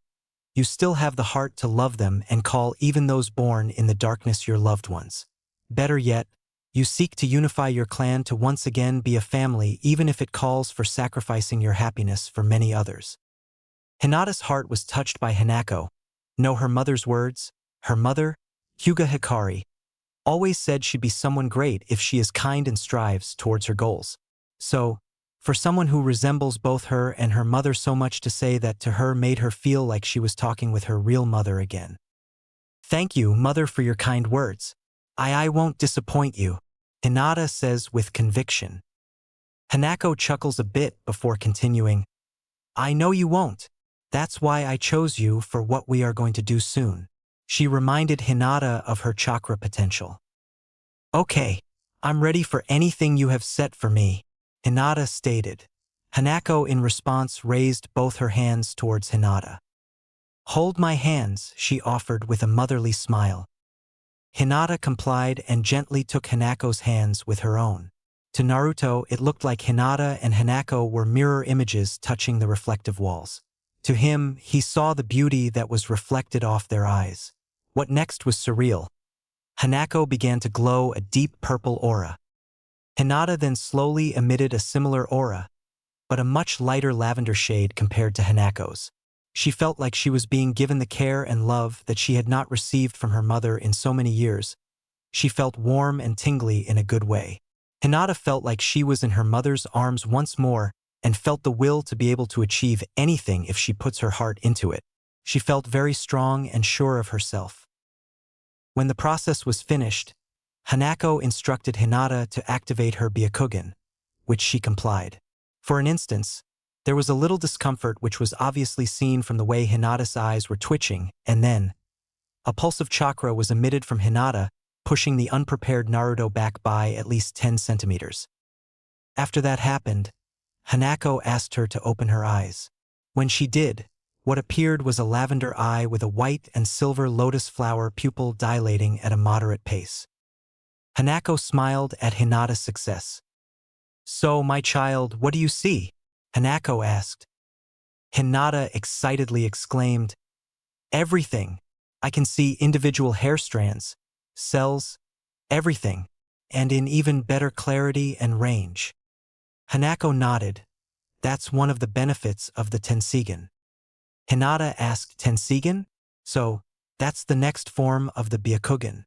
you still have the heart to love them and call even those born in the darkness your loved ones. Better yet, you seek to unify your clan to once again be a family, even if it calls for sacrificing your happiness for many others." Hinata's heart was touched by Hanako. Know her mother's words? Her mother, Hyuga Hikari, always said she'd be someone great if she is kind and strives towards her goals. So, for someone who resembles both her and her mother so much to say that to her made her feel like she was talking with her real mother again. "Thank you, mother, for your kind words. I won't disappoint you," Hinata says with conviction. Hanako chuckles a bit before continuing, "I know you won't. That's why I chose you for what we are going to do soon." She reminded Hinata of her chakra potential. "Okay, I'm ready for anything you have set for me," Hinata stated. Hanako in response raised both her hands towards Hinata. "Hold my hands," she offered with a motherly smile. Hinata complied and gently took Hanako's hands with her own. To Naruto, it looked like Hinata and Hanako were mirror images touching the reflective walls. To him, he saw the beauty that was reflected off their eyes. What next was surreal. Hanako began to glow a deep purple aura. Hinata then slowly emitted a similar aura, but a much lighter lavender shade compared to Hanako's. She felt like she was being given the care and love that she had not received from her mother in so many years. She felt warm and tingly in a good way. Hinata felt like she was in her mother's arms once more and felt the will to be able to achieve anything if she puts her heart into it. She felt very strong and sure of herself. When the process was finished, Hanako instructed Hinata to activate her Byakugan, which she complied. For an instant, there was a little discomfort which was obviously seen from the way Hinata's eyes were twitching, and then a pulse of chakra was emitted from Hinata, pushing the unprepared Naruto back by at least 10 centimeters. After that happened, Hanako asked her to open her eyes. When she did, What appeared was a lavender eye with a white and silver lotus flower pupil dilating at a moderate pace. Hanako smiled at Hinata's success. "So, my child, what do you see?" Hanako asked. Hinata excitedly exclaimed, "Everything. I can see individual hair strands, cells, everything, and in even better clarity and range." Hanako nodded. "That's one of the benefits of the Tensigen." Hinata asked, "Tensigen? So, that's the next form of the Byakugan?"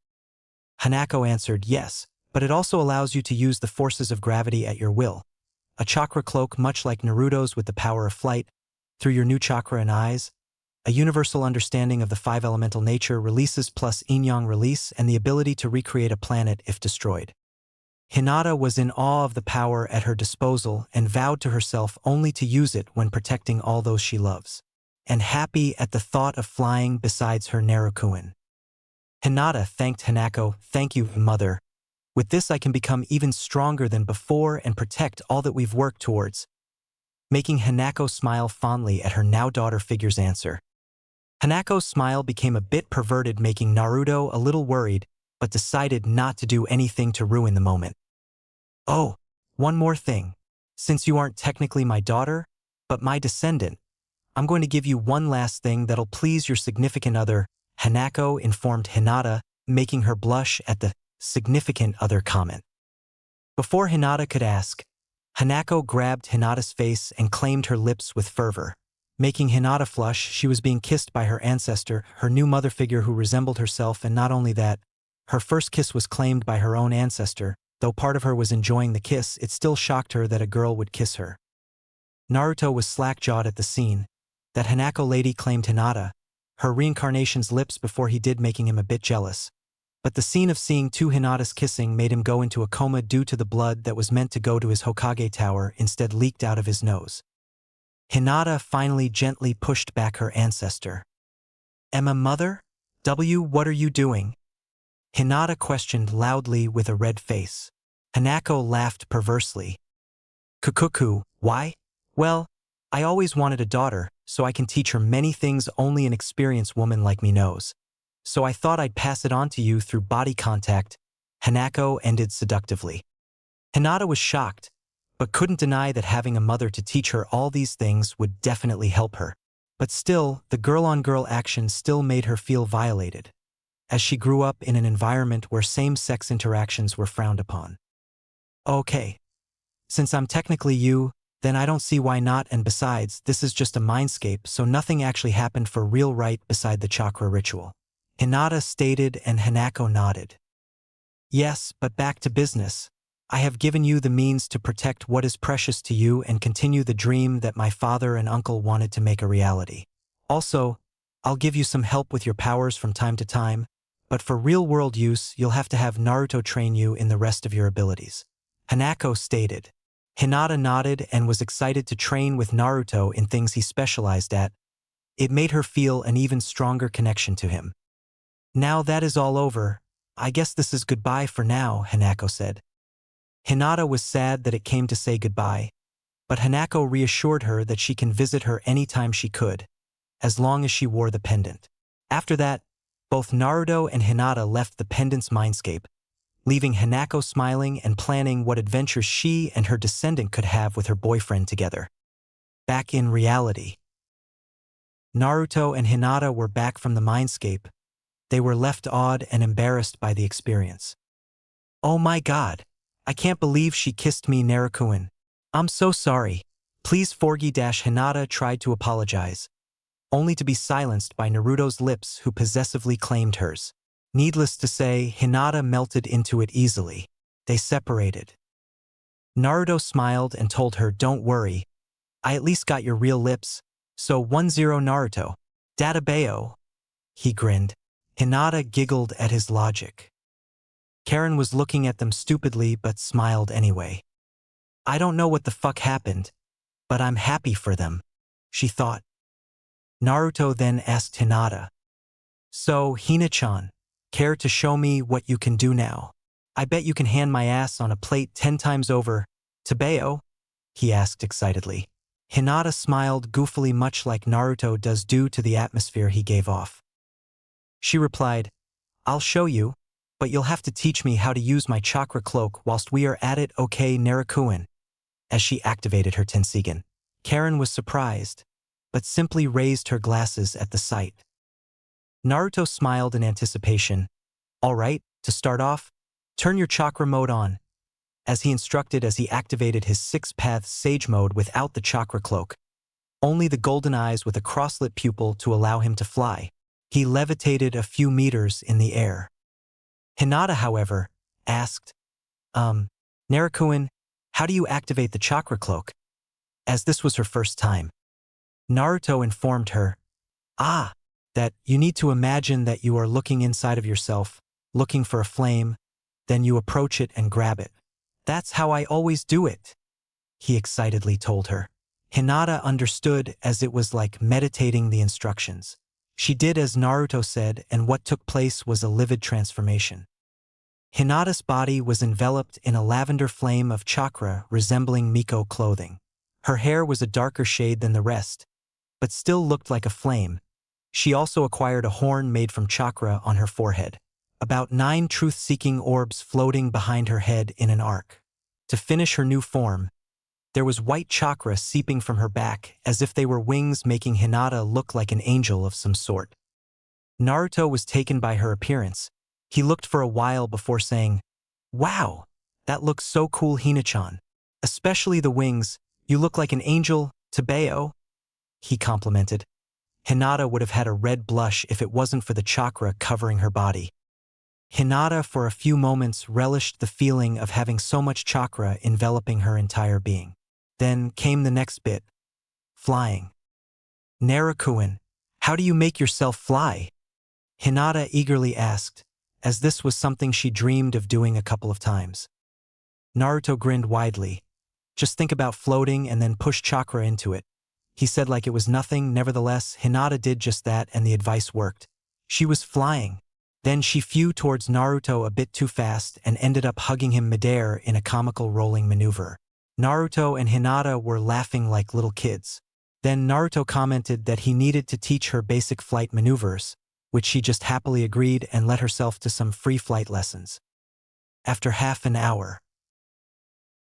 Hanako answered, "Yes, but it also allows you to use the forces of gravity at your will. A chakra cloak much like Naruto's with the power of flight, through your new chakra and eyes, a universal understanding of the five-elemental nature releases plus yin-yang release and the ability to recreate a planet if destroyed." Hinata was in awe of the power at her disposal and vowed to herself only to use it when protecting all those she loves, and happy at the thought of flying besides her Narukuin. Hinata thanked Hanako. "Thank you, mother. With this I can become even stronger than before and protect all that we've worked towards," making Hanako smile fondly at her now-daughter figure's answer. Hanako's smile became a bit perverted, making Naruto a little worried, but decided not to do anything to ruin the moment. "Oh, one more thing. Since you aren't technically my daughter, but my descendant, I'm going to give you one last thing that'll please your significant other," Hanako informed Hinata, making her blush at the significant other comment. Before Hinata could ask, Hanako grabbed Hinata's face and claimed her lips with fervor. Making Hinata flush, she was being kissed by her ancestor, her new mother figure who resembled herself, and not only that, her first kiss was claimed by her own ancestor. Though part of her was enjoying the kiss, it still shocked her that a girl would kiss her. Naruto was slack-jawed at the scene. That Hanako lady claimed Hinata, her reincarnation's lips before he did, making him a bit jealous. But the scene of seeing two Hinatas kissing made him go into a coma due to the blood that was meant to go to his Hokage tower instead leaked out of his nose. Hinata finally gently pushed back her ancestor. "Emma, mother? What are you doing?" Hinata questioned loudly with a red face. Hanako laughed perversely. "Kukuku, why? Well, I always wanted a daughter, so I can teach her many things only an experienced woman like me knows. So I thought I'd pass it on to you through body contact," Hanako ended seductively. Hinata was shocked, but couldn't deny that having a mother to teach her all these things would definitely help her. But still, the girl-on-girl action still made her feel violated, as she grew up in an environment where same-sex interactions were frowned upon. "Okay. Since I'm technically you, then I don't see why not, and besides, this is just a mindscape, so nothing actually happened for real right beside the chakra ritual," Hinata stated, and Hanako nodded. "Yes, but back to business. I have given you the means to protect what is precious to you and continue the dream that my father and uncle wanted to make a reality. Also, I'll give you some help with your powers from time to time, but for real-world use, you'll have to have Naruto train you in the rest of your abilities," Hanako stated. Hinata nodded and was excited to train with Naruto in things he specialized at. It made her feel an even stronger connection to him. "Now that is all over, I guess this is goodbye for now," Hanako said. Hinata was sad that it came to say goodbye, but Hanako reassured her that she can visit her anytime she could, as long as she wore the pendant. After that, both Naruto and Hinata left the pendant's mindscape, leaving Hanako smiling and planning what adventures she and her descendant could have with her boyfriend together. Back in reality, Naruto and Hinata were back from the mindscape. They were left awed and embarrassed by the experience. "Oh my god, I can't believe she kissed me, Narukuin. I'm so sorry. Please Hinata tried to apologize, only to be silenced by Naruto's lips, who possessively claimed hers. Needless to say, Hinata melted into it easily. They separated. Naruto smiled and told her, "Don't worry. I at least got your real lips. So 1-0 Naruto. Databeo." He grinned. Hinata giggled at his logic. Karen was looking at them stupidly but smiled anyway. "I don't know what the fuck happened, but I'm happy for them," she thought. Naruto then asked Hinata, "So, Hina-chan, care to show me what you can do now? I bet you can hand my ass on a plate 10 times over, Tabeo?" he asked excitedly. Hinata smiled goofily, much like Naruto does due to the atmosphere he gave off. She replied, "I'll show you, but you'll have to teach me how to use my chakra cloak whilst we are at it, okay, Naruto?" As she activated her Tensigen, Karen was surprised, but simply raised her glasses at the sight. Naruto smiled in anticipation. "All right, to start off, turn your chakra mode on," as he instructed as he activated his six-path sage mode without the chakra cloak. Only the golden eyes with a crosslit pupil to allow him to fly. He levitated a few meters in the air. Hinata, however, asked, Naruto, how do you activate the chakra cloak?" As this was her first time. Naruto informed her, that you need to imagine that you are looking inside of yourself, looking for a flame, then you approach it and grab it. "That's how I always do it," he excitedly told her. Hinata understood, as it was like meditating the instructions. She did as Naruto said, and what took place was a livid transformation. Hinata's body was enveloped in a lavender flame of chakra resembling Miko clothing. Her hair was a darker shade than the rest, but still looked like a flame. She also acquired a horn made from chakra on her forehead. About 9 truth-seeking orbs floating behind her head in an arc. To finish her new form, there was white chakra seeping from her back as if they were wings, making Hinata look like an angel of some sort. Naruto was taken by her appearance. He looked for a while before saying, "Wow, that looks so cool, Hina-chan. Especially the wings, you look like an angel, Tabeo," he complimented. Hinata would have had a red blush if it wasn't for the chakra covering her body. Hinata for a few moments relished the feeling of having so much chakra enveloping her entire being. Then came the next bit. Flying. "Naruto, how do you make yourself fly?" Hinata eagerly asked, as this was something she dreamed of doing a couple of times. Naruto grinned widely. "Just think about floating and then push chakra into it," he said like it was nothing. Nevertheless, Hinata did just that and the advice worked. She was flying. Then she flew towards Naruto a bit too fast and ended up hugging him midair in a comical rolling maneuver. Naruto and Hinata were laughing like little kids. Then Naruto commented that he needed to teach her basic flight maneuvers, which she just happily agreed and let herself to some free flight lessons. After half an hour,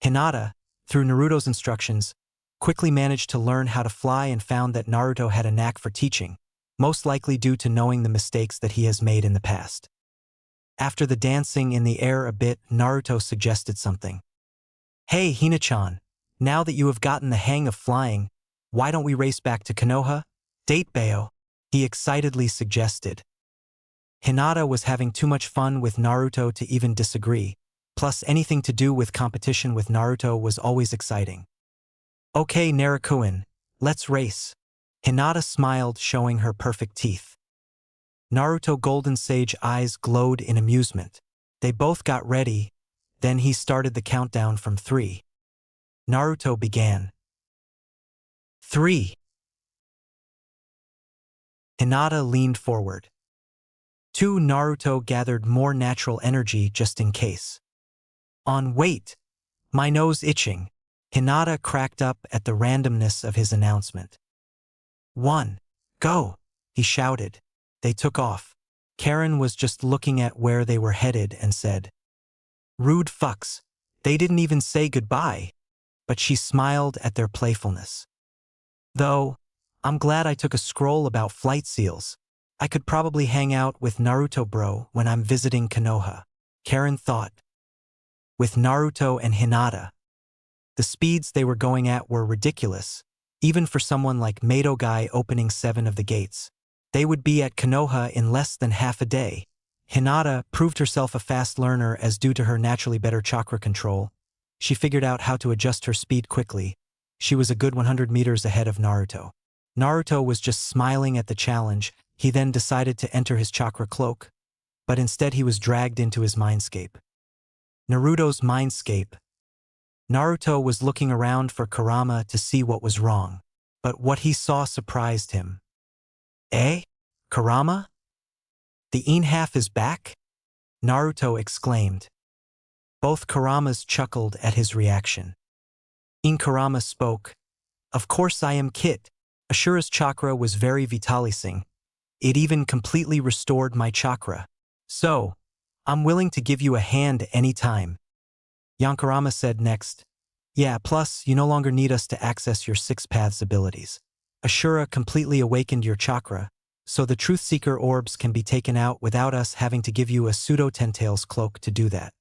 Hinata, through Naruto's instructions, quickly managed to learn how to fly and found that Naruto had a knack for teaching, most likely due to knowing the mistakes that he has made in the past. After the dancing in the air a bit, Naruto suggested something. "Hey, Hina-chan, now that you have gotten the hang of flying, why don't we race back to Konoha? Date Bayo," he excitedly suggested. Hinata was having too much fun with Naruto to even disagree, plus anything to do with competition with Naruto was always exciting. "Okay, Naruto, let's race." Hinata smiled, showing her perfect teeth. Naruto Golden Sage eyes glowed in amusement. They both got ready, then he started the countdown from 3. Naruto began. 3. Hinata leaned forward. 2. Naruto gathered more natural energy just in case. "On, wait! My nose itching." Hinata cracked up at the randomness of his announcement. 1. Go! He shouted. They took off. Karen was just looking at where they were headed and said, "Rude fucks. They didn't even say goodbye." But she smiled at their playfulness. "Though, I'm glad I took a scroll about flight seals. I could probably hang out with Naruto bro when I'm visiting Konoha," Karen thought. With Naruto and Hinata, the speeds they were going at were ridiculous, even for someone like Mato Guy opening 7 of the gates. They would be at Konoha in less than half a day. Hinata proved herself a fast learner as due to her naturally better chakra control. She figured out how to adjust her speed quickly. She was a good 100 meters ahead of Naruto. Naruto was just smiling at the challenge. He then decided to enter his chakra cloak, but instead he was dragged into his mindscape. Naruto's mindscape. Naruto was looking around for Kurama to see what was wrong, but what he saw surprised him. "Eh? Kurama? The Een-half is back?" Naruto exclaimed. Both Kuramas chuckled at his reaction. Kurama spoke. Of course I am Kit. Ashura's chakra was very vitalizing. It even completely restored my chakra. So, I'm willing to give you a hand anytime. Yankarama said next. Yeah, plus, you no longer need us to access your six paths abilities. Ashura completely awakened your chakra, so the Truth Seeker orbs can be taken out without us having to give you a pseudo-Tentails cloak to do that.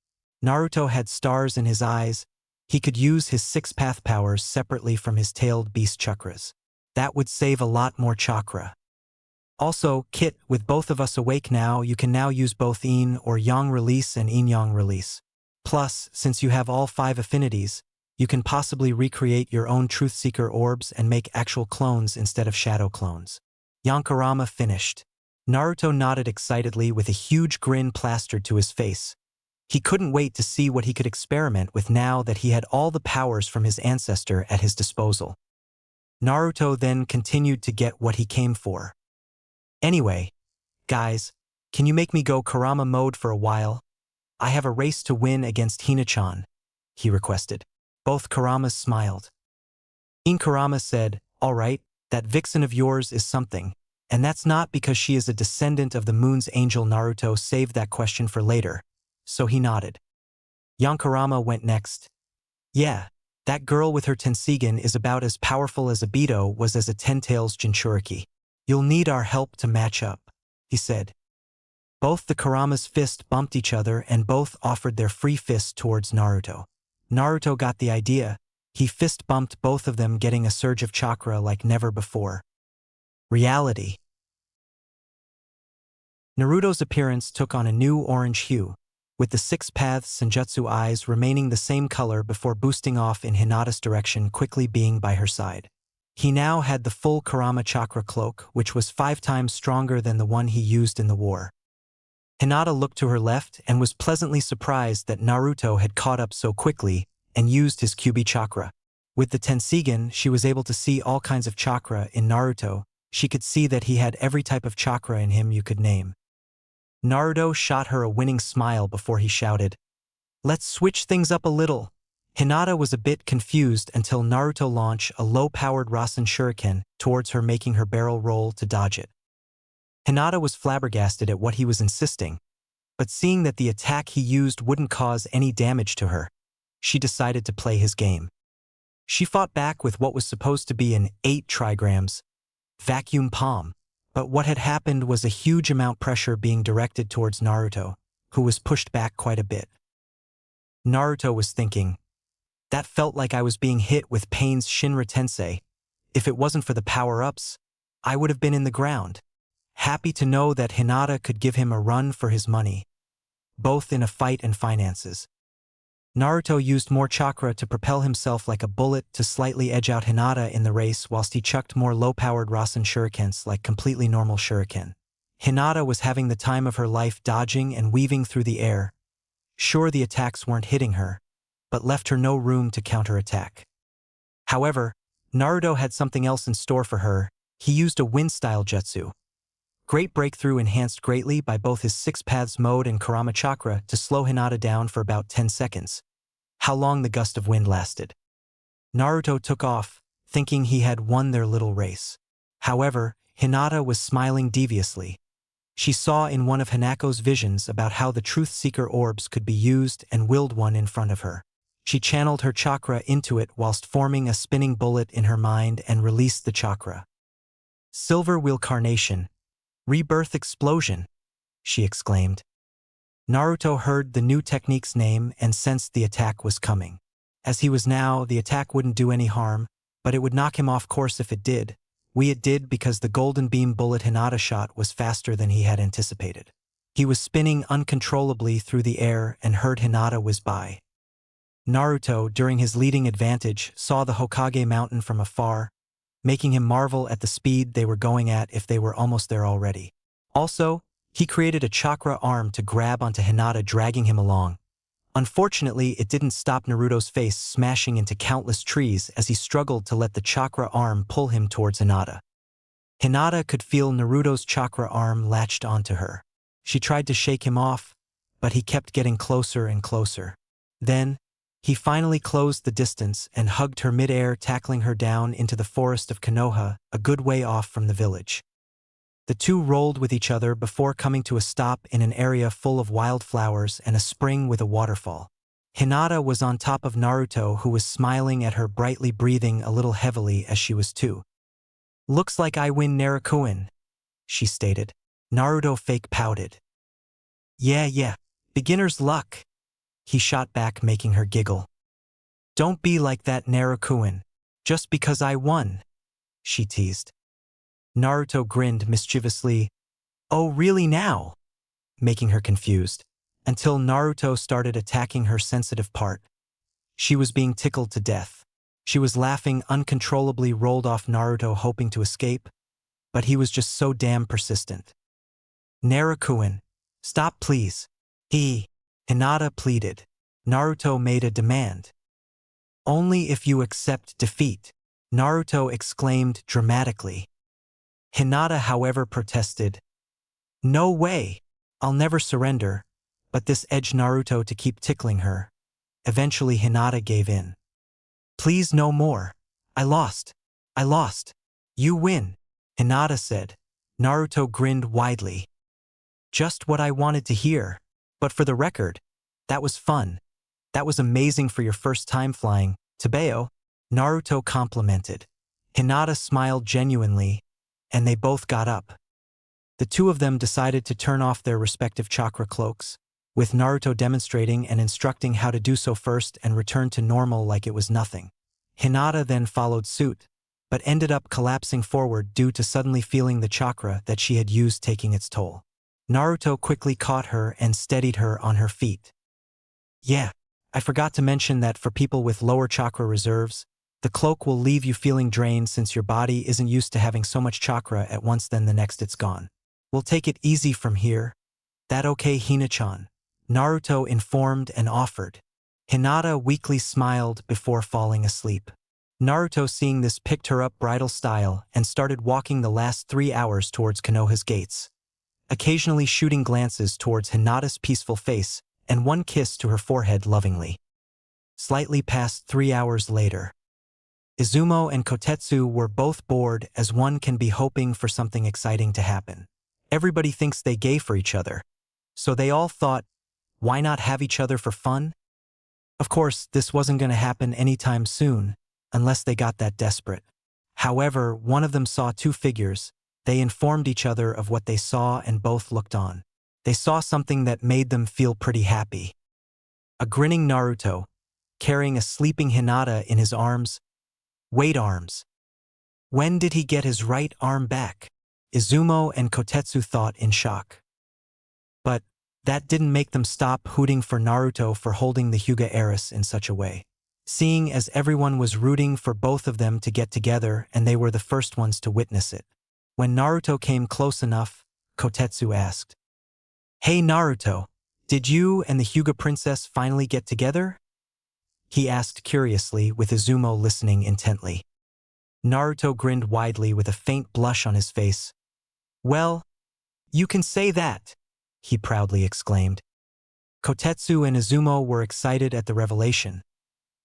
Naruto had stars in his eyes. He could use his six-path powers separately from his tailed beast chakras. That would save a lot more chakra. Also, Kit, with both of us awake now, you can now use both Yin or Yang release and Yin Yang release. Plus, since you have all 5 affinities, you can possibly recreate your own Truth Seeker orbs and make actual clones instead of shadow clones. Yankarama finished. Naruto nodded excitedly with a huge grin plastered to his face. He couldn't wait to see what he could experiment with now that he had all the powers from his ancestor at his disposal. Naruto then continued to get what he came for. Anyway, guys, can you make me go Kurama mode for a while? I have a race to win against Hina-chan, he requested. Both Kuramas smiled. Kurama said, all right, that vixen of yours is something, and that's not because she is a descendant of the moon's angel. Naruto saved that question for later, so he nodded. Yankarama went next. Yeah, that girl with her Tensigen is about as powerful as Obito was as a Ten-Tails Jinchuriki. You'll need our help to match up, he said. Both the Kurama's fists bumped each other and both offered their free fist towards Naruto. Naruto got the idea. He fist bumped both of them, getting a surge of chakra like never before. Reality. Naruto's appearance took on a new orange hue, with the 6 paths Senjutsu eyes remaining the same color before boosting off in Hinata's direction, quickly being by her side. He now had the full Kurama chakra cloak, which was 5 times stronger than the one he used in the war. Hinata looked to her left and was pleasantly surprised that Naruto had caught up so quickly and used his Kyuubi chakra. With the Tensigen, she was able to see all kinds of chakra in Naruto. She could see that he had every type of chakra in him you could name. Naruto shot her a winning smile before he shouted, "Let's switch things up a little." Hinata was a bit confused until Naruto launched a low-powered Rasen Shuriken towards her, making her barrel roll to dodge it. Hinata was flabbergasted at what he was insisting, but seeing that the attack he used wouldn't cause any damage to her, she decided to play his game. She fought back with what was supposed to be an 8 trigrams vacuum palm, but what had happened was a huge amount pressure being directed towards Naruto, who was pushed back quite a bit. Naruto was thinking, that felt like I was being hit with Pain's Shinra Tensei. If it wasn't for the power-ups, I would have been in the ground. Happy to know that Hinata could give him a run for his money, both in a fight and finances. Naruto used more chakra to propel himself like a bullet to slightly edge out Hinata in the race, whilst he chucked more low-powered Rasen shurikens like completely normal shuriken. Hinata was having the time of her life, dodging and weaving through the air. Sure, the attacks weren't hitting her, but left her no room to counterattack. However, Naruto had something else in store for her. He used a wind-style jutsu. Great breakthrough, enhanced greatly by both his 6 paths mode and Kurama chakra, to slow Hinata down for about 10 seconds. How long the gust of wind lasted. Naruto took off, thinking he had won their little race. However, Hinata was smiling deviously. She saw in one of Hanako's visions about how the Truth Seeker orbs could be used and willed one in front of her. She channeled her chakra into it whilst forming a spinning bullet in her mind and released the chakra. Silver Wheel Carnation. Rebirth Explosion, she exclaimed. Naruto heard the new technique's name and sensed the attack was coming. As he was now, the attack wouldn't do any harm, but it would knock him off course if it did. It did, because the golden beam bullet Hinata shot was faster than he had anticipated. He was spinning uncontrollably through the air and heard Hinata whiz by. Naruto, during his leading advantage, saw the Hokage mountain from afar, making him marvel at the speed they were going at if they were almost there already. Also, he created a chakra arm to grab onto Hinata, dragging him along. Unfortunately, it didn't stop Naruto's face smashing into countless trees as he struggled to let the chakra arm pull him towards Hinata. Hinata could feel Naruto's chakra arm latched onto her. She tried to shake him off, but he kept getting closer and closer. Then, He finally closed the distance and hugged her mid-air, tackling her down into the forest of Konoha, a good way off from the village. The two rolled with each other before coming to a stop in an area full of wildflowers and a spring with a waterfall. Hinata was on top of Naruto, who was smiling at her, brightly breathing a little heavily as she was too. "Looks like I win, Naruto," she stated. Naruto fake pouted. Yeah, beginner's luck," he shot back, making her giggle. "Don't be like that, Naruto. Just because I won," she teased. Naruto grinned mischievously. "Oh, really now?" making her confused, until Naruto started attacking her sensitive part. She was being tickled to death. She was laughing uncontrollably, rolled off Naruto, hoping to escape, but he was just so damn persistent. "Naruto, stop please." Hinata pleaded. Naruto made a demand. "Only if you accept defeat," Naruto exclaimed dramatically. Hinata, however, protested. "No way, I'll never surrender," but this edged Naruto to keep tickling her. Eventually Hinata gave in. "Please, no more. I lost. You win," Hinata said. Naruto grinned widely. "Just what I wanted to hear. But for the record, that was fun. That was amazing for your first time flying, Tabeo," Naruto complimented. Hinata smiled genuinely, and they both got up. The two of them decided to turn off their respective chakra cloaks, with Naruto demonstrating and instructing how to do so first and return to normal like it was nothing. Hinata then followed suit, but ended up collapsing forward due to suddenly feeling the chakra that she had used taking its toll. Naruto quickly caught her and steadied her on her feet. "Yeah, I forgot to mention that for people with lower chakra reserves, the cloak will leave you feeling drained since your body isn't used to having so much chakra at once, then the next it's gone. We'll take it easy from here. That okay, Hina-chan?" Naruto informed and offered. Hinata weakly smiled before falling asleep. Naruto, seeing this, picked her up bridal style and started walking the last 3 hours towards Konoha's gates, occasionally shooting glances towards Hinata's peaceful face and one kiss to her forehead lovingly. Slightly past 3 hours later, Izumo and Kotetsu were both bored, as one can be hoping for something exciting to happen. Everybody thinks they gay for each other, so they all thought, why not have each other for fun? Of course, this wasn't going to happen anytime soon, unless they got that desperate. However, one of them saw two figures. They informed each other of what they saw and both looked on. They saw something that made them feel pretty happy. A grinning Naruto, carrying a sleeping Hinata in his arms. Wait, arms. When did he get his right arm back? Izumo and Kotetsu thought in shock. But that didn't make them stop hooting for Naruto for holding the Hyuga heiress in such a way. Seeing as everyone was rooting for both of them to get together and they were the first ones to witness it. When Naruto came close enough, Kotetsu asked, "Hey Naruto, did you and the Hyuga princess finally get together?" he asked curiously, with Izumo listening intently. Naruto grinned widely with a faint blush on his face. "Well, you can say that," he proudly exclaimed. Kotetsu and Izumo were excited at the revelation.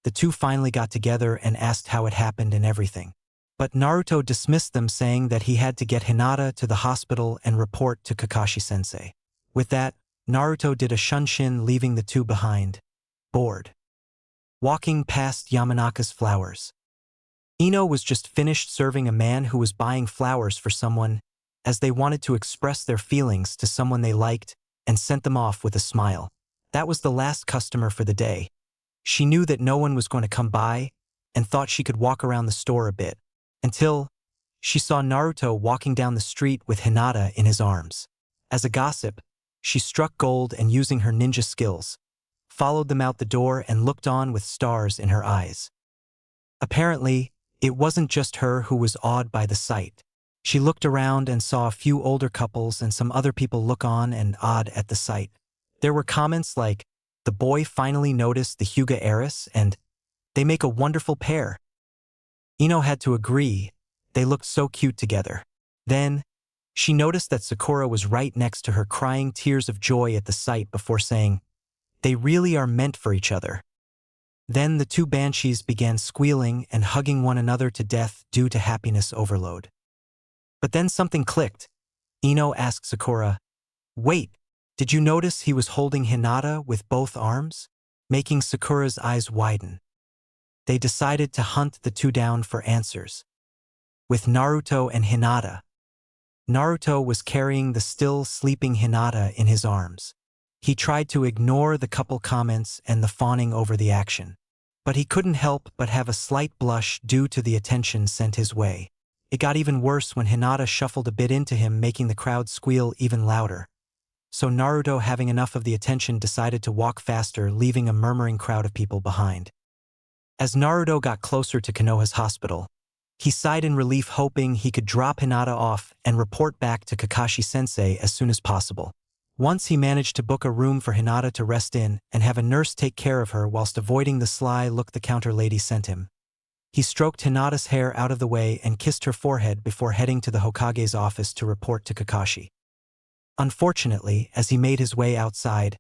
The two finally got together and asked how it happened and everything. But Naruto dismissed them, saying that he had to get Hinata to the hospital and report to Kakashi-sensei. With that, Naruto did a shunshin, leaving the two behind, bored. Walking past Yamanaka's flowers. Ino was just finished serving a man who was buying flowers for someone, as they wanted to express their feelings to someone they liked, and sent them off with a smile. That was the last customer for the day. She knew that no one was going to come by, and thought she could walk around the store a bit, until she saw Naruto walking down the street with Hinata in his arms. As a gossip, she struck gold and, using her ninja skills, followed them out the door and looked on with stars in her eyes. Apparently, it wasn't just her who was awed by the sight. She looked around and saw a few older couples and some other people look on and awed at the sight. There were comments like, "The boy finally noticed the Hyuga heiress," and "They make a wonderful pair." Ino had to agree, they looked so cute together. Then, she noticed that Sakura was right next to her, crying tears of joy at the sight before saying, "They really are meant for each other." Then the two banshees began squealing and hugging one another to death due to happiness overload. But then something clicked. Ino asked Sakura, "Wait, did you notice he was holding Hinata with both arms?" Making Sakura's eyes widen. They decided to hunt the two down for answers. With Naruto and Hinata. Naruto was carrying the still sleeping Hinata in his arms. He tried to ignore the couple comments and the fawning over the action. But he couldn't help but have a slight blush due to the attention sent his way. It got even worse when Hinata shuffled a bit into him, making the crowd squeal even louder. So Naruto, having enough of the attention, decided to walk faster, leaving a murmuring crowd of people behind. As Naruto got closer to Konoha's hospital, he sighed in relief, hoping he could drop Hinata off and report back to Kakashi-sensei as soon as possible. Once he managed to book a room for Hinata to rest in and have a nurse take care of her whilst avoiding the sly look the counter lady sent him. He stroked Hinata's hair out of the way and kissed her forehead before heading to the Hokage's office to report to Kakashi. Unfortunately, as he made his way outside,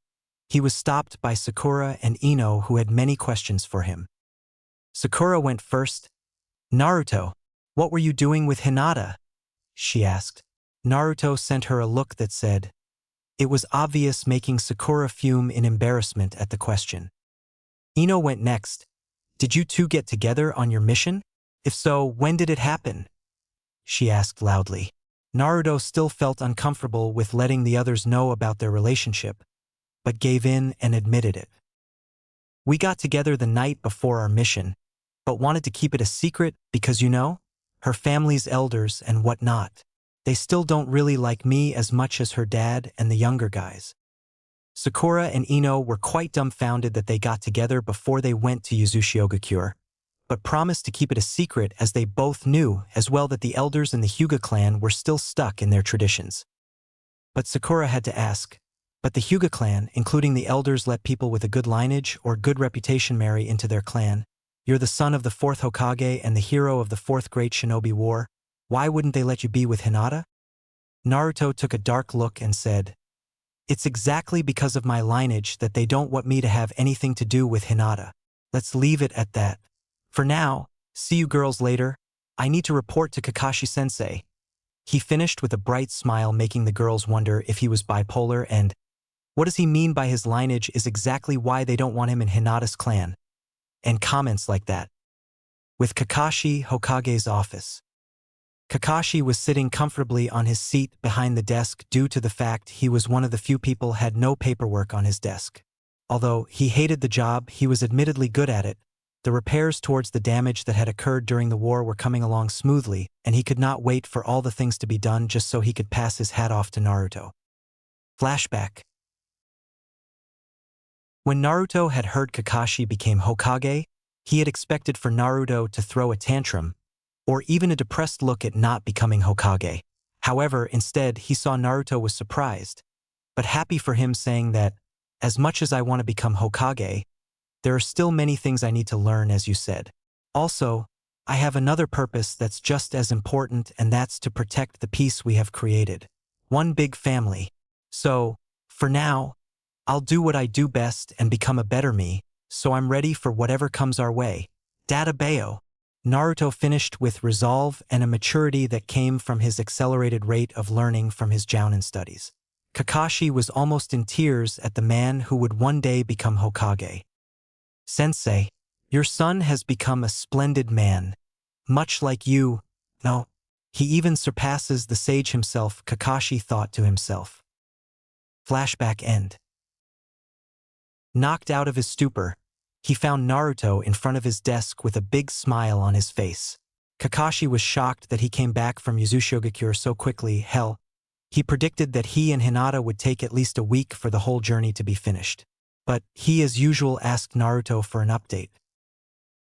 he was stopped by Sakura and Ino, who had many questions for him. Sakura went first. "Naruto, what were you doing with Hinata?" she asked. Naruto sent her a look that said, it was obvious, making Sakura fume in embarrassment at the question. Ino went next. "Did you two get together on your mission? If so, when did it happen?" she asked loudly. Naruto still felt uncomfortable with letting the others know about their relationship, but gave in and admitted it. "We got together the night before our mission, but wanted to keep it a secret because, you know, her family's elders and whatnot. They still don't really like me as much as her dad and the younger guys." Sakura and Ino were quite dumbfounded that they got together before they went to Yuzushiogakure, but promised to keep it a secret, as they both knew as well that the elders in the Hyuga clan were still stuck in their traditions. But Sakura had to ask, "But the Hyuga clan, including the elders, let people with a good lineage or good reputation marry into their clan? You're the son of the 4th Hokage and the hero of the 4th Great Shinobi War. Why wouldn't they let you be with Hinata?" Naruto took a dark look and said, "It's exactly because of my lineage that they don't want me to have anything to do with Hinata. Let's leave it at that. For now, see you girls later. I need to report to Kakashi-sensei." He finished with a bright smile, making the girls wonder if he was bipolar, and what does he mean by his lineage is exactly why they don't want him in Hinata's clan. And comments like that. With Kakashi Hokage's office. Kakashi was sitting comfortably on his seat behind the desk due to the fact he was one of the few people had no paperwork on his desk. Although he hated the job, he was admittedly good at it. The repairs towards the damage that had occurred during the war were coming along smoothly, and he could not wait for all the things to be done just so he could pass his hat off to Naruto. Flashback. When Naruto had heard Kakashi became Hokage, he had expected for Naruto to throw a tantrum, or even a depressed look at not becoming Hokage. However, instead, he saw Naruto was surprised, but happy for him, saying that, "As much as I want to become Hokage, there are still many things I need to learn, as you said. Also, I have another purpose that's just as important, and that's to protect the peace we have created. One big family. So, for now, I'll do what I do best and become a better me, so I'm ready for whatever comes our way. Dada Bayo." Naruto finished with resolve and a maturity that came from his accelerated rate of learning from his Jounin studies. Kakashi was almost in tears at the man who would one day become Hokage. "Sensei, your son has become a splendid man. Much like you. No, he even surpasses the sage himself," Kakashi thought to himself. Flashback end. Knocked out of his stupor, he found Naruto in front of his desk with a big smile on his face. Kakashi was shocked that he came back from Yuzushiogakure so quickly. Hell, he predicted that he and Hinata would take at least a week for the whole journey to be finished. But he, as usual, asked Naruto for an update.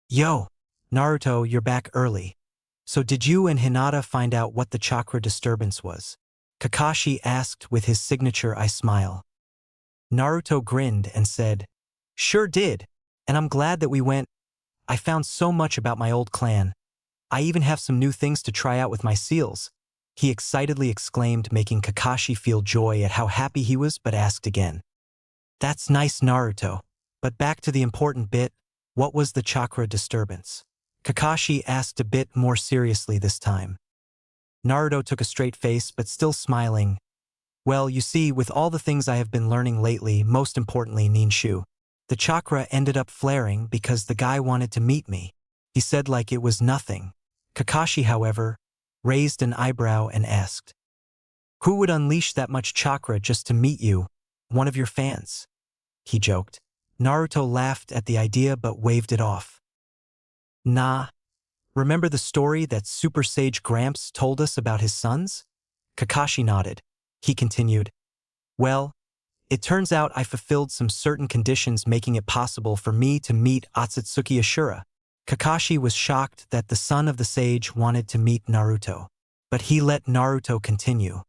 "Yo, Naruto, you're back early. So did you and Hinata find out what the chakra disturbance was?" Kakashi asked with his signature eye smile. Naruto grinned and said, "Sure did. And I'm glad that we went. I found so much about my old clan. I even have some new things to try out with my seals," he excitedly exclaimed, making Kakashi feel joy at how happy he was, but asked again. "That's nice, Naruto. But back to the important bit. What was the chakra disturbance? Kakashi asked a bit more seriously this time. Naruto took a straight face but still smiling. Well, you see, with all the things I have been learning lately, most importantly Ninshu, the chakra ended up flaring because the guy wanted to meet me. He said like it was nothing. Kakashi, however, raised an eyebrow and asked, "Who would unleash that much chakra just to meet you? One of your fans?" He joked. Naruto laughed at the idea but waved it off. Nah. Remember the story that Super Sage Gramps told us about his sons? Kakashi nodded. He continued, "Well, it turns out I fulfilled some certain conditions making it possible for me to meet Otsutsuki Ashura." Kakashi was shocked that the son of the sage wanted to meet Naruto, but he let Naruto continue.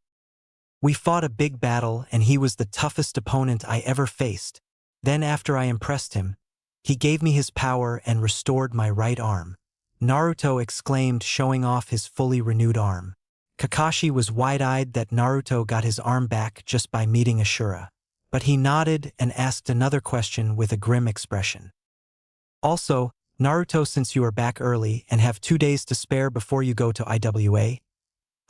"We fought a big battle and he was the toughest opponent I ever faced. Then after I impressed him, he gave me his power and restored my right arm." Naruto exclaimed, showing off his fully renewed arm. Kakashi was wide-eyed that Naruto got his arm back just by meeting Ashura, but he nodded and asked another question with a grim expression. "Also, Naruto, since you are back early and have 2 days to spare before you go to IWA,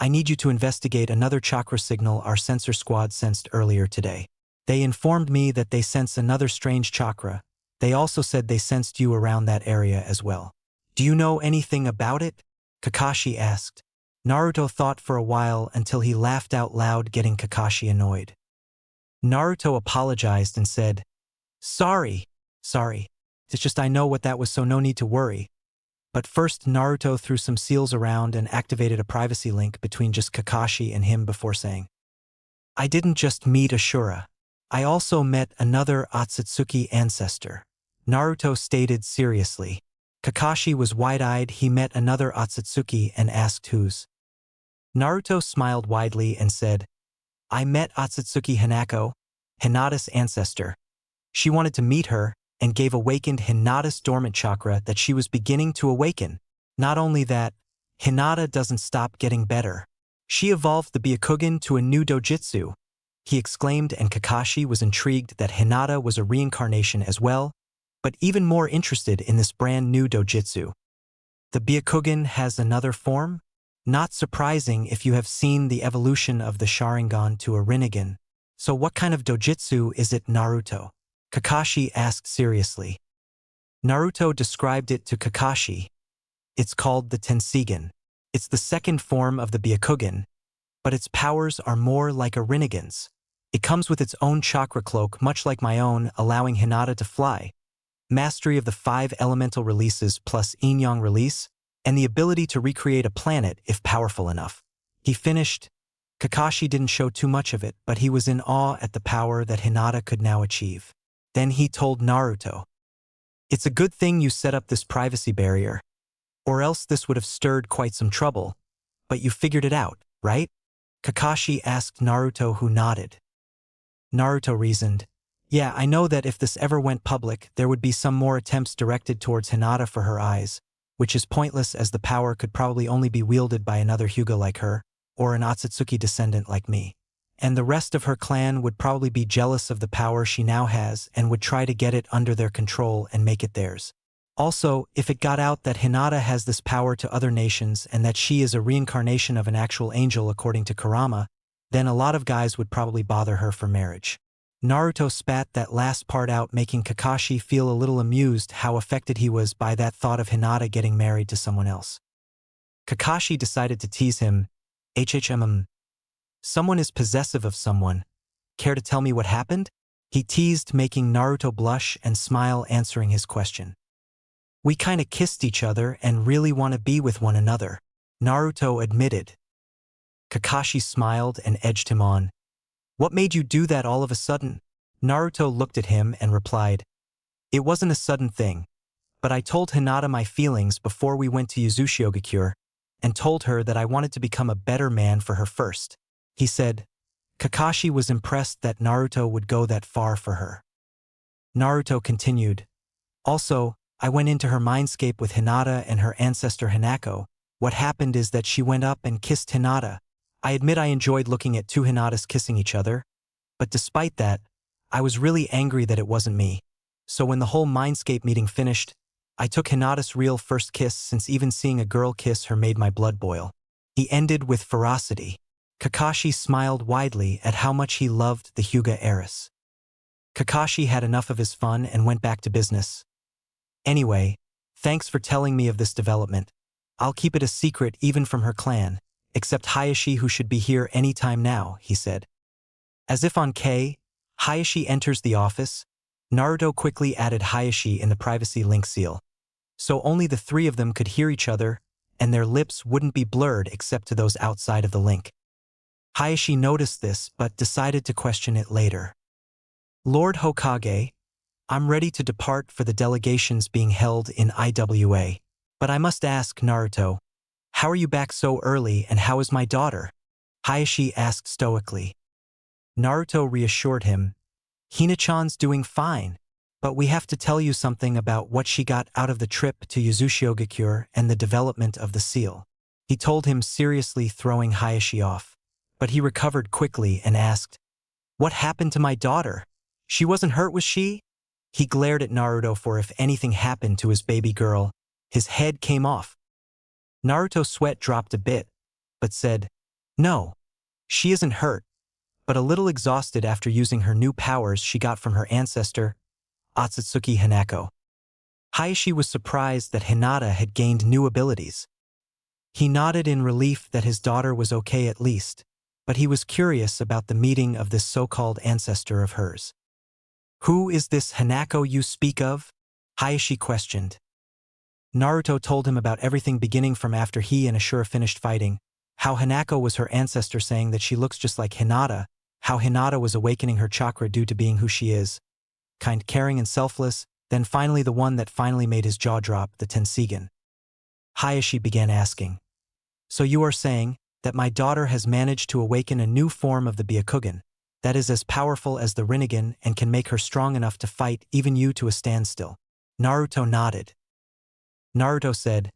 I need you to investigate another chakra signal our sensor squad sensed earlier today. They informed me that they sense another strange chakra. They also said they sensed you around that area as well. Do you know anything about it?" Kakashi asked. Naruto thought for a while until he laughed out loud, getting Kakashi annoyed. Naruto apologized and said, Sorry. It's just I know what that was, so no need to worry." But first Naruto threw some seals around and activated a privacy link between just Kakashi and him before saying, "I didn't just meet Ashura. I also met another Otsutsuki ancestor," Naruto stated seriously. Kakashi was wide-eyed. He met another Otsutsuki and asked whose. Naruto smiled widely and said, "I met Otsutsuki Hinako, Hinata's ancestor. She wanted to meet her and gave awakened Hinata's dormant chakra that she was beginning to awaken. Not only that, Hinata doesn't stop getting better. She evolved the Byakugan to a new dojutsu," he exclaimed, and Kakashi was intrigued that Hinata was a reincarnation as well, but even more interested in this brand new dojutsu. The Byakugan has another form? Not surprising if you have seen the evolution of the Sharingan to a Rinnegan. So what kind of dojutsu is it, Naruto? Kakashi asked seriously. Naruto described it to Kakashi. It's called the Tenseigan. It's the second form of the Byakugan, but its powers are more like a Rinnegan's. It comes with its own chakra cloak, much like my own, allowing Hinata to fly, mastery of the 5 elemental releases plus yin-yang release, and the ability to recreate a planet if powerful enough. He finished. Kakashi didn't show too much of it, but he was in awe at the power that Hinata could now achieve. Then he told Naruto, "It's a good thing you set up this privacy barrier, or else this would have stirred quite some trouble. But you figured it out, right?" Kakashi asked Naruto, who nodded. Naruto reasoned, "Yeah, I know that if this ever went public, there would be some more attempts directed towards Hinata for her eyes, which is pointless as the power could probably only be wielded by another Hyuga like her, or an Otsutsuki descendant like me. And the rest of her clan would probably be jealous of the power she now has and would try to get it under their control and make it theirs. Also, if it got out that Hinata has this power to other nations and that she is a reincarnation of an actual angel according to Kurama, then a lot of guys would probably bother her for marriage." Naruto spat that last part out, making Kakashi feel a little amused how affected he was by that thought of Hinata getting married to someone else. Kakashi decided to tease him. Someone is possessive of someone. Care to tell me what happened?" He teased, making Naruto blush and smile, answering his question. "We kinda kissed each other and really want to be with one another," Naruto admitted. Kakashi smiled and edged him on. "What made you do that all of a sudden?" Naruto looked at him and replied, "It wasn't a sudden thing, but I told Hinata my feelings before we went to Uzushiogakure and told her that I wanted to become a better man for her first," he said. Kakashi was impressed that Naruto would go that far for her. Naruto continued, "Also, I went into her mindscape with Hinata and her ancestor Hinako. What happened is that she went up and kissed Hinata. I admit I enjoyed looking at 2 Hinatas kissing each other, but despite that, I was really angry that it wasn't me. So when the whole mindscape meeting finished, I took Hinata's real first kiss since even seeing a girl kiss her made my blood boil. He ended with ferocity. Kakashi smiled widely at how much he loved the Hyuga heiress. Kakashi had enough of his fun and went back to business. Anyway, thanks for telling me of this development. I'll keep it a secret even from her clan, except Hayashi who should be here any time now, he said. As if on K, Hayashi enters the office. Naruto quickly added Hayashi in the privacy link seal, so only the three of them could hear each other and their lips wouldn't be blurred except to those outside of the link. Hayashi noticed this but decided to question it later. Lord Hokage, I'm ready to depart for the delegations being held in IWA, but I must ask, Naruto, how are you back so early and how is my daughter? Hayashi asked stoically. Naruto reassured him, Hina-chan's doing fine, but we have to tell you something about what she got out of the trip to Yuzushiogakure and the development of the seal. He told him, seriously throwing Hayashi off, but he recovered quickly and asked, what happened to my daughter? She wasn't hurt, was she? He glared at Naruto for if anything happened to his baby girl. His head came off. Naruto's sweat dropped a bit, but said, no, she isn't hurt, but a little exhausted after using her new powers she got from her ancestor, Otsutsuki Hanako. Hayashi was surprised that Hinata had gained new abilities. He nodded in relief that his daughter was okay at least, but he was curious about the meeting of this so-called ancestor of hers. Who is this Hanako you speak of? Hayashi questioned. Naruto told him about everything beginning from after he and Ashura finished fighting, how Hanako was her ancestor saying that she looks just like Hinata, how Hinata was awakening her chakra due to being who she is, kind, caring and selfless, then finally the one that finally made his jaw drop, the Tensigen. Hayashi began asking, so you are saying that my daughter has managed to awaken a new form of the Byakugan, that is as powerful as the Rinnegan and can make her strong enough to fight even you to a standstill? Naruto nodded. Naruto said,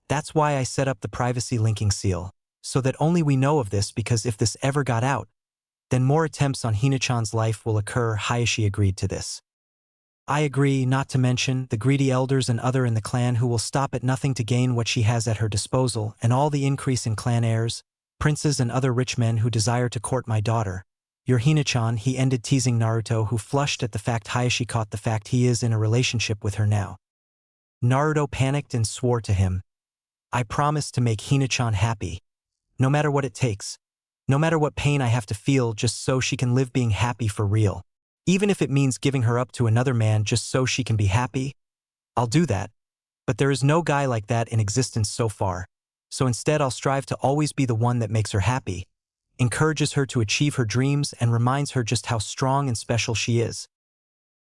that's why I set up the privacy linking seal, so that only we know of this, because if this ever got out, then more attempts on Hina-chan's life will occur. Hayashi agreed to this. I agree, not to mention the greedy elders and other in the clan who will stop at nothing to gain what she has at her disposal, and all the increase in clan heirs, princes and other rich men who desire to court my daughter. Your Hina-chan, he ended, teasing Naruto, who flushed at the fact Hayashi caught the fact he is in a relationship with her now. Naruto panicked and swore to him, I promise to make Hina-chan happy, no matter what it takes. No matter what pain I have to feel just so she can live being happy for real. Even if it means giving her up to another man just so she can be happy, I'll do that. But there is no guy like that in existence so far. So instead I'll strive to always be the one that makes her happy, encourages her to achieve her dreams and reminds her just how strong and special she is.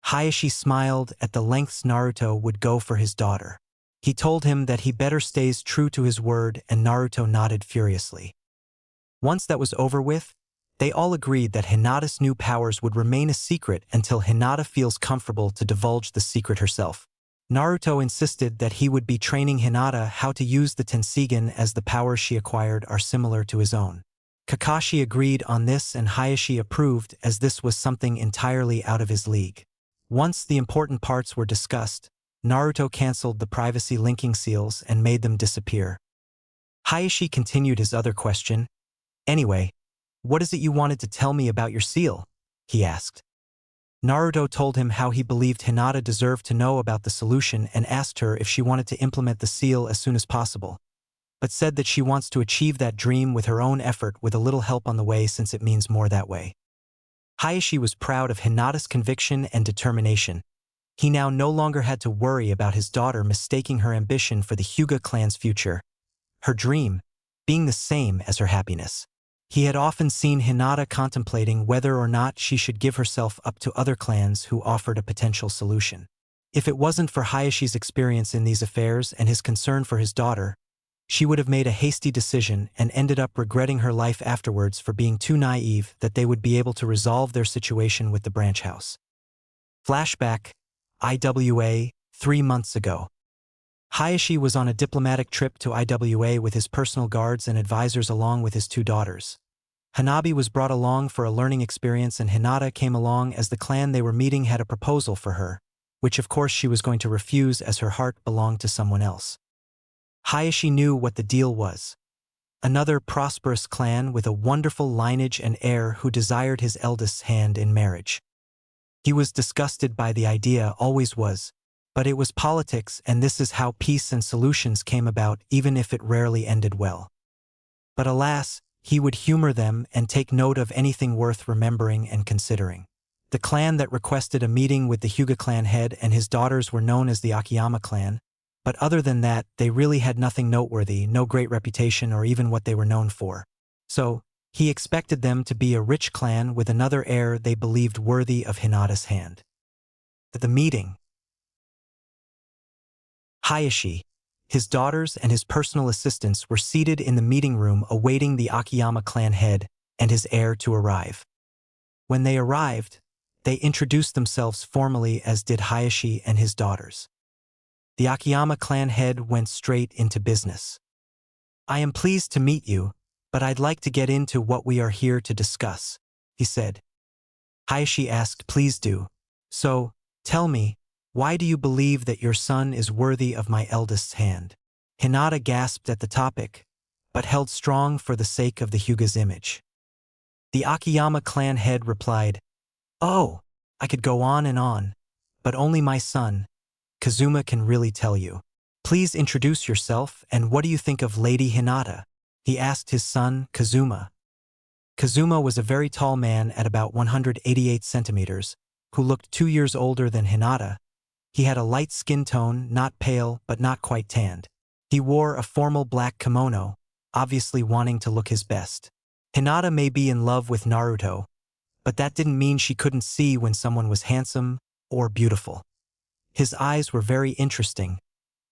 Hayashi smiled at the lengths Naruto would go for his daughter. He told him that he better stays true to his word, and Naruto nodded furiously. Once that was over with, they all agreed that Hinata's new powers would remain a secret until Hinata feels comfortable to divulge the secret herself. Naruto insisted that he would be training Hinata how to use the Tensigen, as the powers she acquired are similar to his own. Kakashi agreed on this and Hayashi approved, as this was something entirely out of his league. Once the important parts were discussed, Naruto cancelled the privacy linking seals and made them disappear. Hayashi continued his other question. Anyway, what is it you wanted to tell me about your seal? He asked. Naruto told him how he believed Hinata deserved to know about the solution and asked her if she wanted to implement the seal as soon as possible, but said that she wants to achieve that dream with her own effort with a little help on the way, since it means more that way. Hayashi was proud of Hinata's conviction and determination. He now no longer had to worry about his daughter mistaking her ambition for the Hyuga clan's future, her dream being the same as her happiness. He had often seen Hinata contemplating whether or not she should give herself up to other clans who offered a potential solution. If it wasn't for Hayashi's experience in these affairs and his concern for his daughter, she would have made a hasty decision and ended up regretting her life afterwards for being too naive that they would be able to resolve their situation with the branch house. Flashback, IWA, 3 months ago. Hayashi was on a diplomatic trip to IWA with his personal guards and advisors along with his 2 daughters. Hanabi was brought along for a learning experience and Hinata came along as the clan they were meeting had a proposal for her, which of course she was going to refuse as her heart belonged to someone else. Hayashi knew what the deal was. Another prosperous clan with a wonderful lineage and heir who desired his eldest's hand in marriage. He was disgusted by the idea, always was, but it was politics, and this is how peace and solutions came about, even if it rarely ended well. But alas, he would humor them and take note of anything worth remembering and considering. The clan that requested a meeting with the Hyuga clan head and his daughters were known as the Akiyama clan, but other than that, they really had nothing noteworthy, no great reputation or even what they were known for. So, he expected them to be a rich clan with another heir they believed worthy of Hinata's hand. At the meeting, Hayashi, his daughters and his personal assistants were seated in the meeting room awaiting the Akiyama clan head and his heir to arrive. When they arrived, they introduced themselves formally, as did Hayashi and his daughters. The Akiyama clan head went straight into business. "I am pleased to meet you, but I'd like to get into what we are here to discuss," he said. Hayashi asked, "Please do. So, tell me, why do you believe that your son is worthy of my eldest's hand?" Hinata gasped at the topic, but held strong for the sake of the Hyuga's image. The Akiyama clan head replied, "Oh, I could go on, but only my son, Kazuma, can really tell you. Please introduce yourself, and what do you think of Lady Hinata?" he asked his son, Kazuma. Kazuma was a very tall man at about 188 centimeters, who looked 2 years older than Hinata. He had a light skin tone, not pale but not quite tanned. He wore a formal black kimono, obviously wanting to look his best. Hinata may be in love with Naruto, but that didn't mean she couldn't see when someone was handsome or beautiful. His eyes were very interesting.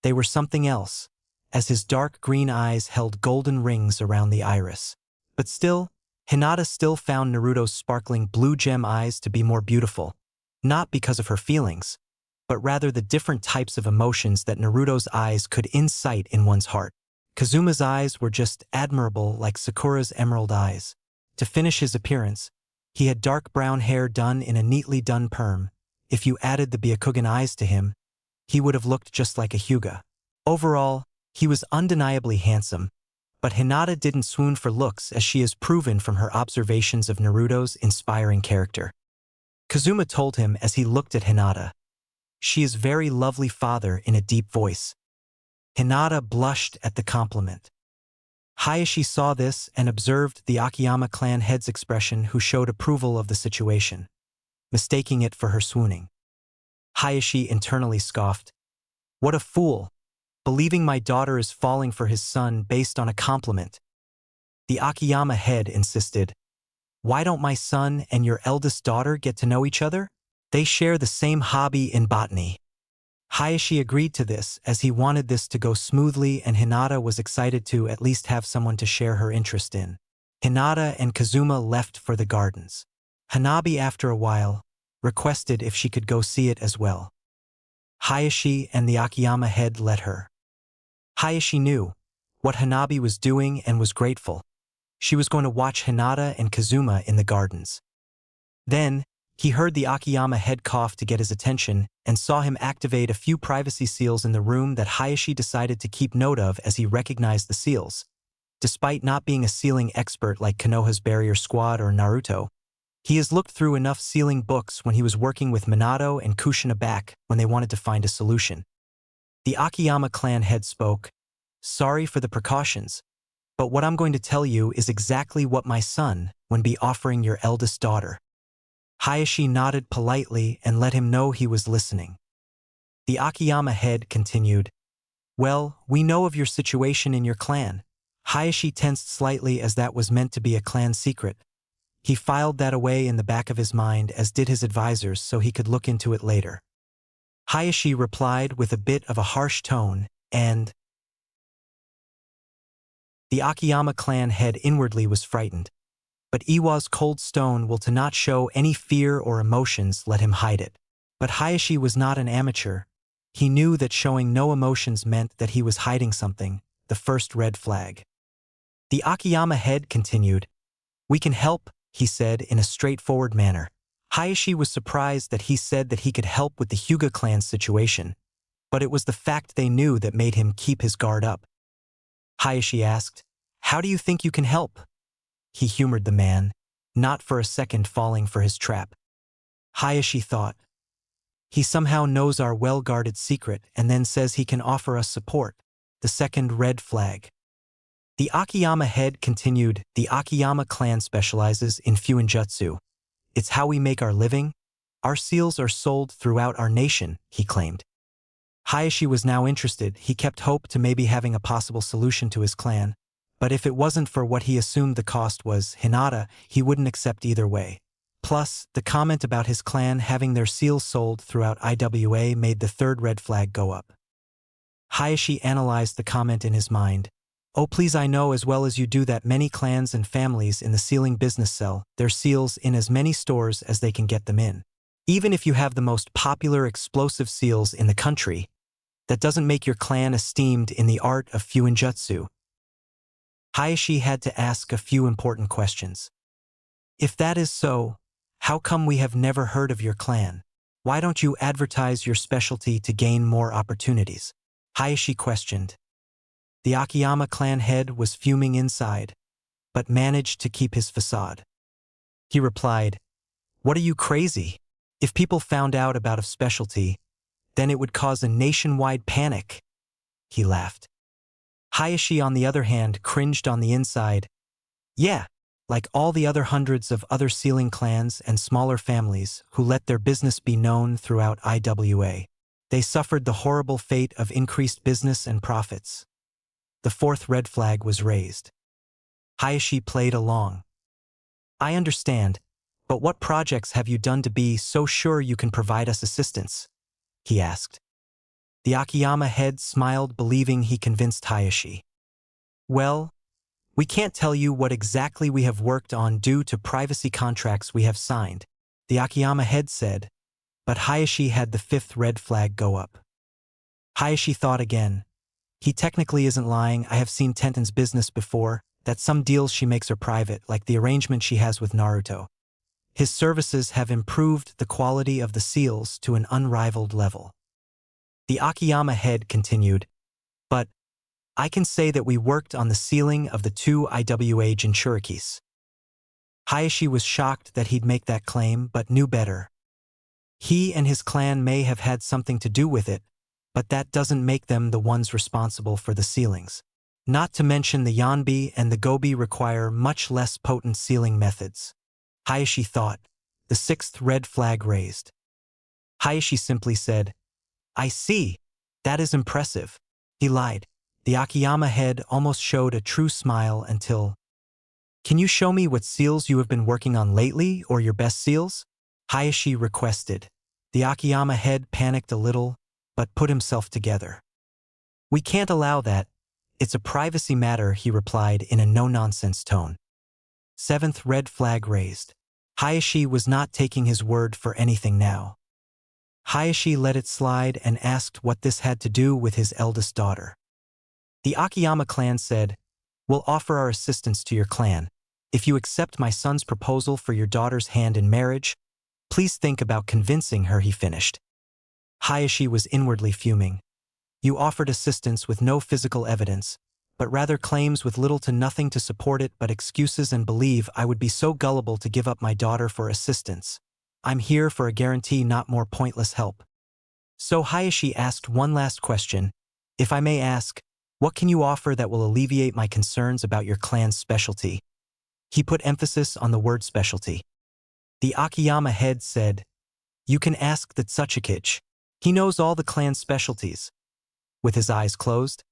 They were something else, as his dark green eyes held golden rings around the iris. But still, Hinata still found Naruto's sparkling blue gem eyes to be more beautiful, not because of her feelings, but rather the different types of emotions that Naruto's eyes could incite in one's heart. Kazuma's eyes were just admirable, like Sakura's emerald eyes. To finish his appearance, he had dark brown hair done in a neatly done perm. If you added the Byakugan eyes to him, he would have looked just like a Hyuga. Overall, he was undeniably handsome, but Hinata didn't swoon for looks, as she has proven from her observations of Naruto's inspiring character. Kazuma told him as he looked at Hinata, "She is very lovely, father," in a deep voice. Hinata blushed at the compliment. Hayashi saw this and observed the Akiyama clan head's expression, who showed approval of the situation, mistaking it for her swooning. Hayashi internally scoffed. "What a fool, believing my daughter is falling for his son based on a compliment." The Akiyama head insisted, "Why don't my son and your eldest daughter get to know each other? They share the same hobby in botany." Hayashi agreed to this, as he wanted this to go smoothly, and Hinata was excited to at least have someone to share her interest in. Hinata and Kazuma left for the gardens. Hanabi, after a while, requested if she could go see it as well. Hayashi and the Akiyama head let her. Hayashi knew what Hanabi was doing and was grateful. She was going to watch Hinata and Kazuma in the gardens. Then, he heard the Akiyama head cough to get his attention and saw him activate a few privacy seals in the room that Hayashi decided to keep note of, as he recognized the seals. Despite not being a sealing expert like Konoha's Barrier Squad or Naruto, he has looked through enough sealing books when he was working with Minato and Kushina back when they wanted to find a solution. The Akiyama clan head spoke, "Sorry for the precautions, but what I'm going to tell you is exactly what my son would be offering your eldest daughter." Hayashi nodded politely and let him know he was listening. The Akiyama head continued, "Well, we know of your situation in your clan." Hayashi tensed slightly, as that was meant to be a clan secret. He filed that away in the back of his mind, as did his advisors, so he could look into it later. Hayashi replied with a bit of a harsh tone, and the Akiyama clan head inwardly was frightened. But Iwa's cold stone will to not show any fear or emotions, let him hide it. But Hayashi was not an amateur. He knew that showing no emotions meant that he was hiding something, the first red flag. The Akiyama head continued, "We can help," he said in a straightforward manner. Hayashi was surprised that he said that he could help with the Hyuga clan's situation, but it was the fact they knew that made him keep his guard up. Hayashi asked, "How do you think you can help?" He humored the man, not for a second falling for his trap. Hayashi thought, he somehow knows our well-guarded secret and then says he can offer us support. The second red flag. The Akiyama head continued, "The Akiyama clan specializes in fuinjutsu. It's how we make our living. Our seals are sold throughout our nation," he claimed. Hayashi was now interested. He kept hope to maybe having a possible solution to his clan, but if it wasn't for what he assumed the cost was, Hinata, he wouldn't accept either way. Plus, the comment about his clan having their seals sold throughout IWA made the third red flag go up. Hayashi analyzed the comment in his mind. "Oh please, I know as well as you do that many clans and families in the sealing business sell their seals in as many stores as they can get them in. Even if you have the most popular explosive seals in the country, that doesn't make your clan esteemed in the art of fuinjutsu." Hayashi had to ask a few important questions. "If that is so, how come we have never heard of your clan? Why don't you advertise your specialty to gain more opportunities?" Hayashi questioned. The Akiyama clan head was fuming inside, but managed to keep his facade. He replied, "What are you, crazy? If people found out about a specialty, then it would cause a nationwide panic." He laughed. Hayashi, on the other hand, cringed on the inside. Yeah, like all the other hundreds of other sealing clans and smaller families who let their business be known throughout IWA. They suffered the horrible fate of increased business and profits. The fourth red flag was raised. Hayashi played along. "I understand, but what projects have you done to be so sure you can provide us assistance?" he asked. The Akiyama head smiled, believing he convinced Hayashi. "Well, we can't tell you what exactly we have worked on due to privacy contracts we have signed," the Akiyama head said, but Hayashi had the fifth red flag go up. Hayashi thought again. He technically isn't lying. "I have seen Tenten's business before, that some deals she makes are private, like the arrangement she has with Naruto. His services have improved the quality of the seals to an unrivaled level." The Akiyama head continued, "But I can say that we worked on the sealing of the 2 IWA Jinchurikis." Hayashi was shocked that he'd make that claim, but knew better. He and his clan may have had something to do with it, but that doesn't make them the ones responsible for the sealings. Not to mention the Yanbi and the Gobi require much less potent sealing methods. Hayashi thought, the sixth red flag raised. Hayashi simply said, "I see. That is impressive." He lied. The Akiyama head almost showed a true smile until, "Can you show me what seals you have been working on lately, or your best seals?" Hayashi requested. The Akiyama head panicked a little, but put himself together. "We can't allow that. It's a privacy matter," he replied in a no-nonsense tone. Seventh red flag raised. Hayashi was not taking his word for anything now. Hayashi let it slide and asked what this had to do with his eldest daughter. The Akiyama clan said, "We'll offer our assistance to your clan. If you accept my son's proposal for your daughter's hand in marriage, please think about convincing her," he finished. Hayashi was inwardly fuming. "You offered assistance with no physical evidence, but rather claims with little to nothing to support it but excuses, and believe I would be so gullible to give up my daughter for assistance. I'm here for a guarantee, not more pointless help." So Hayashi asked one last question. "If I may ask, what can you offer that will alleviate my concerns about your clan's specialty?" He put emphasis on the word specialty. The Akiyama head said, "You can ask the Tsuchikage. He knows all the clan's specialties." With his eyes closed,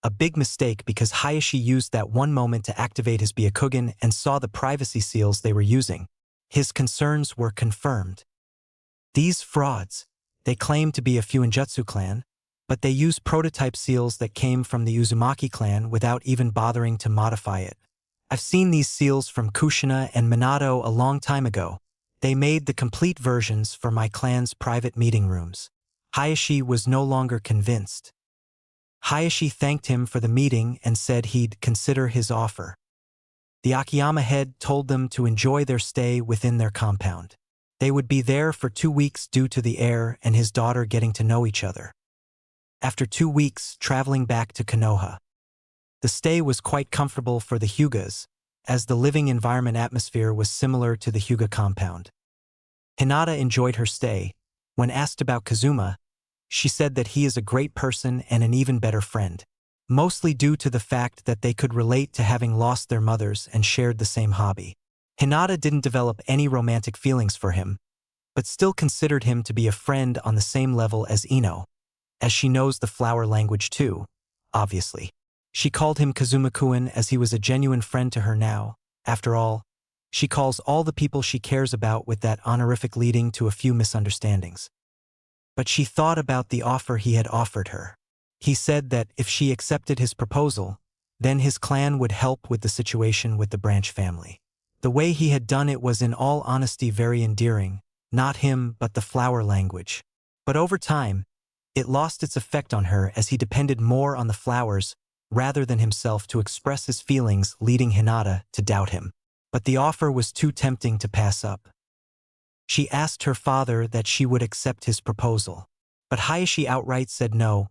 a big mistake, because Hayashi used that one moment to activate his Byakugan and saw the privacy seals they were using. His concerns were confirmed. These frauds, they claim to be a fuinjutsu clan, but they use prototype seals that came from the Uzumaki clan without even bothering to modify it. I've seen these seals from Kushina and Minato a long time ago. They made the complete versions for my clan's private meeting rooms. Hayashi was no longer convinced. Hayashi thanked him for the meeting and said he'd consider his offer. The Akiyama head told them to enjoy their stay within their compound. They would be there for 2 weeks due to the heir and his daughter getting to know each other. After 2 weeks, traveling back to Konoha. The stay was quite comfortable for the Hyugas, as the living environment atmosphere was similar to the Hyuga compound. Hinata enjoyed her stay. When asked about Kazuma, she said that he is a great person and an even better friend, mostly due to the fact that they could relate to having lost their mothers and shared the same hobby. Hinata didn't develop any romantic feelings for him, but still considered him to be a friend on the same level as Ino, as she knows the flower language too, obviously. She called him Kazuma-kun as he was a genuine friend to her now. After all, she calls all the people she cares about with that honorific, leading to a few misunderstandings. But she thought about the offer he had offered her. He said that if she accepted his proposal, then his clan would help with the situation with the Branch family. The way he had done it was in all honesty very endearing, not him but the flower language. But over time, it lost its effect on her as he depended more on the flowers rather than himself to express his feelings, leading Hinata to doubt him. But the offer was too tempting to pass up. She asked her father that she would accept his proposal. But Hayashi outright said no.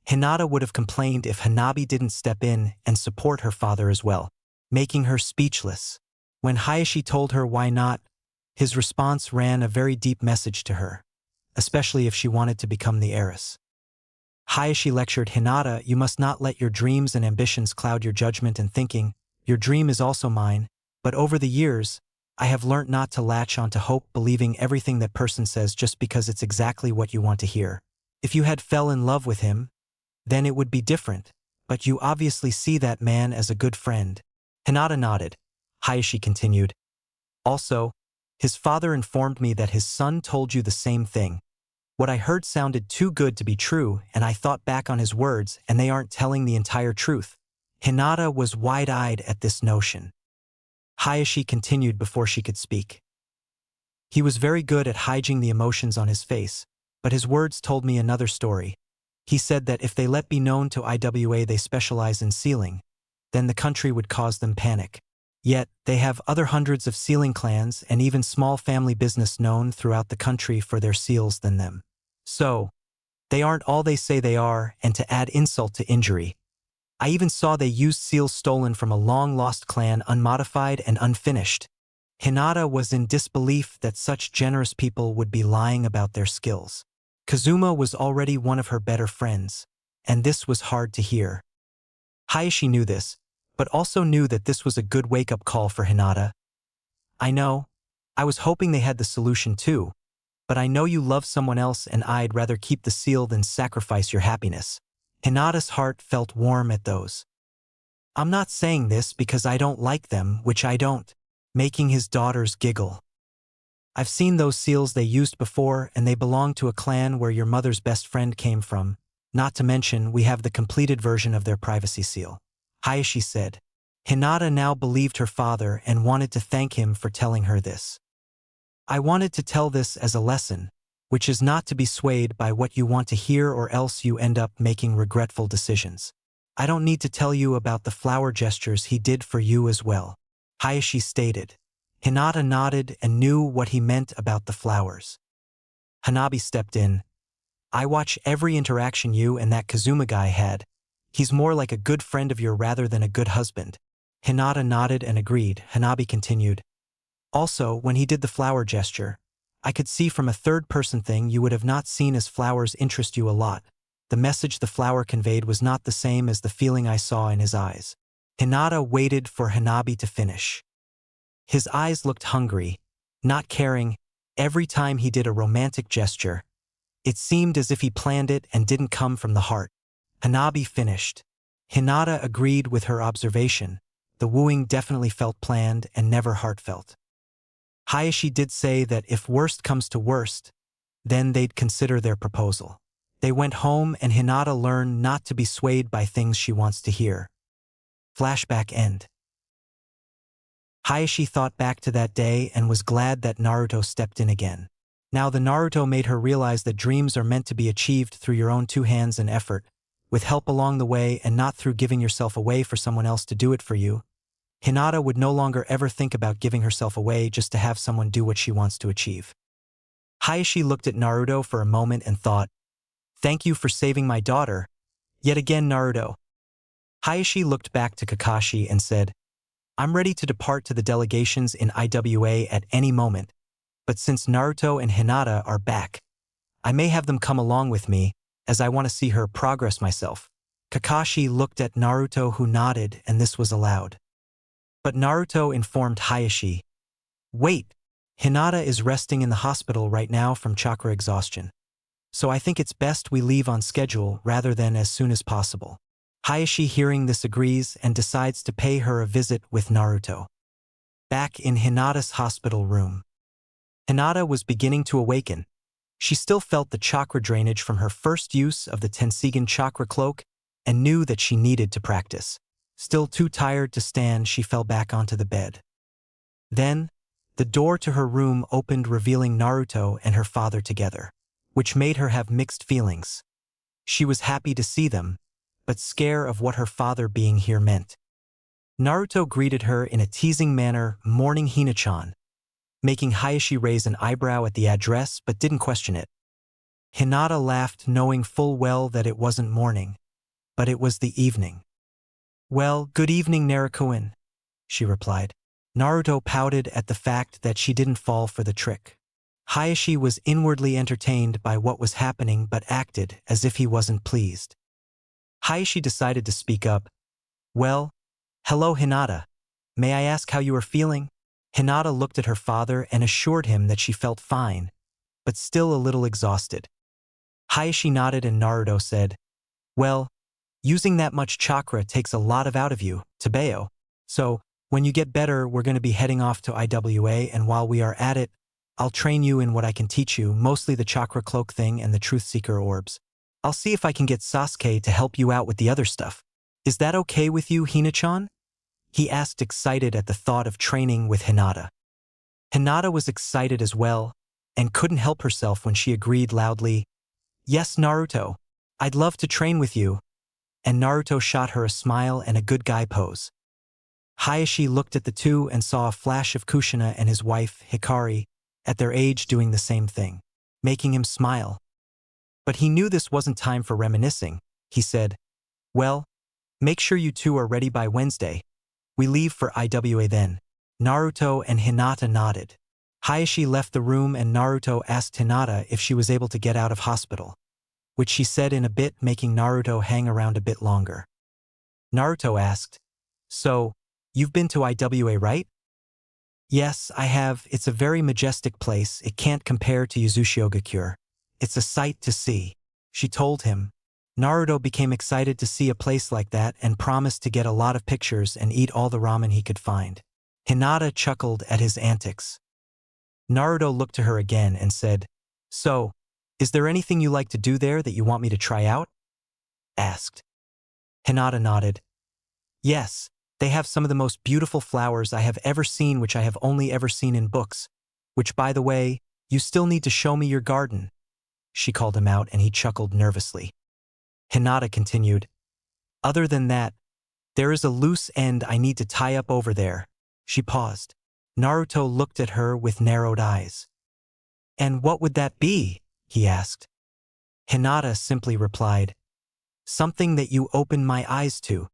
Hinata would have complained if Hanabi didn't step in and support her father as well, making her speechless. When Hayashi told her why not, his response ran a very deep message to her, especially if she wanted to become the heiress. Hayashi lectured Hinata, "You must not let your dreams and ambitions cloud your judgment and thinking. Your dream is also mine, but over the years, I have learnt not to latch onto hope, believing everything that person says just because it's exactly what you want to hear. If you had fell in love with him, then it would be different, but you obviously see that man as a good friend." Hinata nodded. Hayashi continued, "Also, his father informed me that his son told you the same thing. What I heard sounded too good to be true, and I thought back on his words, and they aren't telling the entire truth." Hinata was wide-eyed at this notion. Hayashi continued before she could speak. "He was very good at hiding the emotions on his face, but his words told me another story. He said that if they let be known to IWA they specialize in sealing, then the country would cause them panic. Yet, they have other hundreds of sealing clans and even small family business known throughout the country for their seals than them. So, they aren't all they say they are, and to add insult to injury, I even saw they used seals stolen from a long-lost clan, unmodified and unfinished." Hinata was in disbelief that such generous people would be lying about their skills. Kazuma was already one of her better friends, and this was hard to hear. Hayashi knew this, but also knew that this was a good wake-up call for Hinata. "I know. I was hoping they had the solution too, but I know you love someone else and I'd rather keep the seal than sacrifice your happiness." Hinata's heart felt warm at those. "I'm not saying this because I don't like them, which I don't," making his daughters giggle. "I've seen those seals they used before, and they belong to a clan where your mother's best friend came from. Not to mention, we have the completed version of their privacy seal," Hayashi said. Hinata now believed her father and wanted to thank him for telling her this. "I wanted to tell this as a lesson, which is not to be swayed by what you want to hear or else you end up making regretful decisions. I don't need to tell you about the flower gestures he did for you as well," Hayashi stated. Hinata nodded and knew what he meant about the flowers. Hanabi stepped in. "I watch every interaction you and that Kazuma guy had. He's more like a good friend of yours rather than a good husband." Hinata nodded and agreed. Hanabi continued, "Also, when he did the flower gesture, I could see from a third-person thing you would have not seen as flowers interest you a lot. The message the flower conveyed was not the same as the feeling I saw in his eyes." Hinata waited for Hanabi to finish. His eyes looked hungry, not caring. Every time he did a romantic gesture, it seemed as if he planned it and didn't come from the heart. Hanabi finished. Hinata agreed with her observation. The wooing definitely felt planned and never heartfelt. Hayashi did say that if worst comes to worst, then they'd consider their proposal. They went home and Hinata learned not to be swayed by things she wants to hear. Flashback end. Hayashi thought back to that day and was glad that Naruto stepped in again. Now the Naruto made her realize that dreams are meant to be achieved through your own two hands and effort, with help along the way and not through giving yourself away for someone else to do it for you. Hinata would no longer ever think about giving herself away just to have someone do what she wants to achieve. Hayashi looked at Naruto for a moment and thought, "Thank you for saving my daughter." Yet again Naruto. Hayashi looked back to Kakashi and said, "I'm ready to depart to the delegations in IWA at any moment, but since Naruto and Hinata are back, I may have them come along with me, as I want to see her progress myself." Kakashi looked at Naruto, who nodded, and this was allowed. But Naruto informed Hayashi, "Wait, Hinata is resting in the hospital right now from chakra exhaustion, so I think it's best we leave on schedule rather than as soon as possible." Hayashi, hearing this, agrees and decides to pay her a visit with Naruto. Back in Hinata's hospital room, Hinata was beginning to awaken. She still felt the chakra drainage from her first use of the Tensigen chakra cloak and knew that she needed to practice. Still too tired to stand, she fell back onto the bed. Then, the door to her room opened, revealing Naruto and her father together, which made her have mixed feelings. She was happy to see them, but scared of what her father being here meant. Naruto greeted her in a teasing manner, "Morning, Hina-chan," making Hayashi raise an eyebrow at the address but didn't question it. Hinata laughed, knowing full well that it wasn't morning, but it was the evening. "Well, good evening, Naruto-in," she replied. Naruto pouted at the fact that she didn't fall for the trick. Hayashi was inwardly entertained by what was happening but acted as if he wasn't pleased. Hayashi decided to speak up. "Well, hello Hinata. May I ask how you are feeling?" Hinata looked at her father and assured him that she felt fine, but still a little exhausted. Hayashi nodded and Naruto said, "Well, using that much chakra takes a lot out of you, Tabeo. So, when you get better, we're going to be heading off to IWA, and while we are at it, I'll train you in what I can teach you, mostly the chakra cloak thing and the truth seeker orbs. I'll see if I can get Sasuke to help you out with the other stuff. Is that okay with you, Hina-chan?" he asked, excited at the thought of training with Hinata. Hinata was excited as well, and couldn't help herself when she agreed loudly, "Yes, Naruto, I'd love to train with you," and Naruto shot her a smile and a good guy pose. Hayashi looked at the two and saw a flash of Kushina and his wife, Hikari, at their age doing the same thing, making him smile. But he knew this wasn't time for reminiscing. He said, "Well, make sure you two are ready by Wednesday. We leave for IWA then." Naruto and Hinata nodded. Hayashi left the room and Naruto asked Hinata if she was able to get out of hospital, which she said in a bit, making Naruto hang around a bit longer. Naruto asked, "So, you've been to IWA, right?" "Yes, I have. It's a very majestic place. It can't compare to Yuzushiogakure. It's a sight to see," she told him. Naruto became excited to see a place like that and promised to get a lot of pictures and eat all the ramen he could find. Hinata chuckled at his antics. Naruto looked to her again and said, "So, is there anything you like to do there that you want me to try out?" asked. Hinata nodded. "Yes, they have some of the most beautiful flowers I have ever seen, which I have only ever seen in books, which, by the way, you still need to show me your garden," she called him out, and he chuckled nervously. Hinata continued, "Other than that, there is a loose end I need to tie up over there." She paused. Naruto looked at her with narrowed eyes. "And what would that be?" he asked. Hinata simply replied, "Something that you open my eyes to."